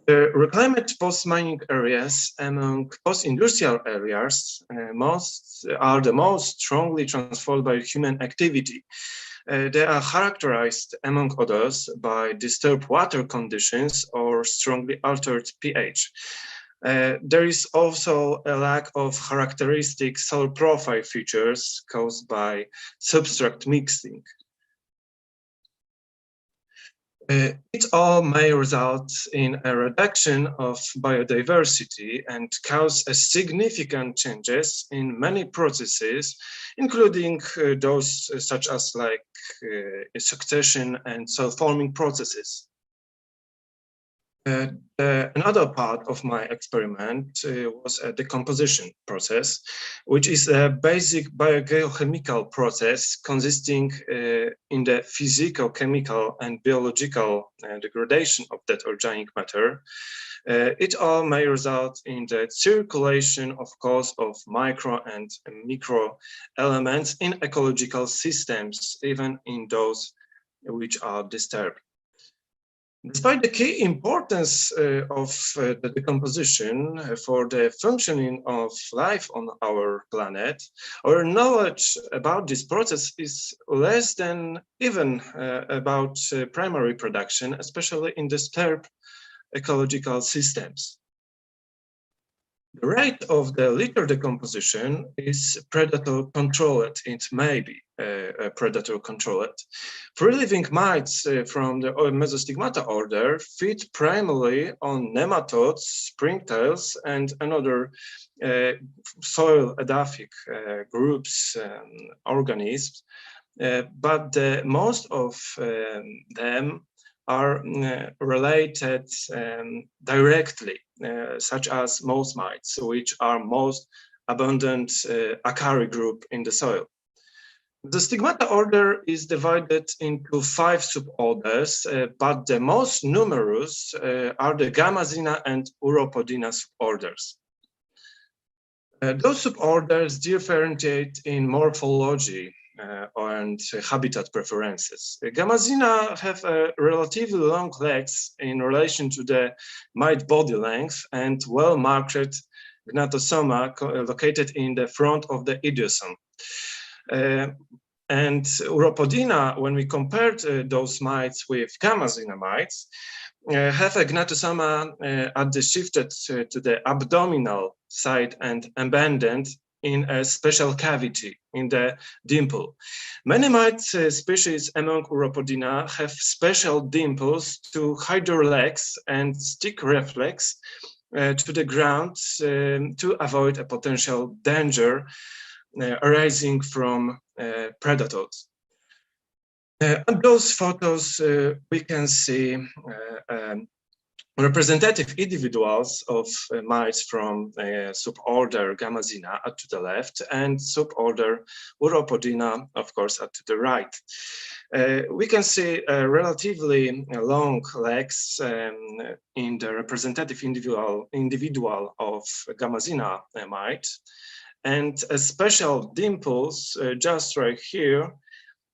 reclaimed post-mining areas among post-industrial areas are the most strongly transformed by human activity. They are characterized, among others, by disturbed water conditions or strongly altered pH. There is also a lack of characteristic soil profile features caused by substrate mixing. It all may result in a reduction of biodiversity and cause a significant changes in many processes, including those such as like succession and soil forming processes. Another part of my experiment was a decomposition process, which is a basic biogeochemical process consisting in the physico-chemical and biological degradation of that organic matter. It all may result in the circulation, of course, of micro and micro elements in ecological systems, even in those which are disturbed. Despite the key importance of the decomposition for the functioning of life on our planet, our knowledge about this process is less than even about primary production, especially in disturbed ecological systems. The rate of the litter decomposition is predator controlled. It may be predator controlled. Free-living mites from the Mesostigmata order feed primarily on nematodes, springtails, and another soil edaphic groups, organisms. but most of them are related directly, such as most mites, which are most abundant Acari group in the soil. The stigmata order is divided into 5 suborders, but the most numerous are the Gamazina and Uropodina suborders. Those suborders differentiate in morphology and habitat preferences. Gamazina have relatively long legs in relation to the mite body length and well-marked gnatosoma located in the front of the idiosome. And Uropodina, when we compared those mites with Gamazina mites, have a gnatosoma at the shifted to the abdominal side and abandoned in a special cavity in the dimple. Many mite species among Uropodina have special dimples to hide their legs and stick reflex to the ground to avoid a potential danger arising from predators. On those photos, we can see representative individuals of mites from suborder Gamazina to the left and suborder Uropodina, of course, to the right. We can see relatively long legs in the representative individual of Gamazina mite, and special dimples just right here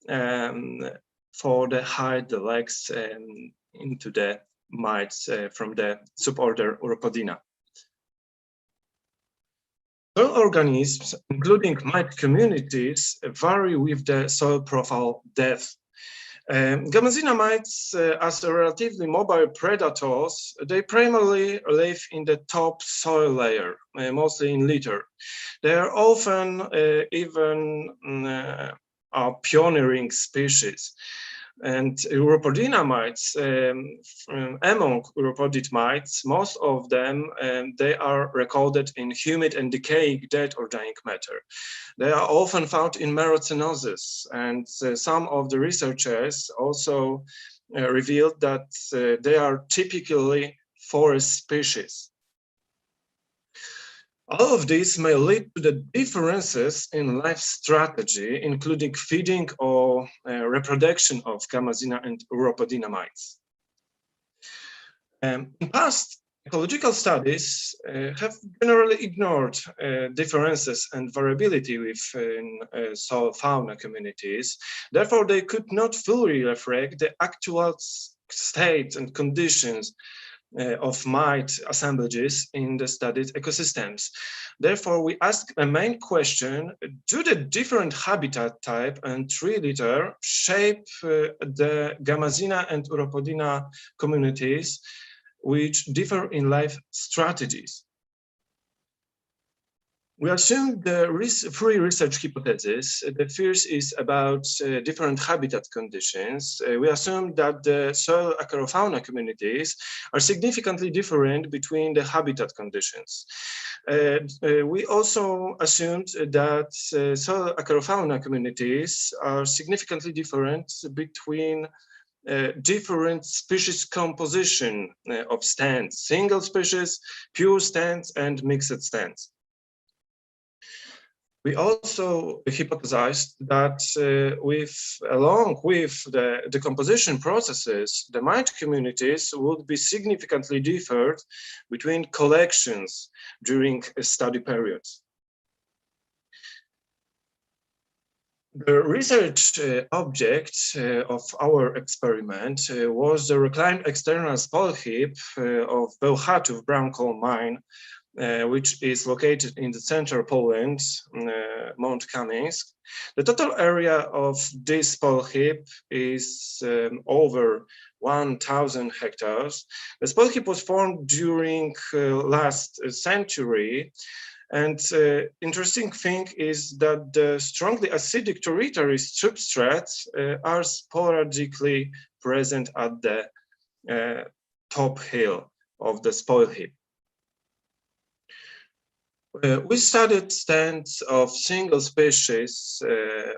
for the hide the legs into the mites from the suborder Uropodina. Soil organisms, including mite communities, vary with the soil profile depth. Gamazina mites, as relatively mobile predators, they primarily live in the top soil layer, mostly in litter. They are often even pioneering species. And Uropodina mites, among Uropodid mites, most of them, they are recorded in humid and decaying dead organic matter. They are often found in merocenosis, and some of the researchers also revealed that they are typically forest species. All of this may lead to the differences in life strategy, including feeding or reproduction of Gamazina and Uropodina mites. In past ecological studies have generally ignored differences and variability within soil fauna communities. Therefore, they could not fully reflect the actual state and conditions of mite assemblages in the studied ecosystems. Therefore, we ask a main question: do the different habitat type and tree litter shape the Gamazina and Uropodina communities, which differ in life strategies? We assume the three research hypotheses. The first is about different habitat conditions. We assume that the soil acarofauna communities are significantly different between the habitat conditions. We also assumed that soil acarofauna communities are significantly different between different species composition of stands, single species, pure stands, and mixed stands. We also hypothesized that along with the decomposition processes, the mite communities would be significantly differed between collections during study periods. The research object of our experiment was the reclaimed external spoil heap of Bełchatów brown coal mine, which is located in the central Poland, Mount Kamińsk. The total area of this spoil heap is over 1,000 hectares. The spoil heap was formed during last century. And interesting thing is that the strongly acidic tertiary substrates are sporadically present at the top hill of the spoil heap. We studied stands of single species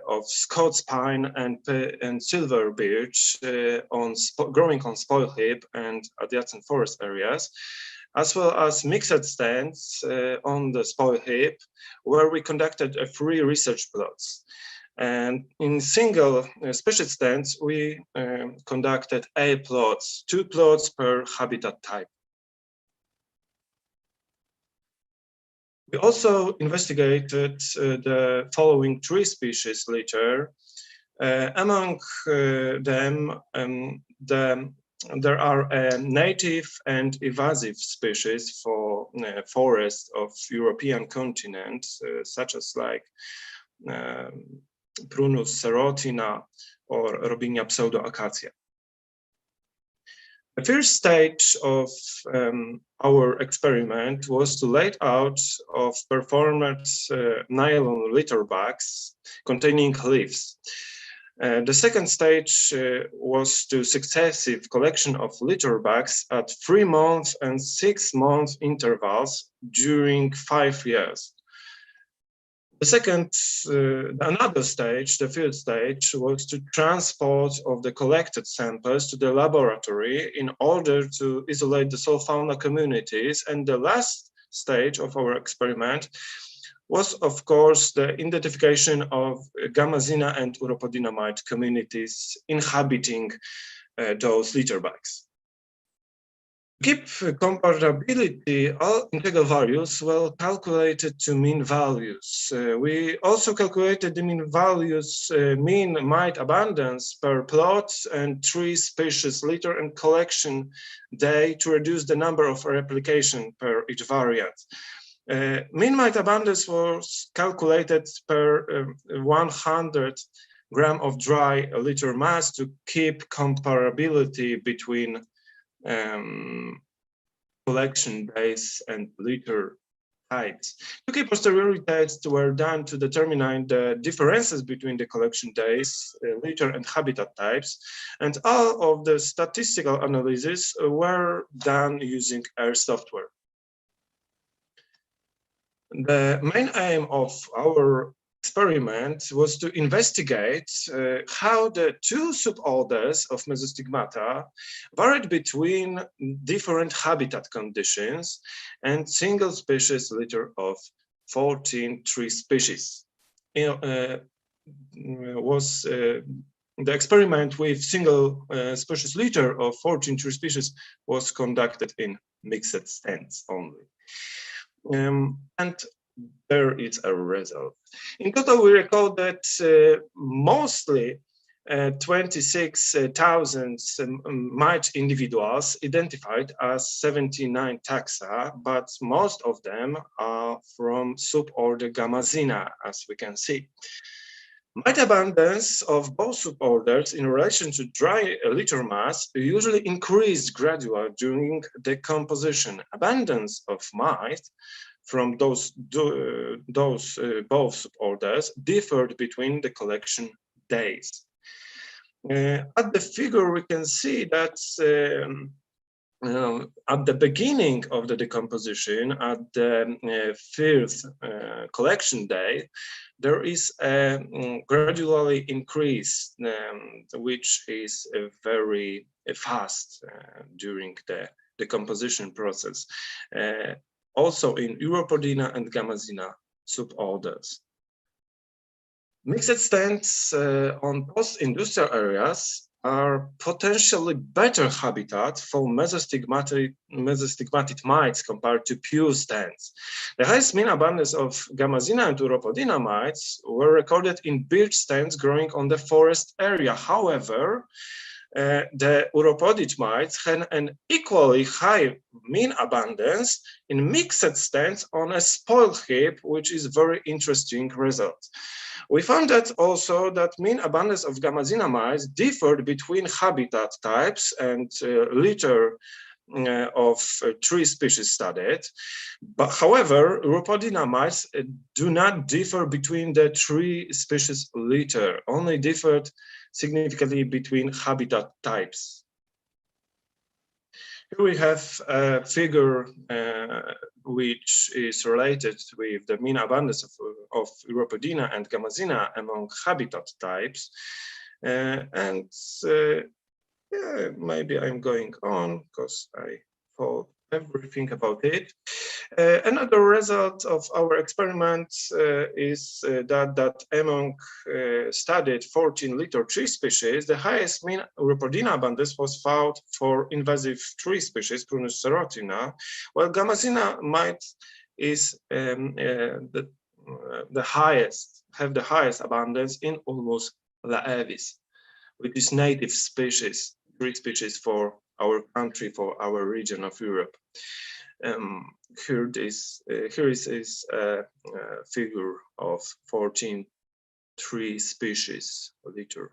of Scots pine and silver birch growing on spoil heap and adjacent forest areas, as well as mixed stands on the spoil heap, where we conducted 3 research plots. And in single species stands, we conducted 8 plots, 2 plots per habitat type. We also investigated the following 3 species litter. Among them, there are native and invasive species for forests of European continent, such as like Prunus serotina or Robinia pseudoacacia. The first stage of our experiment was to lay out of performed nylon litter bags containing leaves. The second stage was to successive collection of litter bags at 3-month and 6-month intervals during 5 years. Another stage, the third stage, was to transport of the collected samples to the laboratory in order to isolate the soil fauna communities. And the last stage of our experiment was, of course, the identification of Gamazina and Uropodinamide communities inhabiting those litter bags. To keep comparability, all integral values were calculated to mean values. We also calculated the mean values, mean mite abundance per plot and 3 species litter and collection day to reduce the number of replication per each variant. Mean mite abundance was calculated per 100 gram of dry litter mass to keep comparability between collection days and litter types. 2 key posteriori tests were done to determine the differences between the collection days, litter and habitat types, and all of the statistical analyses were done using R software. The main aim of our experiment was to investigate how the 2 suborders of Mesostigmata varied between different habitat conditions and single species litter of 14 tree species. The experiment with single species litter of 14 tree species was conducted in mixed stands only. And there is a result. In total, we recorded mostly 26,000 mite individuals identified as 79 taxa, but most of them are from suborder Gamazina, as we can see. Mite abundance of both suborders in relation to dry litter mass usually increased gradually during decomposition. Abundance of mite from those both suborders differed between the collection days. At the figure, we can see that at the beginning of the decomposition, at the 5th collection day, there is a gradually increase, which is very fast during the decomposition process. Also in Uropodina and Gamazina suborders. Mixed stands on post-industrial areas are potentially better habitat for mesostigmatic mites compared to pure stands. The highest mean abundance of Gamazina and Uropodina mites were recorded in birch stands growing on the forest area. However, the Uropodid mites had an equally high mean abundance in mixed stands on a spoil heap, which is very interesting result. We found that also that mean abundance of Gamazina mites differed between habitat types and litter of tree species studied. But however, Uropodina mites do not differ between the tree species litter, only differed significantly between habitat types. Here we have a figure which is related with the mean abundance of Uropodina and Gamazina among habitat types. Yeah, maybe I'm going on because I thought everything about it. Another result of our experiment is that among studied 14-liter tree species, the highest mean Uropodina abundance was found for invasive tree species, Prunus serotina, while Gamazina is the highest, have the highest abundance in Ulmus laevis, which is native species, tree species for our country, for our region of Europe. Here is a figure of 14 tree species liter.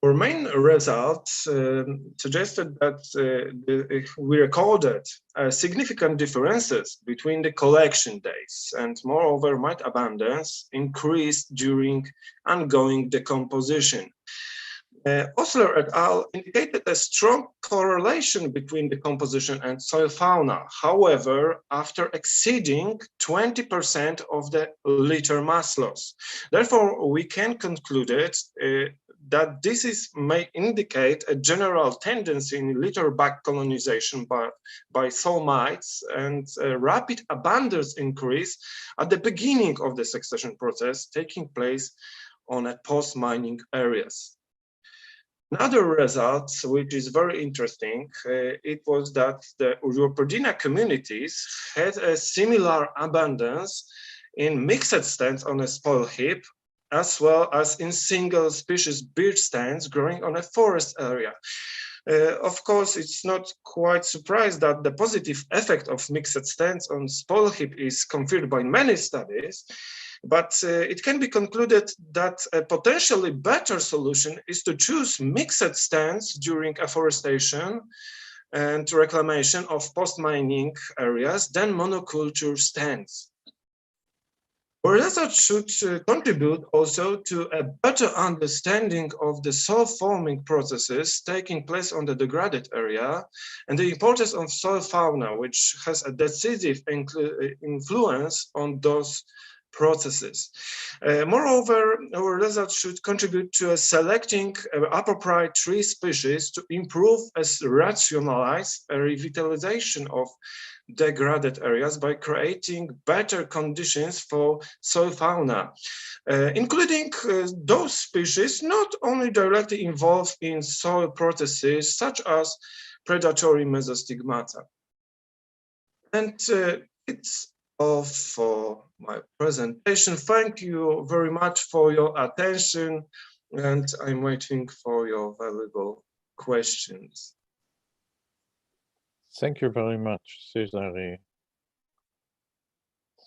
Our main results suggested that we recorded significant differences between the collection days, and moreover, mite abundance increased during ongoing decomposition. Osler et al. Indicated a strong correlation between decomposition and soil fauna. However, after exceeding 20% of the litter mass loss. Therefore, we can conclude that this may indicate a general tendency in litter back colonization by soil mites and a rapid abundance increase at the beginning of the succession process taking place on a post-mining areas. Another result, which is very interesting, it was that the Uropodina communities had a similar abundance in mixed stands on a spoil heap, as well as in single species birch stands growing on a forest area. Of course, it's not quite surprised that the positive effect of mixed stands on spoil heap is confirmed by many studies, but it can be concluded that a potentially better solution is to choose mixed stands during afforestation and reclamation of post-mining areas than monoculture stands. Our research should contribute also to a better understanding of the soil forming processes taking place on the degraded area and the importance of soil fauna, which has a decisive influence on those processes. Moreover, our results should contribute to selecting appropriate tree species to improve as rationalize a revitalization of degraded areas by creating better conditions for soil fauna, including those species not only directly involved in soil processes such as predatory mesostigmata. And it's all for my presentation. Thank you very much for your attention, and I'm waiting for your valuable questions. Thank you very much, Cesare.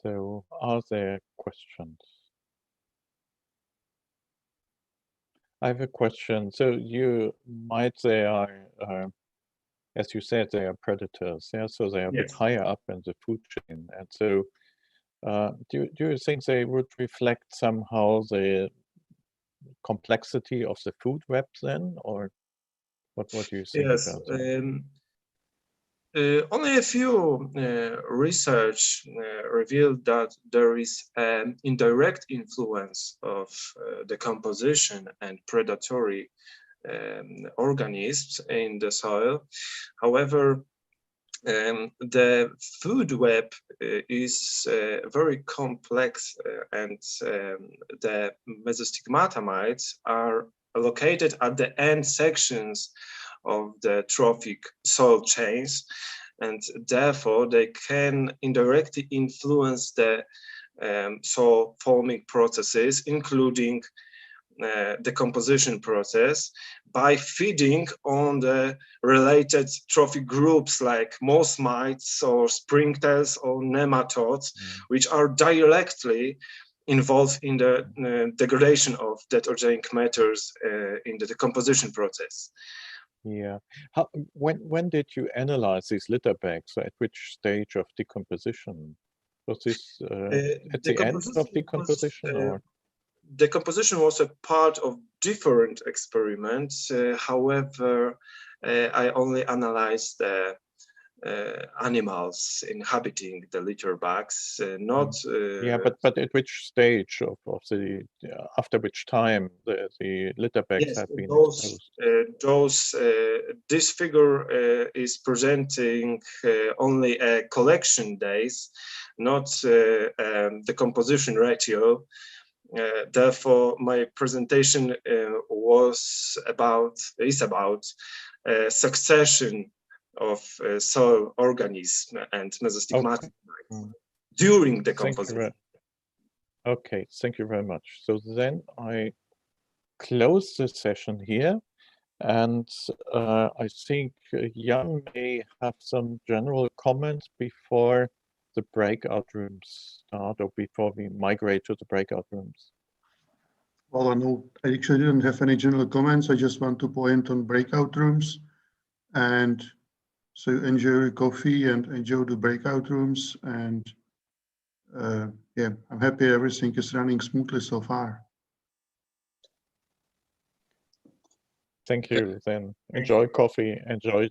So, are there questions? I have a question. So you might say as you said, they are predators, yeah? So they are a bit higher up in the food chain. And so do you think they would reflect somehow the complexity of the food web then? Or what do you think about that? Only a few research revealed that there is an indirect influence of decomposition and predatory organisms in the soil. However, the food web is very complex, and the mesostigmata mites are located at the end sections of the trophic soil chains, and therefore they can indirectly influence the soil forming processes, including the composition process, by feeding on the related trophic groups like moss mites or springtails or nematodes, which are directly involved in the degradation of detergenic matters in the decomposition process. Yeah. When did you analyze these litter bags? So at which stage of decomposition? Was this at the end of decomposition? Or? the composition was a part of different experiments. However, I only analyzed the animals inhabiting the litter bags, not. Yeah, but at which stage of the after which time the litter bags Yes, have been exposed? this figure is presenting only collection days, not the composition ratio. Therefore, my presentation is about succession of soil organism and mesostigmatic during the composition. Okay, thank you very much. So then I close the session here, and I think Jan may have some general comments before the breakout rooms start, or before we migrate to the breakout rooms. Well, I actually didn't have any general comments. I just want to point on breakout rooms. And so enjoy your coffee and enjoy the breakout rooms. And yeah, I'm happy everything is running smoothly so far. Thank you. Then enjoy coffee, enjoy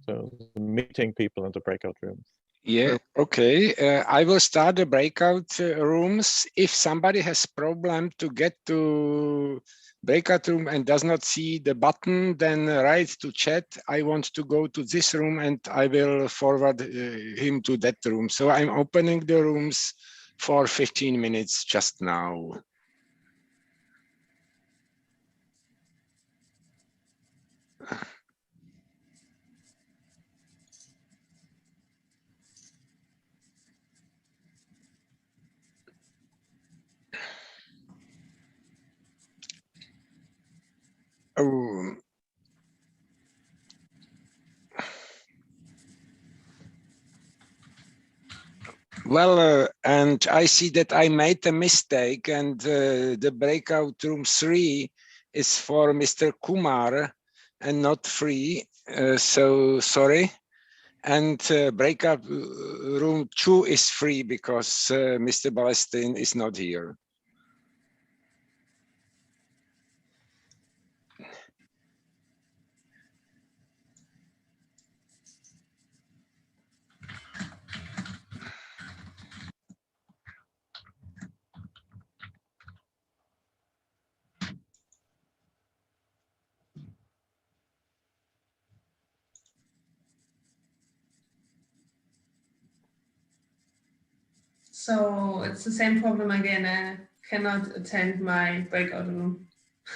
the meeting people in the breakout rooms. Yeah, okay. I will start the breakout rooms. If somebody has problem to get to breakout room and does not see the button, then write to chat, I want to go to this room, and I will forward him to that room. So I'm opening the rooms for 15 minutes just now. Oh. Well, and I see that I made a mistake, and the breakout room 3 is for Mr. Kumar and not 3. So sorry. And breakout room 2 is free because Mr. Balestin is not here. So it's the same problem again. I cannot attend my breakout room.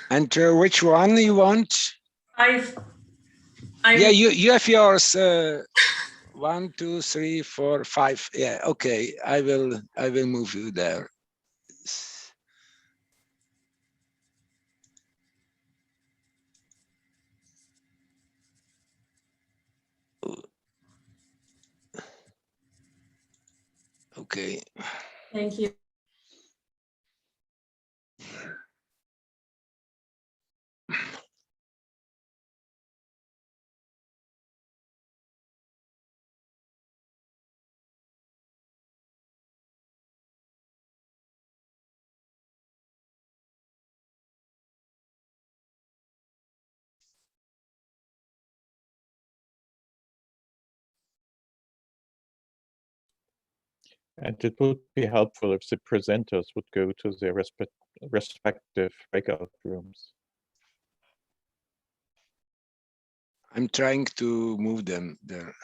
And which one you want? Yeah, you have yours. 1, 2, 3, 4, 5. Yeah, okay. I will move you there. Okay. Thank you. And it would be helpful if the presenters would go to their respective breakout rooms. I'm trying to move them there.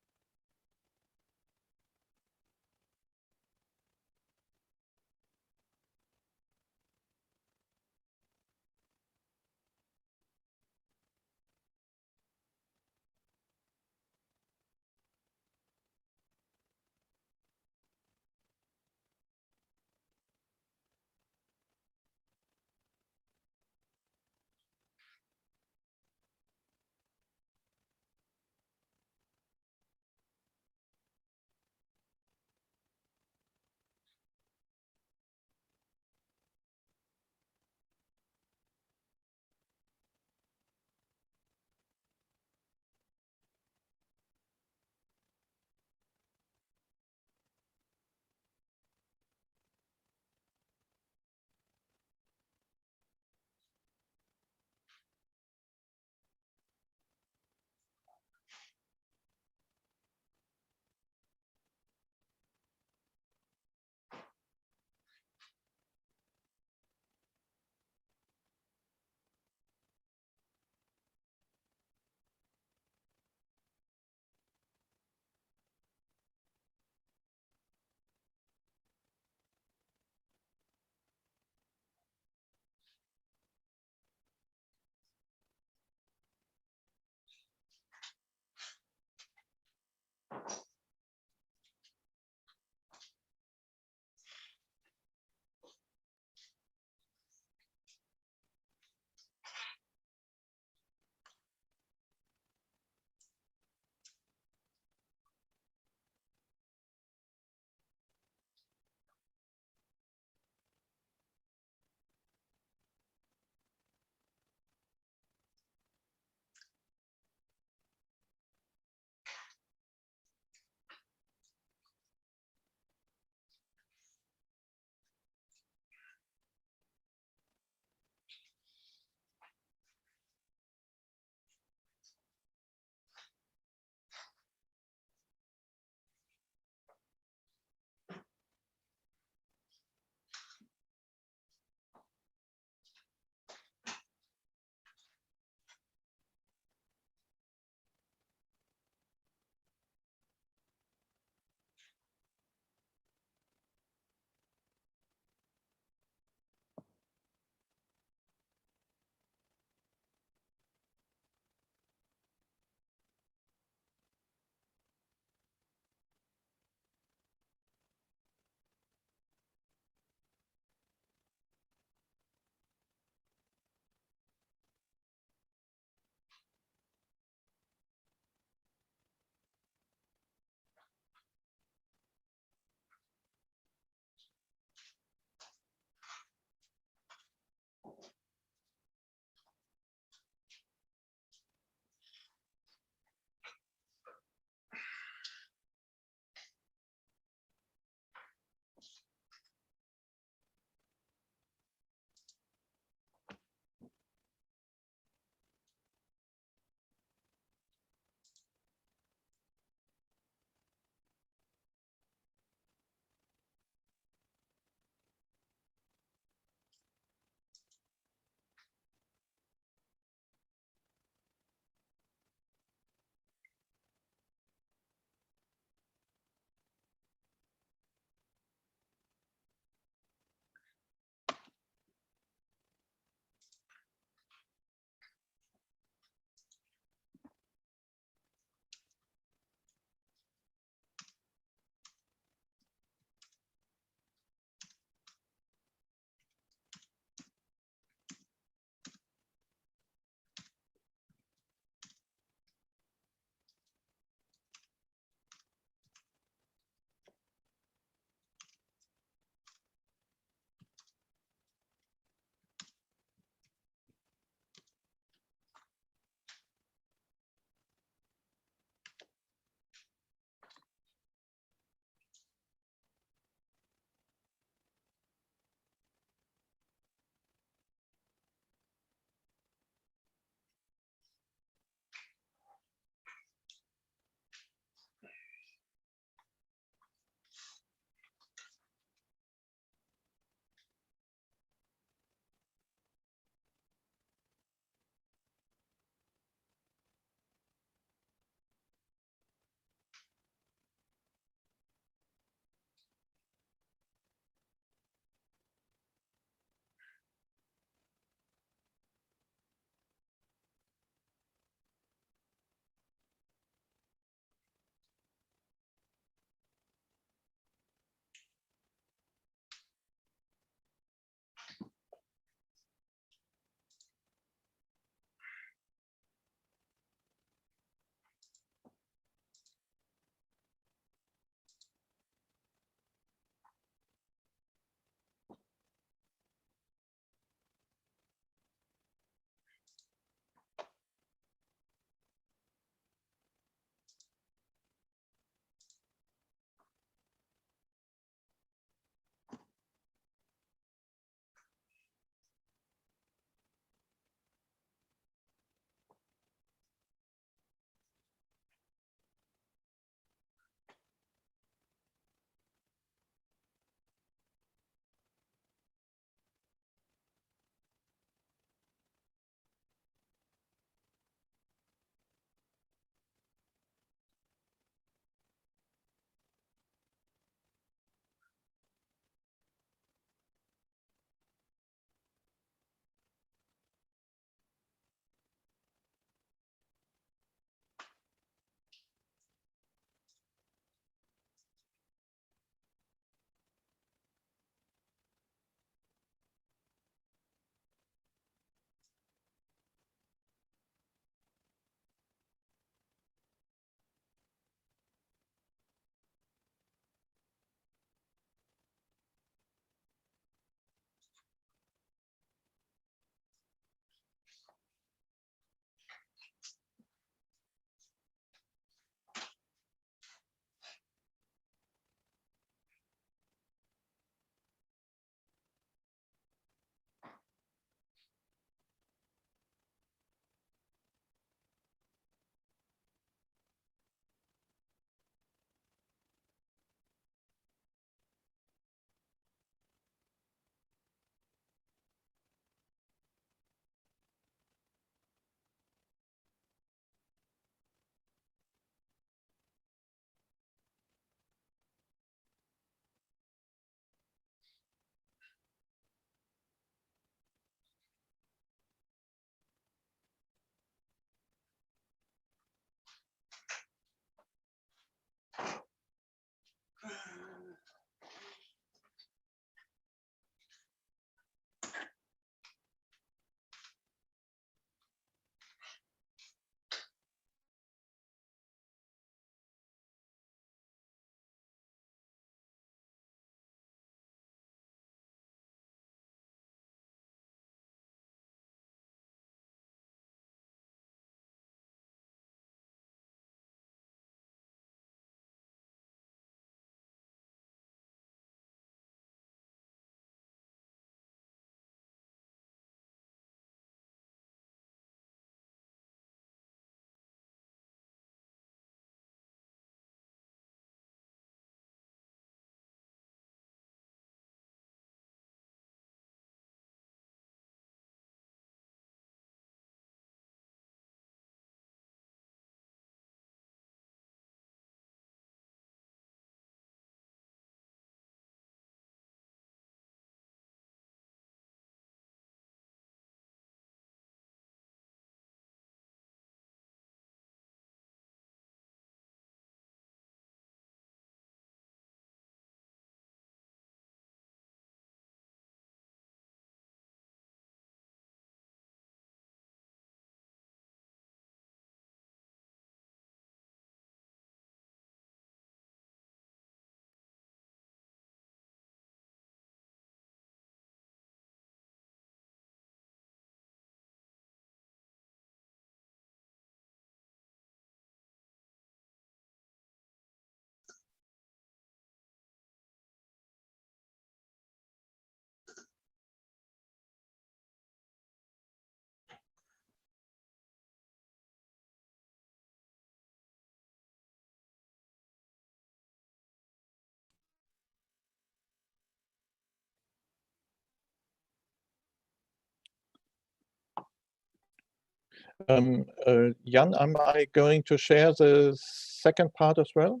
Jan, am I going to share the second part as well?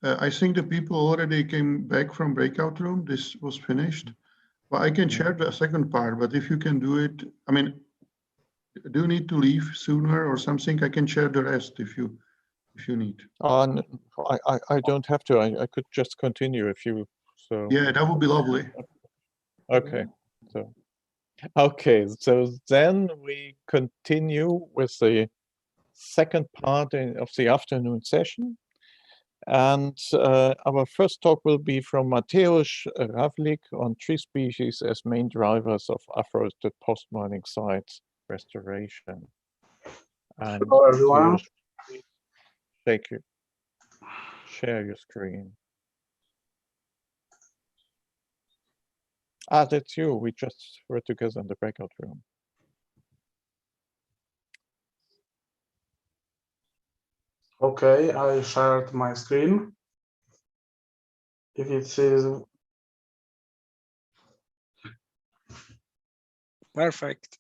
I think the people already came back from breakout room. This was finished. Well, I can share the second part, but if you can do it, I mean, do you need to leave sooner or something? I can share the rest if you need. I don't have to. I could just continue if you so. Yeah, that would be lovely. Okay. So then we continue with the second part of the afternoon session. And our first talk will be from Mateusz Rawlik on tree species as main drivers of afforested post-mining sites restoration. And hello, everyone. Mateusz, share your screen. Ah, that's you. We just were together in the breakout room. Okay, I shared my screen. If it says Perfect.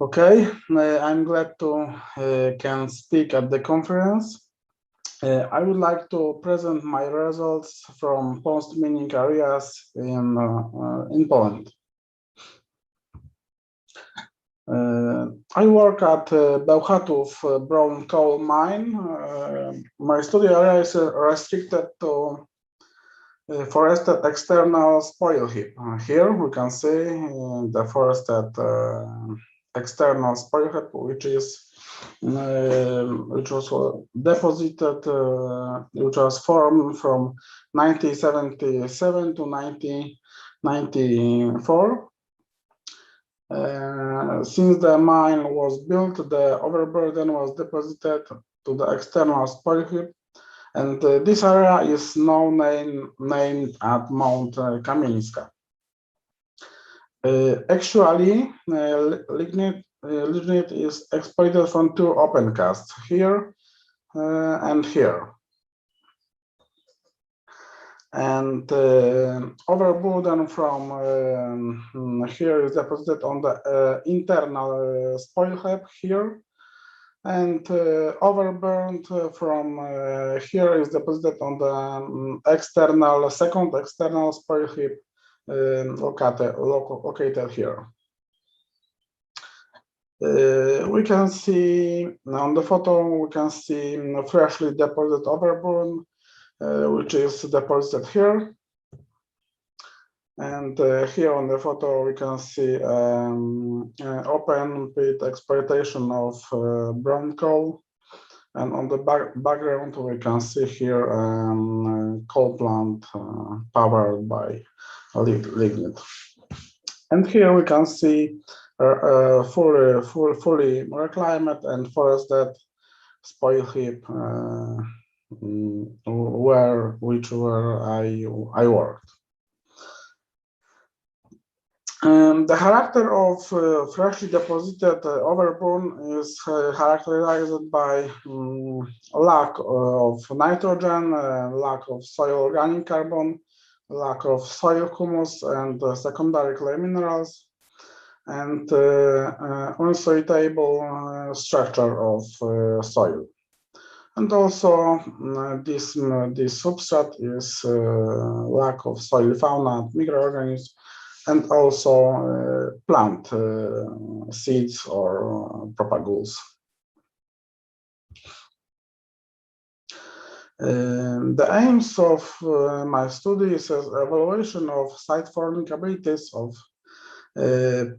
okay, I'm glad to can speak at the conference. I would like to present my results from post-mining areas in Poland. I work at Bełchatów brown coal mine. My study area is restricted to forested external spoil heap. Here we can see the forested external spoil heap, which was deposited, which was formed from 1977 to 1994. Since the mine was built, the overburden was deposited to the external spoil heap, and this area is now named at Mount Kamieniska. Actually, lignite is exploited from two open casts, here and here. And overburden from here is deposited on the internal spoil heap here, and overburden from here is deposited on the second external spoil heap located here. We can see on the photo, we can see freshly deposited overburden, which is deposited here. And here on the photo, we can see open pit exploitation of brown coal. And on the background, we can see here coal plant powered by lignite. And here we can see fully reclaimed and forested spoil heap which I worked. The character of freshly deposited overburden is characterized by lack of nitrogen, lack of soil organic carbon, lack of soil humus and secondary clay minerals, and unsuitable structure of soil. And also this substrate is lack of soil fauna, microorganisms, and also plant seeds or propagules. The aims of my study is evaluation of site forming abilities of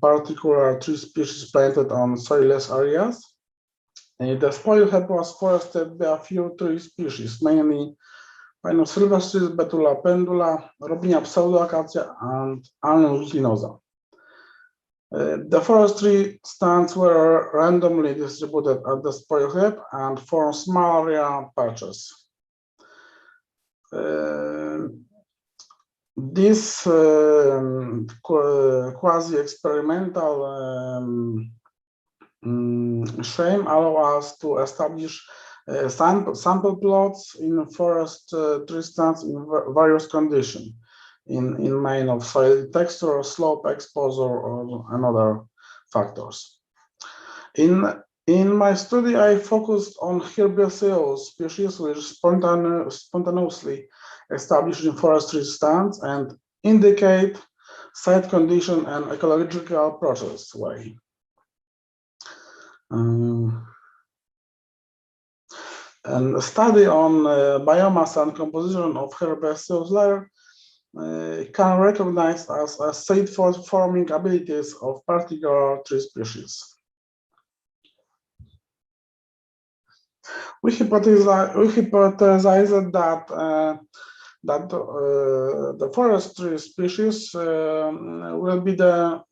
particular tree species planted on soilless areas. The spoil heap was forested by a few tree species, mainly Pinus sylvestris, Betula pendula, Robinia pseudoacacia, and Alnus linosa. The forestry stands were randomly distributed at the spoil heap and form small area patches. This quasi-experimental scheme allows us to establish sample plots in forest tree stands in various conditions, in main of soil texture, slope, exposure, or another factors. In my study, I focused on herbaceous species which spontaneously established in forestry stands and indicate site condition and ecological process way. And a study on biomass and composition of herbaceous layer can recognize as seed forming abilities of particular tree species. We hypothesized that the forestry species will be the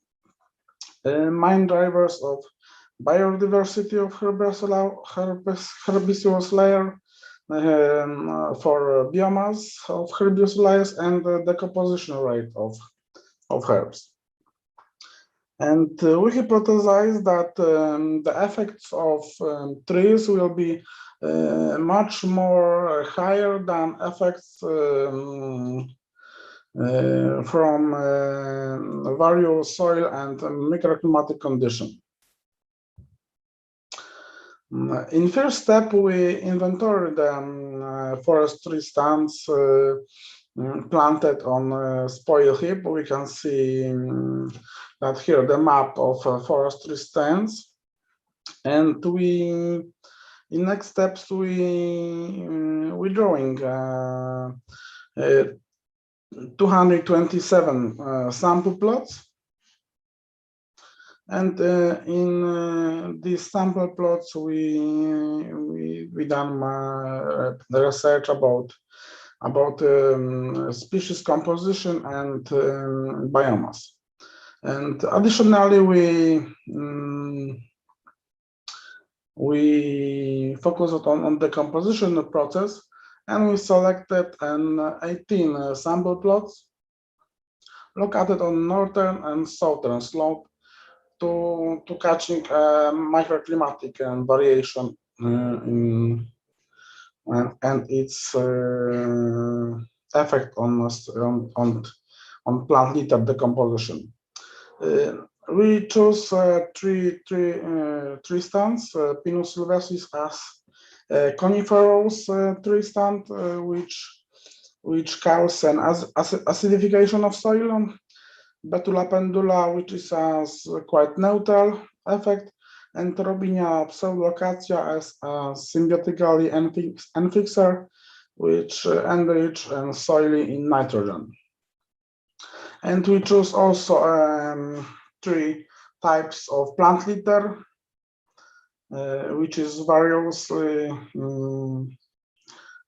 main drivers of biodiversity of herbaceous layer for biomass of herbaceous layers and the composition rate of herbs. And we hypothesize that the effects of trees will be much more higher than effects from various soil and microclimatic conditions. In first step, we inventory the forestry stands planted on spoil heap. We can see that here the map of forestry stands, and we in next steps we drawing 227 sample plots. And in these sample plots, we done the research about species composition and biomass. And additionally, we focused on the composition process, and we selected 18 sample plots located on northern and southern slope to catching microclimatic and variation and its effect on plant litter decomposition. We chose three stands, Pinus sylvestris as coniferous tree stand, which cause an acidification of soil. Betula pendula, which is as quite neutral effect, and Robinia pseudoacacia as a symbiotically enfixer, which enrich and soily in nitrogen. And we choose also 3 types of plant litter, which is variously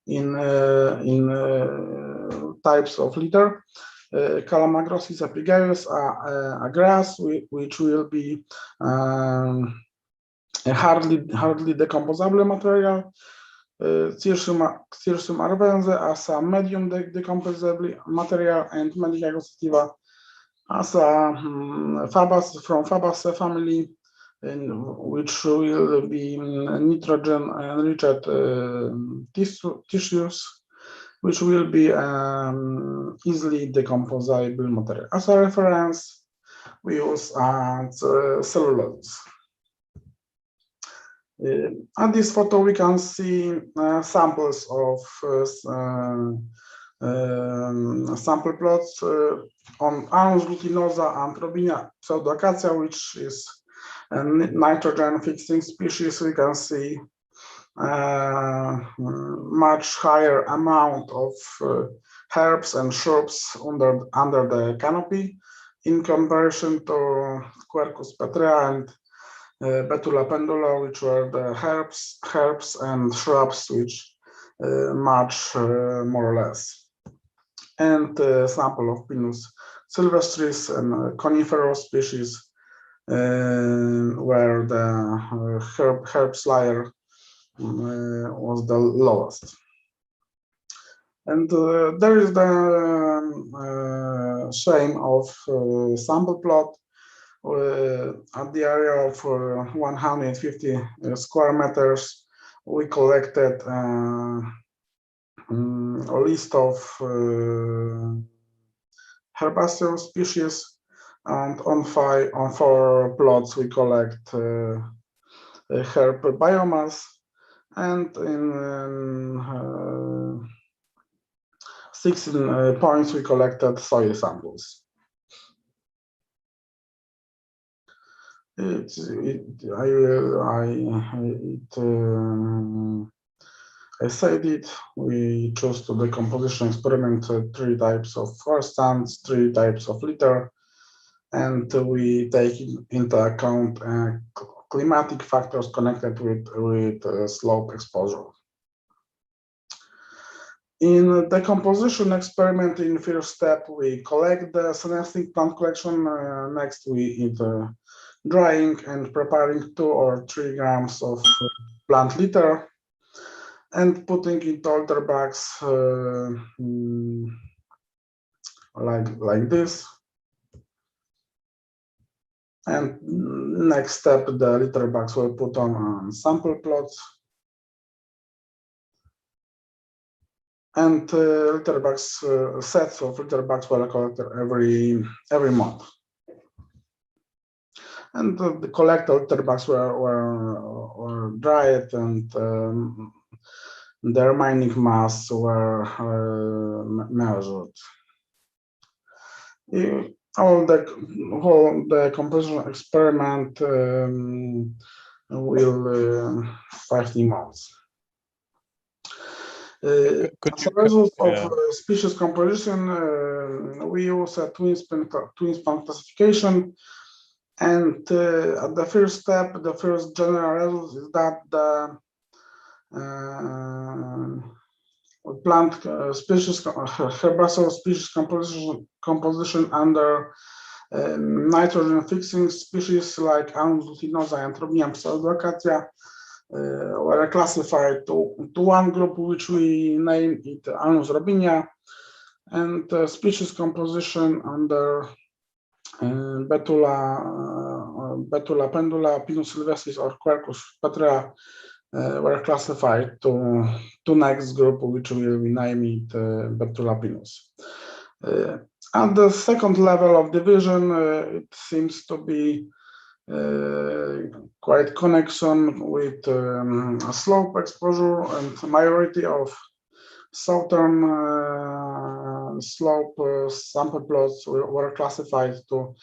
in types of litter. Calamagrostis apigeus, a grass which will be a hardly decomposable material. Cirsium arvense as a medium decomposable material, and Medicago sativa as a Fabas from Fabaceae family, which will be nitrogen enriched tissues, which will be easily decomposable material. As a reference, we use cellulose. On this photo, we can see samples of sample plots on Alnus glutinosa and Robinia pseudoacacia, which is a nitrogen fixing species. We can see much higher amount of herbs and shrubs under the canopy in comparison to Quercus petrea and Betula pendula, which were the herbs and shrubs which match more or less. And sample of Pinus sylvestris and coniferous species where the herbs layer was the lowest. And there is the shame of sample plot at the area of 150 square meters we collected a list of herbaceous species, and on 4 plots we collect herb biomass, and in 16 points we collected soil samples. I said it, we chose to decomposition experiment 3 types of forest stands, 3 types of litter, and we take into account climatic factors connected with slope exposure. In the decomposition experiment, in first step, we collect the senescing plant collection. Next, we eat drying and preparing 2 or 3 grams of plant litter and putting into alter bags like this. And next step, the litter bags were put on sample plots. And litter bags, sets of litter bags were collected every month. And the collected litter bags were dried, and the remaining mass were measured. All the composition experiment will 15 months. As a result of species composition, we use a twin span classification, and at the first step, the first general result is that the plant species, herbaceous species composition under nitrogen fixing species like Alnus glutinosa and Robinia pseudoacacia were classified to one group, which we named it Alnus robinia, and species composition under Betula pendula, Pinus sylvestris, or Quercus petrea were classified to next group, which we name it Betula pinus. At the second level of division, it seems to be quite connection with slope exposure, and majority of southern slope sample plots were classified to,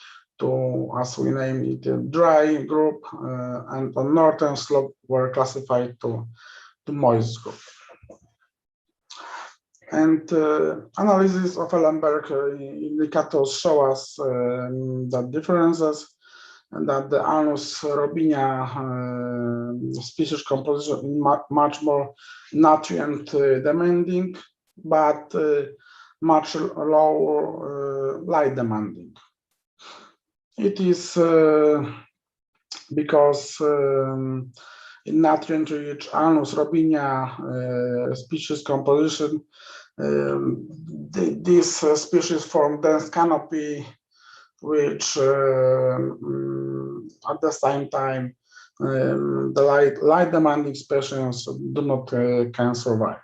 as we name it, dry group, and the northern slope were classified to moist group. And analysis of Ellenberg indicators show us the differences, and that the Alnus robinia species composition is much more nutrient demanding, but much lower light demanding. It is because in nutrient-rich Alnus robinia species composition, these species form dense canopy, which at the same time the light demanding species do not can survive.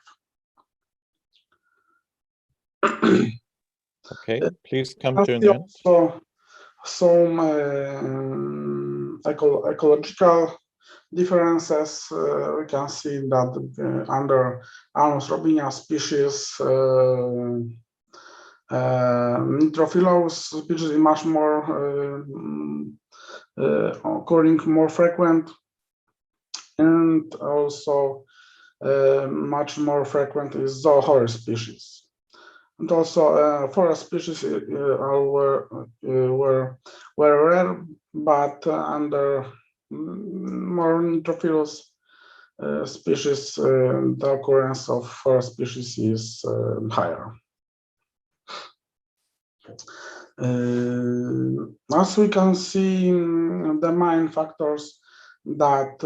Okay, please come to an end. Also, some ecological differences. We can see that under Alnus robinia species, Nitrophilous species is much more occurring more frequent, and also much more frequent is Zohoris species. And also forest species were rare, but under more Nitrophilous species, the occurrence of forest species is higher. As we can see, the main factors that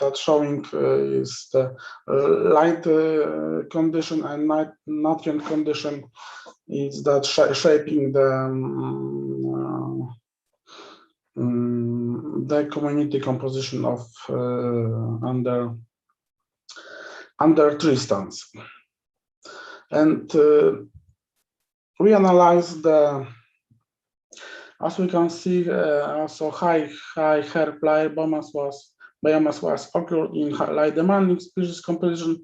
that showing is the light condition and nutrient condition is that shaping the community composition of under tree stands. And we analyze as we can see, also high herb biomass was occurred in high demanding species composition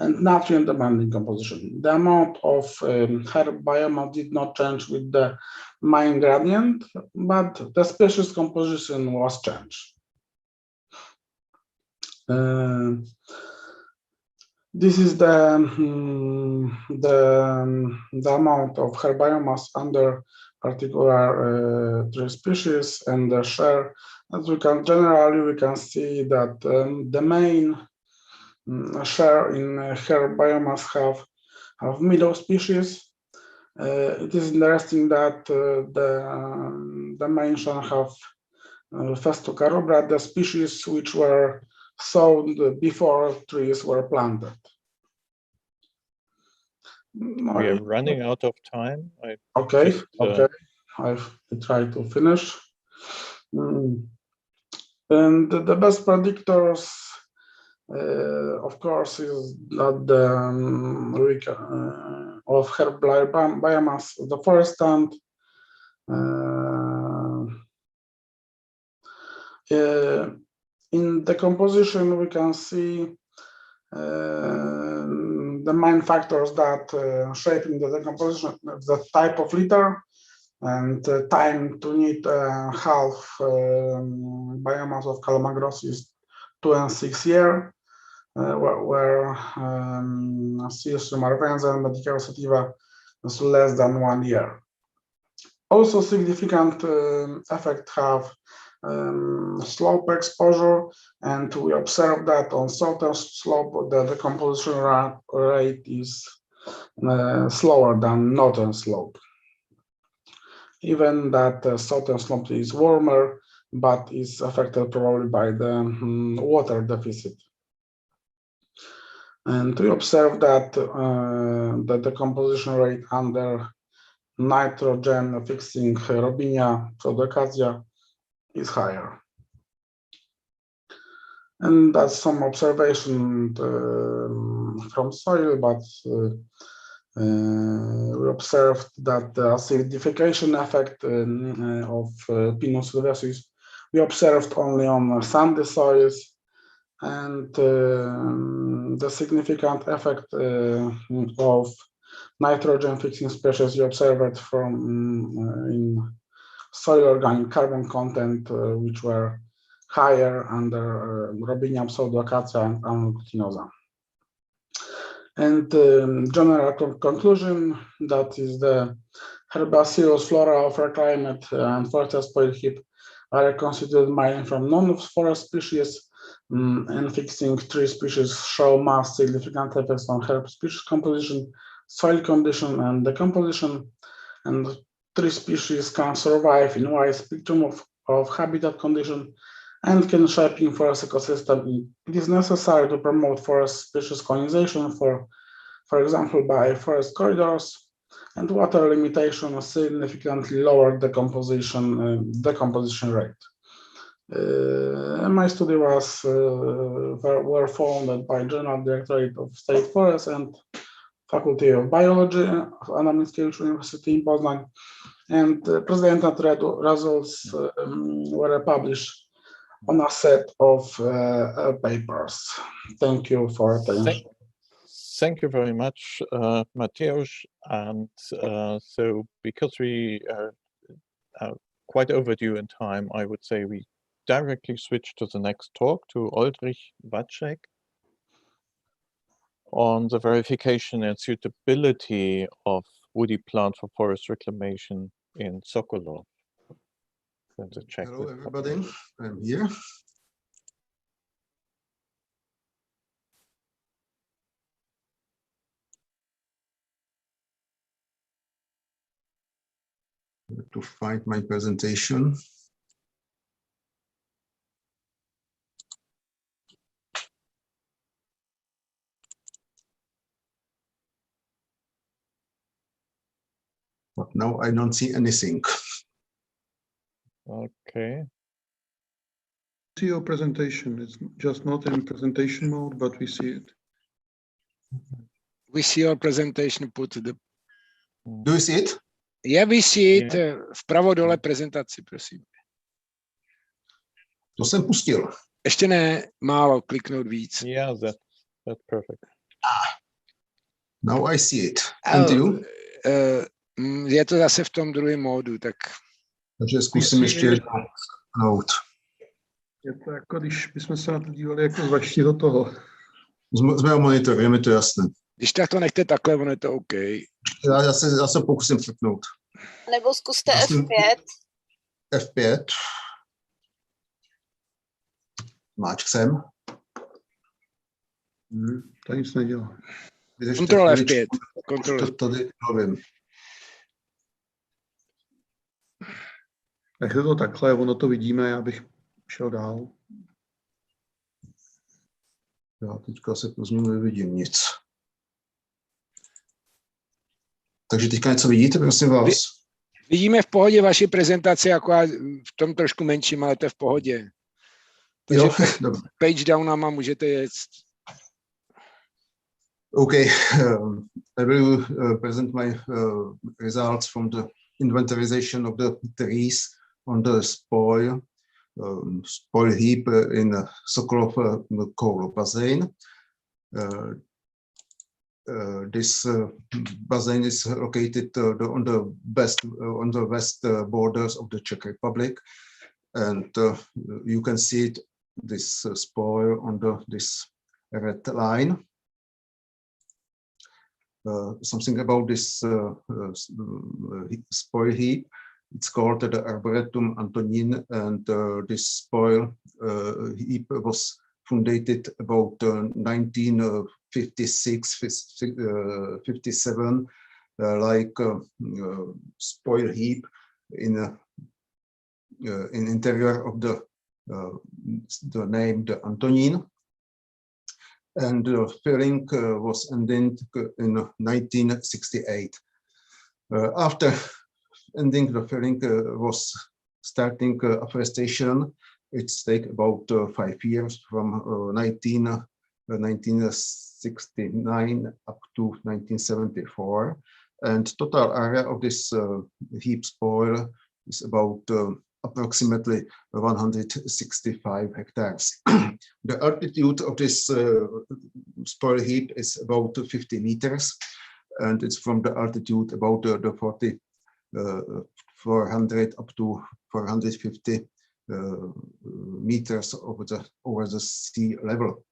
and nutrient demanding composition. The amount of herb biomass did not change with the mine gradient, but the species composition was changed. This is the amount of herb biomass under particular tree species and the share. As we can see that the main share in herb biomass have meadow species. It is interesting that the main share have Festuca rubra, the species which were sown before trees were planted. We are running out of time. Okay. I try to finish. And the best predictors, of course, is that the of herb biomass, the forest stand. In the composition, we can see the main factors that shaping the decomposition, the type of litter and time to need half biomass of Calamagrostis 2 and 6 years, where Cirrus marvensa and Medicago sativa is less than 1 year. Also significant effect have slope exposure, and we observe that on southern slope the decomposition rate is slower than northern slope. Even that southern slope is warmer, but is affected probably by the water deficit. And we observe that the decomposition rate under nitrogen fixing Robinia pseudoacacia is higher. And that's some observation from soil, but we observed that the acidification effect of Pinus sylvestris we observed only on sandy soils, and the significant effect of nitrogen fixing species we observed from in soil organic carbon content, which were higher under Robinia pseudoacacia and Amylocutinosa. And general conclusion, that is the herbaceous flora of our climate and forest spoil heap are considered mining from non-forest species, and fixing tree species show most significant effects on herb species composition, soil condition, and decomposition. And tree species can survive in a wide spectrum of habitat condition and can shape in forest ecosystem. It is necessary to promote forest species colonization, for example, by forest corridors, and water limitation significantly lower decomposition rate. My study were founded by General Directorate of State Forests and Faculty of Biology of Anna Mickiewicz University in Poznań, and presented results were published on a set of papers. Thank you for attention. Thank you very much, Mateusz. And so because we are quite overdue in time, I would say we directly switch to the next talk, to Oldrich Wacek on the verification and suitability of woody plant for forest reclamation in Sokolov. Hello, everybody. I'm here. To find my presentation. But now I don't see anything. Okay. see your presentation. It's just not in presentation mode, but we see it. We see your presentation put to the... Do you see it? Yeah, we see it. Vpravo dole prezentaci, prosím. To jsem pustil. Ještě ne, málo, kliknout víc. Yeah, that's perfect. Now I see it. And you? Je to zase v tom druhém módu, tak... Takže zkusím ještě jednou. Je to jako, když bychom se na to dívali jako z vaší do toho. Z mého monitoru, je mi to jasné. Když tak to nechte takhle, ono je to OK. Já se pokusím přepnout. Nebo zkuste F5. F5. Máčk sem. To nic nedělá. Kontrol F5. Tady nevím. Tak je to takhle, ono to vidíme, já bych šel dál. Já teďka se později nevidím nic. Takže teďka něco vidíte, prosím vás? Vidíme v pohodě vaši prezentaci, jako v tom trošku menším, ale to je v pohodě. Takže page downama můžete jet. Okay, I will present my results from the inventorization of the trees on the spoil heap in Sokolov coal basin. This basin is located on the west borders of the Czech Republic, and you can see this spoil on this red line. Something about this spoil heap. It's called the Arboretum Antonin, and this spoil heap was founded about 1956-57, like spoil heap in interior of the name the Antonin. And the filling was ended in 1968. After ending the filling was starting afforestation. It's take about 5 years from 1969 up to 1974. And total area of this heap spoil is about approximately 165 hectares. The altitude of this spoil heap is about 50 meters, and it's from the altitude about the 400 up to 450 meters over the sea level.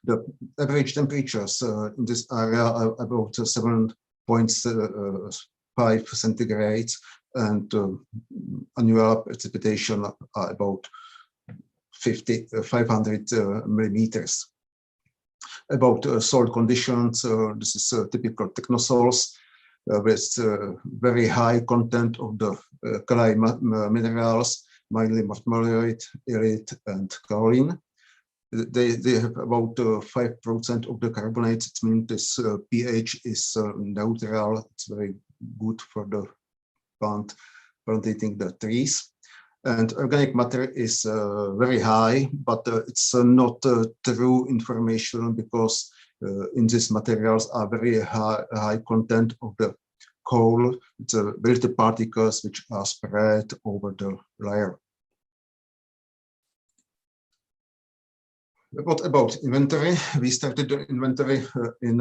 The average temperatures in this area are about 7.5 centigrade, and annual precipitation are about 500 millimeters. About soil conditions, this is typical technosols with very high content of the clay minerals, mainly marmorite, illite, and kaolin. They have about 5% of the carbonates. It means this pH is neutral. It's very good for the planting the trees. And organic matter is very high, but it's not true information, because in these materials are very high content of the coal. It's little particles which are spread over the layer. What about inventory? We started the inventory in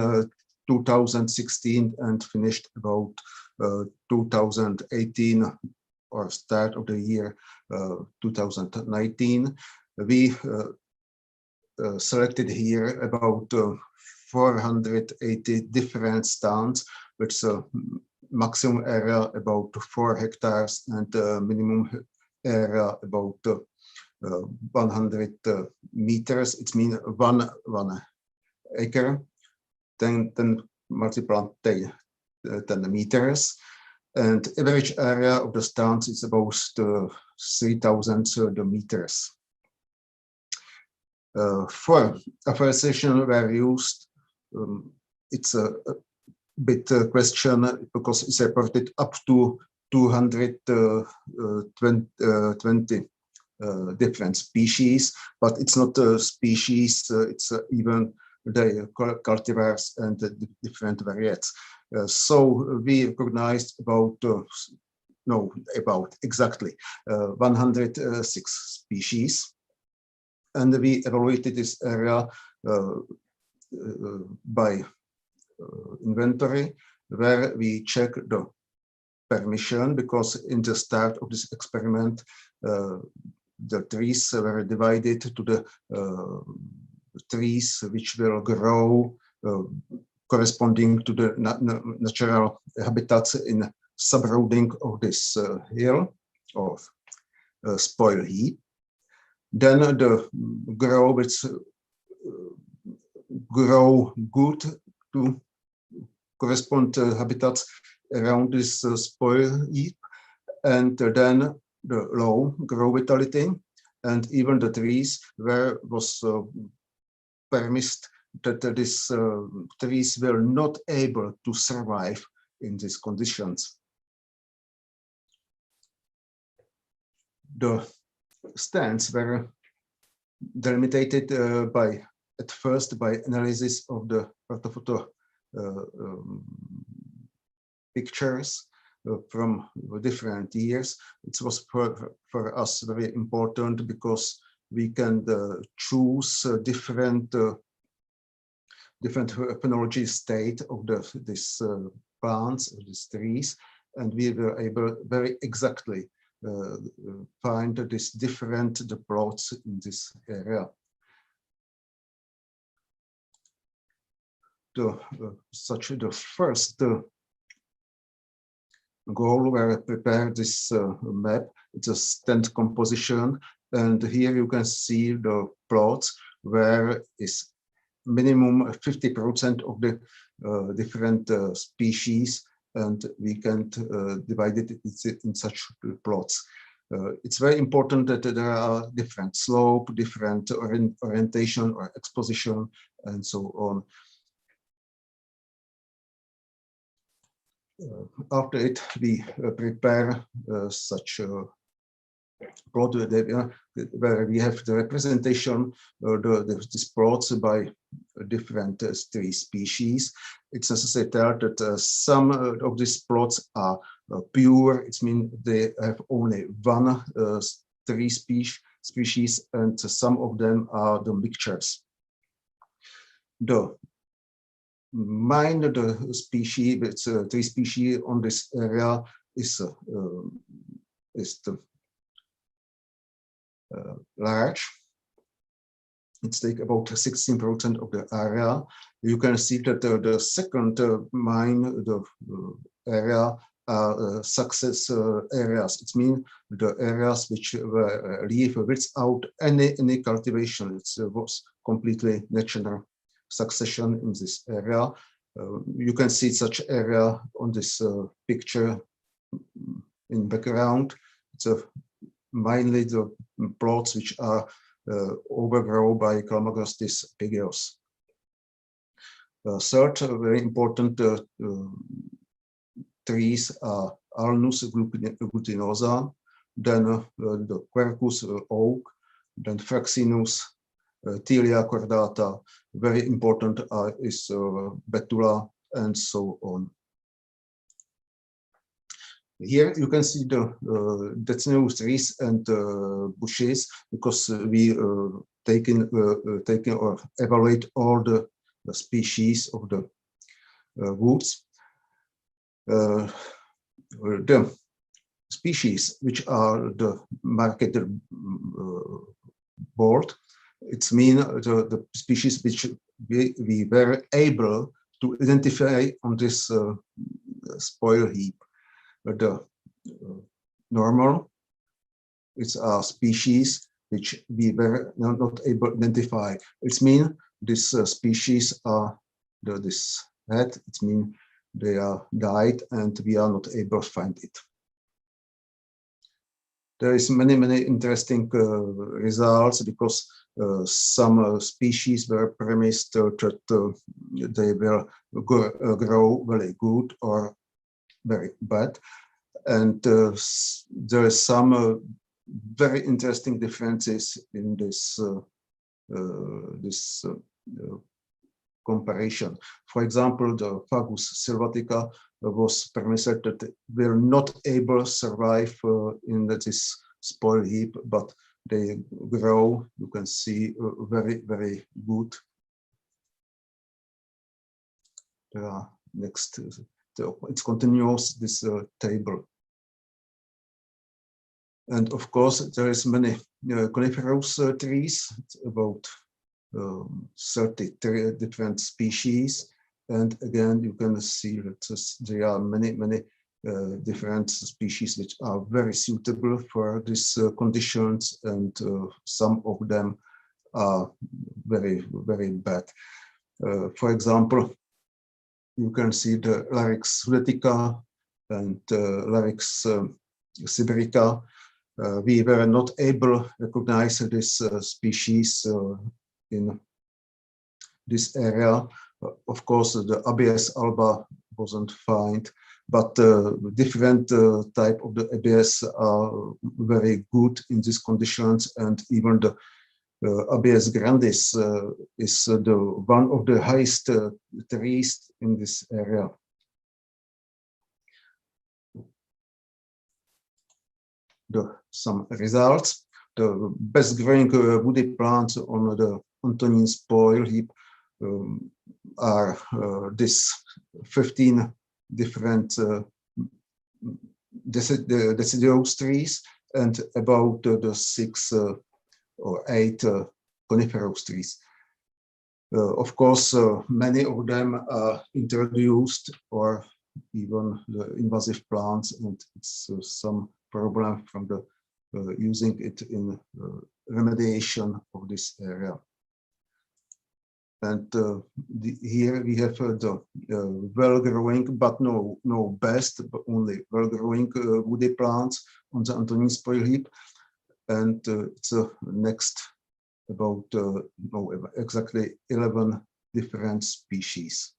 2016 and finished about 2018, or start of the year 2019. We selected here about 480 different stands, with a maximum area about 4 hectares and minimum area about 100 meters. It means one acre. Then multiply 10 meters. And average area of the stands is about 3,000 meters. For afforestation were used, it's a bit question, because it's reported up to 220 different species, but it's not a species, it's even the cultivars and the different varieties. So we recognized about exactly 106 species, and we evaluated this area by inventory, where we check the permission, because in the start of this experiment, the trees were divided to the trees which will grow corresponding to the natural habitats in subroading of this hill or spoil heap. Then the grow good to correspond to habitats around this spoil heap, and then the low grow vitality, and even the trees where was permitted that these trees were not able to survive in these conditions. The stands were delimited at first by analysis of the orthophoto pictures from different years. It was for us very important because we can choose different phenology state of these plants, of these trees, and we were able very exactly find these different plots in this area. The first goal were prepare this map. It's a stand composition, and here you can see the plots where is minimum 50% of the different species, and we can divide it in such plots. It's very important that there are different slope, different orientation or exposition, and so on. After it, we prepare such a plot where we have the representation of these plots by different tree species. It's necessary to tell that some of these plots are pure. It means they have only one tree species, and some of them are the mixtures. The species, it's tree species on this area is the large. It's like about 16% of the area. You can see that the second the area are success areas. It means the areas which were live without any cultivation. It was completely natural succession in this area. You can see such area on this picture in background. It's mainly the plots which are overgrown by Calamagrostis pigeos. Third very important trees are Alnus glutinosa, then the Quercus oak, then Fraxinus, Tilia cordata. Very important is Betula, and so on. Here you can see the deciduous trees and bushes, because we taken or evaluate all the species of the woods. The species which are the marketed board, it's mean the species which we were able to identify on this spoil heap. The normal, it's a species which we were not able to identify. It's mean this species are this head. It means they are died and we are not able to find it. There is many interesting results, because some species were premised that they will grow very good or very bad, and there is some very interesting differences in this comparison. For example, the Fagus sylvatica was permitted that will not able to survive in this spoil heap, but they grow. You can see very, very good. Next, it continues this table. And of course, there is many coniferous trees, about 30 different species. And again, you can see that there are many different species which are very suitable for these conditions, and some of them are very, very bad. For example, you can see the Larix sudetica and Larix siberica. We were not able to recognize this species in this area. Of course, the ABS alba wasn't found, but different type of the ABS are very good in these conditions, and even the ABS grandis is the one of the highest trees in this area. Some results. The best growing woody plants on the Antonine spoil heap are this 15 different deciduous trees and about the 6 or 8 coniferous trees. Of course, many of them are introduced or even the invasive plants, and it's some problem from the using it in remediation of this area. And here we have the well-growing, but no best, but only well-growing woody plants on the Antonine spoil heap. And it's next about exactly 11 different species.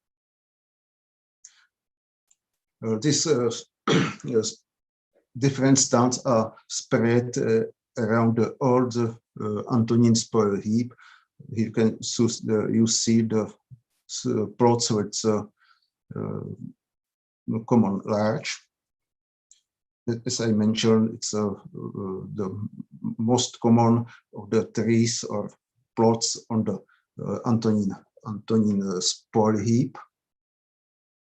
These different stands are spread around all the Antonine spoil heap. You can you see the plots with common larch. As I mentioned, it's the most common of the trees or plots on the Antonine spoil heap.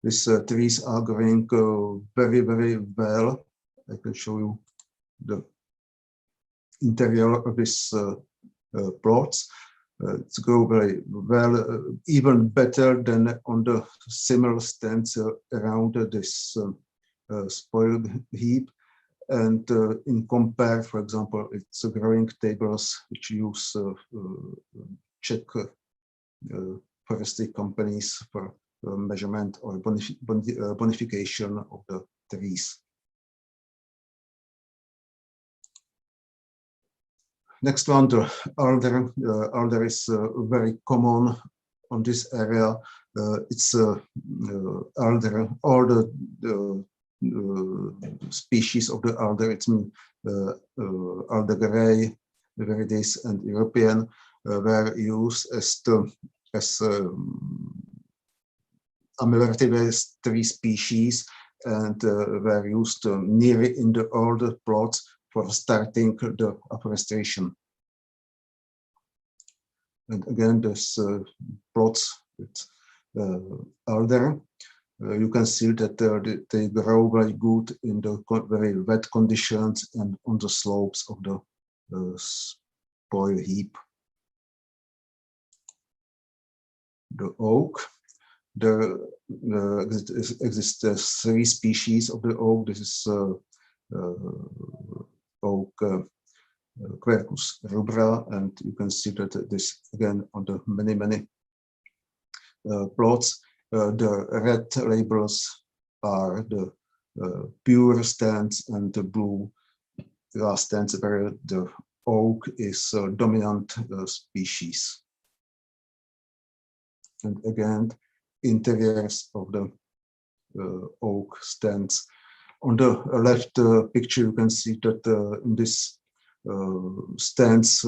These trees are growing very, very well. I can show you the interior of these plots. It's go very well, even better than on the similar stands around this spoiled heap. And in compare, for example, it's growing tables which use Czech forestry companies for measurement or bonification of the trees. Next one, the alder. Alder is very common on this area. It's alder, all the species of the alder, it's alder gray, viridis, and European were used as ameliorative tree species, and were used near in the older plots for starting the afforestation. And again, this plots with alder, you can see that they grow very good in the very wet conditions and on the slopes of the spoil heap. The oak, there exist 3 species of the oak. This is oak Quercus rubra, and you can see that this again on the many plots. The red labels are the pure stands, and the blue are stands where the oak is a dominant species. And again, interiors of the oak stands. On the left picture, you can see that in this stands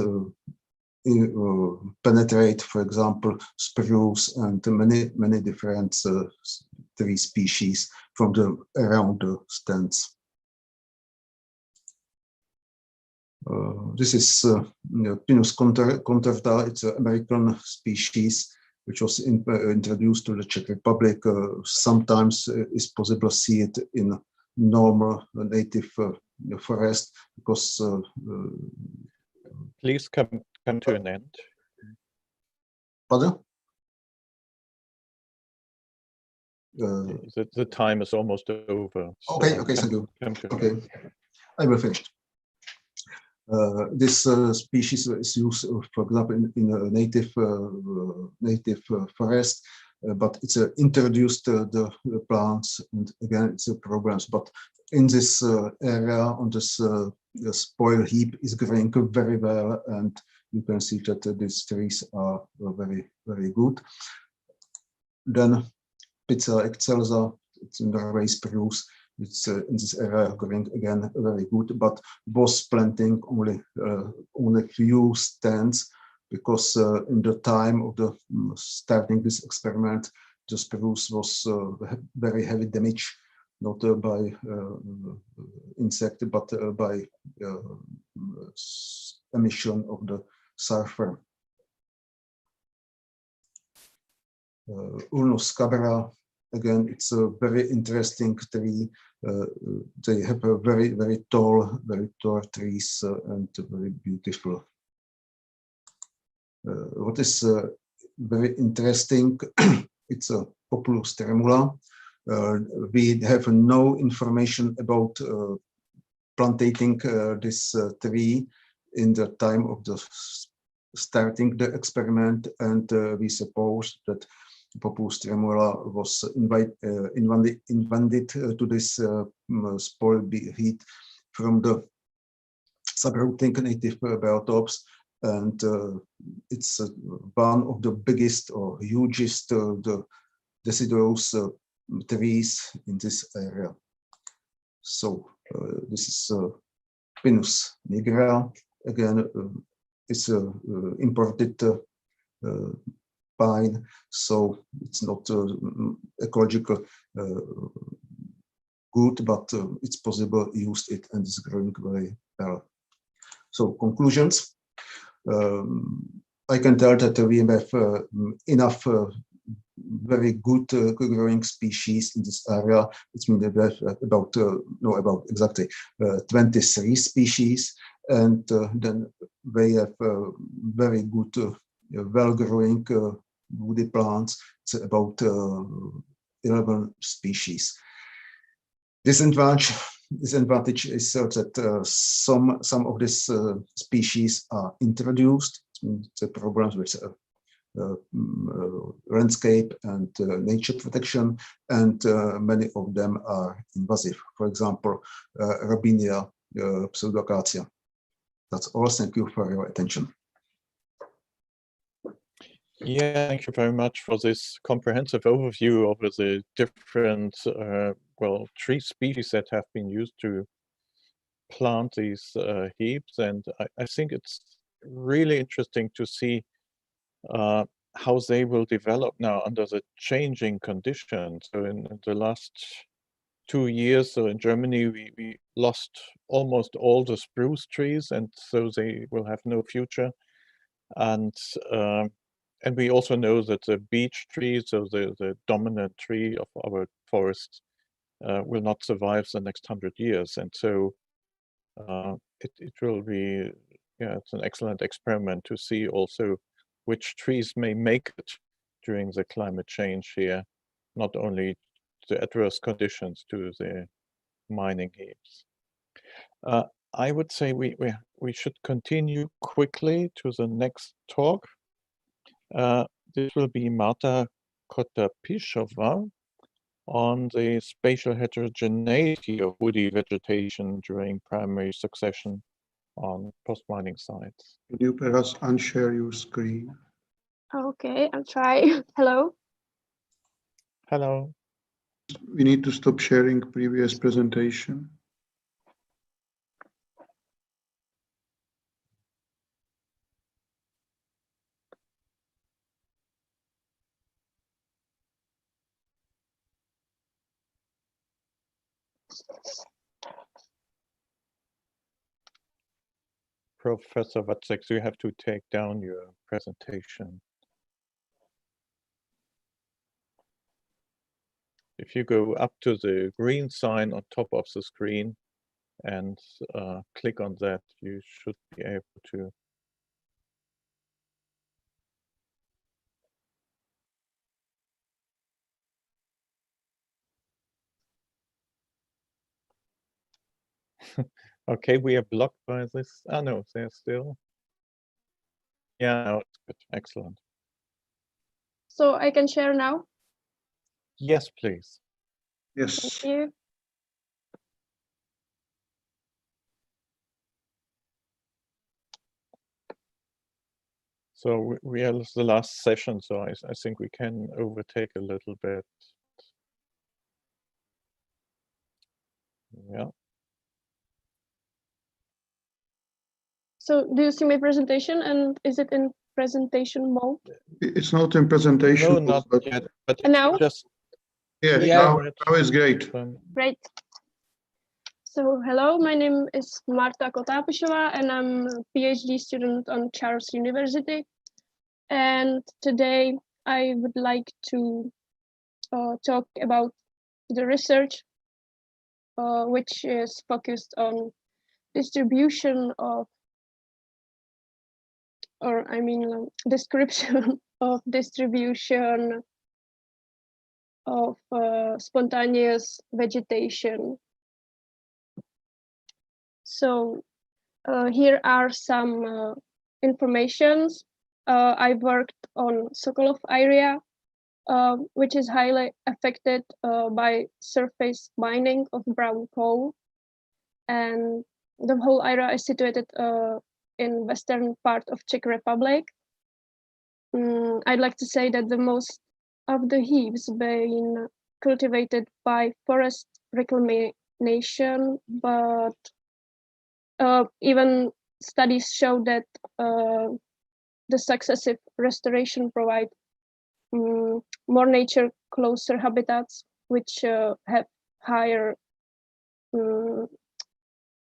penetrate, for example, spruce and many different tree species from around the stands. This is Pinus contorta. It's an American species which was introduced to the Czech Republic. Sometimes it's possible to see it in normal native forest because. Please come to an end. Pardon? The time is almost over. Okay, okay, thank you. Okay, I will finish. This species is used, for example, in a native forest, but it's introduced the plants, and again, it's a problem. But in this area, on this spoil heap, is growing very well, and you can see that these trees are very, very good. Then Pizza excelsa, it's in the race spruce. It's in this area growing again very good, but was planting only few stands because in the time of the starting this experiment, the spruce was very heavy damage, not by insect, but by emission of the sulfur. Ulmus scabra, again, it's a very interesting tree. They have a very tall trees and very beautiful. What is very interesting, it's a Populus tremula. We have no information about planting this tree in the time of the starting the experiment, and we suppose that Populus tremula was invented to this spoil heat from the subrooting native biotopes, and it's one of the biggest or hugest the deciduous trees in this area. So this is Pinus nigra. Again, it's imported pine, so it's not ecological good, but it's possible to use it, and it's growing very well. So conclusions. I can tell that we have enough very good growing species in this area. It means we have about exactly 23 species, and then we have very good well-growing woody plants. It's about 11 species. Disadvantage is that some of these species are introduced. The problems with landscape and nature protection, and many of them are invasive. For example, Robinia pseudoacacia. That's all. Thank you for your attention. Yeah, thank you very much for this comprehensive overview of the different, tree species that have been used to plant these heaps. And I think it's really interesting to see how they will develop now under the changing conditions. So in the last 2 years, so in Germany, we lost almost all the spruce trees, and so they will have no future. And we also know that the beech tree, so the dominant tree of our forests, will not survive the next 100 years. And so it will be, it's an excellent experiment to see also which trees may make it during the climate change here, not only the adverse conditions to the mining heaps. I would say we should continue quickly to the next talk. This will be Marta Kotapishova on the spatial heterogeneity of woody vegetation during primary succession on post-mining sites. Can you perhaps unshare your screen? Okay, I'll try. Hello. Hello. We need to stop sharing previous presentation. Professor Watzek, you have to take down your presentation. If you go up to the green sign on top of the screen and click on that, you should be able to. Okay, we are blocked by this. Oh no, they're still. Yeah, no, it's good. Excellent. So I can share now. Yes, please. Yes. Thank you. So we are the last session, so I think we can overtake a little bit. Yeah. So do you see my presentation, and is it in presentation mode? It's not in presentation. No, not but yet. But And now? just yeah, yeah, now is great. Great. So hello, my name is Marta Kotapišová, and I'm a PhD student on Charles University. And today I would like to talk about the research which is focused on distribution of, or I mean description of distribution of spontaneous vegetation. So here are some informations. I worked on Sokolov area, which is highly affected by surface mining of brown coal. And the whole area is situated in western part of Czech Republic. I'd like to say that the most of the heaps been cultivated by forest reclamation, but even studies show that the successive restoration provide more nature closer habitats, which have higher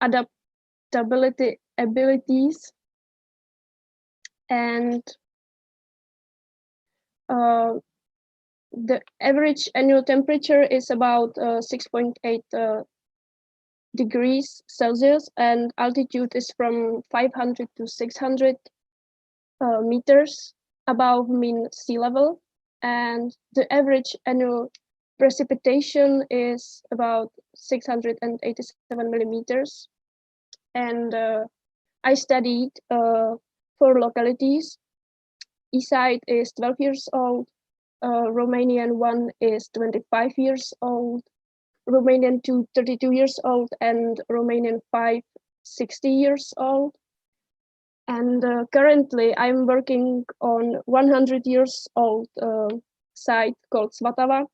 adaptability abilities, and the average annual temperature is about 6.8 degrees Celsius, and altitude is from 500 to 600 meters above mean sea level, and the average annual precipitation is about 687 millimeters. And I studied 4 localities. East side is 12 years old, Romanian one is 25 years old, Romanian 2 32 years old, and Romanian 5 60 years old. And currently I'm working on 100 years old site called Svatava,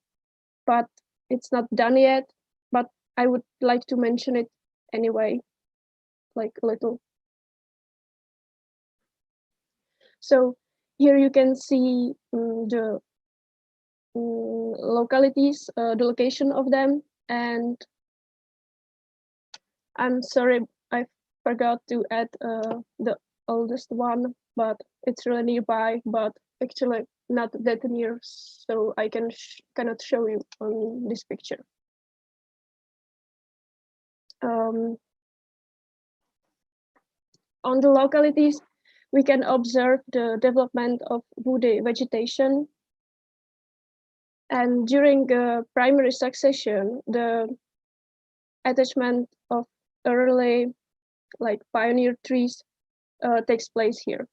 but it's not done yet, but I would like to mention it anyway, like a little. So here you can see the localities, the location of them, and I'm sorry I forgot to add the oldest one, but it's really nearby, but actually not that near, so I cannot show you on this picture. On the localities, we can observe the development of woody vegetation. And during primary succession, the attachment of early, like pioneer trees, takes place here.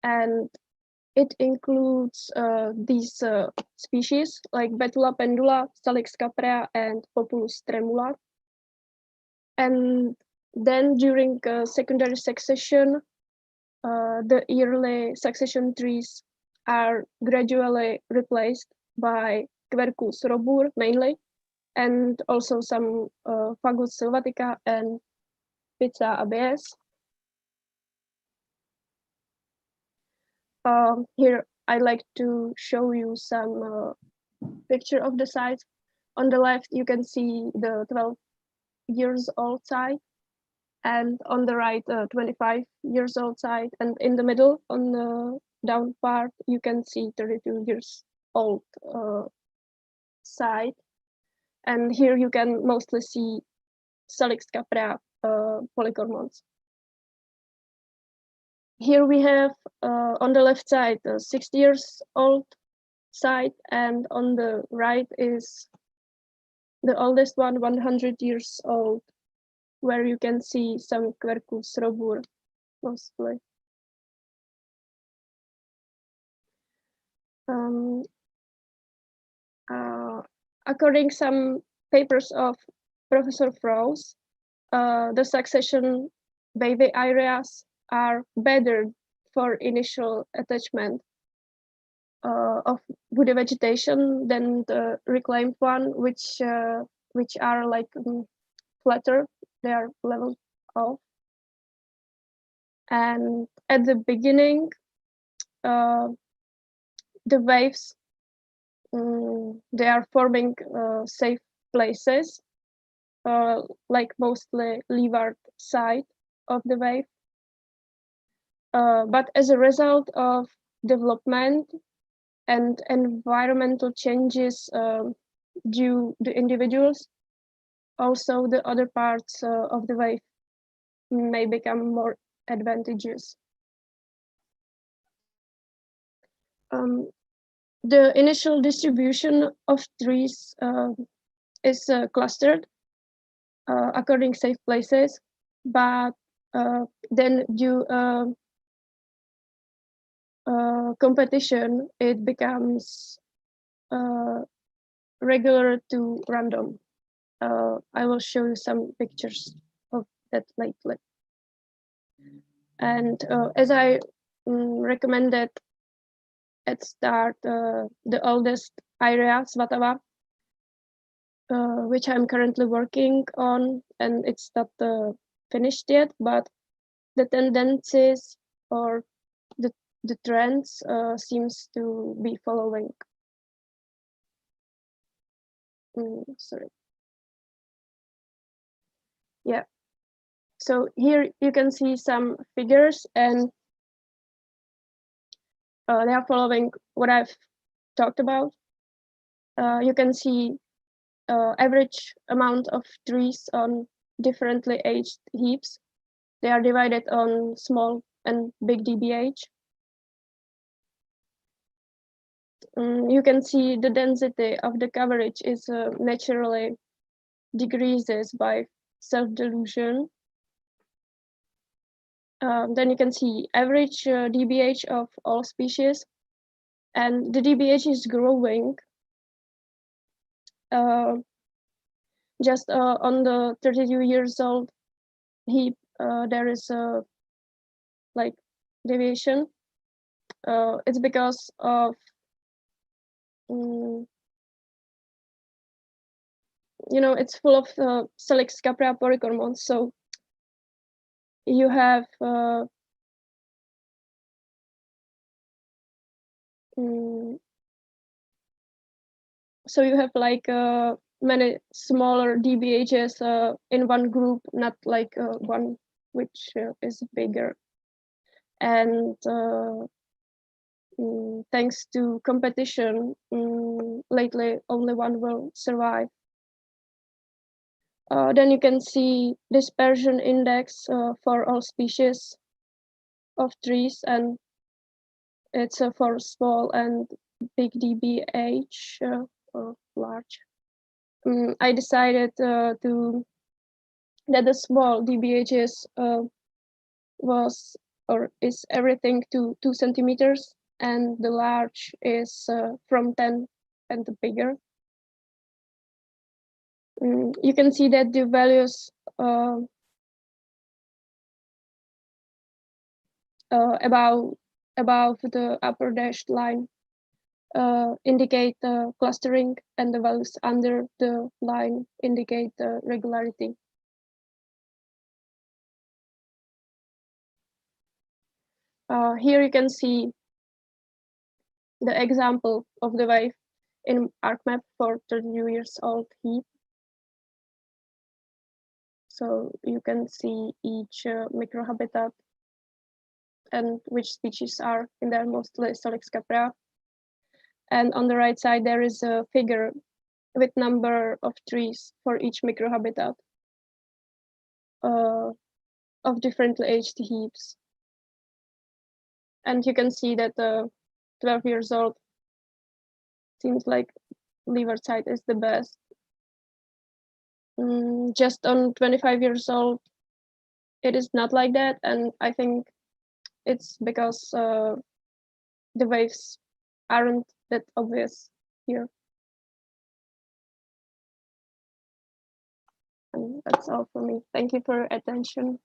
And it includes these species like Betula pendula, Salix caprea, and Populus tremula. And then during secondary succession, the early succession trees are gradually replaced by Quercus robur mainly, and also some Fagus sylvatica and Pizza ABS. Here I'd like to show you some picture of the site. On the left, you can see the 12 years old side, and on the right 25 years old side, and in the middle on the down part you can see 32 years old side, and here you can mostly see Salix capra polycormons. Here we have on the left side 60 years old side, and on the right is the oldest one, 100 years old, where you can see some Quercus robur mostly. According some papers of Professor Froese, the succession baby areas are better for initial attachment of woody vegetation than the reclaimed one, which are like flatter, they are leveled off. And at the beginning, the waves, they are forming safe places, like mostly leeward side of the wave. But as a result of development and environmental changes due to individuals, also the other parts of the wave may become more advantageous. The initial distribution of trees is clustered according safe places, but then due competition, it becomes regular to random. I will show you some pictures of that later. And as I recommended at start, the oldest area, Svatava, which I'm currently working on, and it's not finished yet, but the tendencies or the trends seems to be following. Sorry. Yeah. So here you can see some figures, and they are following what I've talked about. You can see average amount of trees on differently aged heaps. They are divided on small and big DBH. You can see the density of the coverage is naturally decreases by self-dilution. Then you can see average DBH of all species, and the DBH is growing. Just on the 32 years old heap, there is a like deviation. It's because of it's full of Salix capra polycormons, so you have like many smaller DBHs in one group, not like one which is bigger. And thanks to competition, lately only one will survive. Then you can see dispersion index for all species of trees, and it's for small and big DBH or large. I decided that the small DBHs is everything to 2 centimeters, and the large is from 10 and bigger. You can see that the values above the upper dashed line indicate clustering, and the values under the line indicate regularity. Here you can see the example of the wave in ArcMap for 32 years old heap. So you can see each microhabitat and which species are in there, mostly Salix caprea. And on the right side, there is a figure with number of trees for each microhabitat of differently aged heaps. And you can see that 12 years old seems like Leewardside is the best. Just on 25 years old, it is not like that. And I think it's because the waves aren't that obvious here. And that's all for me. Thank you for your attention.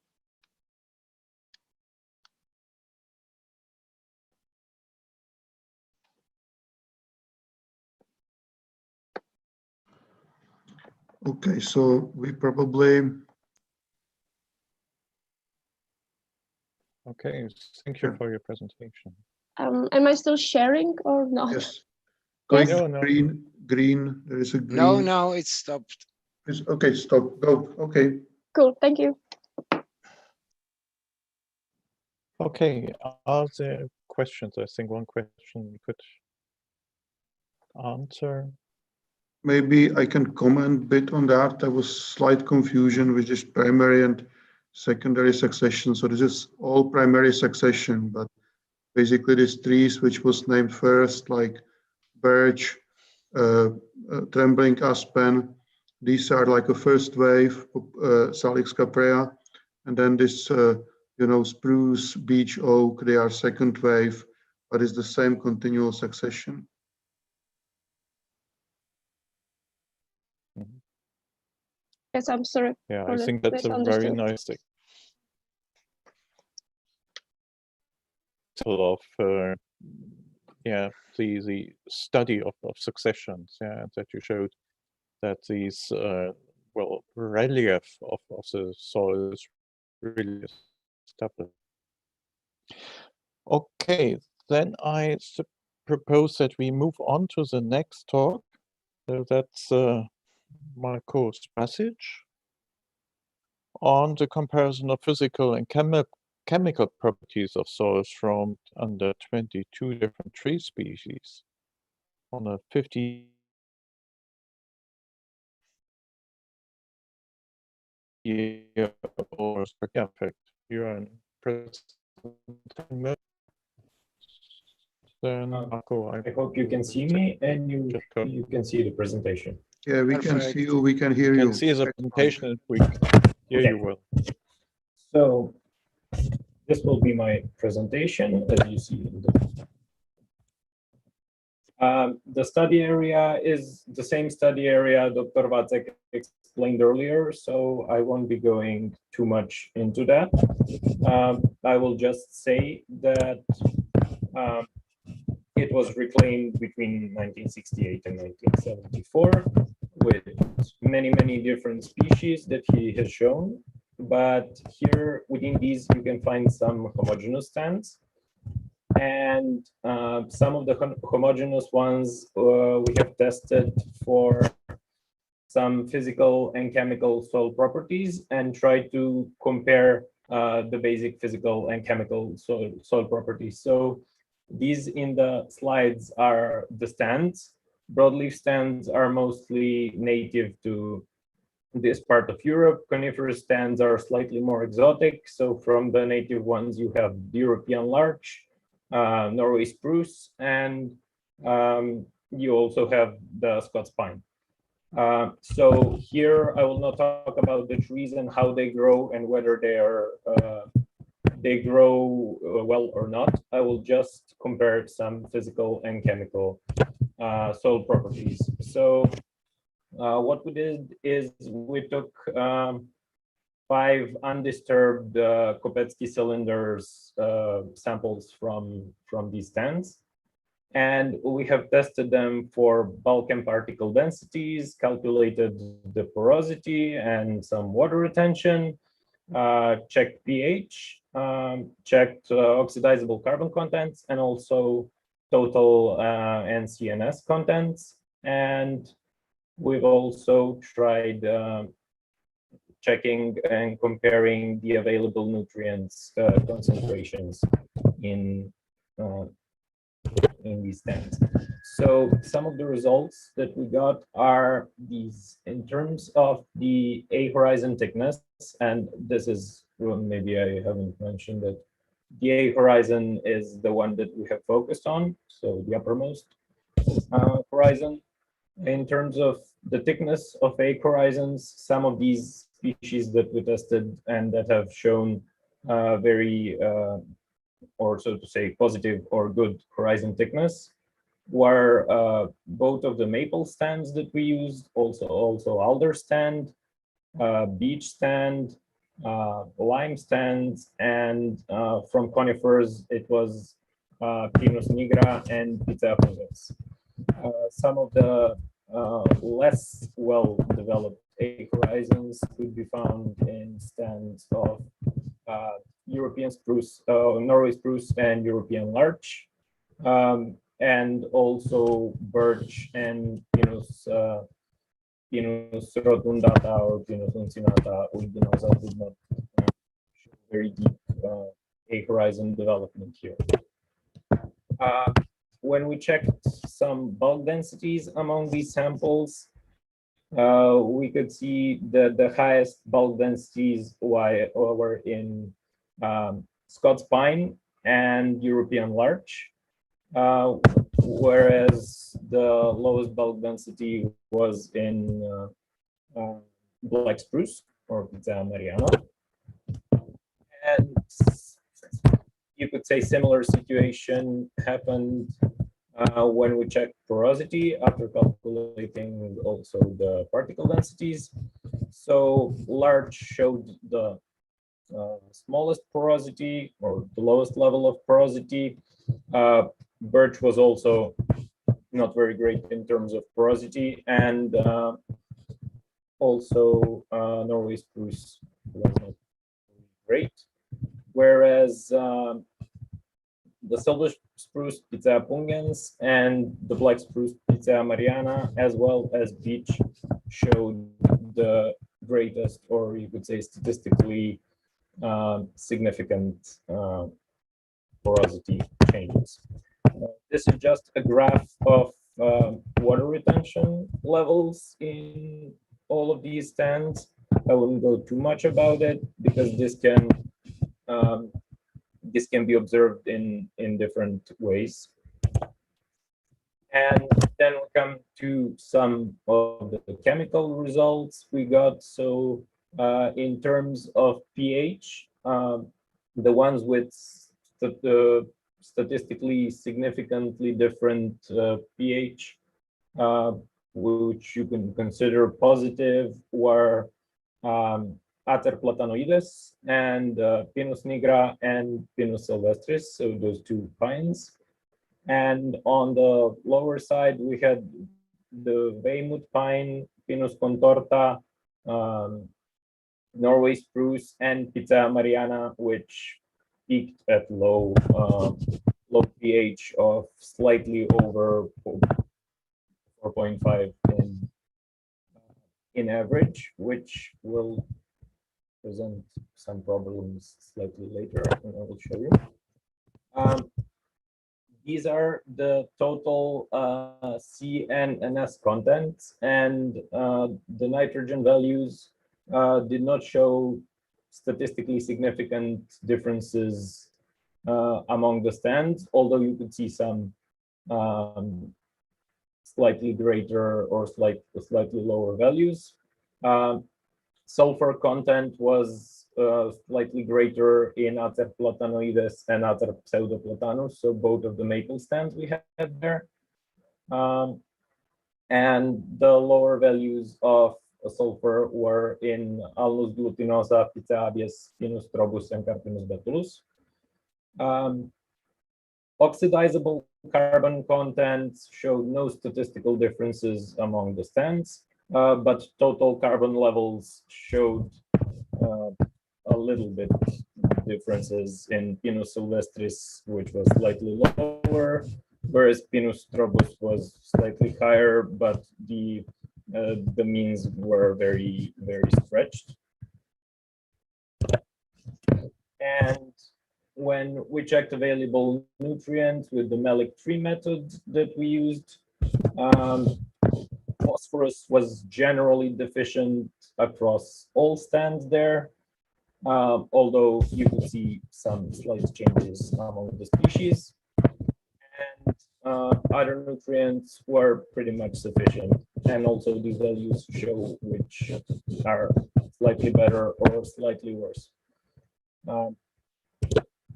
Okay, so we probably. Okay, thank you for your presentation. Am I still sharing or not? Yes. Going Yes. No. green. There is a green. No, no, it's stopped. Okay, stop. Go. Okay. Cool. Thank you. Okay, are there questions? I think one question we could answer. Maybe I can comment a bit on that. There was slight confusion with this primary and secondary succession. So this is all primary succession, but basically these trees which was named first, like birch, trembling aspen, these are like a first wave of Salix caprea, and then this spruce, beech oak, they are second wave, but it's the same continual succession. Yes, I'm sorry. Yeah, for I the think that's a very misunderstood. nice example of the study of successions, that you showed that these relief of the soil is really established. Okay, then I propose that we move on to the next talk. So that's Marco Spasic on the comparison of physical and chemical properties of soils from under 22 different tree species on a 50 year or effect. You are in presentation. Then Marco, I hope you can see me and you can see the presentation. Yeah, we can see you, we can hear you. You Can see the presentation and we hear you well. So this will be my presentation, as you see. The study area is the same study area Dr. Vacek explained earlier, so I won't be going too much into that. I will just say that it was reclaimed between 1968 and 1974 with many different species that he has shown. But here within these, you can find some homogeneous stands. And some of the homogeneous ones we have tested for some physical and chemical soil properties and try to compare the basic physical and chemical soil properties. So these in the slides are the stands. Broadleaf stands are mostly native to this part of Europe. Coniferous stands are slightly more exotic. So from the native ones, you have the European larch, Norway spruce, and you also have the Scots pine. So here I will not talk about the trees and how they grow and whether they grow well or not. I will just compare some physical and chemical soil properties. So what we did is we took 5 undisturbed Kopetzky cylinders samples from these stands. And we have tested them for bulk and particle densities, calculated the porosity and some water retention, checked pH, checked oxidizable carbon contents, and also total NCNS contents. And we've also tried checking and comparing the available nutrients concentrations in these stands. So some of the results that we got are these in terms of the A horizon thickness, and this is, well, maybe I haven't mentioned that the A horizon is the one that we have focused on, so the uppermost horizon. In terms of the thickness of A horizons, some of these species that we tested and that have shown very, or so to say, positive or good horizon thickness were both of the maple stands that we used, also alder stand, beech stand, lime stands, and from conifers it was Pinus nigra and Pizea pungens. Some of the less well-developed A horizons could be found in stands of European spruce, Norway spruce, and European larch, and also birch and Pinus rotundata or Pinus uncinata uldinosa did not show very deep A horizon development here. When we checked some bulk densities among these samples, we could see that the highest bulk densities were in Scots pine and European larch, whereas the lowest bulk density was in black spruce or Pizea mariana. And you could say similar situation happened when we checked porosity after calculating also the particle densities. So larch showed the smallest porosity or the lowest level of porosity. Birch was also not very great in terms of porosity, and also Norway spruce was not great. Whereas the silver spruce Pizea pungens and the black spruce Pizea mariana, as well as beech, showed the greatest, or you could say statistically significant porosity changes. This is just a graph of water retention levels in all of these stands. I wouldn't go too much about it because this can be observed in different ways. And then we come to some of the chemical results we got. So in terms of pH, the ones with statistically significantly different pH, which you can consider positive, were Acer platanoides and Pinus nigra and Pinus sylvestris, so those two pines. And on the lower side, we had the Weymouth pine, Pinus contorta, Norway spruce, and Pizea mariana, which peaked at low pH of slightly over 4.5 in average, which will present some problems slightly later, and I will show you. These are the total C, N, and S contents, and the nitrogen values did not show statistically significant differences among the stands, although you could see some slightly greater or slightly lower values. Sulfur content was slightly greater in Acer platanoides and Acer pseudoplatanus, so both of the maple stands we had there. And the lower values of sulfur were in Alnus glutinosa, Pizea abies, Pinus strobus, and Carpinus betulus. Oxidizable carbon content showed no statistical differences among the stands, but total carbon levels showed a little bit differences in Pinus sylvestris, which was slightly lower, whereas Pinus strobus was slightly higher, but the means were very, very stretched. And when we checked available nutrients with the Melick tree method that we used, phosphorus was generally deficient across all stands there, although you could see some slight changes among the species. And other nutrients were pretty much sufficient. And also these values show which are slightly better or slightly worse.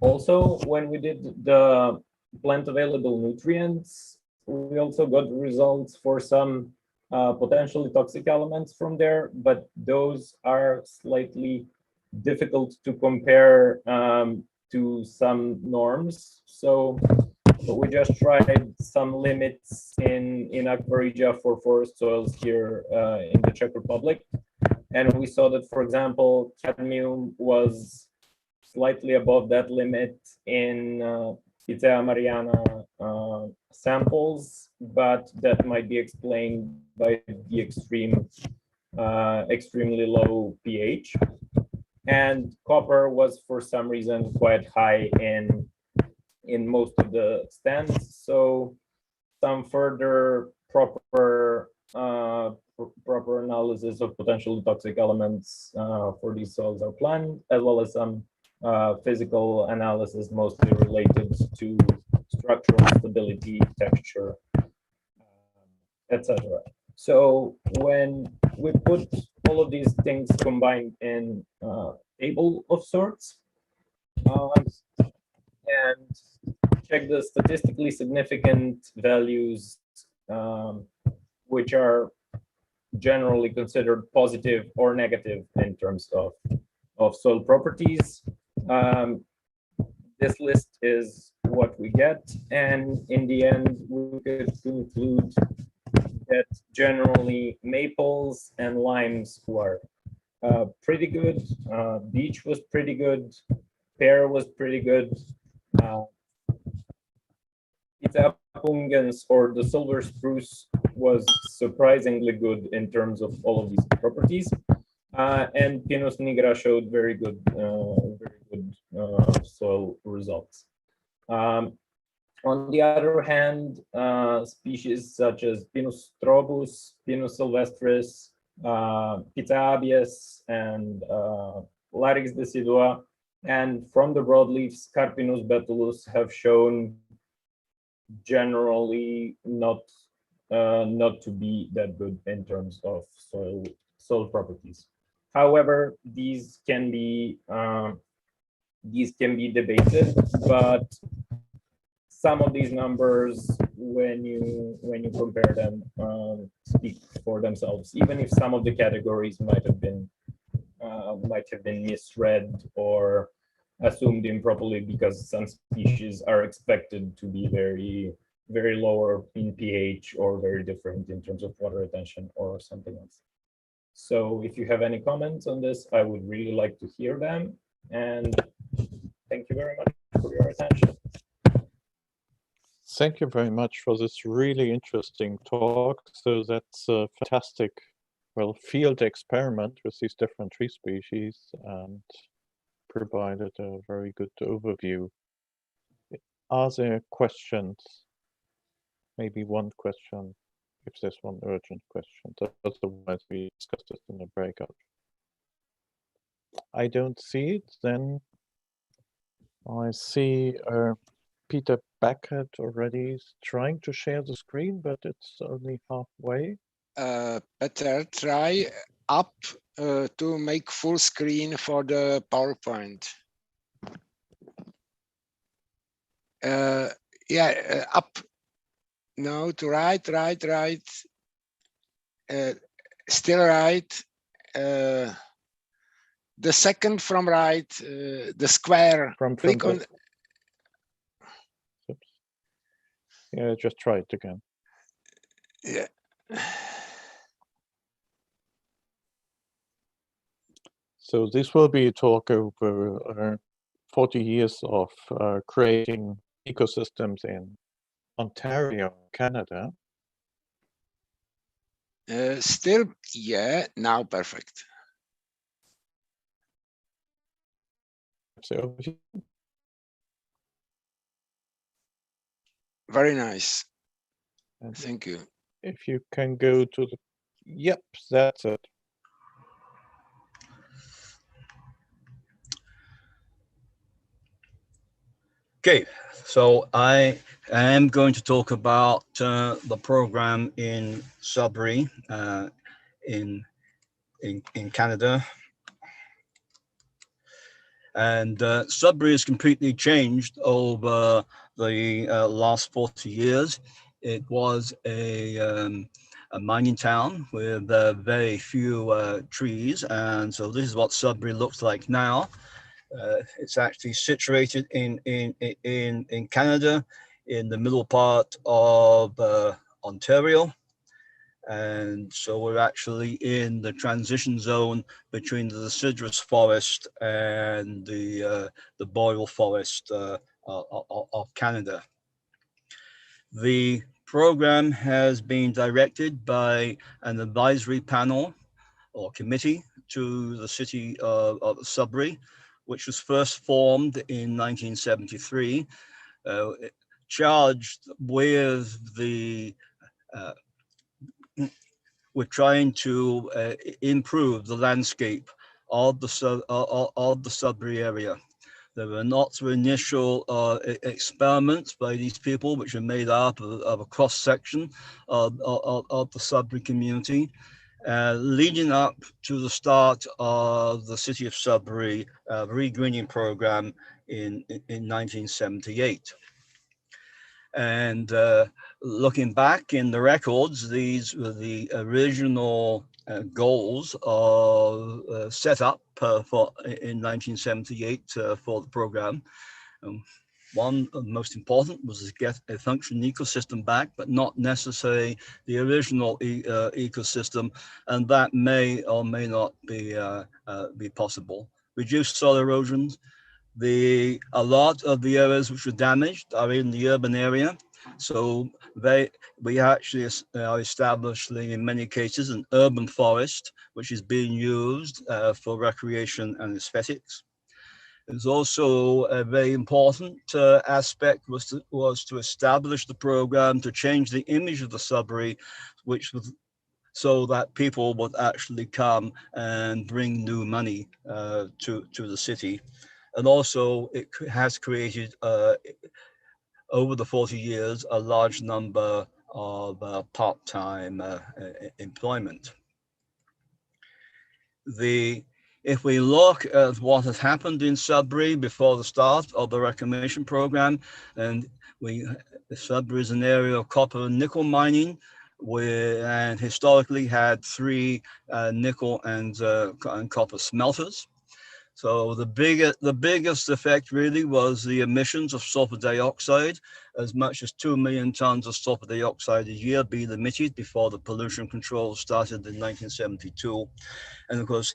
Also, when we did the plant available nutrients, we also got results for some potentially toxic elements from there, but those are slightly difficult to compare to some norms. So we just tried some limits in Akvarija for forest soils here in the Czech Republic. And we saw that, for example, cadmium was slightly above that limit in Picea mariana samples, but that might be explained by the extremely low pH. And copper was, for some reason, quite high in most of the stands. So some further proper analysis of potentially toxic elements for these soils are planned, as well as some physical analysis mostly related to structural stability, texture, etc. So when we put all of these things combined in a table of sorts and check the statistically significant values, which are generally considered positive or negative in terms of soil properties. This list is what we get, and in the end, we could conclude that generally maples and limes were pretty good, beech was pretty good, pear was pretty good, Pungens or the silver spruce was surprisingly good in terms of all of these properties, and Pinus nigra showed very good soil results. On the other hand, species such as Pinus strobus, Pinus sylvestris, Picea abies, and Larix decidua, and from the broadleafs, Carpinus betulus have shown generally not to be that good in terms of soil properties. However, these can be debated, but some of these numbers, when you compare them, speak for themselves. Even if some of the categories might have been misread or assumed improperly, because some species are expected to be very, very lower in pH or very different in terms of water retention or something else. So if you have any comments on this, I would really like to hear them. And thank you very much for your attention. Thank you very much for this really interesting talk. So that's a fantastic, well, field experiment with these different tree species and provided a very good overview. Are there questions? Maybe one question, if there's one urgent question. Otherwise, we discuss this in a breakout. I don't see it. Then I see Peter Beckett already is trying to share the screen, but it's only halfway. Peter, try up to make full screen for the PowerPoint. Yeah, up. No, to right. Still right. The second from right, the square. Click on. Oops. Yeah, just try it again. Yeah. So this will be a talk over 40 years of creating ecosystems in Ontario, Canada. Still, yeah, now perfect. say over to you. Very nice. And Thank you. if you can go to the, yep, that's it. Okay, so I am going to talk about the program in Sudbury in Canada. And Sudbury has completely changed over the last 40 years. It was a mining town with very few trees. And so this is what Sudbury looks like now. It's actually situated in Canada, in the middle part of Ontario. And so we're actually in the transition zone between the deciduous forest and the boreal forest of Canada. The program has been directed by an advisory panel or committee to the city of Sudbury, which was first formed in 1973, charged with we're trying to improve the landscape of the Sudbury area. There were lots of initial experiments by these people, which are made up of a cross section of the Sudbury community, leading up to the start of the City of Sudbury regreening program in 1978. And looking back in the records, these were the original goals of set up in 1978 for the program. One of the most important was to get a functioning ecosystem back, but not necessarily the original ecosystem, and that may or may not be possible. Reduce soil erosion. A lot of the areas which were damaged are in the urban area. So we actually are establishing, in many cases, an urban forest, which is being used for recreation and aesthetics. It's also a very important aspect was to establish the program to change the image of the Sudbury, which was so that people would actually come and bring new money to the city. And also it has created, over the 40 years, a large number of part-time employment. If we look at what has happened in Sudbury before the start of the reclamation program, and Sudbury is an area of copper and nickel mining, and historically had 3 nickel and copper smelters. So the biggest effect really was the emissions of sulfur dioxide. As much as 2 million tons of sulfur dioxide a year being emitted before the pollution control started in 1972. And of course,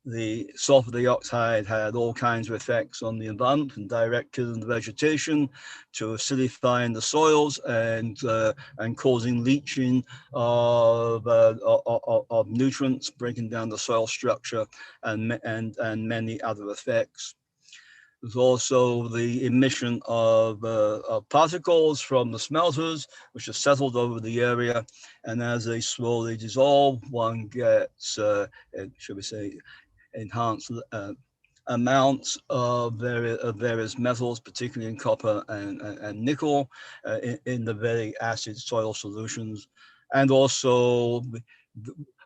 the sulfur dioxide had all kinds of effects on the environment, from direct killing the vegetation to acidifying the soils and causing leaching of nutrients, breaking down the soil structure, and many other effects. There's also the emission of particles from the smelters, which are settled over the area, and as they slowly dissolve, one gets, should we say, enhanced amounts of various metals, particularly in copper and nickel, in the very acid soil solutions. And also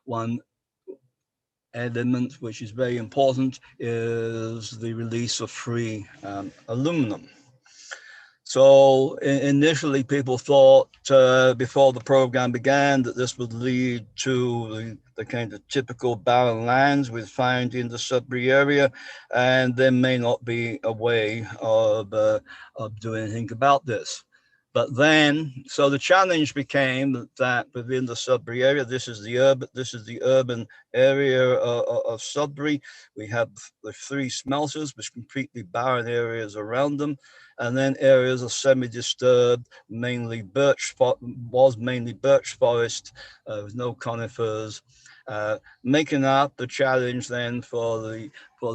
one element which is very important is the release of free aluminum. So initially people thought before the program began that this would lead to the kind of typical barren lands we find in the Sudbury area, and there may not be a way of doing anything about this. But then, so the challenge became that within the Sudbury area, this is the urban area of Sudbury. We have the 3 smelters with completely barren areas around them, and then areas of semi-disturbed, mainly birch forest with no conifers, making up the challenge then for the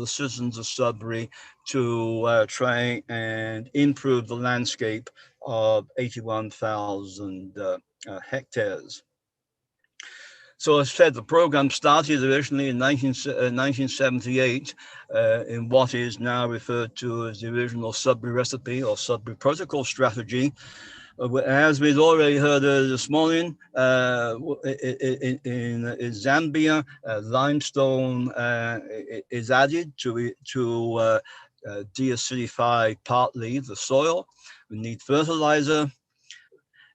citizens of Sudbury to try and improve the landscape of 81,000 hectares. So as I said, the program started originally in 1978 in what is now referred to as the original Sudbury recipe or Sudbury protocol strategy. As we've already heard this morning, in Zambia, limestone is added to deacidify partly the soil. We need fertilizer.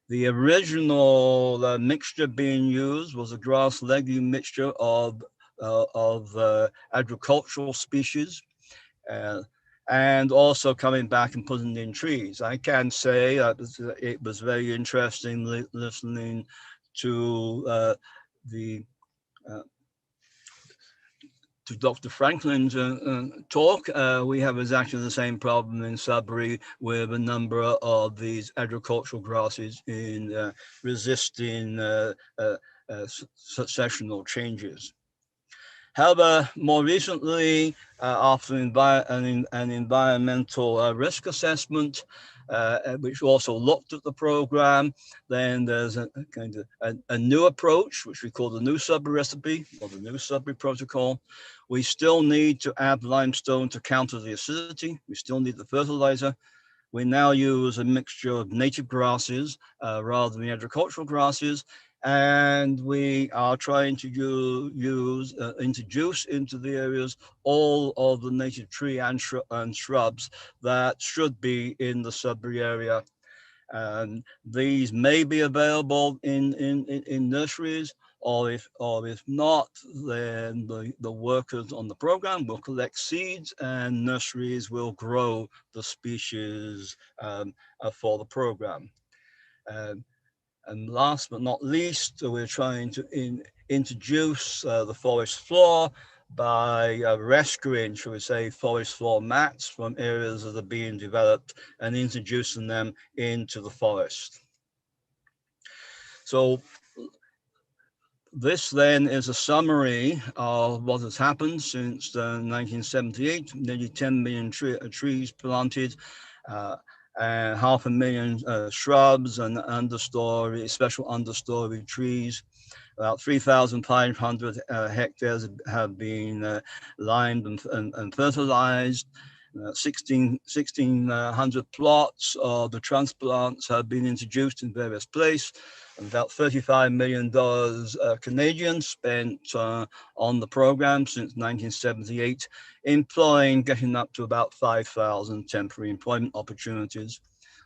The original mixture being used was a grass legume mixture of agricultural species, and also coming back and putting in trees. I can say it was very interesting listening to to Dr. Franklin's talk. We have exactly the same problem in Sudbury with a number of these agricultural grasses in resisting successional changes. However, more recently, after an environmental risk assessment, which also looked at the program, then there's a new approach, which we call the New Sudbury recipe or the New Sudbury protocol. We still need to add limestone to counter the acidity. We still need the fertilizer. We now use a mixture of native grasses rather than agricultural grasses. And we are trying to introduce into the areas all of the native tree and shrubs that should be in the Sudbury area. And these may be available in nurseries, or if not, then the workers on the program will collect seeds and nurseries will grow the species for the program. And last but not least, we're trying to introduce the forest floor by rescuing, shall we say, forest floor mats from areas that are being developed and introducing them into the forest. So this then is a summary of what has happened since 1978, nearly 10 million trees planted, and 500,000 shrubs and understory, special understory trees. About 3,500 hectares have been limed and fertilized. 1,600 plots of the transplants have been introduced in various places. About $35 million Canadian spent on the program since 1978, getting up to about 5,000 temporary employment opportunities.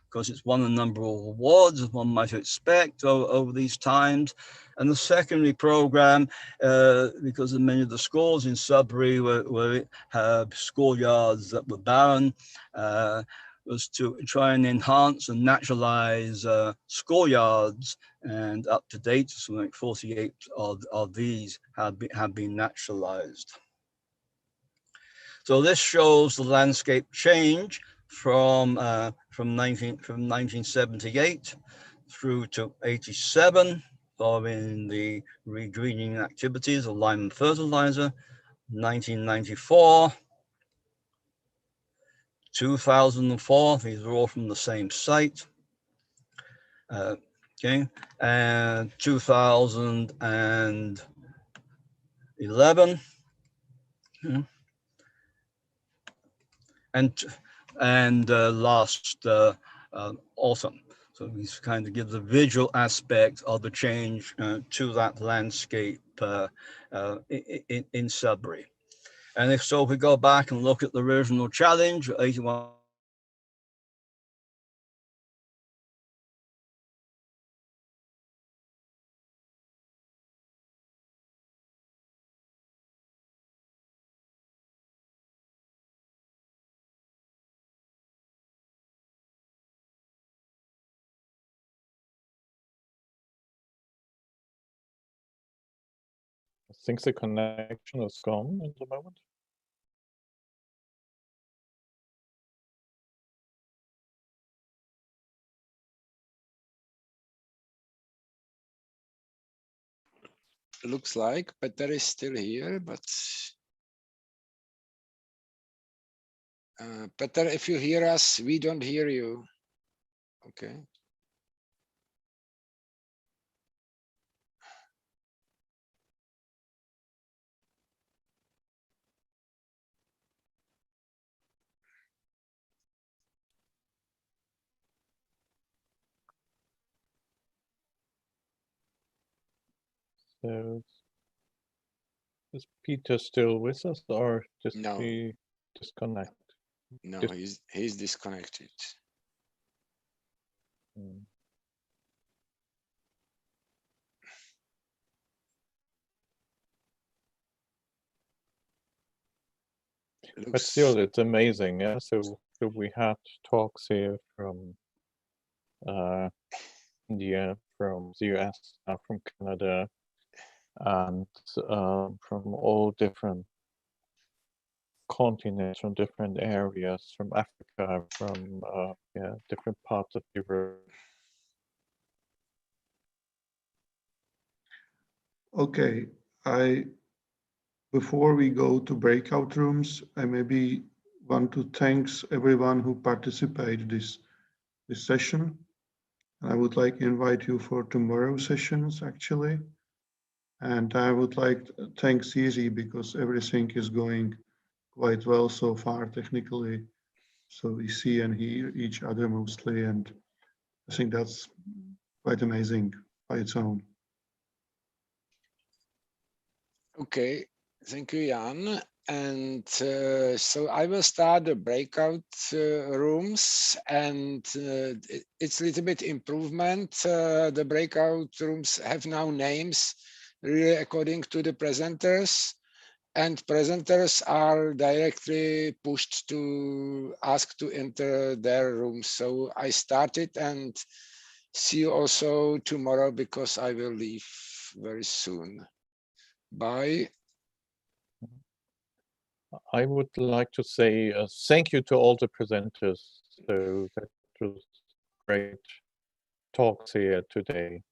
Of course, it's won a number of awards, as one might expect, over these times. And the secondary program, because of many of the schools in Sudbury where it had schoolyards that were barren, was to try and enhance and naturalize schoolyards, and up to date, so like 48 of these have been naturalized. So this shows the landscape change from 1978 through to 87, following the regreening activities of lime and fertilizer. 1994, 2004, these are all from the same site. Okay, and 2011, and last autumn. So these kind of give the visual aspect of the change to that landscape in Sudbury. And if so, if we go back and look at the original challenge, 81. I think the connection is gone at the moment. looks like Peter is still here, but Peter, if you hear us, we don't hear you. Okay. So is Peter still with us, or just No. he disconnect? No, Dis- he's disconnected. Hmm. But still, it's amazing. Yeah. So we had talks here from India, from the US, from Canada, and from all different continents, from different areas, from Africa, from different parts of Europe. Okay, before we go to breakout rooms, I maybe want to thank everyone who participated this session. I would like to invite you for tomorrow's sessions actually. And I would like to thank CZ because everything is going quite well so far technically. So we see and hear each other mostly, and I think that's quite amazing by its own. Okay, thank you, Jan. And so I will start the breakout rooms, and it's a little bit improvement. The breakout rooms have now names really according to the presenters, and presenters are directly pushed to ask to enter their rooms. So I started, and see you also tomorrow because I will leave very soon. Bye. I would like to say thank you to all the presenters. So that was great talks here today.